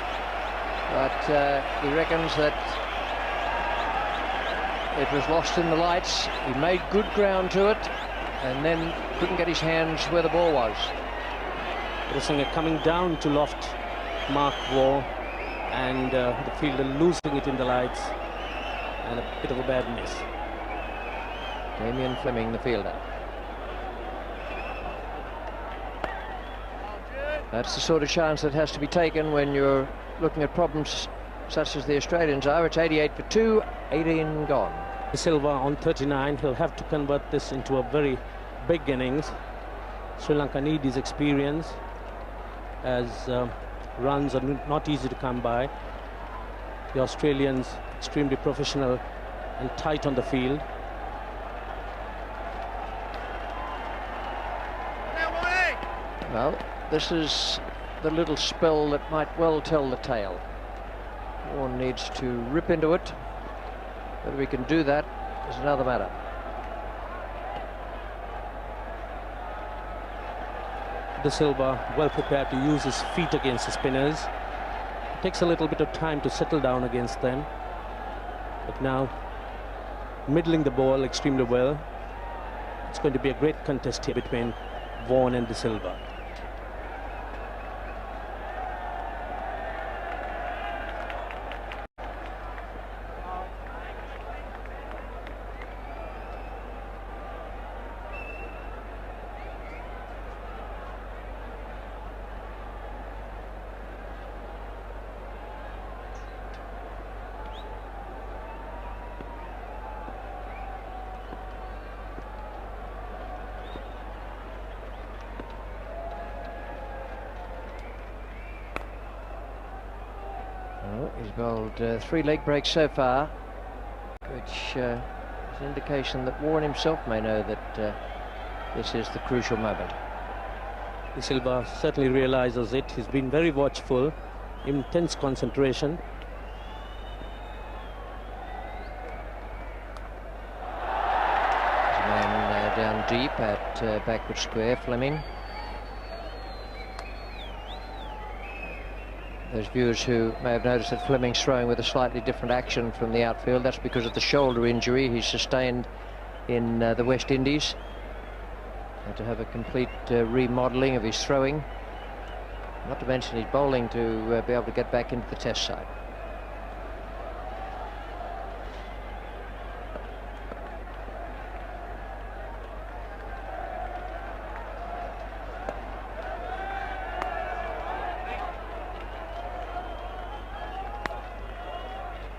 Speaker 2: But he reckons that it was lost in the lights. He made good ground to it, and then couldn't get his hands where the ball was.
Speaker 11: Gurusingha coming down to loft Mark Waugh, and the fielder losing it in the lights, and a bit of a bad miss.
Speaker 2: Damien Fleming, the fielder. That's the sort of chance that has to be taken when you're looking at problems such as the Australians are. It's 88 for 2, 18 gone.
Speaker 11: De Silva on 39, he'll have to convert this into a very big innings. Sri Lanka need his experience, as runs are not easy to come by. The Australians extremely professional and tight on the field.
Speaker 2: Well, this is the little spell that might well tell the tale. One needs to rip into it. Whether we can do that is another matter.
Speaker 11: De Silva well prepared to use his feet against the spinners. It takes a little bit of time to settle down against them, but now middling the ball extremely well. It's going to be a great contest here between Vaughan and De Silva.
Speaker 2: He's bowled 3 leg breaks so far, which is an indication that Warren himself may know that this is the crucial moment.
Speaker 11: De Silva certainly realizes it. He's been very watchful, intense concentration.
Speaker 2: There's a man down deep at backward square, Fleming. Those viewers who may have noticed that Fleming's throwing with a slightly different action from the outfield, that's because of the shoulder injury he sustained in the West Indies. Had to have a complete remodelling of his throwing, not to mention his bowling to be able to get back into the Test side.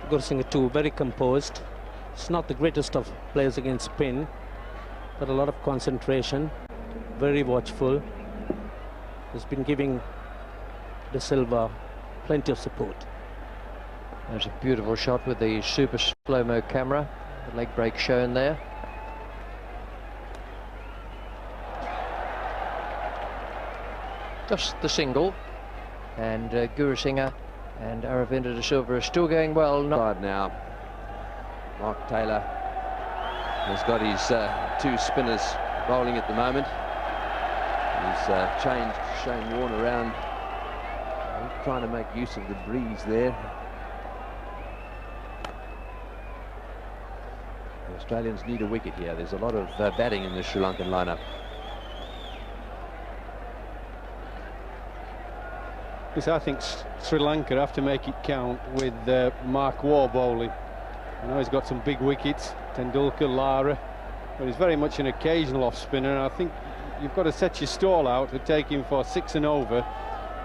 Speaker 11: Gurusingha too, very composed. It's not the greatest of players against spin, but a lot of concentration, very watchful. Has been giving De Silva plenty of support.
Speaker 2: There's a beautiful shot with the super slow-mo camera, the leg break shown there. Just the single, and Gurusingha and Aravinda De Silva are still going well.
Speaker 3: Now, Mark Taylor has got his 2 spinners bowling at the moment. He's changed Shane Warne around, trying to make use of the breeze there. The Australians need a wicket here. There's a lot of batting in the Sri Lankan lineup.
Speaker 12: Because I think Sri Lanka have to make it count with Mark Waugh bowling. I know he's got some big wickets, Tendulkar, Lara, but he's very much an occasional off-spinner, and I think you've got to set your stall out to take him for 6 and over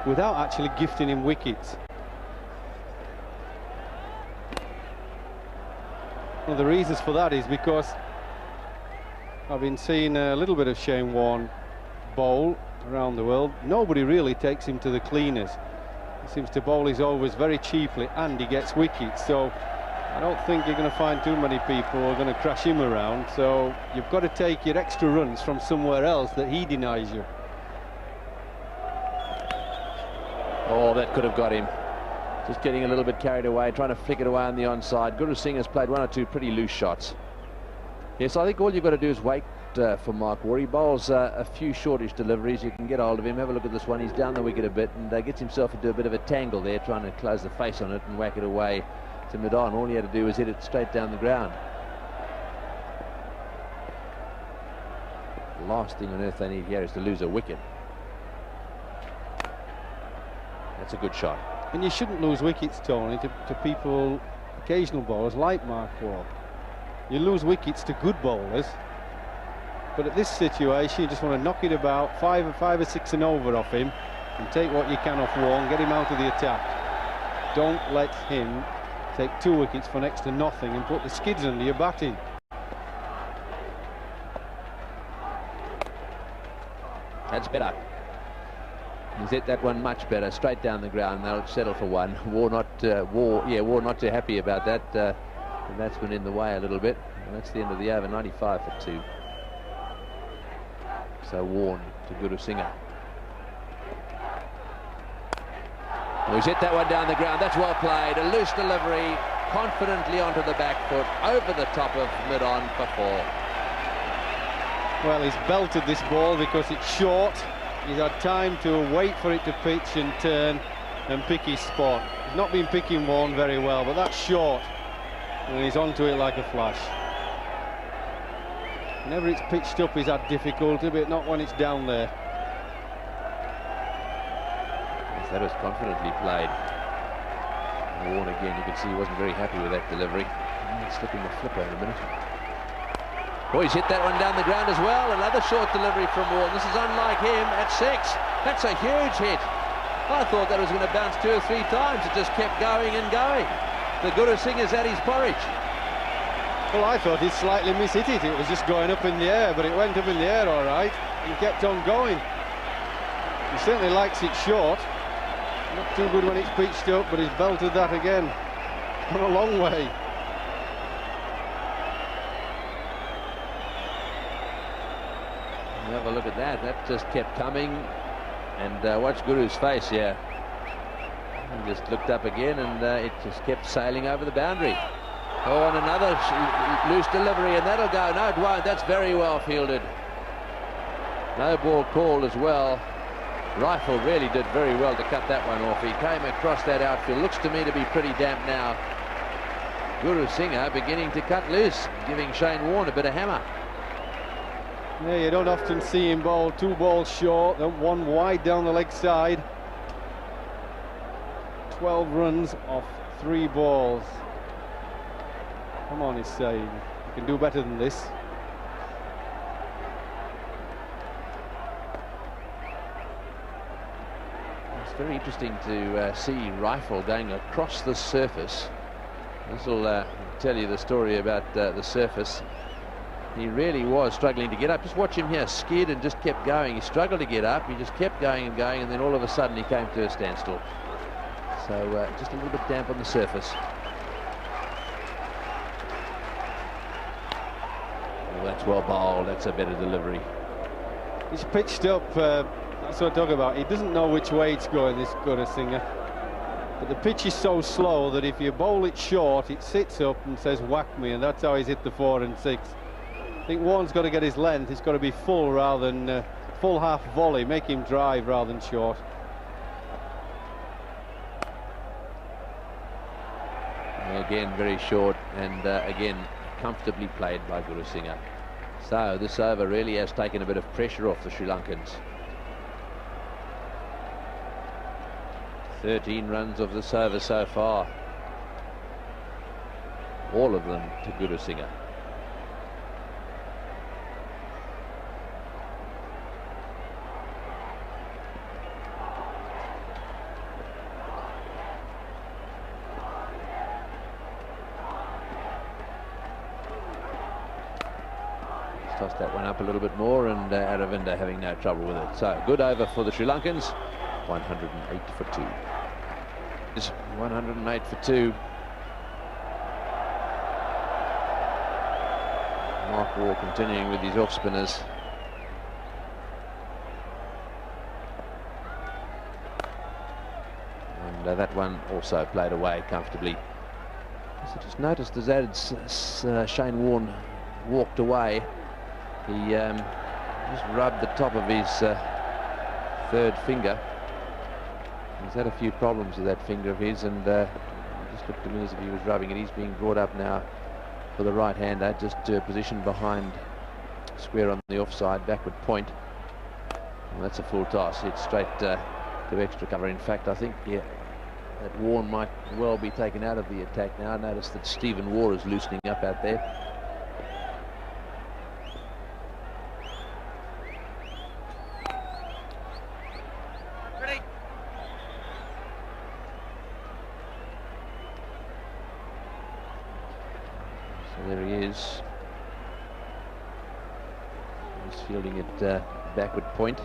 Speaker 12: without actually gifting him wickets. One of the reasons for that is because I've been seeing a little bit of Shane Warne bowl around the world. Nobody really takes him to the cleaners. He seems to bowl his overs very cheaply and he gets wickets, so I don't think you're going to find too many people who are going to crash him around, so you've got to take your extra runs from somewhere else that he denies you.
Speaker 3: Oh, that could have got him. Just getting a little bit carried away, trying to flick it away on the onside. Gurusingha has played 1 or 2 pretty loose shots. Yes, I think all you've got to do is wait for Mark Waugh. He bowls a few shortish deliveries. You can get hold of him. Have a look at this one. He's down the wicket a bit and gets himself into a bit of a tangle there, trying to close the face on it and whack it away to mid-on. All he had to do was hit it straight down the ground. The last thing on earth they need here is to lose a wicket. That's a good shot.
Speaker 12: And you shouldn't lose wickets, Tony, to people, occasional bowlers like Mark Waugh. You lose wickets to good bowlers, but at this situation you just want to knock it about 5 or 6 and over off him and take what you can off Waugh and get him out of the attack. Don't let him take 2 wickets for next to nothing and put the skids under your batting.
Speaker 3: That's better. He's hit that one much better, straight down the ground. They'll settle for 1. Waugh not too happy about that. The batsman in the way a little bit. And that's the end of the over, 95 for 2. So Warne to Gurusingha. Oh, he's hit that one down the ground. That's well played. A loose delivery, confidently onto the back foot, over the top of mid-on for 4.
Speaker 12: Well, he's belted this ball because it's short. He's had time to wait for it to pitch and turn and pick his spot. He's not been picking Warne very well, but that's short. And he's onto it like a flash. Whenever it's pitched up, he's had difficulty, but not when it's down there.
Speaker 3: Yes, that was confidently played. Warne again, you can see he wasn't very happy with that delivery. He's slipping the flipper in a minute. Oh, he's hit that one down the ground as well. Another short delivery from Warne. This is unlike him at 6. That's a huge hit. I thought that was going to bounce 2 or 3 times. It just kept going and going. The Gurusingha's at his porridge.
Speaker 12: Well, I thought he'd slightly mishit it. It was just going up in the air, but it went up in the air all right and kept on going. He certainly likes it short. Not too good when it's pitched up, but he's belted that again. Gone a long way.
Speaker 3: Have a look at that. That just kept coming. And watch Guru's face here. He just looked up again, and it just kept sailing over the boundary. Oh, and another loose delivery, and that'll go. No, it won't. That's very well fielded. No ball called as well. Rifle really did very well to cut that one off. He came across that outfield. Looks to me to be pretty damp now. Gurusingha beginning to cut loose, giving Shane Warne a bit of hammer.
Speaker 12: Yeah, you don't often see him bowl 2 balls short, then 1 wide down the leg side. 12 runs off 3 balls. Come on, he's saying. You can do better than this.
Speaker 3: It's very interesting to see Rifle going across the surface. This will tell you the story about the surface. He really was struggling to get up. Just watch him here, skid and just kept going. He struggled to get up. He just kept going and going, and then all of a sudden he came to a standstill. So just a little bit damp on the surface. Oh, that's well bowled. That's a better delivery.
Speaker 12: He's pitched up. That's what I talk about. He doesn't know which way it's going, this Gurusingha. But the pitch is so slow that if you bowl it short, it sits up and says whack me, and that's how he's hit the 4 and 6. I think Warne's got to get his length. It's got to be full rather than full half volley. Make him drive rather than short.
Speaker 3: Again, very short, and again, comfortably played by Gurusingha. So this over really has taken a bit of pressure off the Sri Lankans. 13 runs of this over so far. All of them to Gurusingha. Tossed that one up a little bit more, and Aravinda having no trouble with it. So good over for the Sri Lankans. 108 for 2. It's 108 for 2. Mark Waugh continuing with his off spinners. And that one also played away comfortably. So just noticed as Shane Warne walked away, he just rubbed the top of his 3rd finger. He's had a few problems with that finger of his, and it just looked to me as if he was rubbing it. He's being brought up now for the right-hander, just to a position behind square on the offside, backward point. Well, that's a full toss. It's straight to extra cover. In fact, I think that Warne might well be taken out of the attack now. Notice that Stephen Waugh is loosening up out there. There he is. He's fielding it backward point.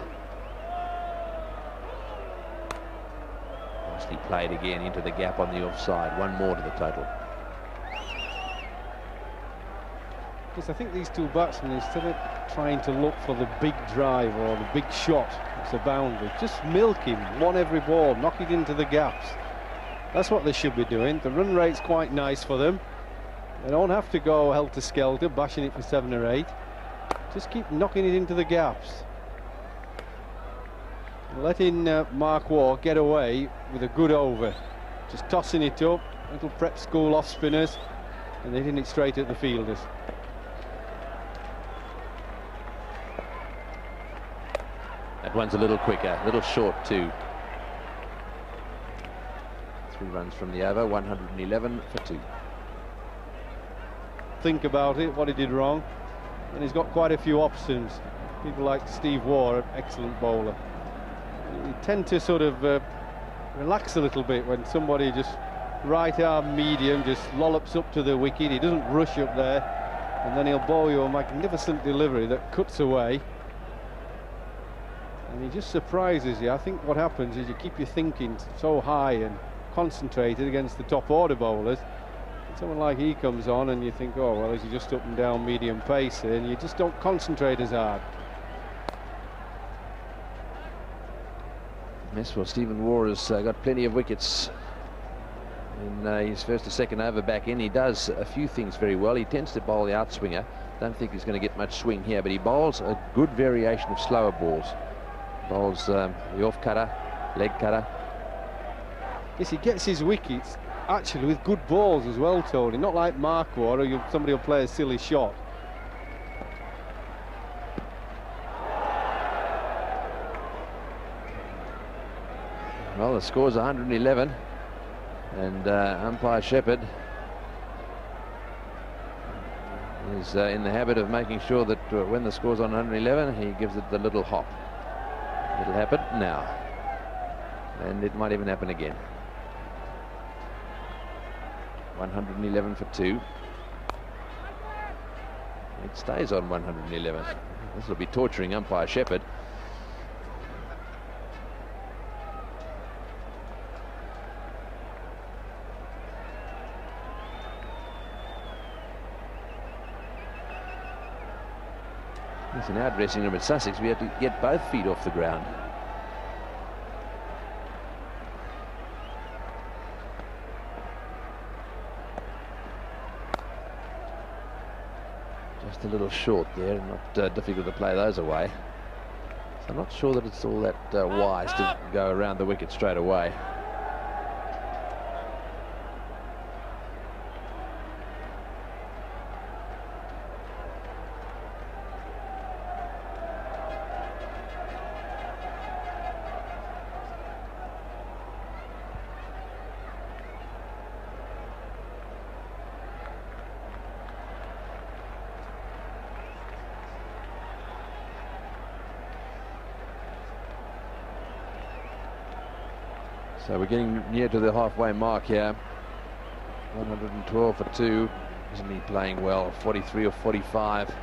Speaker 3: Nicely played again into the gap on the offside. 1 more to the total.
Speaker 12: Yes, I think these 2 batsmen, instead of trying to look for the big drive or the big shot, it's a boundary, just milk him 1 every ball, knock it into the gaps. That's what they should be doing. The run rate's quite nice for them. They don't have to go helter-skelter, bashing it for 7 or 8. Just keep knocking it into the gaps. Letting Mark Waugh get away with a good over. Just tossing it up, little prep school off-spinners, and hitting it straight at the fielders.
Speaker 3: That one's a little quicker, a little short too. 3 runs from the over, 111 for 2.
Speaker 12: Think about it, what he did wrong, and he's got quite a few options. People like Steve Waugh, an excellent bowler. You tend to sort of relax a little bit when somebody just right arm medium just lollops up to the wicket. He doesn't rush up there, and then he'll bowl you a magnificent delivery that cuts away. and he just surprises you. I think what happens is you keep your thinking so high and concentrated against the top order bowlers. Someone like he comes on and you think, oh well, is he just up and down medium pace, and you just don't concentrate as hard.
Speaker 3: Yes, well, Stephen Waugh has got plenty of wickets in his first or second over back in. He does a few things very well. He tends to bowl the outswinger. Don't think he's going to get much swing here, but he bowls a good variation of slower balls. Bowls the off cutter, leg cutter.
Speaker 12: Yes, he gets his wickets actually with good balls as well, Tony. Not like Mark Waugh, or somebody will play a silly shot.
Speaker 3: Well, the score's 111, and umpire Shepherd is in the habit of making sure that when the score's on 111, he gives it the little hop. It'll happen now, and it might even happen again. 111 for 2. It stays on 111. This will be torturing umpire Shepherd. In our dressing room at Sussex, we had to get both feet off the ground. Just a little short there, not difficult to play those away. So I'm not sure that it's all that wise to go around the wicket straight away. So we're getting near to the halfway mark here. 112 for 2. Isn't he playing well? 43 or 45.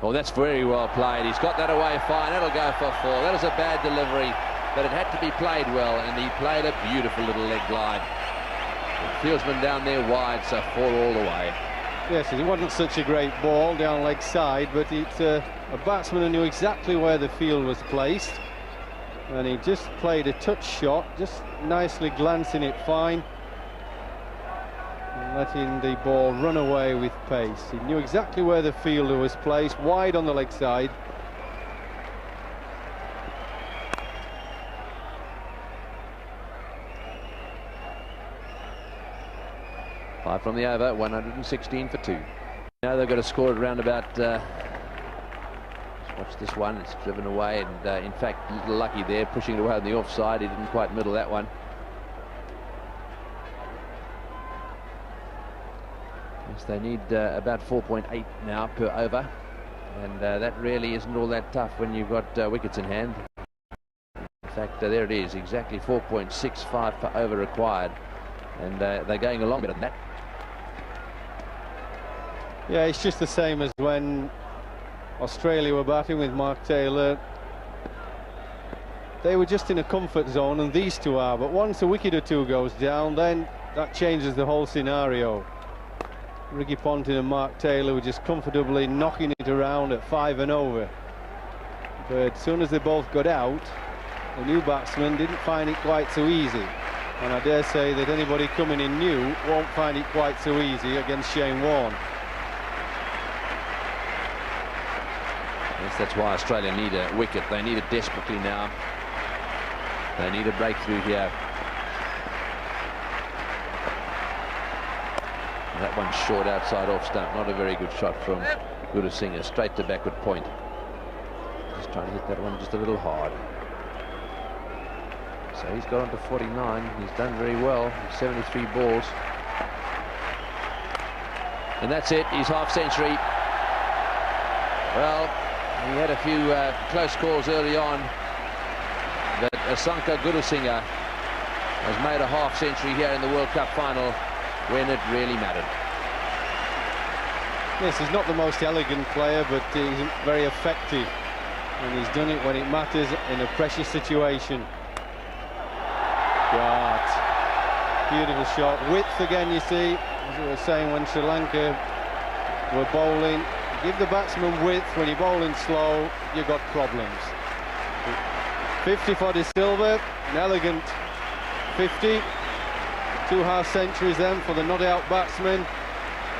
Speaker 3: Oh, that's very well played. He's got that away fine. That'll go for 4. That was a bad delivery, but it had to be played well, and he played a beautiful little leg glide. The fieldsman down there wide, so 4 all the way.
Speaker 12: Yes, it wasn't such a great ball down leg side, but it's a batsman who knew exactly where the field was placed. And he just played a touch shot, just nicely glancing it fine, and letting the ball run away with pace. He knew exactly where the fielder was placed, wide on the leg side.
Speaker 3: Five from the over, 116 for 2. Now they've got to score it around about... watch this one, it's driven away, and in fact, a little lucky there, pushing it away on the offside. He didn't quite middle that one. Yes, they need about 4.8 now per over, and that really isn't all that tough when you've got wickets in hand. In fact, there it is, exactly 4.65 per over required, and they're going along better than that.
Speaker 12: Yeah, it's just the same as when Australia were batting with Mark Taylor. They were just in a comfort zone, and these two are, but once a wicket or two goes down, then that changes the whole scenario. Ricky Ponting and Mark Taylor were just comfortably knocking it around at 5 and over, but as soon as they both got out, the new batsman didn't find it quite so easy, and I dare say that anybody coming in new won't find it quite so easy against Shane Warne.
Speaker 3: Yes, that's why Australia need a wicket. They need it desperately now. They need a breakthrough here. That one's short outside off stump. Not a very good shot from Gurusingha. Straight to backward point. Just trying to hit that one just a little hard. So he's got on to 49. He's done very well. 73 balls. And that's it. He's half century. Well, he had a few close calls early on, but Asanka Gurusingha has made a half century here in the World Cup final when it really mattered.
Speaker 12: Yes, he's not the most elegant player, but he's very effective. And he's done it when it matters in a pressure situation. God. Beautiful shot. Width again, you see, as we were saying when Sri Lanka were bowling. Give the batsman width. When you're bowling slow, you've got problems. 50 for De Silva, an elegant 50. 2 half-centuries then for the not-out batsman.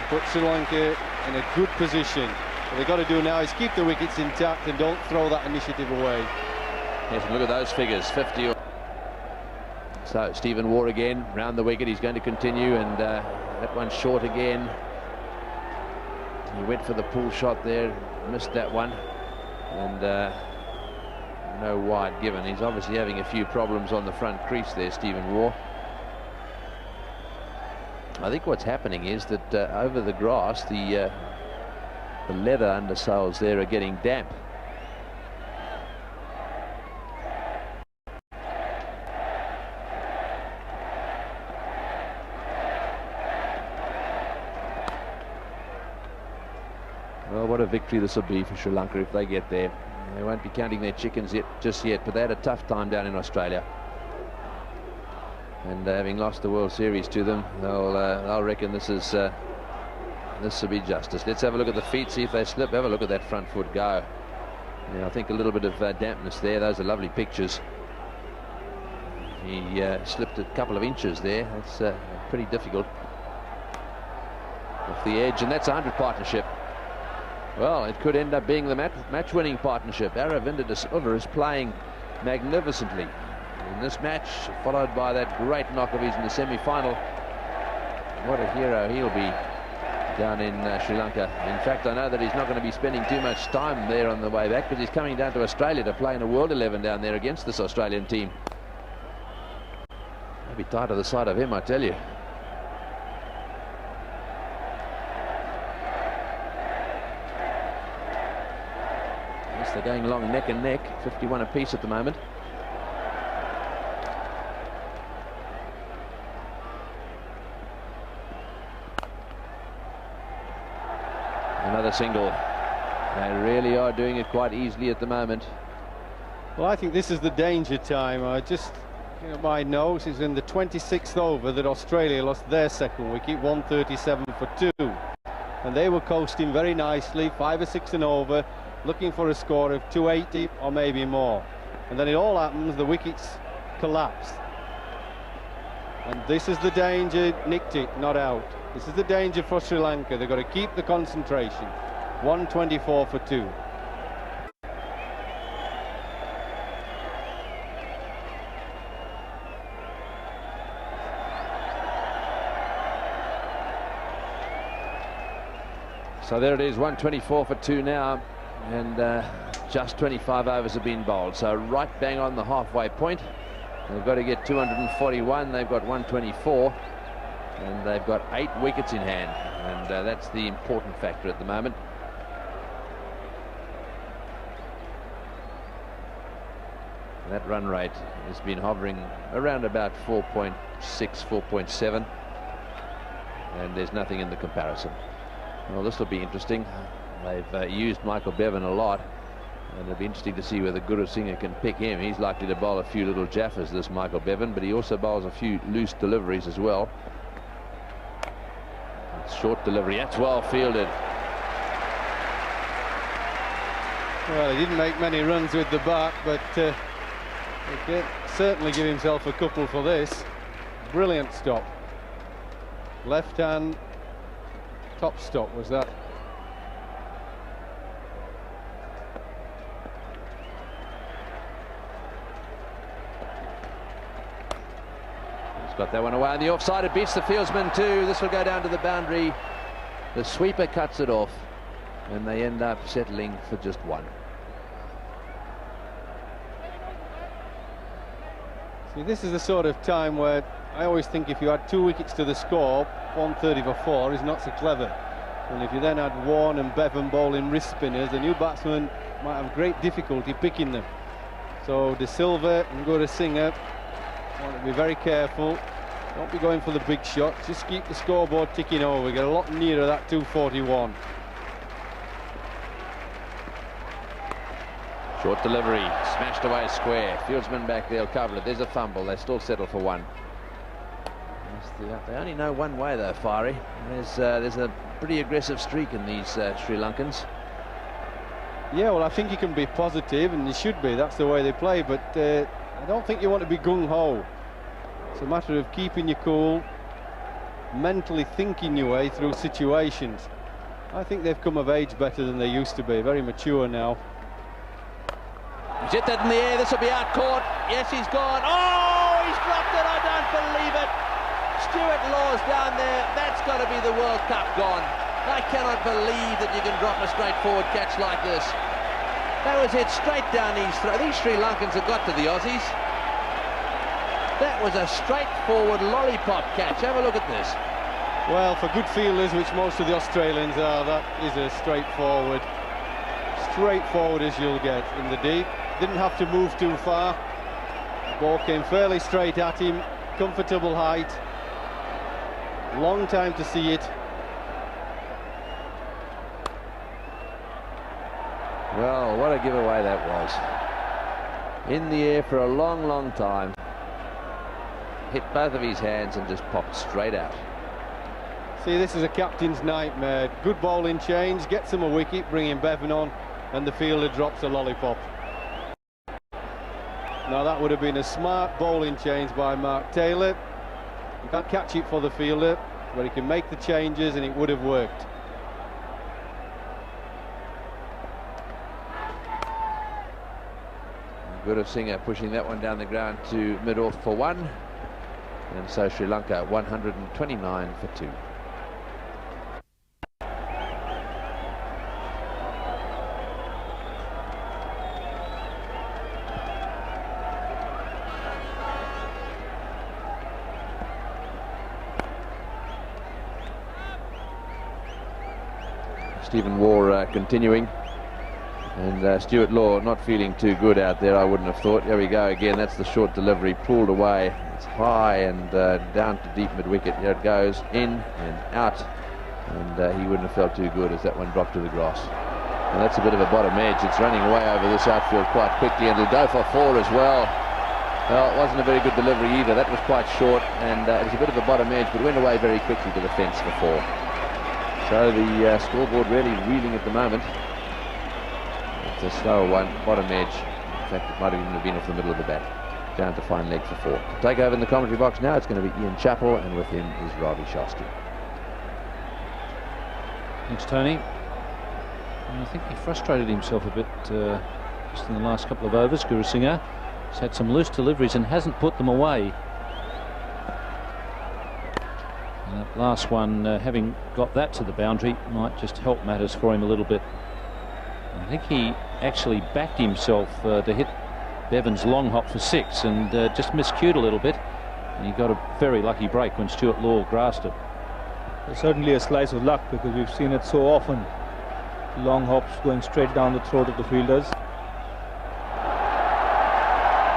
Speaker 12: Put Sri Lanka in a good position. What they've got to do now is keep the wickets intact and don't throw that initiative away.
Speaker 3: Yes, look at those figures, 50. So Stephen Waugh again, round the wicket, he's going to continue, and that one's short again. He went for the pull shot there, missed that one, and no wide given. He's obviously having a few problems on the front crease there, Stephen Waugh. I think what's happening is that over the grass, the leather undersoles there are getting damp. Well, what a victory this will be for Sri Lanka if they get there. They won't be counting their chickens just yet, but they had a tough time down in Australia. And having lost the World Series to them, they'll reckon this will be justice. Let's have a look at the feet, see if they slip. Have a look at that front foot go. Yeah, I think a little bit of dampness there. Those are lovely pictures. He slipped a couple of inches there. That's pretty difficult. Off the edge, and that's a 100 partnership. Well, it could end up being the match-winning partnership. Aravinda De Silva is playing magnificently in this match, followed by that great knock of his in the semi-final. What a hero he'll be down in Sri Lanka. In fact, I know that he's not going to be spending too much time there on the way back, because he's coming down to Australia to play in a World 11 down there against this Australian team. I'll be tired of the sight of him, I tell you. Yes, they're going along neck and neck, 51 apiece at the moment. Another single. They really are doing it quite easily at the moment.
Speaker 12: Well, I think this is the danger time. My nose is in the 26th over that Australia lost their second wicket, 137 for 2. And they were coasting very nicely, 5 or 6 and over, looking for a score of 280 or maybe more. And then it all happens, the wickets collapsed. And this is the danger. Nicked it, not out. This is the danger for Sri Lanka. They've got to keep the concentration. 124 for 2.
Speaker 3: So there it is, 124 for 2 now, and just 25 overs have been bowled. So right bang on the halfway point. They've got to get 241. They've got 124. And they've got 8 wickets in hand, and that's the important factor at the moment. That run rate has been hovering around about 4.6, 4.7, and there's nothing in the comparison. Well, this will be interesting. They've used Michael Bevan a lot, and it'll be interesting to see whether Gurusingha can pick him. He's likely to bowl a few little jaffers, this Michael Bevan, but he also bowls a few loose deliveries as well. Short delivery, that's well fielded.
Speaker 12: Well, he didn't make many runs with the bat, but he can certainly give himself a couple for this. Brilliant stop. Left hand top stop was that.
Speaker 3: Got that one away on the offside. It beats the fieldsman too. This will go down to the boundary. The sweeper cuts it off, and they end up settling for just 1.
Speaker 12: See, this is the sort of time where I always think if you had 2 wickets to the score, 130 for 4 is not so clever. And if you then had Warne and Bevan bowling wrist spinners, the new batsman might have great difficulty picking them. So De Silva and Gurusingha want to be very careful. Don't be going for the big shots. Just keep the scoreboard ticking over. Get a lot nearer that 241.
Speaker 3: Short delivery, smashed away square. Fieldsman back there will cover it. There's a fumble. They still settle for one. They only know one way though, Fiery. There's a pretty aggressive streak in these Sri Lankans.
Speaker 12: Yeah, well, I think you can be positive, and you should be. That's the way they play. But I don't think you want to be gung-ho. It's a matter of keeping your cool, mentally thinking your way through situations. I think they've come of age better than they used to be. Very mature now.
Speaker 3: He's hit that in the air. This will be out caught. Yes, he's gone. Oh, he's dropped it. I don't believe it. Stuart Law's down there. That's got to be the World Cup gone. I cannot believe that you can drop a straightforward catch like this. That was hit straight down his throat. These Sri Lankans have got to the Aussies. That was a straightforward lollipop catch. Have a look at this.
Speaker 12: Well, for good fielders, which most of the Australians are, that is as straightforward as you'll get in the deep. Didn't have to move too far. The ball came fairly straight at him. Comfortable height. Long time to see it.
Speaker 3: Well, what a giveaway that was. In the air for a long, long time. Hit both of his hands and just popped straight out.
Speaker 12: See, this is a captain's nightmare. Good bowling change, gets him a wicket, bringing Bevan on, and the fielder drops a lollipop. Now that would have been a smart bowling change by Mark Taylor. You can't catch it for the fielder, but he can make the changes and it would have worked.
Speaker 3: Gurusingha pushing that one down the ground to mid-off for one. And so Sri Lanka 129 for 2. Stephen Waugh continuing, and Stuart Law not feeling too good out there, I wouldn't have thought. There we go again. That's the short delivery pulled away. It's high and down to deep mid-wicket. Here it goes, in and out, and he wouldn't have felt too good as that one dropped to the grass. And that's a bit of a bottom edge. It's running away over this outfield quite quickly, and it'll go for 4 as well. Well, it wasn't a very good delivery either. That was quite short, and it was a bit of a bottom edge, but went away very quickly to the fence for 4. So the scoreboard really reeling at the moment. It's a slow one, bottom edge. In fact, it might have even been off the middle of the bat. Down to fine leg for 4. To take over in the commentary box now, it's going to be Ian Chappell, and with him is Ravi Shastri.
Speaker 4: Thanks, Tony. And I think he frustrated himself a bit just in the last couple of overs. Gurusingha has had some loose deliveries and hasn't put them away. And that last one, having got that to the boundary, might just help matters for him a little bit. I think he actually backed himself to hit Bevan's long hop for 6 and just miscued a little bit. And he got a very lucky break when Stuart Law grasped it.
Speaker 14: It's certainly a slice of luck, because we've seen it so often. Long hops going straight down the throat of the fielders.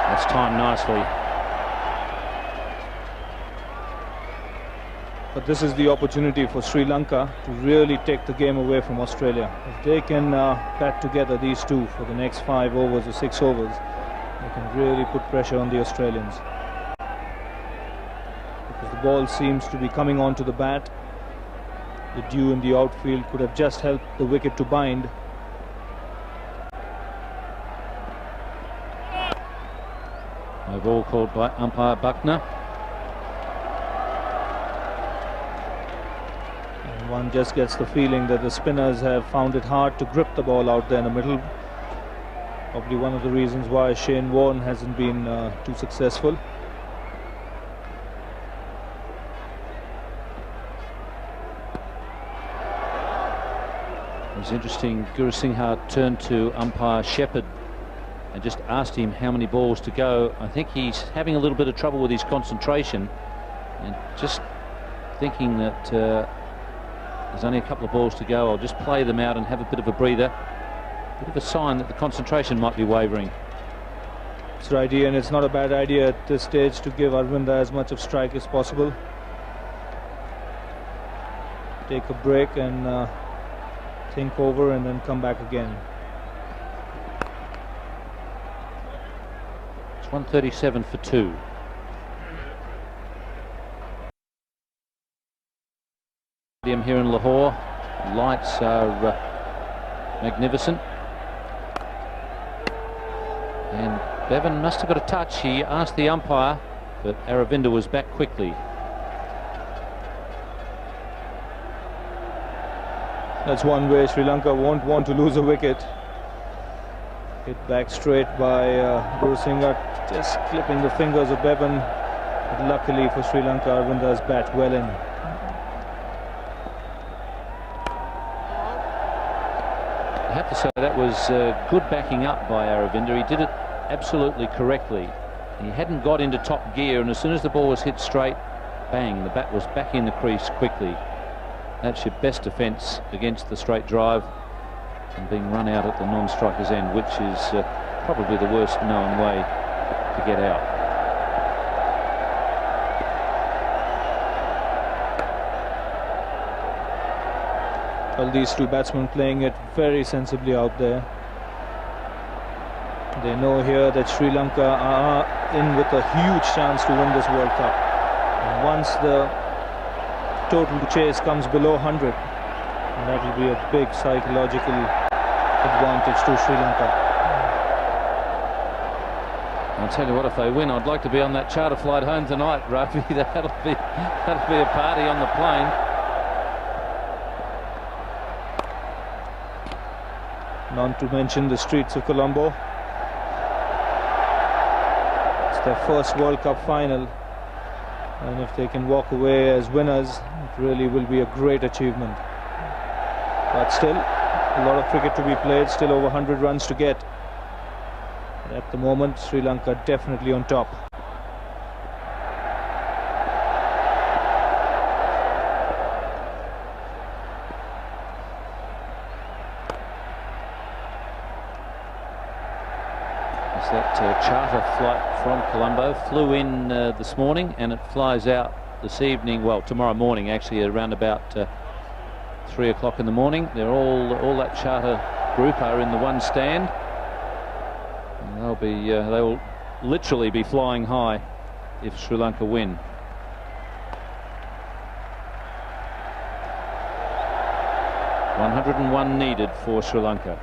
Speaker 4: That's timed nicely.
Speaker 14: But this is the opportunity for Sri Lanka to really take the game away from Australia. If they can bat together, these two, for the next 5 overs or 6 overs, they can really put pressure on the Australians. Because the ball seems to be coming onto the bat. The dew in the outfield could have just helped the wicket to bind.
Speaker 4: No ball called by umpire Buckner.
Speaker 14: And one just gets the feeling that the spinners have found it hard to grip the ball out there in the middle. Probably one of the reasons why Shane Warne hasn't been too successful.
Speaker 4: It was interesting, Gurusingha turned to umpire Shepherd and just asked him how many balls to go. I think he's having a little bit of trouble with his concentration and just thinking that there's only a couple of balls to go. I'll just play them out and have a bit of a breather. Bit of a sign that the concentration might be wavering.
Speaker 14: It's right, and it's not a bad idea at this stage to give Aravinda as much of strike as possible. Take a break and think over and then come back again.
Speaker 4: 137 for 2. Here in Lahore, lights are magnificent, and Bevan must have got a touch. He asked the umpire, but Aravinda was back quickly.
Speaker 14: That's one way Sri Lanka won't want to lose a wicket. Hit back straight by Gurusingha, just clipping the fingers of Bevan. But luckily for Sri Lanka, Aravinda's bat well in.
Speaker 4: I have to say that was good backing up by Aravinda. He did it absolutely correctly. He hadn't got into top gear, and as soon as the ball was hit straight, bang, the bat was back in the crease quickly. That's your best defence against the straight drive and being run out at the non-striker's end, which is probably the worst known way to get out.
Speaker 14: Well, these two batsmen playing it very sensibly out there. They know here that Sri Lanka are in with a huge chance to win this World Cup. And once the total chase comes below 100, that will be a big psychological advantage to Sri Lanka.
Speaker 4: I'll tell you what, if they win, I'd like to be on that charter flight home tonight, Ravi. That'll be a party on the plane.
Speaker 14: Not to mention the streets of Colombo. It's their first World Cup final, and if they can walk away as winners, it really will be a great achievement. But still, a lot of cricket to be played, still over 100 runs to get. But at the moment, Sri Lanka definitely on top.
Speaker 4: That charter flight from Colombo flew in this morning, and it flies out this evening, well, tomorrow morning actually, around about 3 o'clock in the morning. They're all that charter group are in the one stand, and they will literally be flying high if Sri Lanka win. .101 needed for Sri Lanka.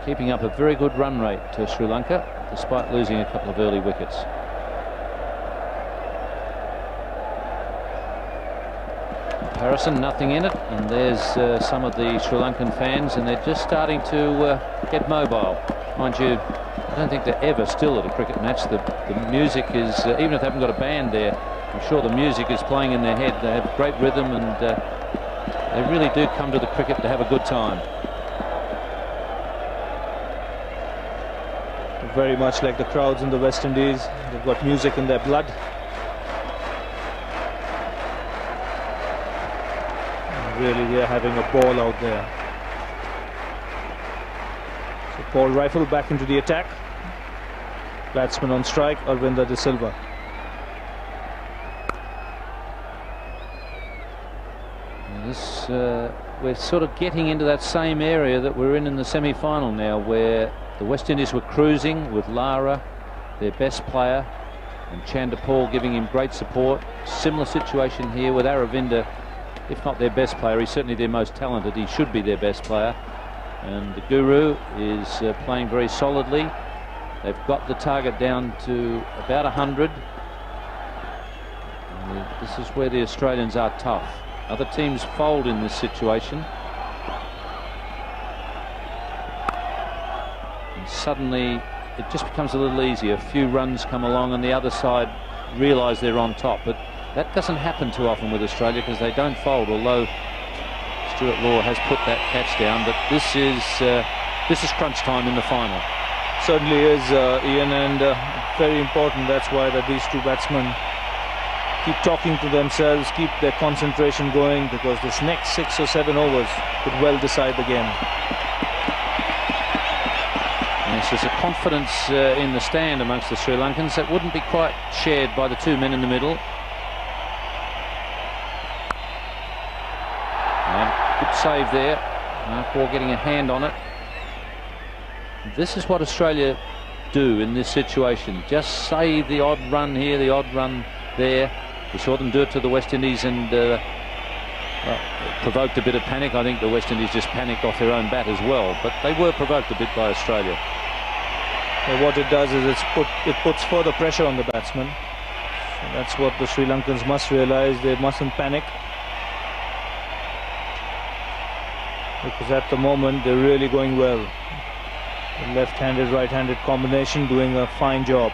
Speaker 4: Keeping up a very good run rate to Sri Lanka, despite losing a couple of early wickets. Harrison, nothing in it, and there's some of the Sri Lankan fans, and they're just starting to get mobile. Mind you, I don't think they're ever still at a cricket match. The music is, even if they haven't got a band there, I'm sure the music is playing in their head. They have great rhythm, and they really do come to the cricket to have a good time.
Speaker 14: Very much like the crowds in the West Indies, they've got music in their blood. And really, they're having a ball out there. So Paul Rifle back into the attack. Batsman on strike, Aravinda De Silva.
Speaker 4: We're sort of getting into that same area that we're in the semi-final now, where the West Indies were cruising with Lara, their best player, and Chanderpaul giving him great support. Similar situation here with Aravinda, if not their best player, he's certainly their most talented. He should be their best player. And the Guru is playing very solidly. They've got the target down to about 100. And this is where the Australians are tough. Other teams fold in this situation. Suddenly it just becomes a little easier. A few runs come along and the other side realise they're on top, but that doesn't happen too often with Australia because they don't fold, although Stuart Law has put that catch down. But this is crunch time in the final.
Speaker 14: Certainly is, Ian, and very important. That's why that these two batsmen keep talking to themselves, keep their concentration going, because this next 6 or 7 overs could well decide the game.
Speaker 4: Yes, there's a confidence in the stand amongst the Sri Lankans that wouldn't be quite shared by the two men in the middle. And good save there. Mark Waugh getting a hand on it. This is what Australia do in this situation. Just save the odd run here, the odd run there. We saw them do it to the West Indies and provoked a bit of panic. I think the West Indies just panicked off their own bat as well, but they were provoked a bit by Australia.
Speaker 14: So what it does is it puts further pressure on the batsman. So that's what the Sri Lankans must realise. They mustn't panic, because at the moment they're really going well. The left-handed, right-handed combination doing a fine job.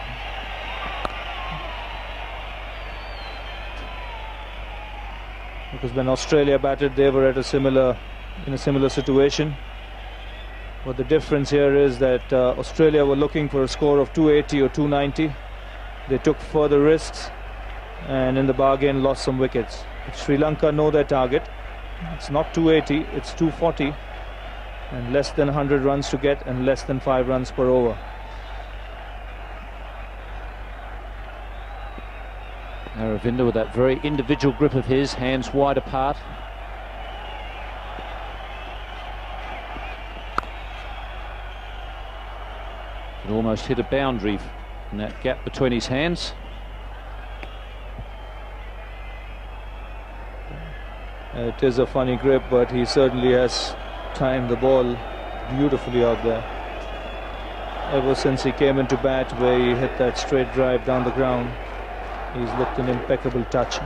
Speaker 14: Because when Australia batted, they were at in a similar situation. But the difference here is that Australia were looking for a score of 280 or 290. They took further risks and in the bargain lost some wickets. But Sri Lanka know their target. It's not 280, it's 240, and less than 100 runs to get and less than 5 runs per over.
Speaker 4: Aravinda with that very individual grip of his, hands wide apart. It almost hit a boundary in that gap between his hands.
Speaker 14: It is a funny grip, but he certainly has timed the ball beautifully out there. Ever since he came into bat, where he hit that straight drive down the ground, he's looked an impeccable touch.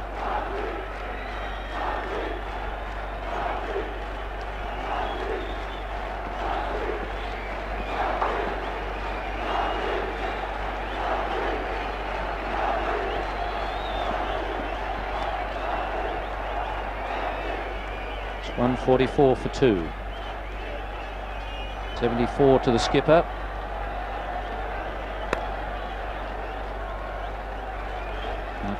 Speaker 4: It's 144 for 2. 74 to the skipper.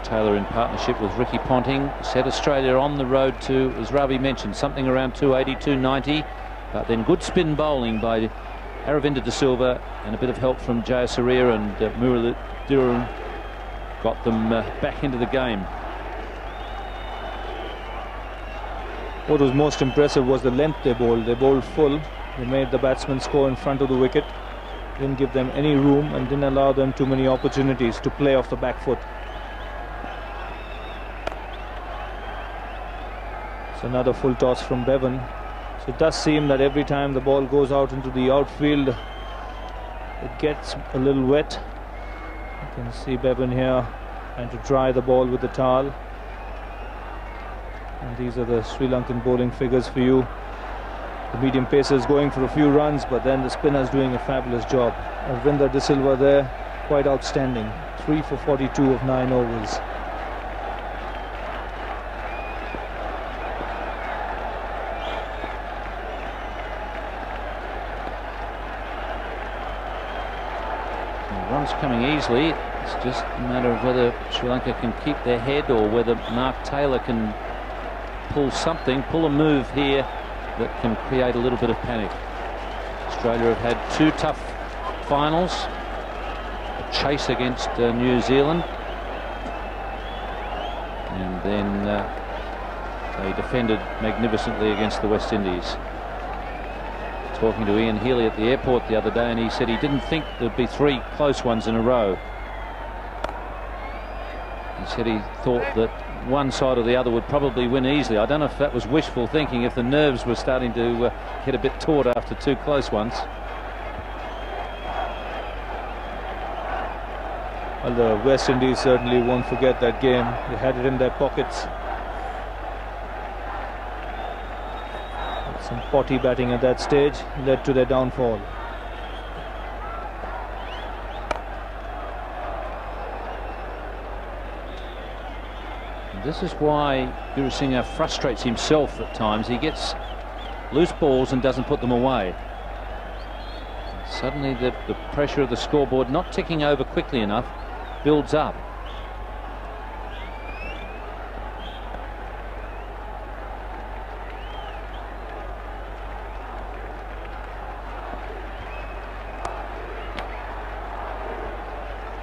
Speaker 4: Taylor in partnership with Ricky Ponting set Australia on the road to, as Ravi mentioned, something around 280, 290, but then good spin bowling by Aravinda De Silva and a bit of help from Jayasuriya and Muralitharan got them back into the game.
Speaker 14: What was most impressive was the length they bowled. They bowled full. They made the batsman score in front of the wicket, didn't give them any room and didn't allow them too many opportunities to play off the back foot. Another full toss from Bevan. So it does seem that every time the ball goes out into the outfield, it gets a little wet. You can see Bevan here trying to dry the ball with the towel. And these are the Sri Lankan bowling figures for you. The medium pacers going for a few runs, but then the spinners doing a fabulous job. Aravinda De Silva there, quite outstanding. 3 for 42 of 9 overs.
Speaker 4: Runs coming easily. It's just a matter of whether Sri Lanka can keep their head or whether Mark Taylor can pull a move here that can create a little bit of panic. Australia have had 2 tough finals, a chase against New Zealand, and then they defended magnificently against the West Indies. Talking to Ian Healy at the airport the other day, and he said he didn't think there'd be 3 close ones in a row. He said he thought that one side or the other would probably win easily. I don't know if that was wishful thinking, if the nerves were starting to get a bit taut after 2 close ones.
Speaker 14: Well, the West Indies certainly won't forget that game. They had it in their pockets. Some potty batting at that stage led to their downfall.
Speaker 4: This is why Gurusingha frustrates himself at times. He gets loose balls and doesn't put them away. Suddenly the pressure of the scoreboard not ticking over quickly enough builds up.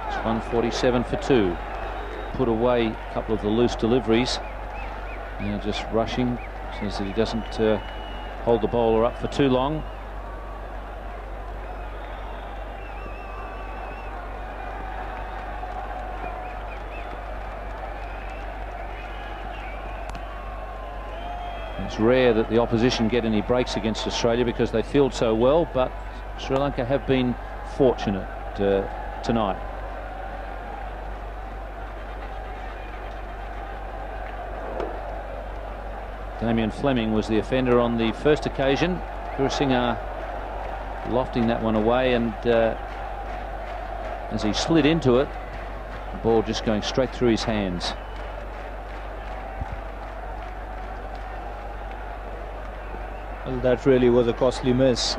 Speaker 4: It's 147 for 2. Put away a couple of the loose deliveries. Now just rushing, says that he doesn't hold the bowler up for too long. It's rare that the opposition get any breaks against Australia because they field so well, but Sri Lanka have been fortunate tonight. Damien Fleming was the offender on the first occasion. Gurusingha lofting that one away, and as he slid into it, the ball just going straight through his hands.
Speaker 14: Well, that really was a costly miss.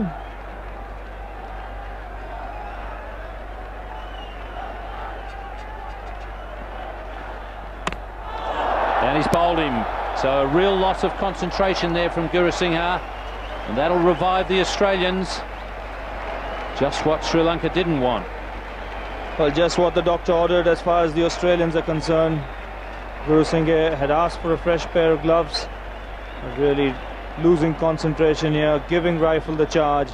Speaker 4: And he's bowled him. So a real loss of concentration there from Gurusingha, and that'll revive the Australians. Just what Sri Lanka didn't want.
Speaker 14: Well, just what the doctor ordered as far as the Australians are concerned. Gurusingha had asked for a fresh pair of gloves. Really losing concentration here, giving Rifle the charge,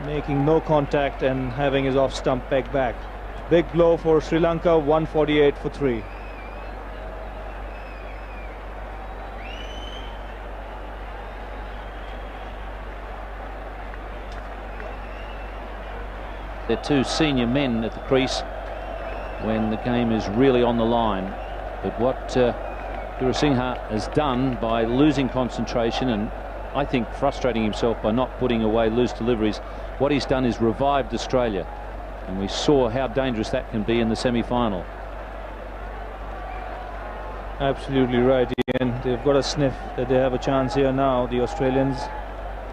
Speaker 14: making no contact and having his off stump pegged back. Big blow for Sri Lanka, 148 for 3.
Speaker 4: They're two senior men at the crease when the game is really on the line. But what Gurusingha has done by losing concentration and I think frustrating himself by not putting away loose deliveries, what he's done is revived Australia, and we saw how dangerous that can be in the semi-final.
Speaker 14: Absolutely right, Ian. They've got a sniff that they have a chance here now. The Australians,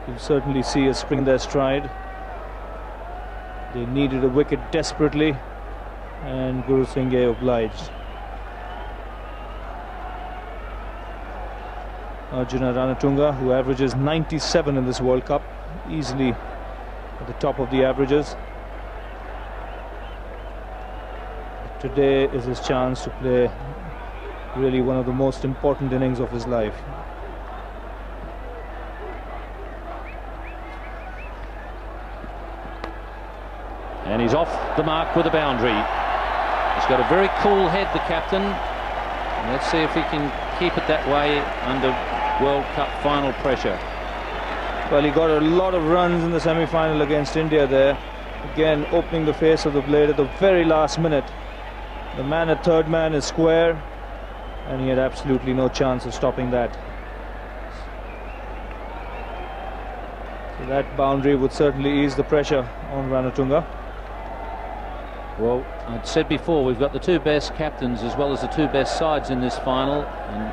Speaker 14: you'll certainly see a spring their stride. They needed a wicket desperately, and Gurusingha obliged. Arjuna Ranatunga, who averages 97 in this World Cup, easily at the top of the averages. Today is his chance to play really one of the most important innings of his life.
Speaker 4: And he's off the mark with a boundary. He's got a very cool head, the captain. And let's see if he can keep it that way under World Cup final pressure.
Speaker 14: Well, he got a lot of runs in the semi-final against India there. Again, opening the face of the blade at the very last minute. The man at third man is square, and he had absolutely no chance of stopping that. So that boundary would certainly ease the pressure on Ranatunga.
Speaker 4: Well, I'd said before, we've got the two best captains as well as the two best sides in this final, and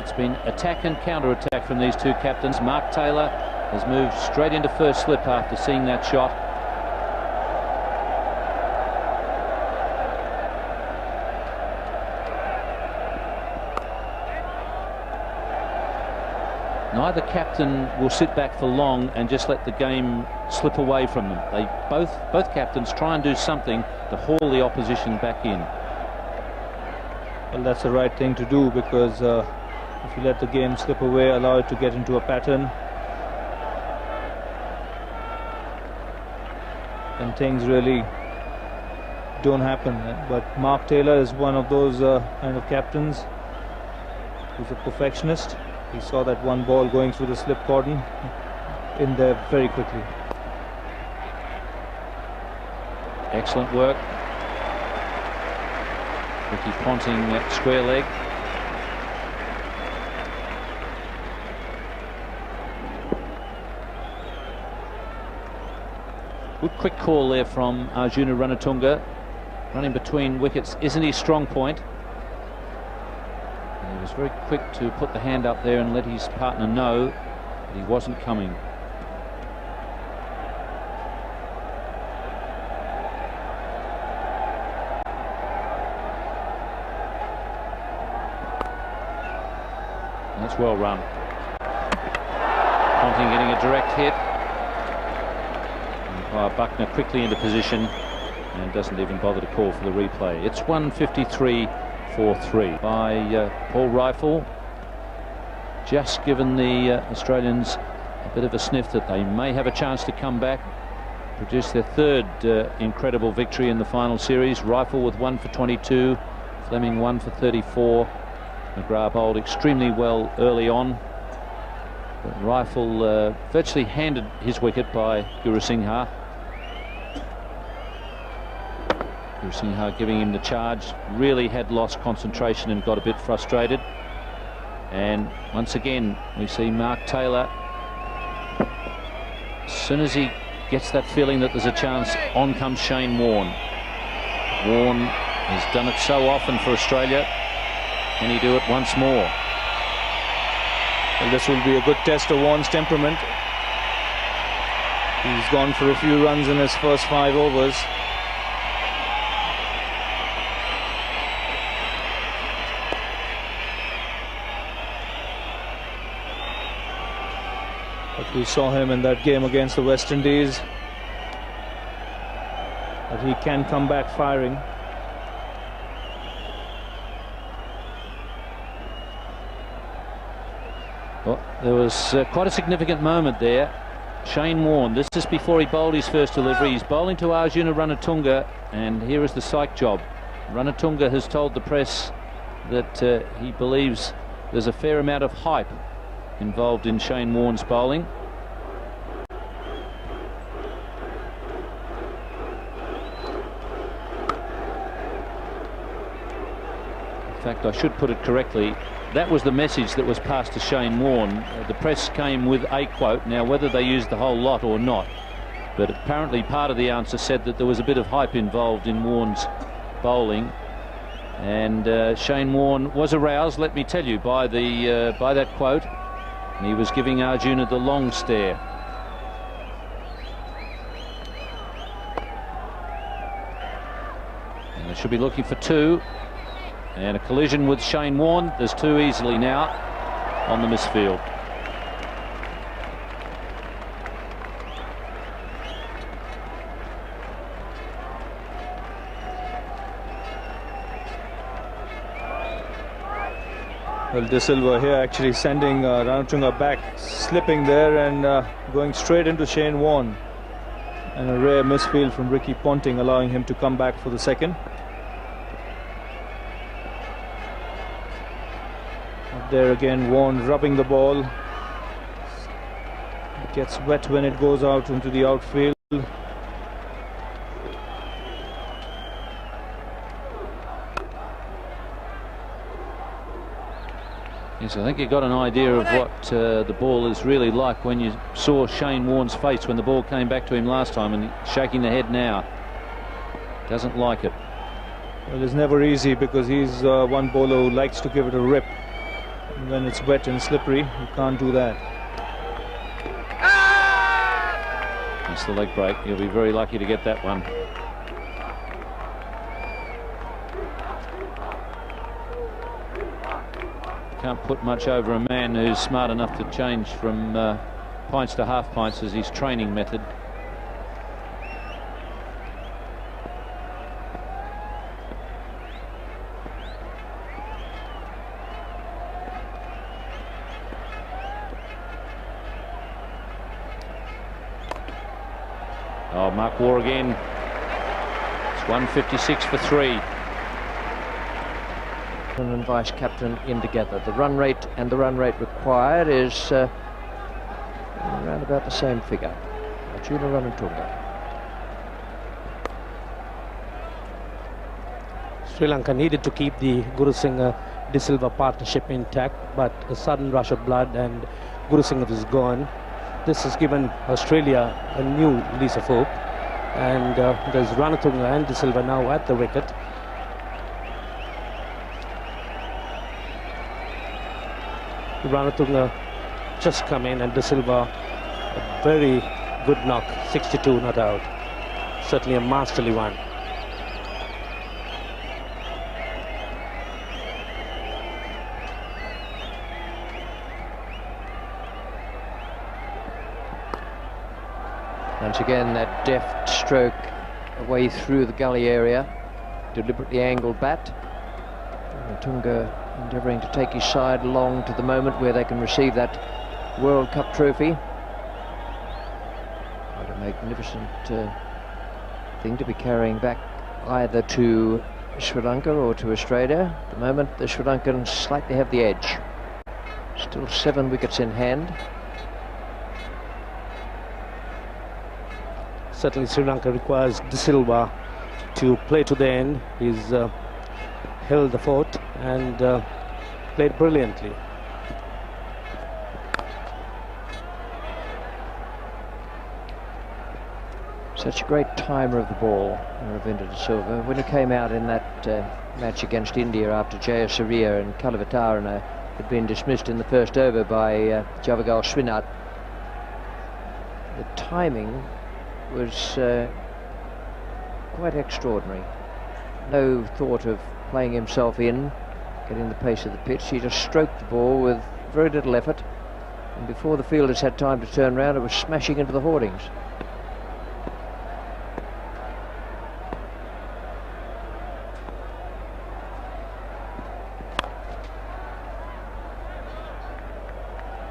Speaker 4: it's been attack and counter-attack from these two captains. Mark Taylor has moved straight into first slip after seeing that shot. Neither captain will sit back for long and just let the game slip away from them. They both captains try and do something to haul the opposition back in.
Speaker 14: Well, that's the right thing to do, because if you let the game slip away, allow it to get into a pattern, then things really don't happen. But Mark Taylor is one of those kind of captains who's a perfectionist. He saw that one ball going through the slip cordon in there very quickly.
Speaker 4: Excellent work. Ricky Ponting at square leg. Good quick call there from Arjuna Ranatunga. Running between wickets isn't his strong point. He was very quick to put the hand up there and let his partner know that he wasn't coming. That's well run. Ponting getting a direct hit. And Buckner quickly into position and doesn't even bother to call for the replay. It's 153-for-3 by Paul Rifle. Just given the Australians a bit of a sniff that they may have a chance to come back, produce their third incredible victory in the final series. Rifle with 1 for 22, Fleming 1 for 34, McGrath bowled extremely well early on. But Rifle virtually handed his wicket by Gurusingha. Gurusingha giving him the charge, really had lost concentration and got a bit frustrated. And once again we see Mark Taylor, as soon as he gets that feeling that there's a chance, on comes Shane Warne. Warne has done it so often for Australia. Can he do it once more?
Speaker 14: Well, this will be a good test of Warne's temperament. He's gone for a few runs in his first 5 overs. But we saw him in that game against the West Indies, that he can come back firing.
Speaker 4: Well, there was quite a significant moment there. Shane Warne, this is before he bowled his first delivery. He's bowling to Arjuna Ranatunga, and here is the psych job. Ranatunga has told the press that he believes there's a fair amount of hype involved in Shane Warne's bowling. In fact, I should put it correctly. That was the message that was passed to Shane Warne. The press came with a quote. Now, whether they used the whole lot or not, but apparently part of the answer said that there was a bit of hype involved in Warne's bowling. And Shane Warne was aroused, let me tell you, by that quote. And he was giving Arjuna the long stare. And they should be looking for 2. And a collision with Shane Warne. There's 2 easily now on the misfield.
Speaker 14: Well, De Silva here actually sending Ranatunga back, slipping there and going straight into Shane Warne. And a rare misfield from Ricky Ponting, allowing him to come back for the second. Up there again, Warne rubbing the ball. It gets wet when it goes out into the outfield.
Speaker 4: Yes, I think you got an idea of what the ball is really like when you saw Shane Warne's face when the ball came back to him last time, and he's shaking the head now. Doesn't like it.
Speaker 14: Well, it's never easy because he's one bowler who likes to give it a rip. And when it's wet and slippery, you can't do that.
Speaker 4: That's the leg break. You'll be very lucky to get that one. Can't put much over a man who's smart enough to change from pints to half pints as his training method. Oh, Mark Waugh again. It's 156 for 3.
Speaker 2: And vice captain in together. The run rate and the run rate required is around about the same figure. Arjuna Ranatunga.
Speaker 11: Sri Lanka needed to keep the Gurusingha De Silva partnership intact, but a sudden rush of blood and Gurusingha is gone. This has given Australia a new lease of hope, and there's Ranatunga and De Silva now at the wicket. Ranatunga just come in, and De Silva a very good knock, 62 not out. Certainly a masterly one.
Speaker 2: Once again, that deft stroke away through the gully area, deliberately angled bat. Ranatunga endeavouring to take his side along to the moment where they can receive that World Cup trophy. What a magnificent thing to be carrying back either to Sri Lanka or to Australia. At the moment, the Sri Lankans slightly have the edge. Still 7 wickets in hand.
Speaker 11: Certainly Sri Lanka requires De Silva to play to the end. He's held the fort and played brilliantly.
Speaker 2: Such a great timer of the ball, Aravinda De Silva. When he came out in that match against India after Jayasuriya and Kalavitarana had been dismissed in the first over by Javagal Srinath, the timing was quite extraordinary. No thought of playing himself in, getting the pace of the pitch. He just stroked the ball with very little effort, and before the fielders had time to turn round, it was smashing into the hoardings.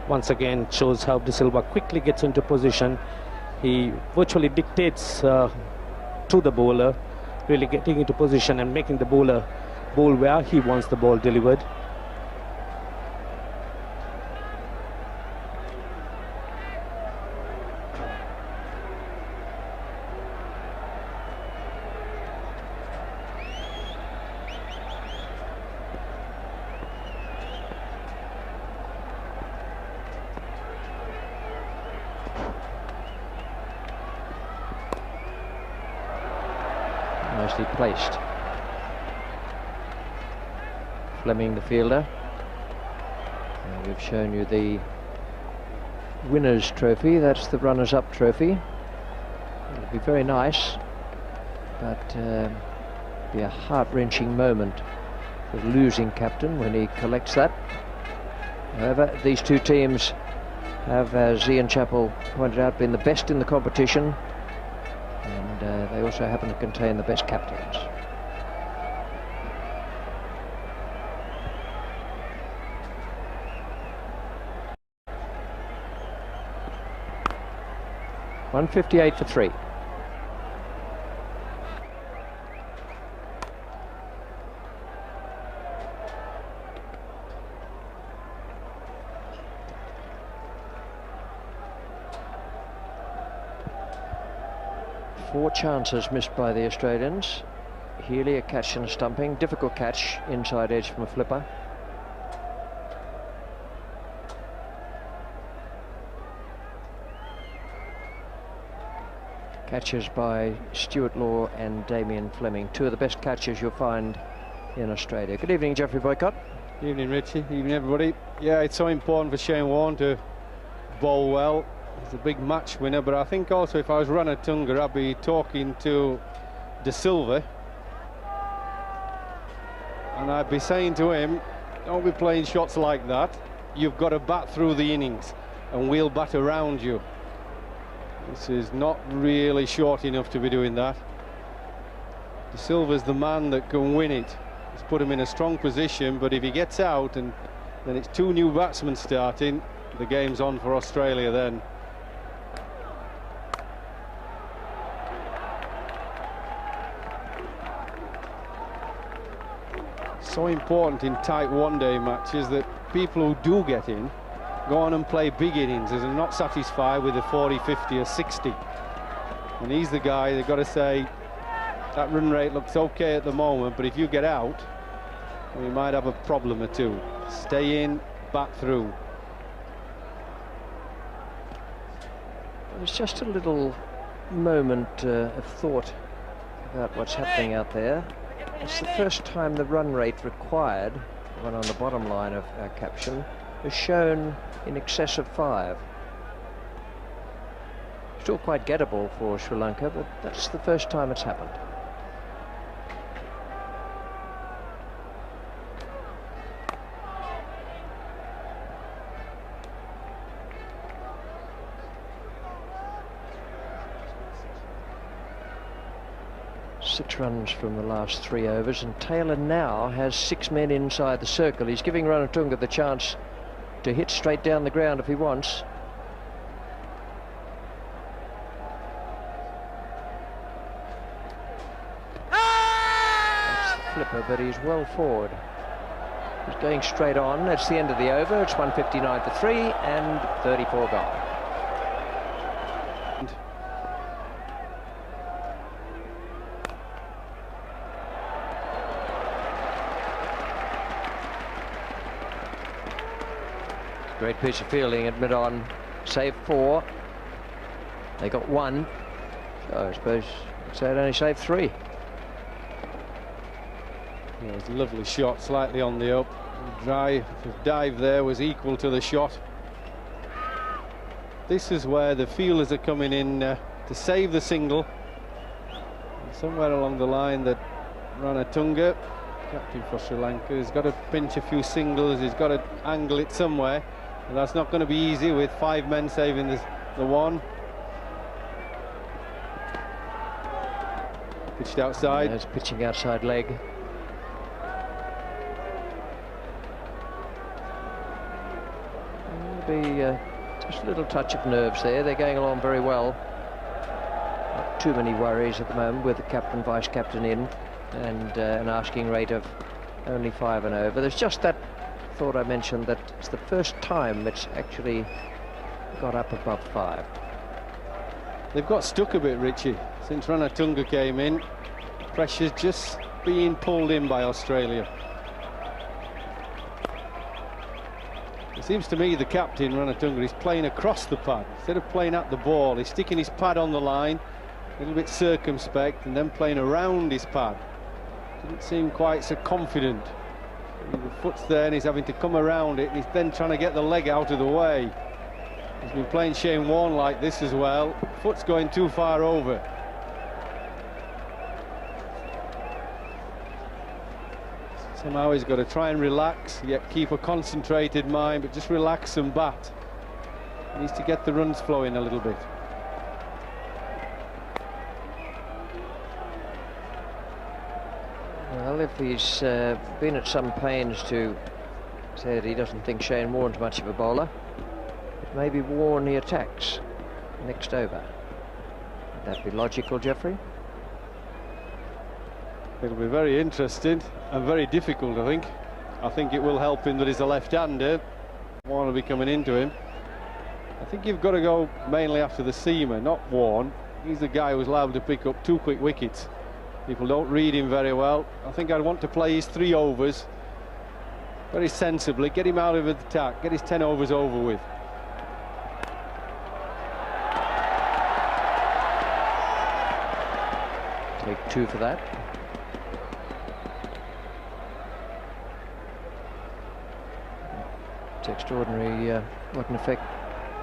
Speaker 11: Once again shows how De Silva quickly gets into position. He virtually dictates to the bowler, really getting into position and making the bowler bowl where he wants the ball delivered.
Speaker 2: Nicely placed. Fleming, the fielder. Now we've shown you the winner's trophy. That's the runners-up trophy. It'll be very nice, but be a heart-wrenching moment for the losing captain when he collects that. However, these two teams have, as Ian Chappell pointed out, been the best in the competition, and they also happen to contain the best captains. .158 for 3. Four chances missed by the Australians. Healy, a catch and a stumping. Difficult catch, inside edge from a flipper. Catches by Stuart Law and Damien Fleming, two of the best catches you'll find in Australia. Good evening, Geoffrey Boycott.
Speaker 12: Evening, Richie. Evening, everybody. Yeah, it's so important for Shane Warne to bowl well. He's a big match winner, but I think also if I was Ranatunga, I'd be talking to De Silva, and I'd be saying to him, don't be playing shots like that. You've got to bat through the innings, and we'll bat around you. This is not really short enough to be doing that. De Silva's the man that can win it. He's put him in a strong position, but if he gets out and then it's two new batsmen starting, the game's on for Australia then. So important in tight one-day matches that people who do get in go on and play big innings as they're not satisfied with a 40, 50 or 60. And he's the guy they've got to say, that run rate looks okay at the moment, but if you get out, we might have a problem or two. Stay in, bat through.
Speaker 2: There's just a little moment of thought about what's happening out there. It's the first time the run rate required, the one on the bottom line of our caption, is shown in excess of 5. Still quite gettable for Sri Lanka, but that's the first time it's happened. Six runs from the last 3 overs, and Taylor now has 6 men inside the circle. He's giving Ranatunga the chance to hit straight down the ground if he wants. That's the flipper, but he's well forward. He's going straight on. That's the end of the over. It's 159 for 3 and 34 gone. Great piece of fielding at mid-on. Save 4. They got 1. So I suppose I'd say it only saved 3.
Speaker 12: Yeah, it was a lovely shot, slightly on the up. The dive there was equal to the shot. This is where the fielders are coming in to save the single. And somewhere along the line that Ranatunga, captain for Sri Lanka, has got to pinch a few singles. He's got to angle it somewhere. And that's not going to be easy with 5 men saving the one. Pitched outside.
Speaker 2: That's pitching outside leg. There'll be just a little touch of nerves there. They're going along very well. Not too many worries at the moment with the captain, vice captain in, and an asking rate of only 5 and over. There's just that thought I mentioned that it's the first time it's actually got up above 5.
Speaker 12: They've got stuck a bit, Richie, since Ranatunga came in. Pressure's just being pulled in by Australia. It seems to me the captain, Ranatunga, is playing across the pad. Instead of playing at the ball, he's sticking his pad on the line, a little bit circumspect, and then playing around his pad. Didn't seem quite so confident. The foot's there and he's having to come around it, and he's then trying to get the leg out of the way. He's been playing Shane Warne like this as well. Foot's going too far over. Somehow he's got to try and relax, yet keep a concentrated mind, but just relax and bat. He needs to get the runs flowing a little bit.
Speaker 2: Well, if he's been at some pains to say that he doesn't think Shane Warne's much of a bowler, maybe Warne he attacks next over. Would that be logical, Geoffrey?
Speaker 12: It'll be very interesting and very difficult, I think. I think it will help him that he's a left-hander. Warne will be coming into him. I think you've got to go mainly after the seamer, not Warne. He's the guy who's liable to pick up 2 quick wickets. People don't read him very well. I think I'd want to play his 3 overs very sensibly, get him out of the attack, get his 10 overs over with.
Speaker 2: Take 2 for that. It's extraordinary what an effect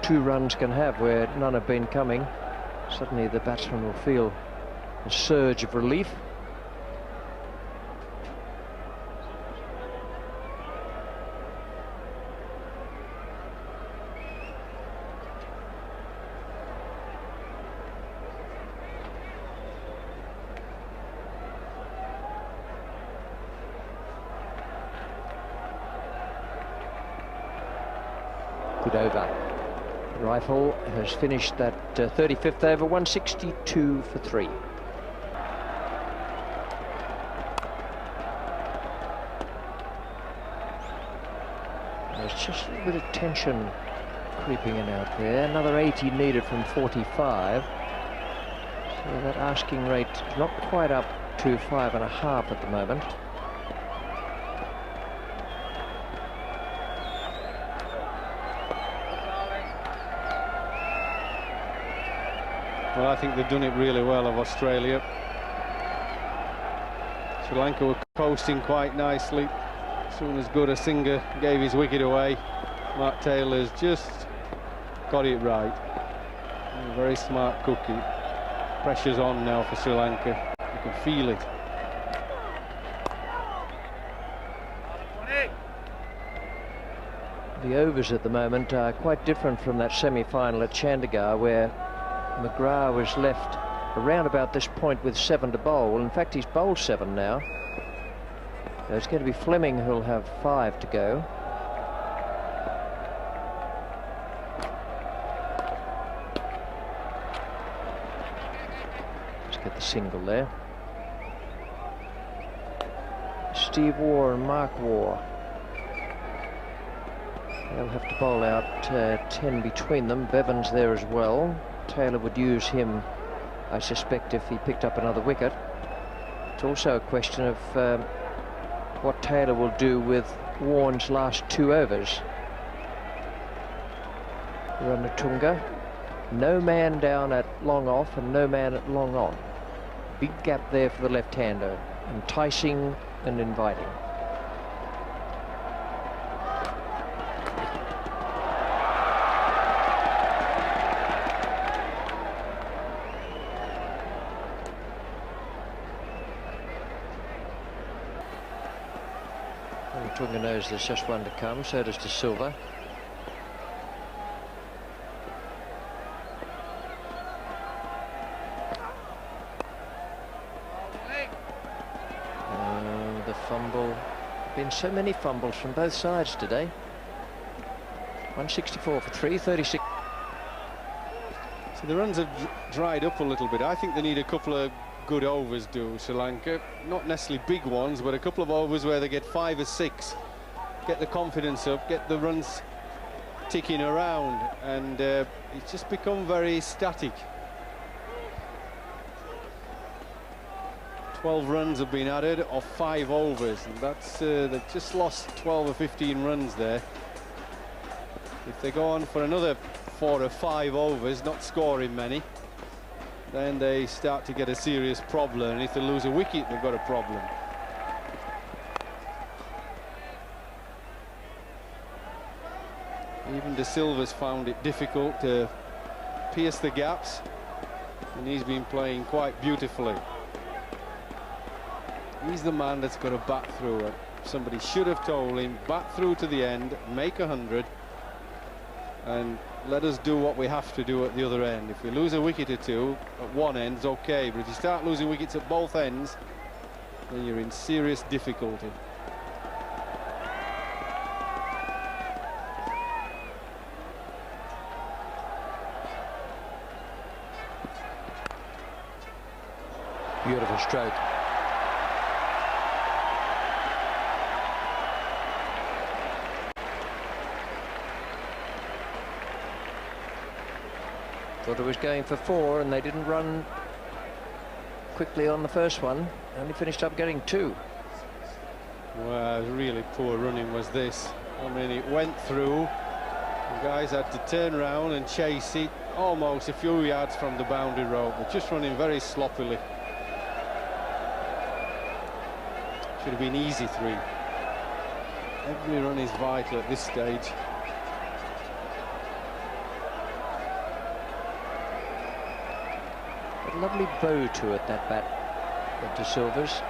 Speaker 2: 2 runs can have where none have been coming. Suddenly the batsman will feel a surge of relief. Good over. Rifle has finished that 35th over, 162 for 3. There's just a little bit of tension creeping in out there. Another 80 needed from 45. So that asking rate is not quite up to 5.5 at the moment.
Speaker 12: Well, I think they've done it really well of Australia. Sri Lanka were coasting quite nicely. As soon as Gurusingha gave his wicket away, Mark Taylor's just got it right. A very smart cookie. Pressure's on now for Sri Lanka. You can feel it.
Speaker 2: The overs at the moment are quite different from that semi-final at Chandigarh, where McGrath was left around about this point with 7 to bowl. In fact, he's bowled 7 now. So it's going to be Fleming who'll have 5 to go. Let's get the single there. Steve Waugh and Mark Waugh. They'll have to bowl out 10 between them. Bevan's there as well. Taylor would use him, I suspect, if he picked up another wicket. It's also a question of what Taylor will do with Warren's last 2 overs. Ranatunga, no man down at long off and no man at long on. Big gap there for the left-hander, enticing and inviting. Ranatunga knows there's just one to come, so does De Silva. Fumble. Been so many fumbles from both sides today. 164 for 3, 36.
Speaker 12: So the runs have dried up a little bit. I think they need a couple of good overs, do Sri Lanka. Not necessarily big ones, but a couple of overs where they get 5 or 6. Get the confidence up, get the runs ticking around, and it's just become very static. 12 runs have been added off 5 overs, and that's they've just lost 12 or 15 runs there. If they go on for another 4 or 5 overs, not scoring many, then they start to get a serious problem, and if they lose a wicket, they've got a problem. Even De Silva's found it difficult to pierce the gaps, and he's been playing quite beautifully. He's the man that's got to bat through it. Somebody should have told him, bat through to the end, make 100, and let us do what we have to do at the other end. If we lose a wicket or 2 at one end, it's okay, but if you start losing wickets at both ends, then you're in serious difficulty.
Speaker 2: Beautiful stroke. Thought it was going for 4, and they didn't run quickly on the first one. Only finished up getting 2.
Speaker 12: Well, really poor running was this. I mean, it went through. The guys had to turn around and chase it almost a few yards from the boundary rope. They're just running very sloppily. Should have been easy 3. Every run is vital at this stage.
Speaker 2: A lovely bow to it, that bat of De Silva's.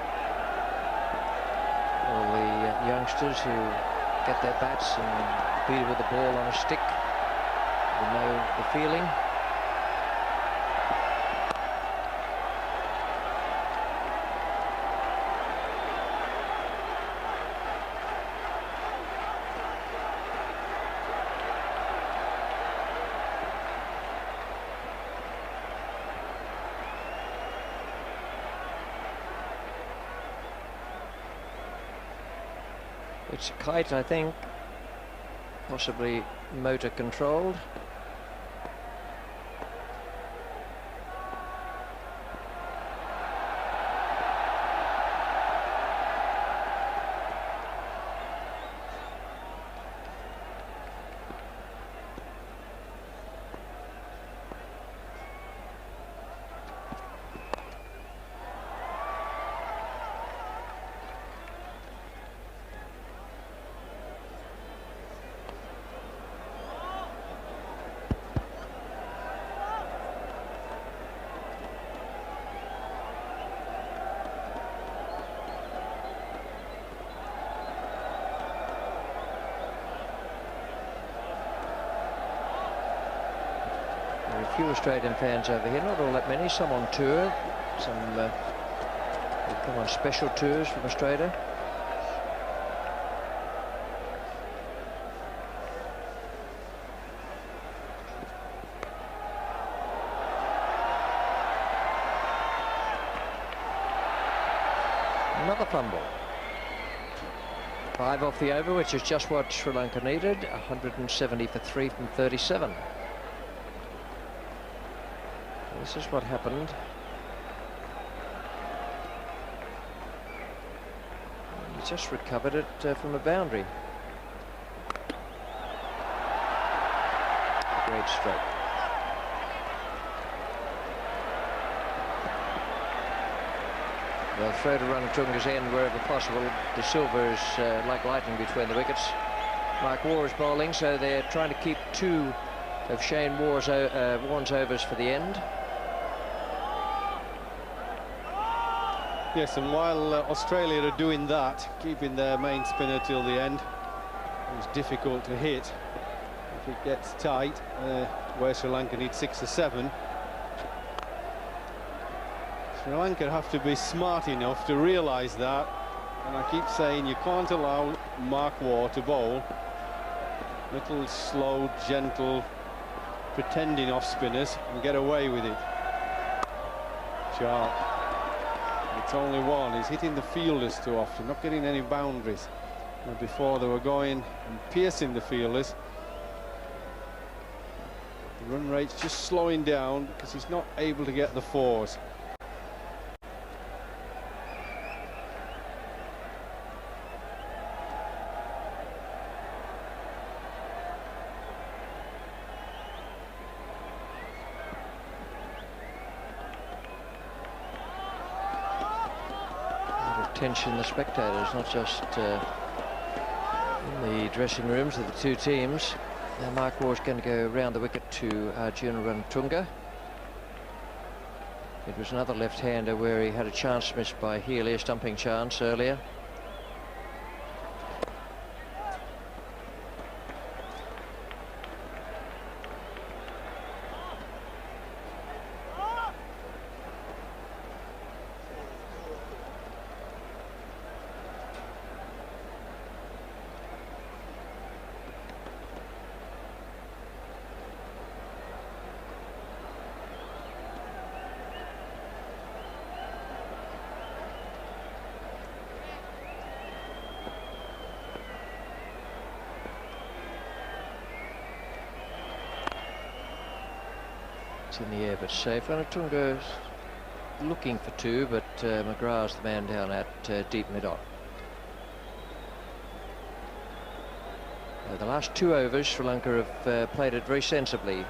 Speaker 2: All the youngsters who get their bats and beat it with the ball on a stick will know the feeling. It's a kite, I think, possibly motor controlled. Few Australian fans over here, not all that many, some on tour, some will come on special tours from Australia. Another fumble. 5 off the over, which is just what Sri Lanka needed. 170 for 3 from 37. This is what happened. He just recovered it from a boundary. Great stroke. They'll throw to Ranatunga's end wherever possible. De Silva is like lightning between the wickets. Mark Waugh is bowling, so they're trying to keep 2 of Shane Warne's overs for the end.
Speaker 12: Yes, and while Australia are doing that, keeping their main spinner till the end, it was difficult to hit. If it gets tight, where Sri Lanka needs 6 or 7, Sri Lanka have to be smart enough to realise that, and I keep saying you can't allow Mark Waugh to bowl little slow, gentle, pretending off spinners and get away with it. Sharp. It's only 1. He's hitting the fielders too often, not getting any boundaries. And before they were going and piercing the fielders. The run rate's just slowing down because he's not able to get the 4s.
Speaker 2: Tension the spectators, not just in the dressing rooms of the 2 teams. Now Mark Waugh is going to go around the wicket to Arjuna Ranatunga. It was another left-hander where he had a chance missed by Healy, a stumping chance earlier. In the air but safe. Ranatunga's looking for 2, but McGrath's the man down at deep mid-on. The last 2 overs Sri Lanka have played it very sensibly.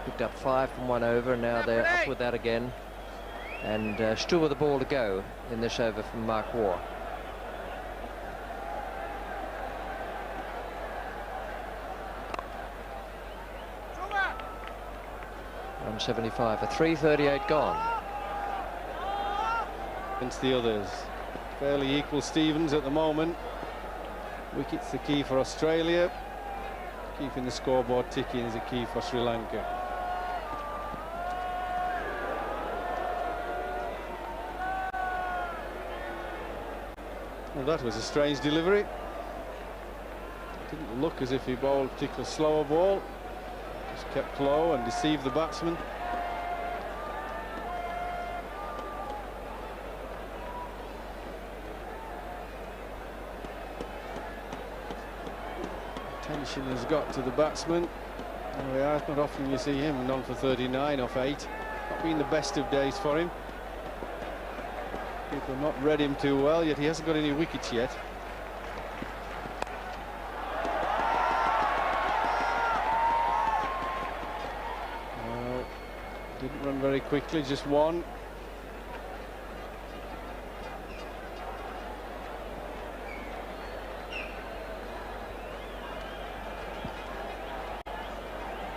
Speaker 2: Picked up 5 from 1 over, and now they're up with that again, and still with the ball to go in this over from Mark Waugh. 175 for 3, 38 gone.
Speaker 12: Against the others. Fairly equal Stevens at the moment. Wicket's the key for Australia. Keeping the scoreboard ticking is a key for Sri Lanka. Well, that was a strange delivery. Didn't look as if he bowled a particularly slower ball. Just kept low and deceived the batsman. Attention has got to the batsman. There we are. It's not often you see him none for 39 off 8. Not been the best of days for him. People have not read him too well, yet he hasn't got any wickets yet. Didn't run very quickly, just 1.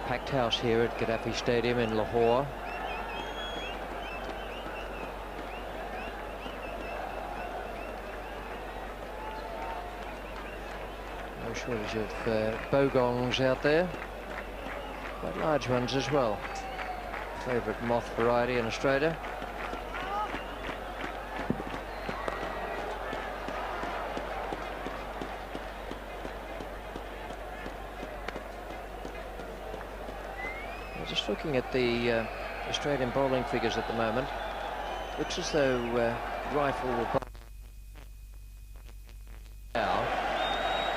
Speaker 2: Packed house here at Gaddafi Stadium in Lahore. No shortage of bogongs out there, quite large ones as well. Favourite moth variety in Australia. Just looking at the Australian bowling figures at the moment, looks as though Rifle will bowl now.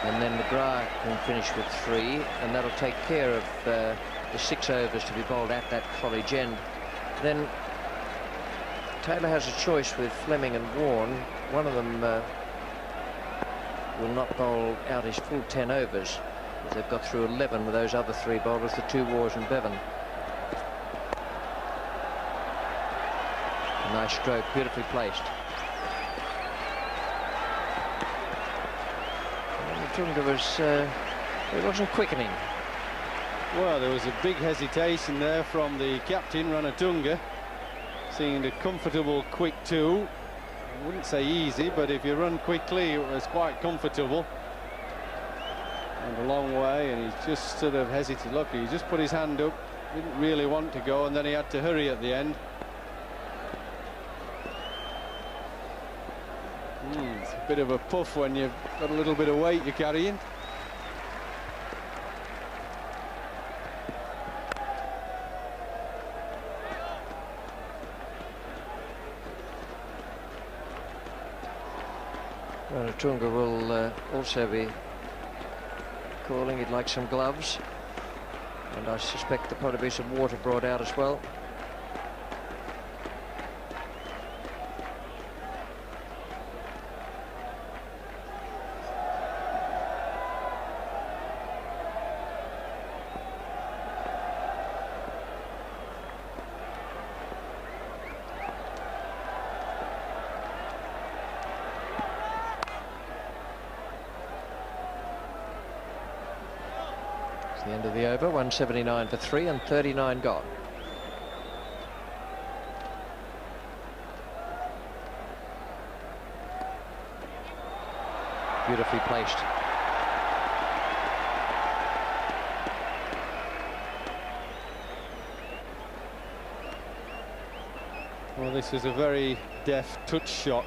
Speaker 2: And then McGrath can finish with 3, and that'll take care of the 6 overs to be bowled at that college end. Then Taylor has a choice with Fleming and Warren. One of them will not bowl out his full 10 overs. They've got through 11 with those other 3 bowlers, the 2 Wars and Bevan. A nice stroke, beautifully placed. Ranatunga was, it wasn't quickening.
Speaker 12: Well, there was a big hesitation there from the captain, Ranatunga. Seemed a comfortable quick 2. I wouldn't say easy, but if you run quickly, it was quite comfortable. And a long way, and he's just sort of hesitated. Look, he just put his hand up, didn't really want to go, and then he had to hurry at the end. It's a bit of a puff when you've got a little bit of weight you're carrying.
Speaker 2: Ranatunga will also be calling. He'd like some gloves, and I suspect there'll probably be some water brought out as well. The end of the over, 179 for 3 and 39 gone. Beautifully placed.
Speaker 12: Well, this is a very deft touch shot.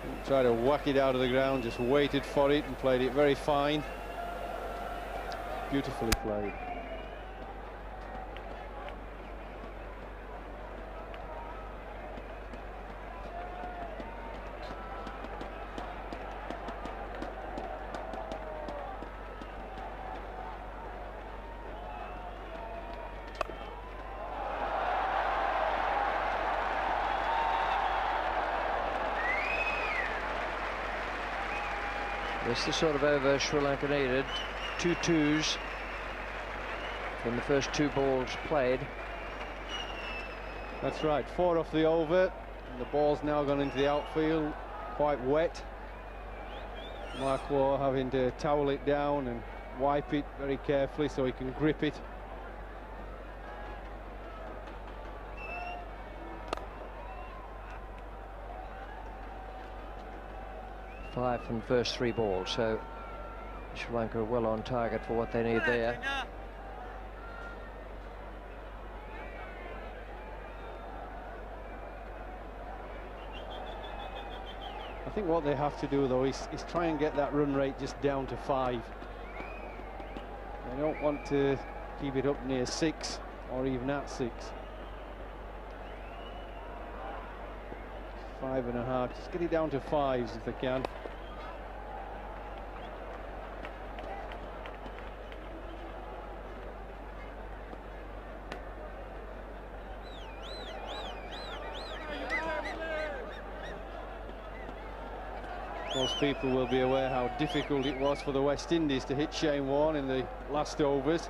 Speaker 12: Didn't try to whack it out of the ground, just waited for it and played it very fine. Beautifully played.
Speaker 2: This is the sort of over Sri Lanka needed. 2 twos from the first 2 balls played.
Speaker 12: That's right, 4 off the over, and the ball's now gone into the outfield, quite wet. Mark Waugh having to towel it down and wipe it very carefully so he can grip it.
Speaker 2: Five from the first 3 balls, so Sri Lanka are well on target for what they need there.
Speaker 12: I think what they have to do though is try and get that run rate just down to 5. They don't want to keep it up near 6 or even at 6. 5.5, just get it down to 5s if they can. Most people will be aware how difficult it was for the West Indies to hit Shane Warne in the last overs.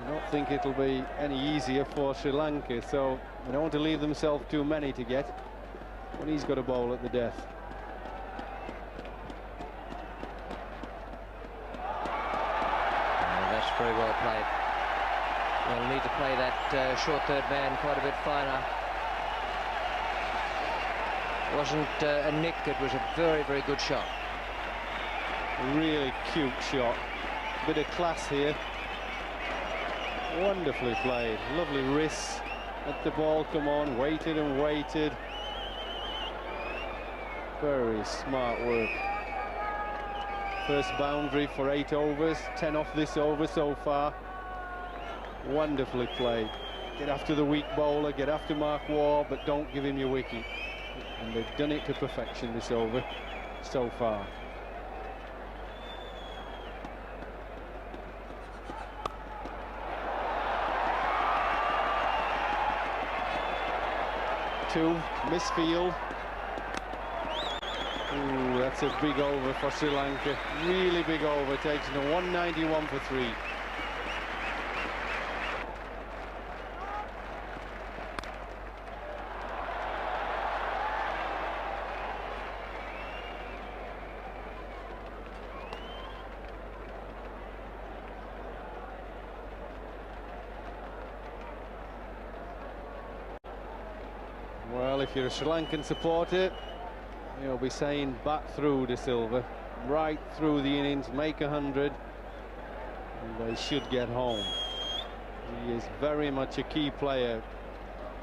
Speaker 12: I don't think it'll be any easier for Sri Lanka, so they don't want to leave themselves too many to get when he's got a bowl at the death.
Speaker 2: That's very well played. They'll need to play that short third man quite a bit finer. It wasn't a nick, it was a very, very good shot.
Speaker 12: A really cute shot. Bit of class here. Wonderfully played. Lovely wrists. Let the ball come on. Waited and waited. Very smart work. First boundary for 8 overs. 10 off this over so far. Wonderfully played. Get after the weak bowler, get after Mark Waugh, but don't give him your wicket. And they've done it to perfection this over so far. 2, misfield. Ooh, that's a big over for Sri Lanka. Really big over, takes them 191 for 3. Well, if you're a Sri Lankan supporter, you'll be saying back through De Silva, right through the innings, make 100, and they should get home. He is very much a key player.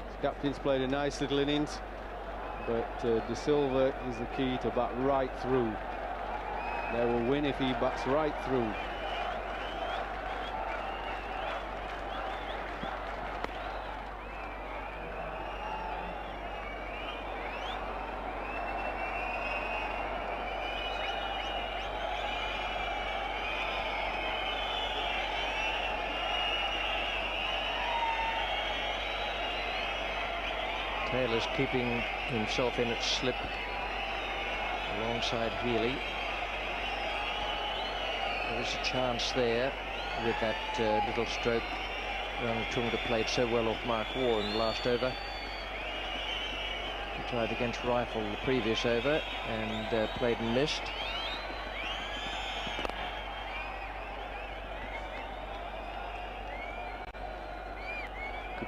Speaker 12: His captain's played a nice little innings, but De Silva is the key to bat right through. They will win if he bats right through.
Speaker 2: Taylor's keeping himself in at slip alongside Healy. There is a chance there with that little stroke. Ranatunga played so well off Mark Waugh in the last over. He tried against Rifle the previous over and played and missed.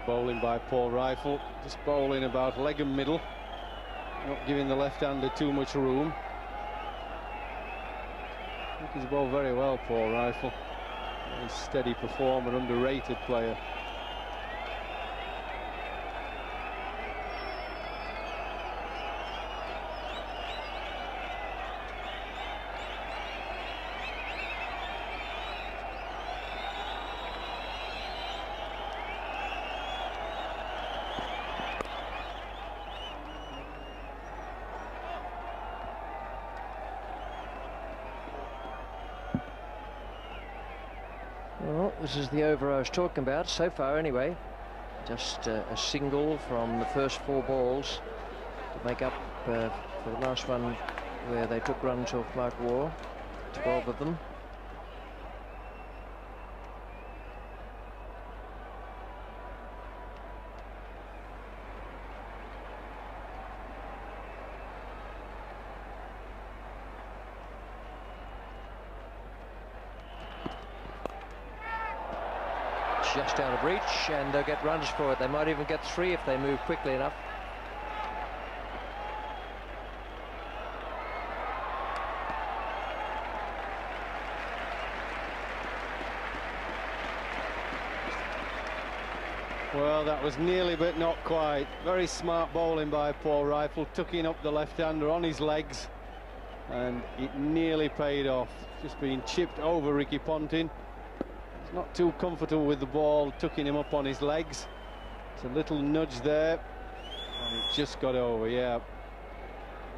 Speaker 12: Bowling by Paul Rifle, just bowling about leg and middle, not giving the left-hander too much room. I think he's bowled very well, Paul Rifle. Very steady performer, underrated player.
Speaker 2: Well, this is the over I was talking about so far anyway. Just a single from the first 4 balls to make up for the last one where they took runs off Mark Waugh, 12 of them. Just out of reach, and they'll get runs for it. They might even get 3 if they move quickly enough.
Speaker 12: Well, that was nearly but not quite. Very smart bowling by Paul Rifle, tucking up the left-hander on his legs, and it nearly paid off. Just being chipped over Ricky Ponting. Not too comfortable with the ball, tucking him up on his legs. It's a little nudge there, and it just got over. Yeah,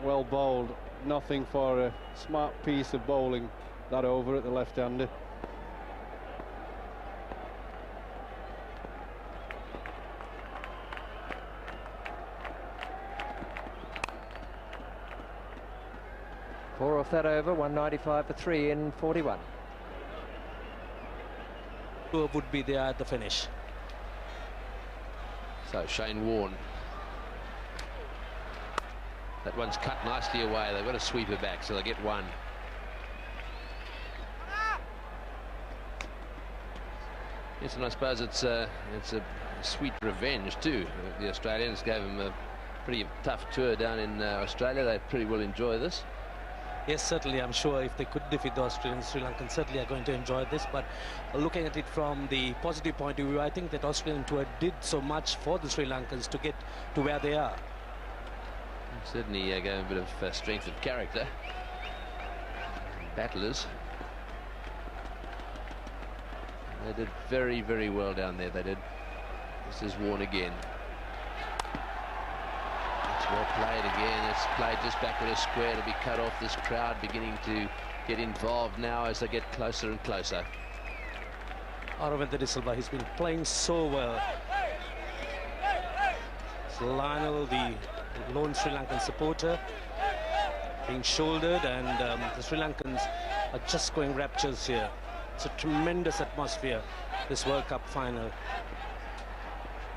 Speaker 12: well bowled. Nothing for a smart piece of bowling, that over at the left-hander.
Speaker 2: Four off that over, 195 for 3 in 41.
Speaker 15: Would be there at the finish.
Speaker 3: So Shane Warne. That one's cut nicely away. They've got to sweep her back, so they'll get 1. Yes, and I suppose it's a sweet revenge too. The Australians gave them a pretty tough tour down in Australia. They pretty well enjoy this.
Speaker 15: Yes, certainly. I'm sure if they could defeat the Australians, Sri Lankans certainly are going to enjoy this. But looking at it from the positive point of view, I think that Australian tour did so much for the Sri Lankans to get to where they are.
Speaker 3: Certainly gave a bit of strength of character. Battlers. They did very, very well down there. They did. This is Warne again. Well played again. It's played just back at a square to be cut off. This crowd beginning to get involved now as they get closer and closer.
Speaker 15: Aravinda De Silva, he's been playing so well. So Lionel, the lone Sri Lankan supporter, being shouldered, and the Sri Lankans are just going raptures here. It's a tremendous atmosphere, this World Cup final.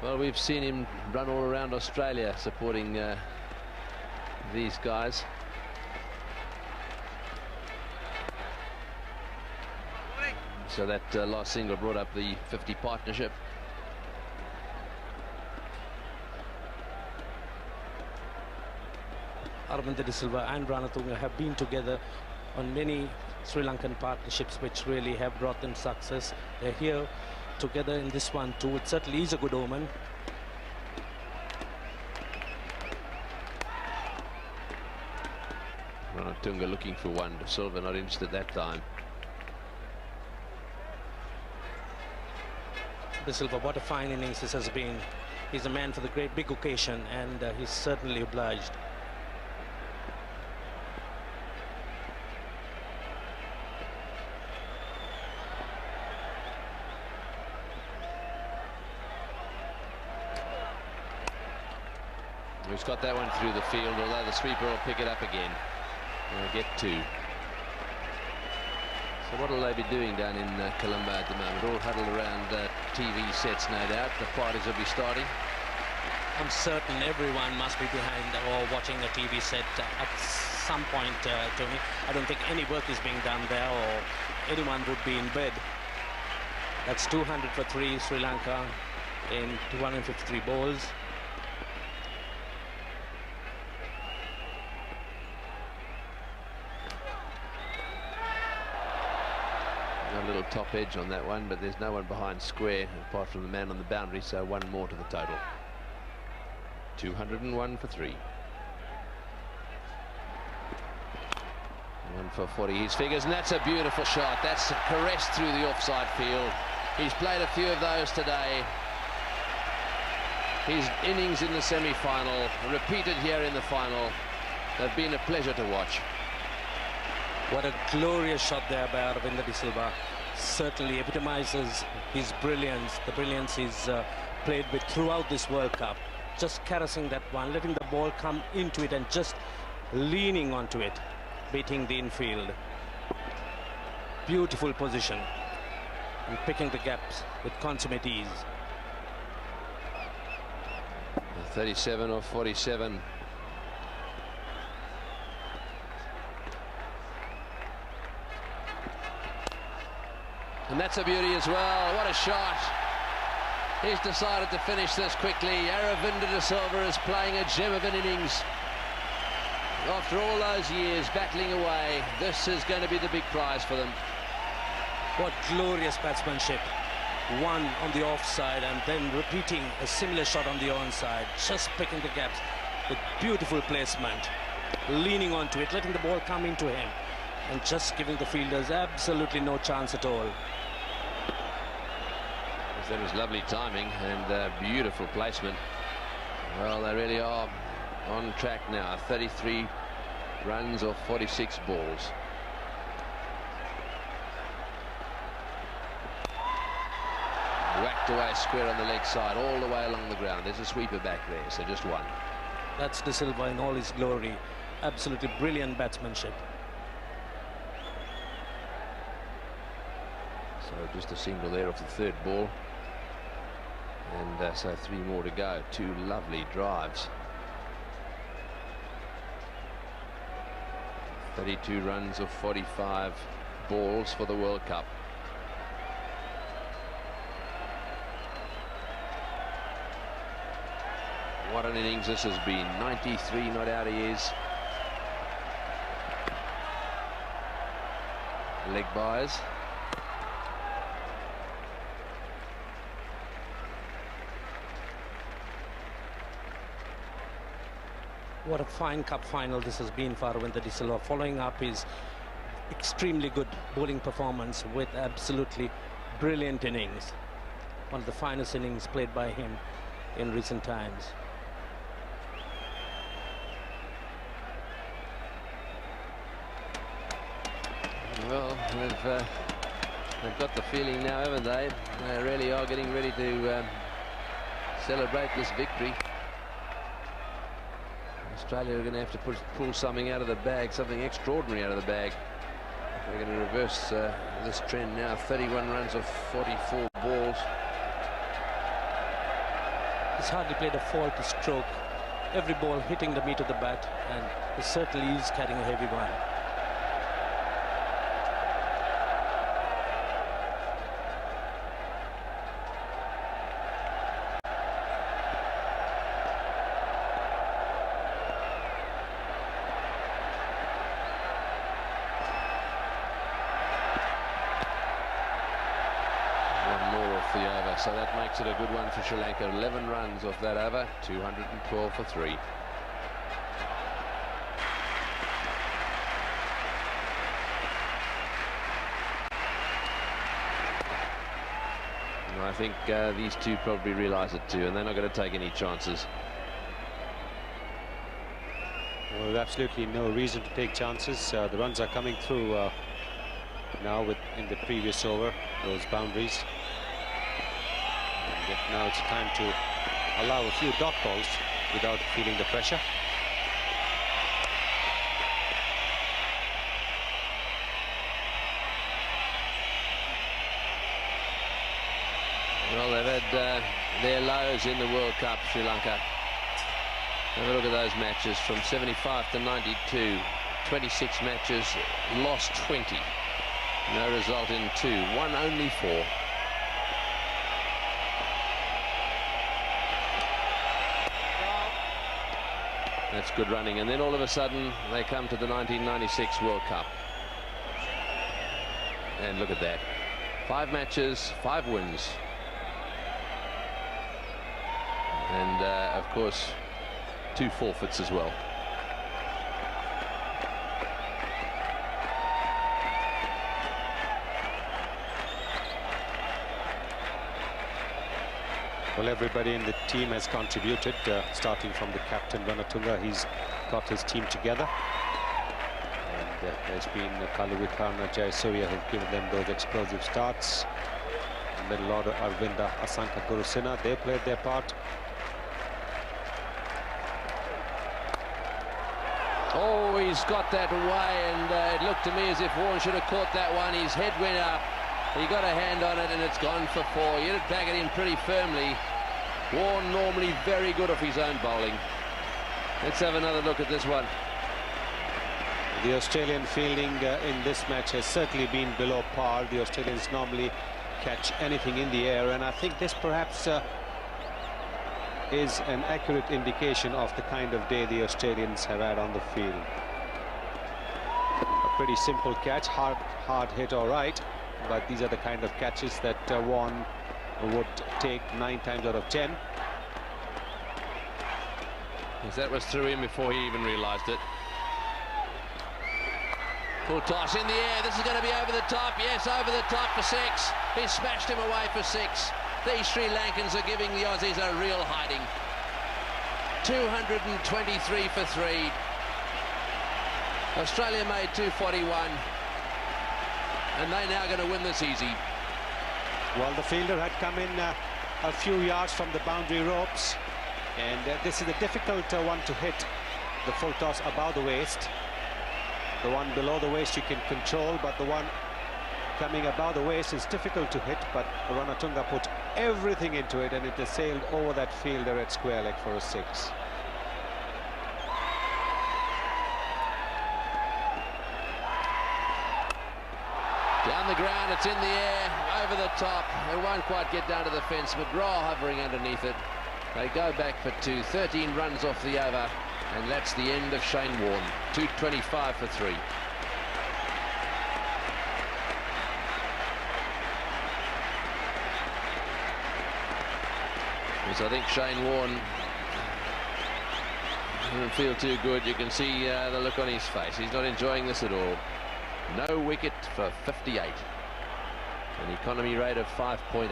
Speaker 3: Well, we've seen him run all around Australia supporting these guys. So that last single brought up the 50 partnership.
Speaker 15: Aravinda De Silva and Ranatunga have been together on many Sri Lankan partnerships which really have brought them success. They're here together in this one too. It certainly is a good omen.
Speaker 3: Ranatunga looking for one. De Silva not interested that time.
Speaker 15: De Silva, what a fine innings this has been. He's a man for the great big occasion, and he's certainly obliged.
Speaker 3: He's got that one through the field, although the sweeper will pick it up again. And get two. So what will they be doing down in Colombo at the moment? All huddled around TV sets, no doubt. The parties will be starting.
Speaker 15: I'm certain everyone must be behind or watching a TV set at some point, Tony. I don't think any work is being done there, or anyone would be in bed. That's 200 for 3 Sri Lanka in 253 balls.
Speaker 3: A little top edge on that one, but there's no one behind square apart from the man on the boundary, so one more to the total. 201 for 3. 1 for 40 his figures, and that's a beautiful shot. That's caressed through the offside field. He's played a few of those today. His innings in the semi-final, repeated here in the final, have been a pleasure to watch.
Speaker 15: What a glorious shot there by Aravinda De Silva. Certainly epitomizes his brilliance, the brilliance he's played with throughout this World Cup. Just caressing that one, letting the ball come into it and just leaning onto it, beating the infield. Beautiful position and picking the gaps with consummate ease.
Speaker 3: 37 or 47. And that's a beauty as well. What a shot. He's decided to finish this quickly. Aravinda De Silva is playing a gem of an innings. After all those years battling away, this is going to be the big prize for them.
Speaker 15: What glorious batsmanship. One on the offside and then repeating a similar shot on the onside. Just picking the gaps with beautiful placement. Leaning onto it, letting the ball come into him, and just giving the fielders absolutely no chance at all.
Speaker 3: That was lovely timing and beautiful placement. Well, they really are on track now. 33 runs off 46 balls. Whacked away square on the leg side, all the way along the ground. There's a sweeper back there, so just one.
Speaker 15: That's De Silva in all his glory. Absolutely brilliant batsmanship.
Speaker 3: So just a single there off the third ball. And so 3 more to go. 2 lovely drives. 32 runs of 45 balls for the World Cup. What an innings this has been. 93 not out he is. Leg byes.
Speaker 15: What a fine cup final this has been for Aravinda De Silva, following up his extremely good bowling performance with absolutely brilliant innings. One of the finest innings played by him in recent times.
Speaker 3: Well, they've got the feeling now, haven't they? They really are getting ready to celebrate this victory. Australia are going to have to pull something out of the bag, something extraordinary out of the bag. They're going to reverse this trend now. 31 runs of 44 balls.
Speaker 15: He's hardly played a faulty stroke. Every ball hitting the meat of the bat, and he certainly is carrying a heavy one.
Speaker 3: So that makes it a good one for Sri Lanka. 11 runs off that over, 212 for 3. And I think these two probably realise it too, and they're not going to take any chances.
Speaker 7: Well, there's absolutely no reason to take chances. The runs are coming through now in the previous over, those boundaries. Now it's time to allow a few dot balls without feeling the pressure.
Speaker 3: Well, they've had their lows in the World Cup, Sri Lanka. Have a look at those matches from 75 to 92. 26 matches, lost 20. No result in 2, won only 4. That's good running, and then all of a sudden they come to the 1996 World Cup. And look at that. 5 matches, 5 wins. And of course 2 forfeits as well.
Speaker 7: Well, everybody in the team has contributed, starting from the captain, Ranatunga. He's got his team together. And there's been Arjuna Jayasuriya who've given them those explosive starts. Middle order, Aravinda, Asanka Gurusingha, they played their part.
Speaker 3: Oh, he's got that away, and it looked to me as if Warren should have caught that one. His head went up. He got a hand on it, and it's gone for 4. He hit it back at him pretty firmly. Warren normally very good off his own bowling. Let's have another look at this one.
Speaker 7: The Australian fielding in this match has certainly been below par. The Australians normally catch anything in the air, and I think this perhaps is an accurate indication of the kind of day the Australians have had on the field. A pretty simple catch, hard hit, all right. But these are the kind of catches that Warren would take 9 times out of 10.
Speaker 3: Yes, that was through him before he even realised it. Full toss in the air. This is going to be over the top. Yes, over the top for 6. He smashed him away for 6. These Sri Lankans are giving the Aussies a real hiding. 223 for 3. Australia made 241. And they're now going to win this easy.
Speaker 7: Well, the fielder had come in a few yards from the boundary ropes, and this is a difficult one to hit. The full toss above the waist. The one below the waist you can control, but the one coming above the waist is difficult to hit. But Ranatunga put everything into it, and it has sailed over that fielder at square leg for a 6.
Speaker 3: Down the ground, it's in the air, over the top. It won't quite get down to the fence. McGraw hovering underneath it. They go back for 2. 13 runs off the over, and that's the end of Shane Warne. 225 for 3. Yes, I think Shane Warne doesn't feel too good. You can see the look on his face. He's not enjoying this at all. No wicket for 58. An economy rate of 5.8.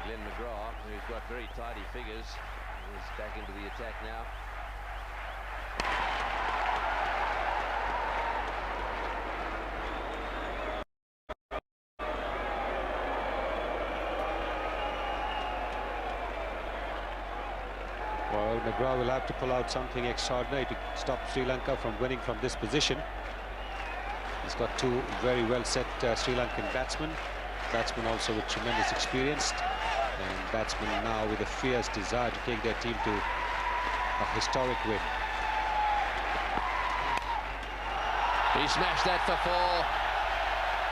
Speaker 3: Glenn McGraw, who's got very tidy figures, is back into the attack now.
Speaker 7: McGraw will have to pull out something extraordinary to stop Sri Lanka from winning from this position. He's got two very well set Sri Lankan batsmen also with tremendous experience, and batsmen now with a fierce desire to take their team to a historic win.
Speaker 3: He smashed that for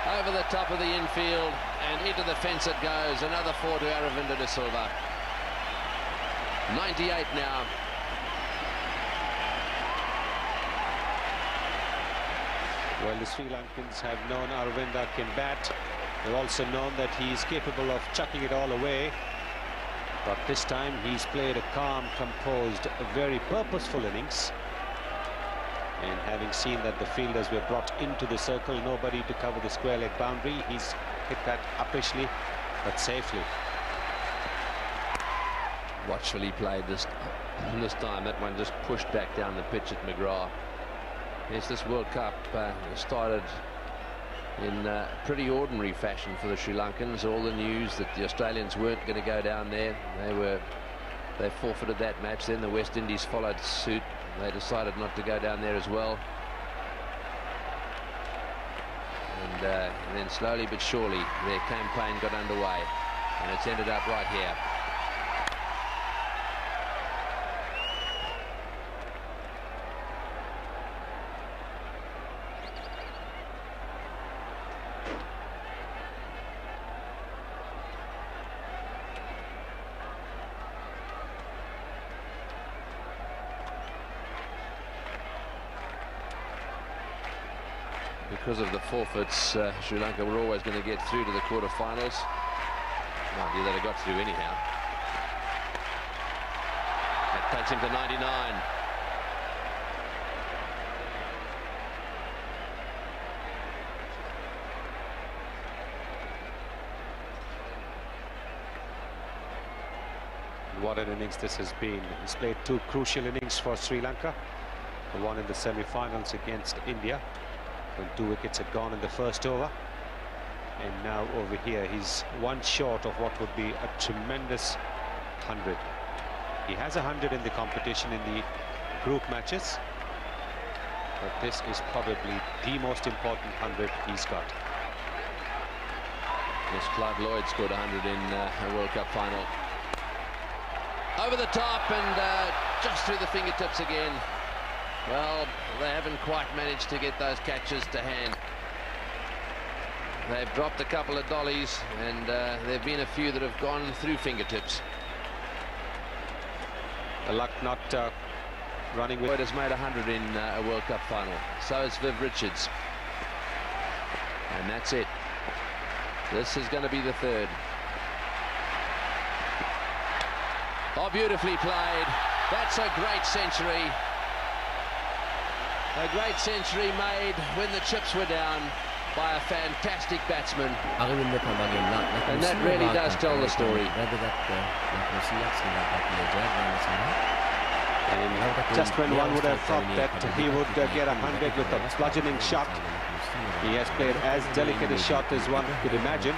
Speaker 3: 4 over the top of the infield, and into the fence it goes. Another 4 to Aravinda De Silva. 98 now.
Speaker 7: Well, the Sri Lankans have known Aravinda can bat. They've also known that he's capable of chucking it all away. But this time he's played a calm, composed, a very purposeful innings. And having seen that the fielders were brought into the circle, nobody to cover the square leg boundary, he's hit that uppishly but safely.
Speaker 3: Watchfully played this time. That one just pushed back down the pitch at McGraw. Yes, this World Cup started in pretty ordinary fashion for the Sri Lankans. All the news that the Australians weren't going to go down there. They forfeited that match. Then the West Indies followed suit. They decided not to go down there as well. And then slowly but surely their campaign got underway, and it's ended up right here. Because of the forfeits, Sri Lanka were always going to get through to the quarter-finals. Mind you, they'd have got through anyhow. That takes him to 99.
Speaker 7: What an innings this has been. He's played two crucial innings for Sri Lanka. The one in the semi-finals against India, when 2 wickets had gone in the first over. And now over here, he's one short of what would be a tremendous 100. He has 100 in the competition in the group matches, but this is probably the most important 100 he's got.
Speaker 3: Yes, Clive Lloyd scored 100 in a World Cup final. Over the top and just through the fingertips again. Well, they haven't quite managed to get those catches to hand. They've dropped a couple of dollies, and there have been a few that have gone through fingertips.
Speaker 7: The luck not running with...
Speaker 3: Lloyd has made 100 in a World Cup final. So has Viv Richards. And that's it. This is going to be the 3rd. Oh, beautifully played. That's a great century. A great century made when the chips were down by a fantastic batsman. And that really does tell the story.
Speaker 7: And just when one would have thought that he would get 100 with a bludgeoning shot, he has played as delicate a shot as one could imagine.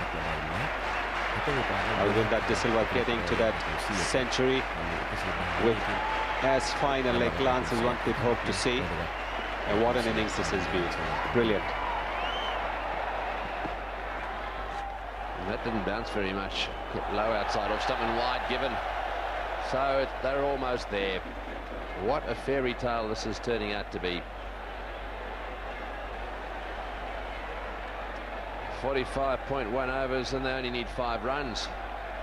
Speaker 7: Aravinda De Silva getting to that century with as fine a leg glance as one could hope to see. And what an innings this has been. Brilliant.
Speaker 3: And that didn't bounce very much. Low outside off stump and wide given. So they're almost there. What a fairy tale this is turning out to be. 45.1 overs and they only need 5 runs.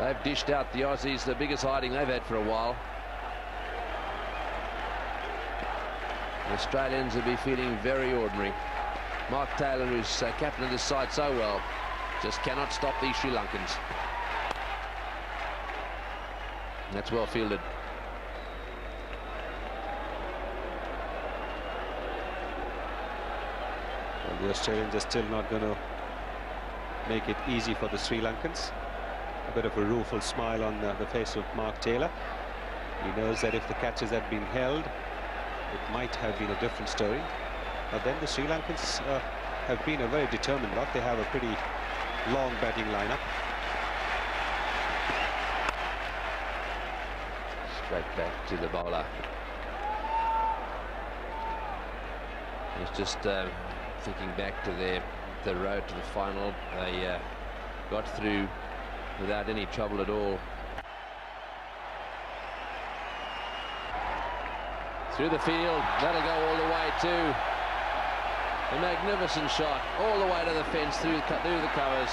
Speaker 3: They've dished out the Aussies, the biggest hiding they've had for a while. The Australians will be feeling very ordinary. Mark Taylor, who's captain of this side so well, just cannot stop these Sri Lankans. And that's well fielded.
Speaker 7: Well, the Australians are still not going to make it easy for the Sri Lankans. A bit of a rueful smile on the face of Mark Taylor. He knows that if the catches had been held, it might have been a different story. But then the Sri Lankans have been a very determined lot. They have a pretty long batting lineup.
Speaker 3: Straight back to the bowler. He's just thinking back to the road to the final. They got through without any trouble at all. Through the field, that'll go all the way too. A magnificent shot, all the way to the fence, through the covers.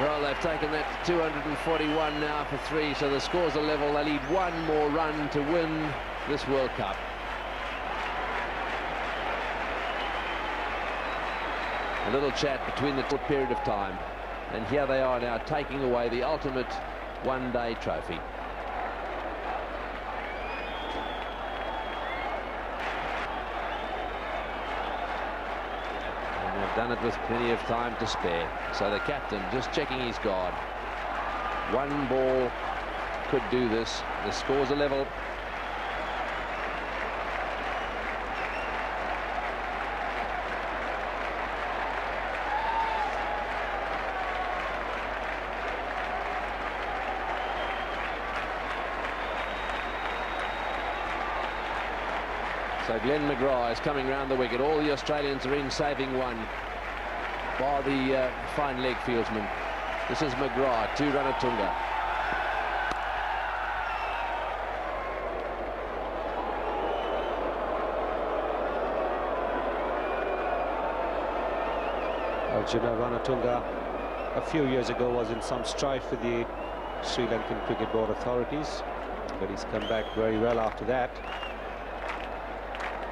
Speaker 3: Well, they've taken that to 241 now for 3, so the scores are level. They need one more run to win this World Cup. A little chat between the short period of time, and here they are now taking away the ultimate one-day trophy. Done it with plenty of time to spare. So the captain just checking his guard. One ball could do this. The scores are level. So Glenn McGrath is coming round the wicket. All the Australians are in, saving one, bar the fine leg fieldsman. This is McGrath to Ranatunga.
Speaker 7: Arjuna Ranatunga a few years ago was in some strife with the Sri Lankan Cricket Board authorities, but he's come back very well after that.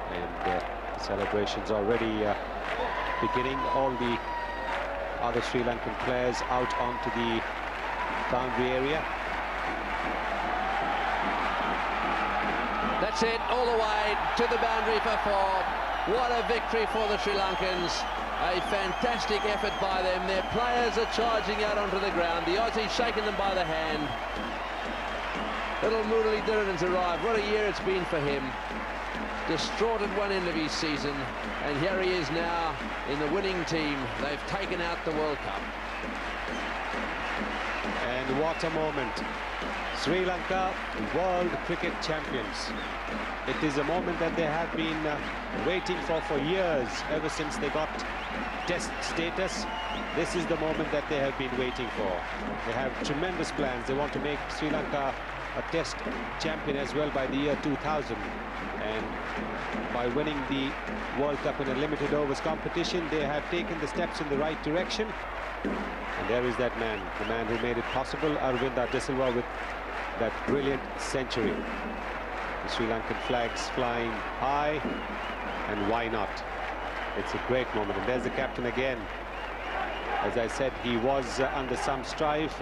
Speaker 7: And the celebrations already beginning. All the other Sri Lankan players out onto the boundary area.
Speaker 3: That's it, all the way to the boundary for 4. What a victory for the Sri Lankans. A fantastic effort by them. Their players are charging out onto the ground. The Aussies shaking them by the hand. Little Muralidharan's arrived. What a year it's been for him. Distraught at one end of his season, and here he is now in the winning team. They've taken out the World Cup.
Speaker 7: And what a moment. Sri Lanka, world cricket champions. It is a moment that they have been waiting for years, ever since they got test status. This is the moment that they have been waiting for. They have tremendous plans. They want to make Sri Lanka a test champion as well by the year 2000. And by winning the World Cup in a limited overs competition, they have taken the steps in the right direction. And there is that man, the man who made it possible, Aravinda De Silva, with that brilliant century. The Sri Lankan flags flying high, and why not? It's a great moment. And there's the captain again. As I said, he was under some strife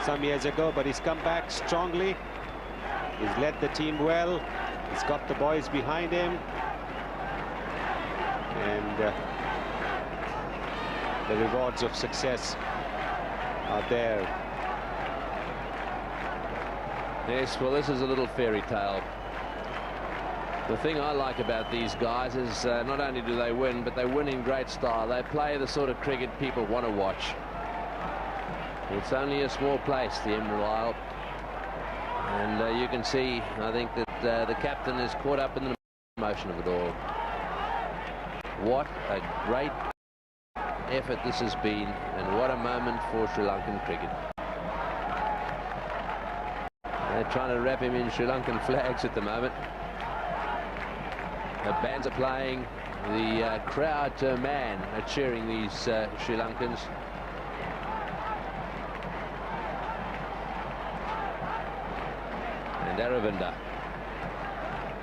Speaker 7: some years ago, but he's come back strongly. He's led the team well. He's got the boys behind him, and the rewards of success are there.
Speaker 3: Yes, well, this is a little fairy tale. The thing I like about these guys is not only do they win, but they win in great style. They play the sort of cricket people want to watch. It's only a small place, the Emerald Isle. And you can see, I think, that the captain is caught up in the emotion of it all. What a great effort this has been, and what a moment for Sri Lankan cricket. They're trying to wrap him in Sri Lankan flags at the moment. The bands are playing. The crowd to a man are cheering these Sri Lankans. And Aravinda,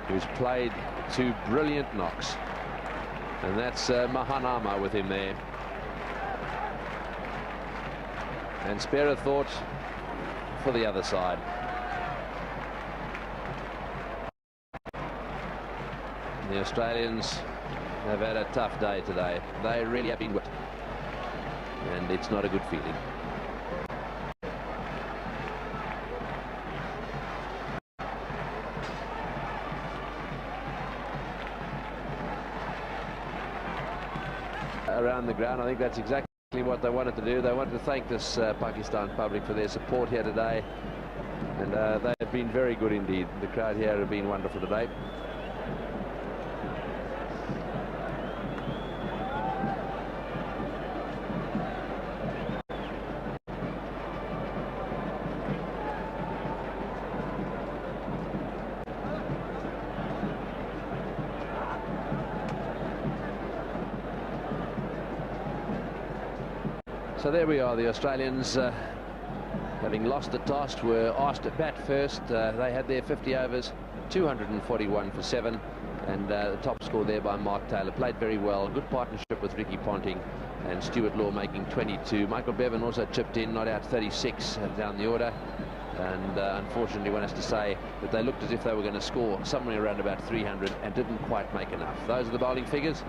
Speaker 3: who's played 2 brilliant knocks, and that's Mahanama with him there. And spare a thought for the other side. The Australians have had a tough day today. They really have been whipped, and it's not a good feeling. Around the ground, I think that's exactly what they wanted to do. They wanted to thank this Pakistan public for their support here today, and they have been very good indeed. The crowd here have been wonderful today. So there we are, the Australians, having lost the toss, were asked to bat first. They had their 50 overs, 241 for 7, and the top score there by Mark Taylor. Played very well, good partnership with Ricky Ponting and Stuart Law making 22. Michael Bevan also chipped in, not out 36 down the order. And unfortunately one has to say that they looked as if they were going to score somewhere around about 300 and didn't quite make enough. Those are the bowling figures,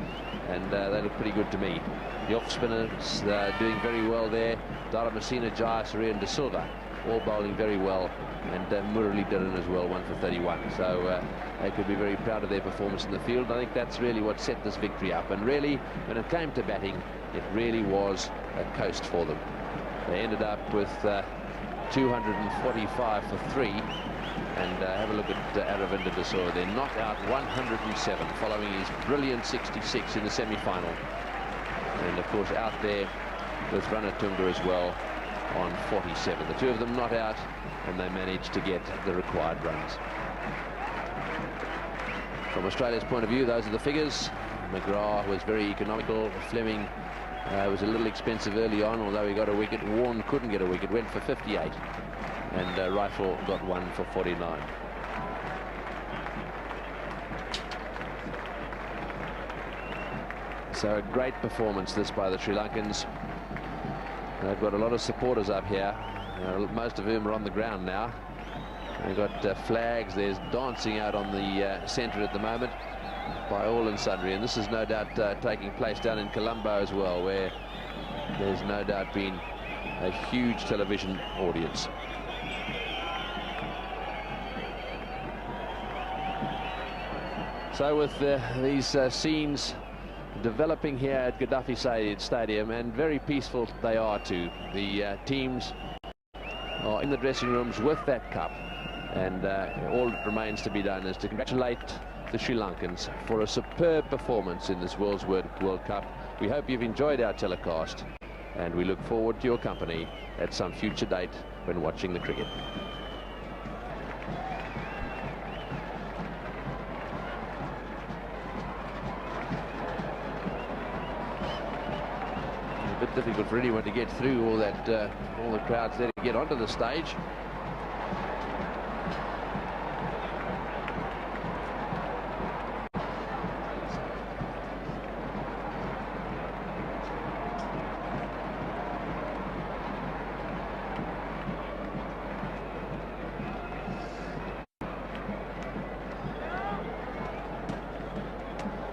Speaker 3: and they look pretty good to me. The off-spinners doing very well there. Aravinda Jayasuriya and De Silva all bowling very well, and Murali Dhiran as well, 1 for 31. So they could be very proud of their performance in the field. I think that's really what set this victory up, and really when it came to batting, it really was a coast for them. They ended up with 245 for 3, and have a look at Aravinda De Silva. They're not out 107 following his brilliant 66 in the semi-final, and of course out there with Ranatunga as well on 47. The two of them not out, and they managed to get the required runs. From Australia's point of view, those are the figures. McGrath was very economical. Fleming was a little expensive early on, although he got a wicket. Warren couldn't get a wicket, went for 58, and Rifle got 1 for 49. So a great performance this by the Sri Lankans. They've got a lot of supporters up here, most of whom are on the ground now. They've got flags. There's dancing out on the centre at the moment by all and sundry, and this is no doubt taking place down in Colombo as well, where there's no doubt been a huge television audience. So with these scenes developing here at Gaddafi Stadium, and very peaceful they are too. The teams are in the dressing rooms with that cup, and all that remains to be done is to congratulate the Sri Lankans for a superb performance in this World Cup. We hope you've enjoyed our telecast, and we look forward to your company at some future date when watching the cricket. A bit difficult for anyone to get through all the crowds there to get onto the stage.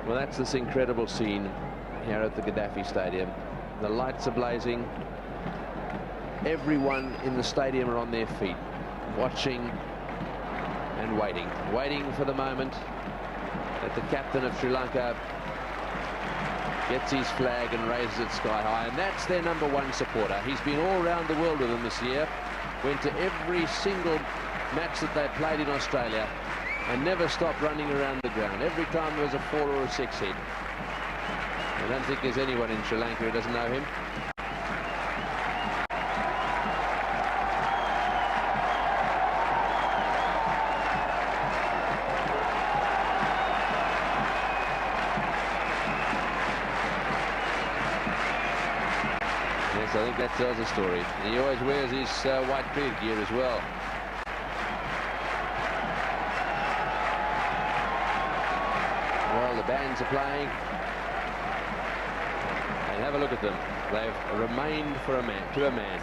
Speaker 3: Well, that's this incredible scene here at the Gaddafi Stadium. The lights are blazing. Everyone in the stadium are on their feet, watching and waiting for the moment that the captain of Sri Lanka gets his flag and raises it sky high, and that's their #1 supporter. He's been all around the world with them this year, went to every single match that they played in Australia, and never stopped running around the ground. Every time there was a 4 or a 6 hit. I don't think there's anyone in Sri Lanka who doesn't know him. Yes, I think that tells a story. And he always wears his white cricket gear as well. Well, the bands are playing. And have a look at them. They've remained for a man, to a man.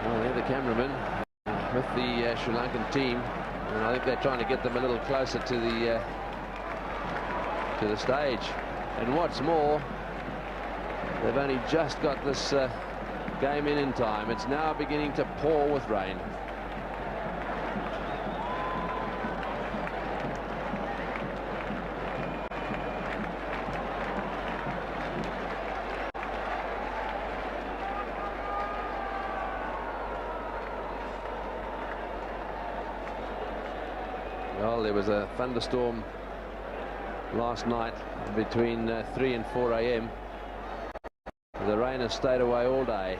Speaker 3: Well, they're the cameramen with the Sri Lankan team, and I think they're trying to get them a little closer to to the stage. And what's more, they've only just got this game in time. It's now beginning to pour with rain. Well, there was a thunderstorm last night between 3 and 4 a.m. The rain has stayed away all day,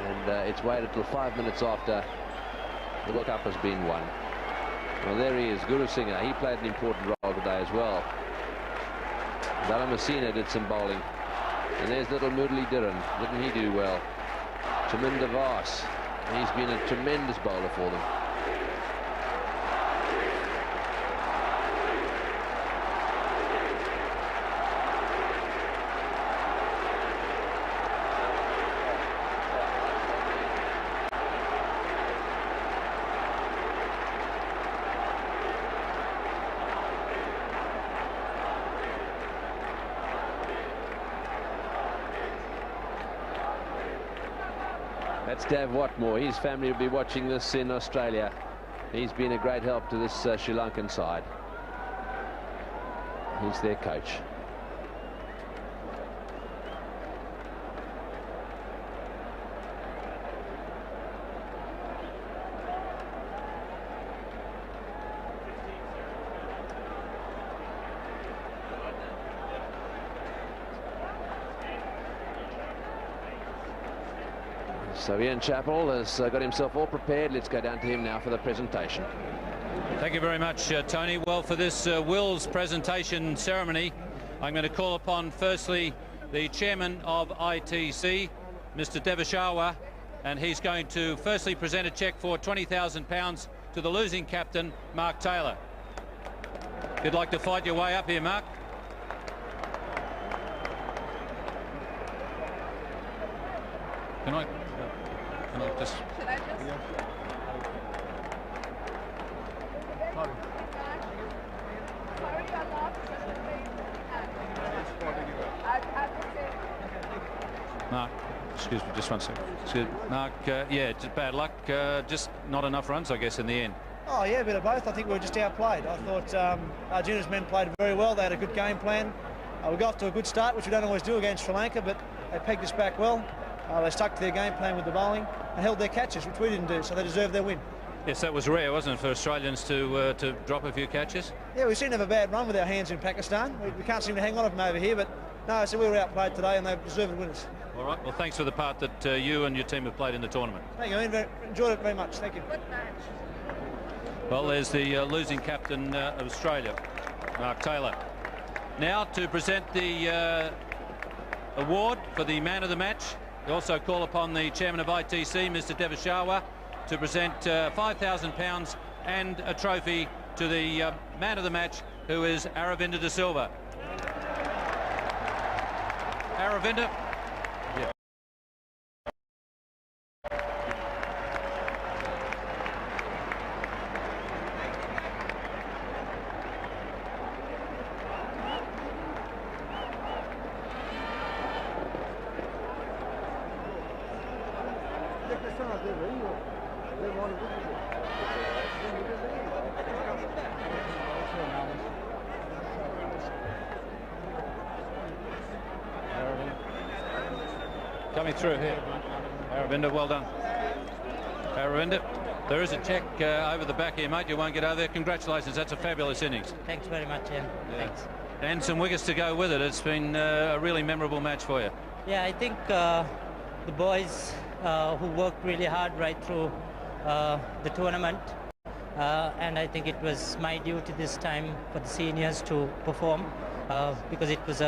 Speaker 3: and it's waited till 5 minutes after the World Cup has been won. Well, there he is, Gurusingha. He played an important role today as well. Dalamasina did some bowling. And there's little Murali Dhiran. Didn't he do well? Chaminda Vas. He's been a tremendous bowler for them. That's Dav Watmore. His family will be watching this in Australia. He's been a great help to this Sri Lankan side. He's their coach. So Ian Chappell has got himself all prepared. Let's go down to him now for the presentation.
Speaker 4: Thank you very much, Tony. Well, for this Wills presentation ceremony, I'm going to call upon firstly the chairman of ITC, Mr. Devashawa, and he's going to firstly present a cheque for £20,000 to the losing captain, Mark Taylor. If you'd like to fight your way up here, Mark. Can I just...
Speaker 13: Should I just...
Speaker 4: Mark, excuse me, just 1 second. Excuse me. Mark, yeah, just bad luck. Just not enough runs, I guess, in the end.
Speaker 6: Oh, yeah, a bit of both. I think we were just outplayed. I thought Arjuna's men played very well. They had a good game plan. We got off to a good start, which we don't always do against Sri Lanka, but they pegged us back well. They stuck to their game plan with the bowling and held their catches, which we didn't do, so they deserved their win.
Speaker 4: Yes, that was rare, wasn't it, for Australians to drop a few catches?
Speaker 6: Yeah, we seem to have a bad run with our hands in Pakistan. We can't seem to hang on to them over here, but no, so we were outplayed today and they deserved winners.
Speaker 4: All right, well, thanks for the part that you and your team have played in the tournament.
Speaker 6: Thank you, Ian. Enjoyed it very much. Thank you.
Speaker 4: Well, there's the losing captain of Australia, Mark Taylor. Now to present the award for the man of the match. We also call upon the chairman of ITC, Mr. Devashawa, to present £5,000 and a trophy to the man of the match, who is Aravinda De Silva. Aravinda. Yeah. Coming through here. Aravinda, well done. Aravinda, there is a check over the back here, mate. You won't get over there. Congratulations, that's a fabulous innings.
Speaker 9: Thanks very much, Ian.
Speaker 4: Yeah.
Speaker 9: Thanks.
Speaker 4: And some wickets to go with it. It's been a really memorable match for you.
Speaker 9: Yeah, I think the boys who worked really hard right through the tournament, and I think it was my duty this time for the seniors to perform because it was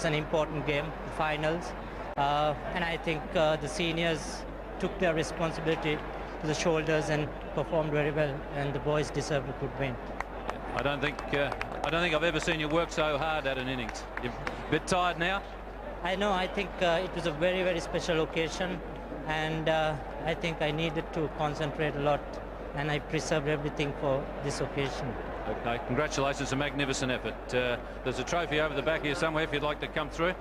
Speaker 9: an important game, the finals. And I think the seniors took their responsibility to the shoulders and performed very well, and the boys deserved a good win.
Speaker 4: I don't think I've ever seen you work so hard at an innings. You're a bit tired now?
Speaker 9: I know. I think it was a very, very special occasion, and I think I needed to concentrate a lot and I preserved everything for this occasion.
Speaker 4: Okay, congratulations, a magnificent effort. There's a trophy over the back here somewhere if you'd like to come through.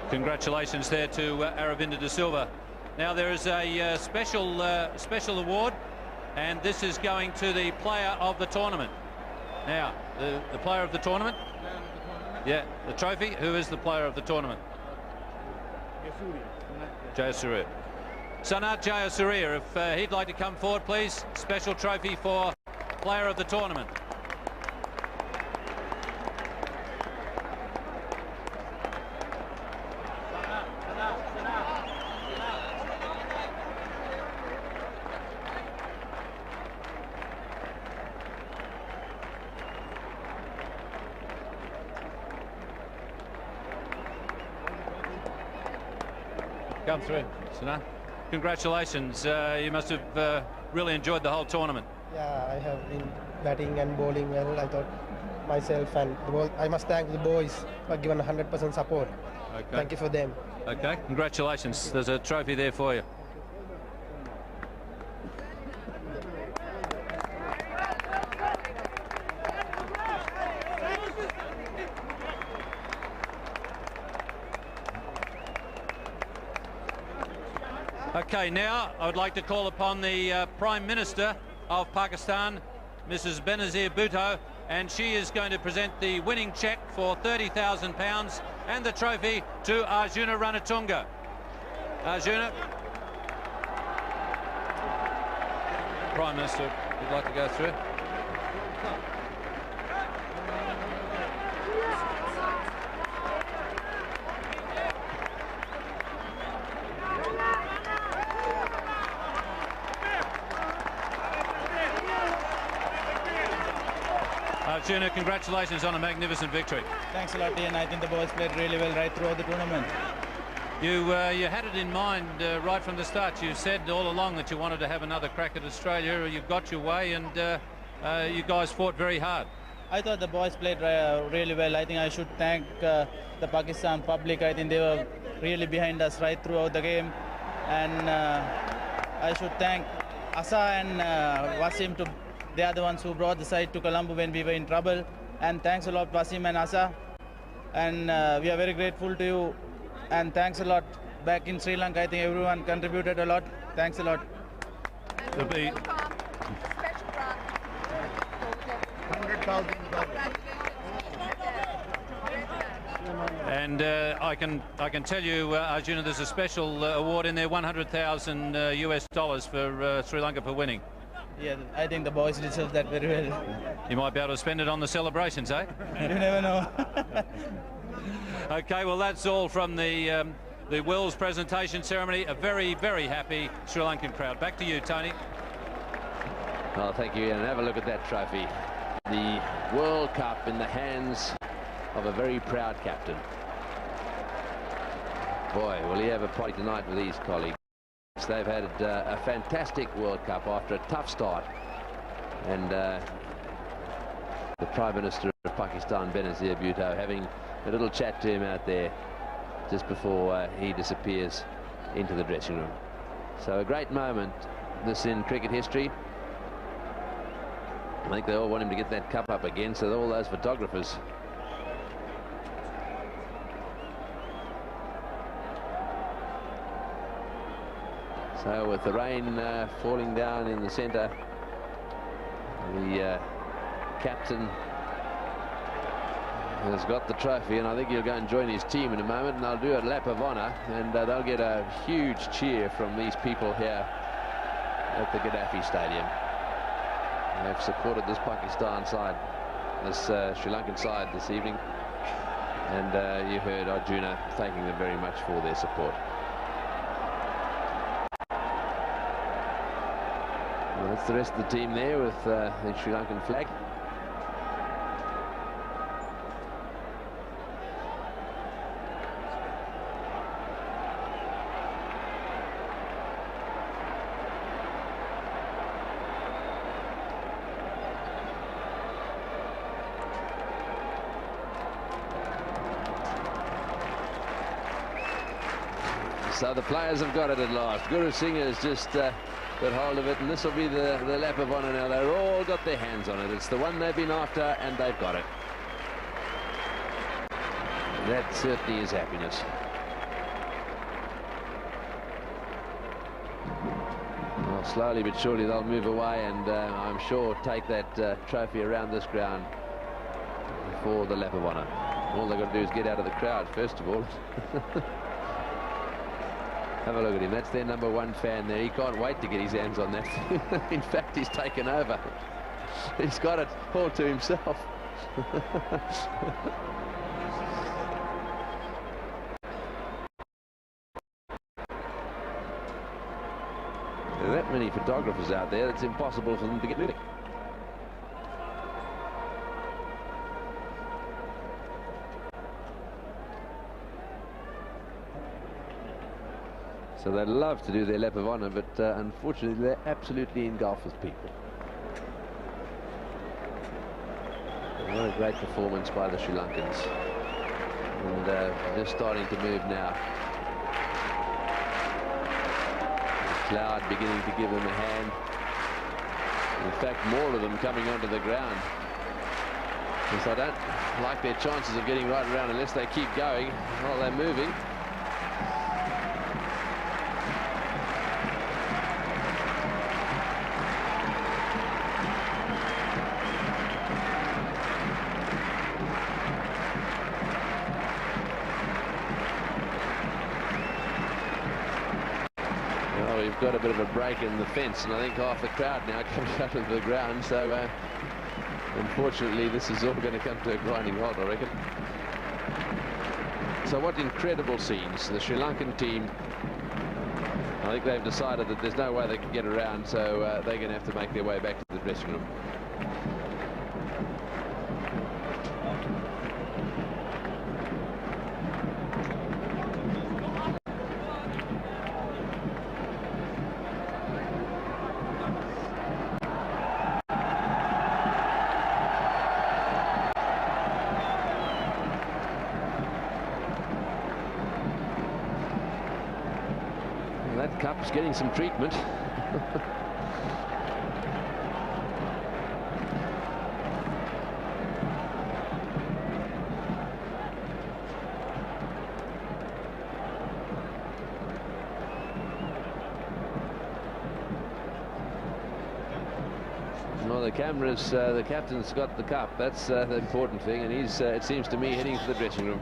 Speaker 4: Congratulations there to Aravinda De Silva. Now there is a special award, and this is going to the player of the tournament. Now, the player of the tournament? Yeah, the trophy. Who is the player of the tournament? Jayasuriya. Sanath Jayasuriya, if he'd like to come forward, please. Special trophy for player of the tournament. Come through, Sanath. Congratulations. You must have really enjoyed the whole tournament.
Speaker 16: Yeah, I have been batting and bowling well. I thought myself and I must thank the boys for giving 100% support.
Speaker 4: Okay.
Speaker 16: Thank you for them.
Speaker 4: Okay, congratulations. There's a trophy there for you. Okay, now I would like to call upon the Prime Minister of Pakistan, Mrs. Benazir Bhutto, and she is going to present the winning cheque for £30,000 and the trophy to Arjuna Ranatunga. Arjuna. Prime Minister, would like to go through. Arjuna, congratulations on a magnificent victory.
Speaker 5: Thanks a lot, Ian. I think the boys played really well right throughout the tournament.
Speaker 4: You had it in mind right from the start. You said all along that you wanted to have another crack at Australia. You've got your way, and you guys fought very hard.
Speaker 5: I thought the boys played really well. I think I should thank the Pakistan public. I think they were really behind us right throughout the game. And I should thank Asa and Wasim. They are the ones who brought the side to Colombo when we were in trouble. And thanks a lot, Wasim and Asa. And we are very grateful to you. And thanks a lot. Back in Sri Lanka, I think everyone contributed a lot. Thanks a lot.
Speaker 4: And I can tell you, Arjuna, there's a special award in there, $100,000 US for Sri Lanka for winning.
Speaker 5: Yeah, I think the boys deserve that very well.
Speaker 4: You might be able to spend it on the celebrations, eh?
Speaker 5: You never know.
Speaker 4: Okay, well, that's all from the Wills presentation ceremony. A very, very happy Sri Lankan crowd. Back to you, Tony.
Speaker 3: Well, thank you, Ian. Have a look at that trophy. The World Cup in the hands of a very proud captain. Boy, will he have a party tonight with these colleagues. They've had a fantastic World Cup after a tough start. And the Prime Minister of Pakistan, Benazir Bhutto, having a little chat to him out there just before he disappears into the dressing room. So a great moment, this in cricket history. I think they all want him to get that cup up again, so all those photographers. So with the rain falling down in the centre, the captain has got the trophy, and I think he'll go and join his team in a moment, and they'll do a lap of honour, and they'll get a huge cheer from these people here at the Gaddafi Stadium. They've supported this Pakistan side, this Sri Lankan side this evening, and you heard Arjuna thanking them very much for their support. Well, that's the rest of the team there with the Sri Lankan flag. So the players have got it at last. Gurusingha has just got hold of it, and this will be the lap of honour now. They've all got their hands on it. It's the one they've been after, and they've got it. That certainly is happiness. Well, slowly but surely they'll move away, and I'm sure take that trophy around this ground for the lap of honour. All they've got to do is get out of the crowd, first of all. Have a look at him. That's their #1 fan there. He can't wait to get his hands on that. In fact, he's taken over. He's got it all to himself. There are that many photographers out there, it's impossible for them to get moving. So they'd love to do their lap of honour, but unfortunately they're absolutely engulfed with people. And what a great performance by the Sri Lankans. And they're starting to move now. The cloud beginning to give them a hand. In fact, more of them coming onto the ground. Because I don't like their chances of getting right around unless they keep going while they're moving. Got a bit of a break in the fence, and I think half the crowd now coming out of the ground, so unfortunately this is all going to come to a grinding halt, I reckon. So what incredible scenes. The Sri Lankan team, I think they've decided that there's no way they can get around, so they're going to have to make their way back to the dressing room. Cup's getting some treatment. Well, the cameras, the captain's got the cup. That's the important thing, and he's, it seems to me, heading to the dressing room.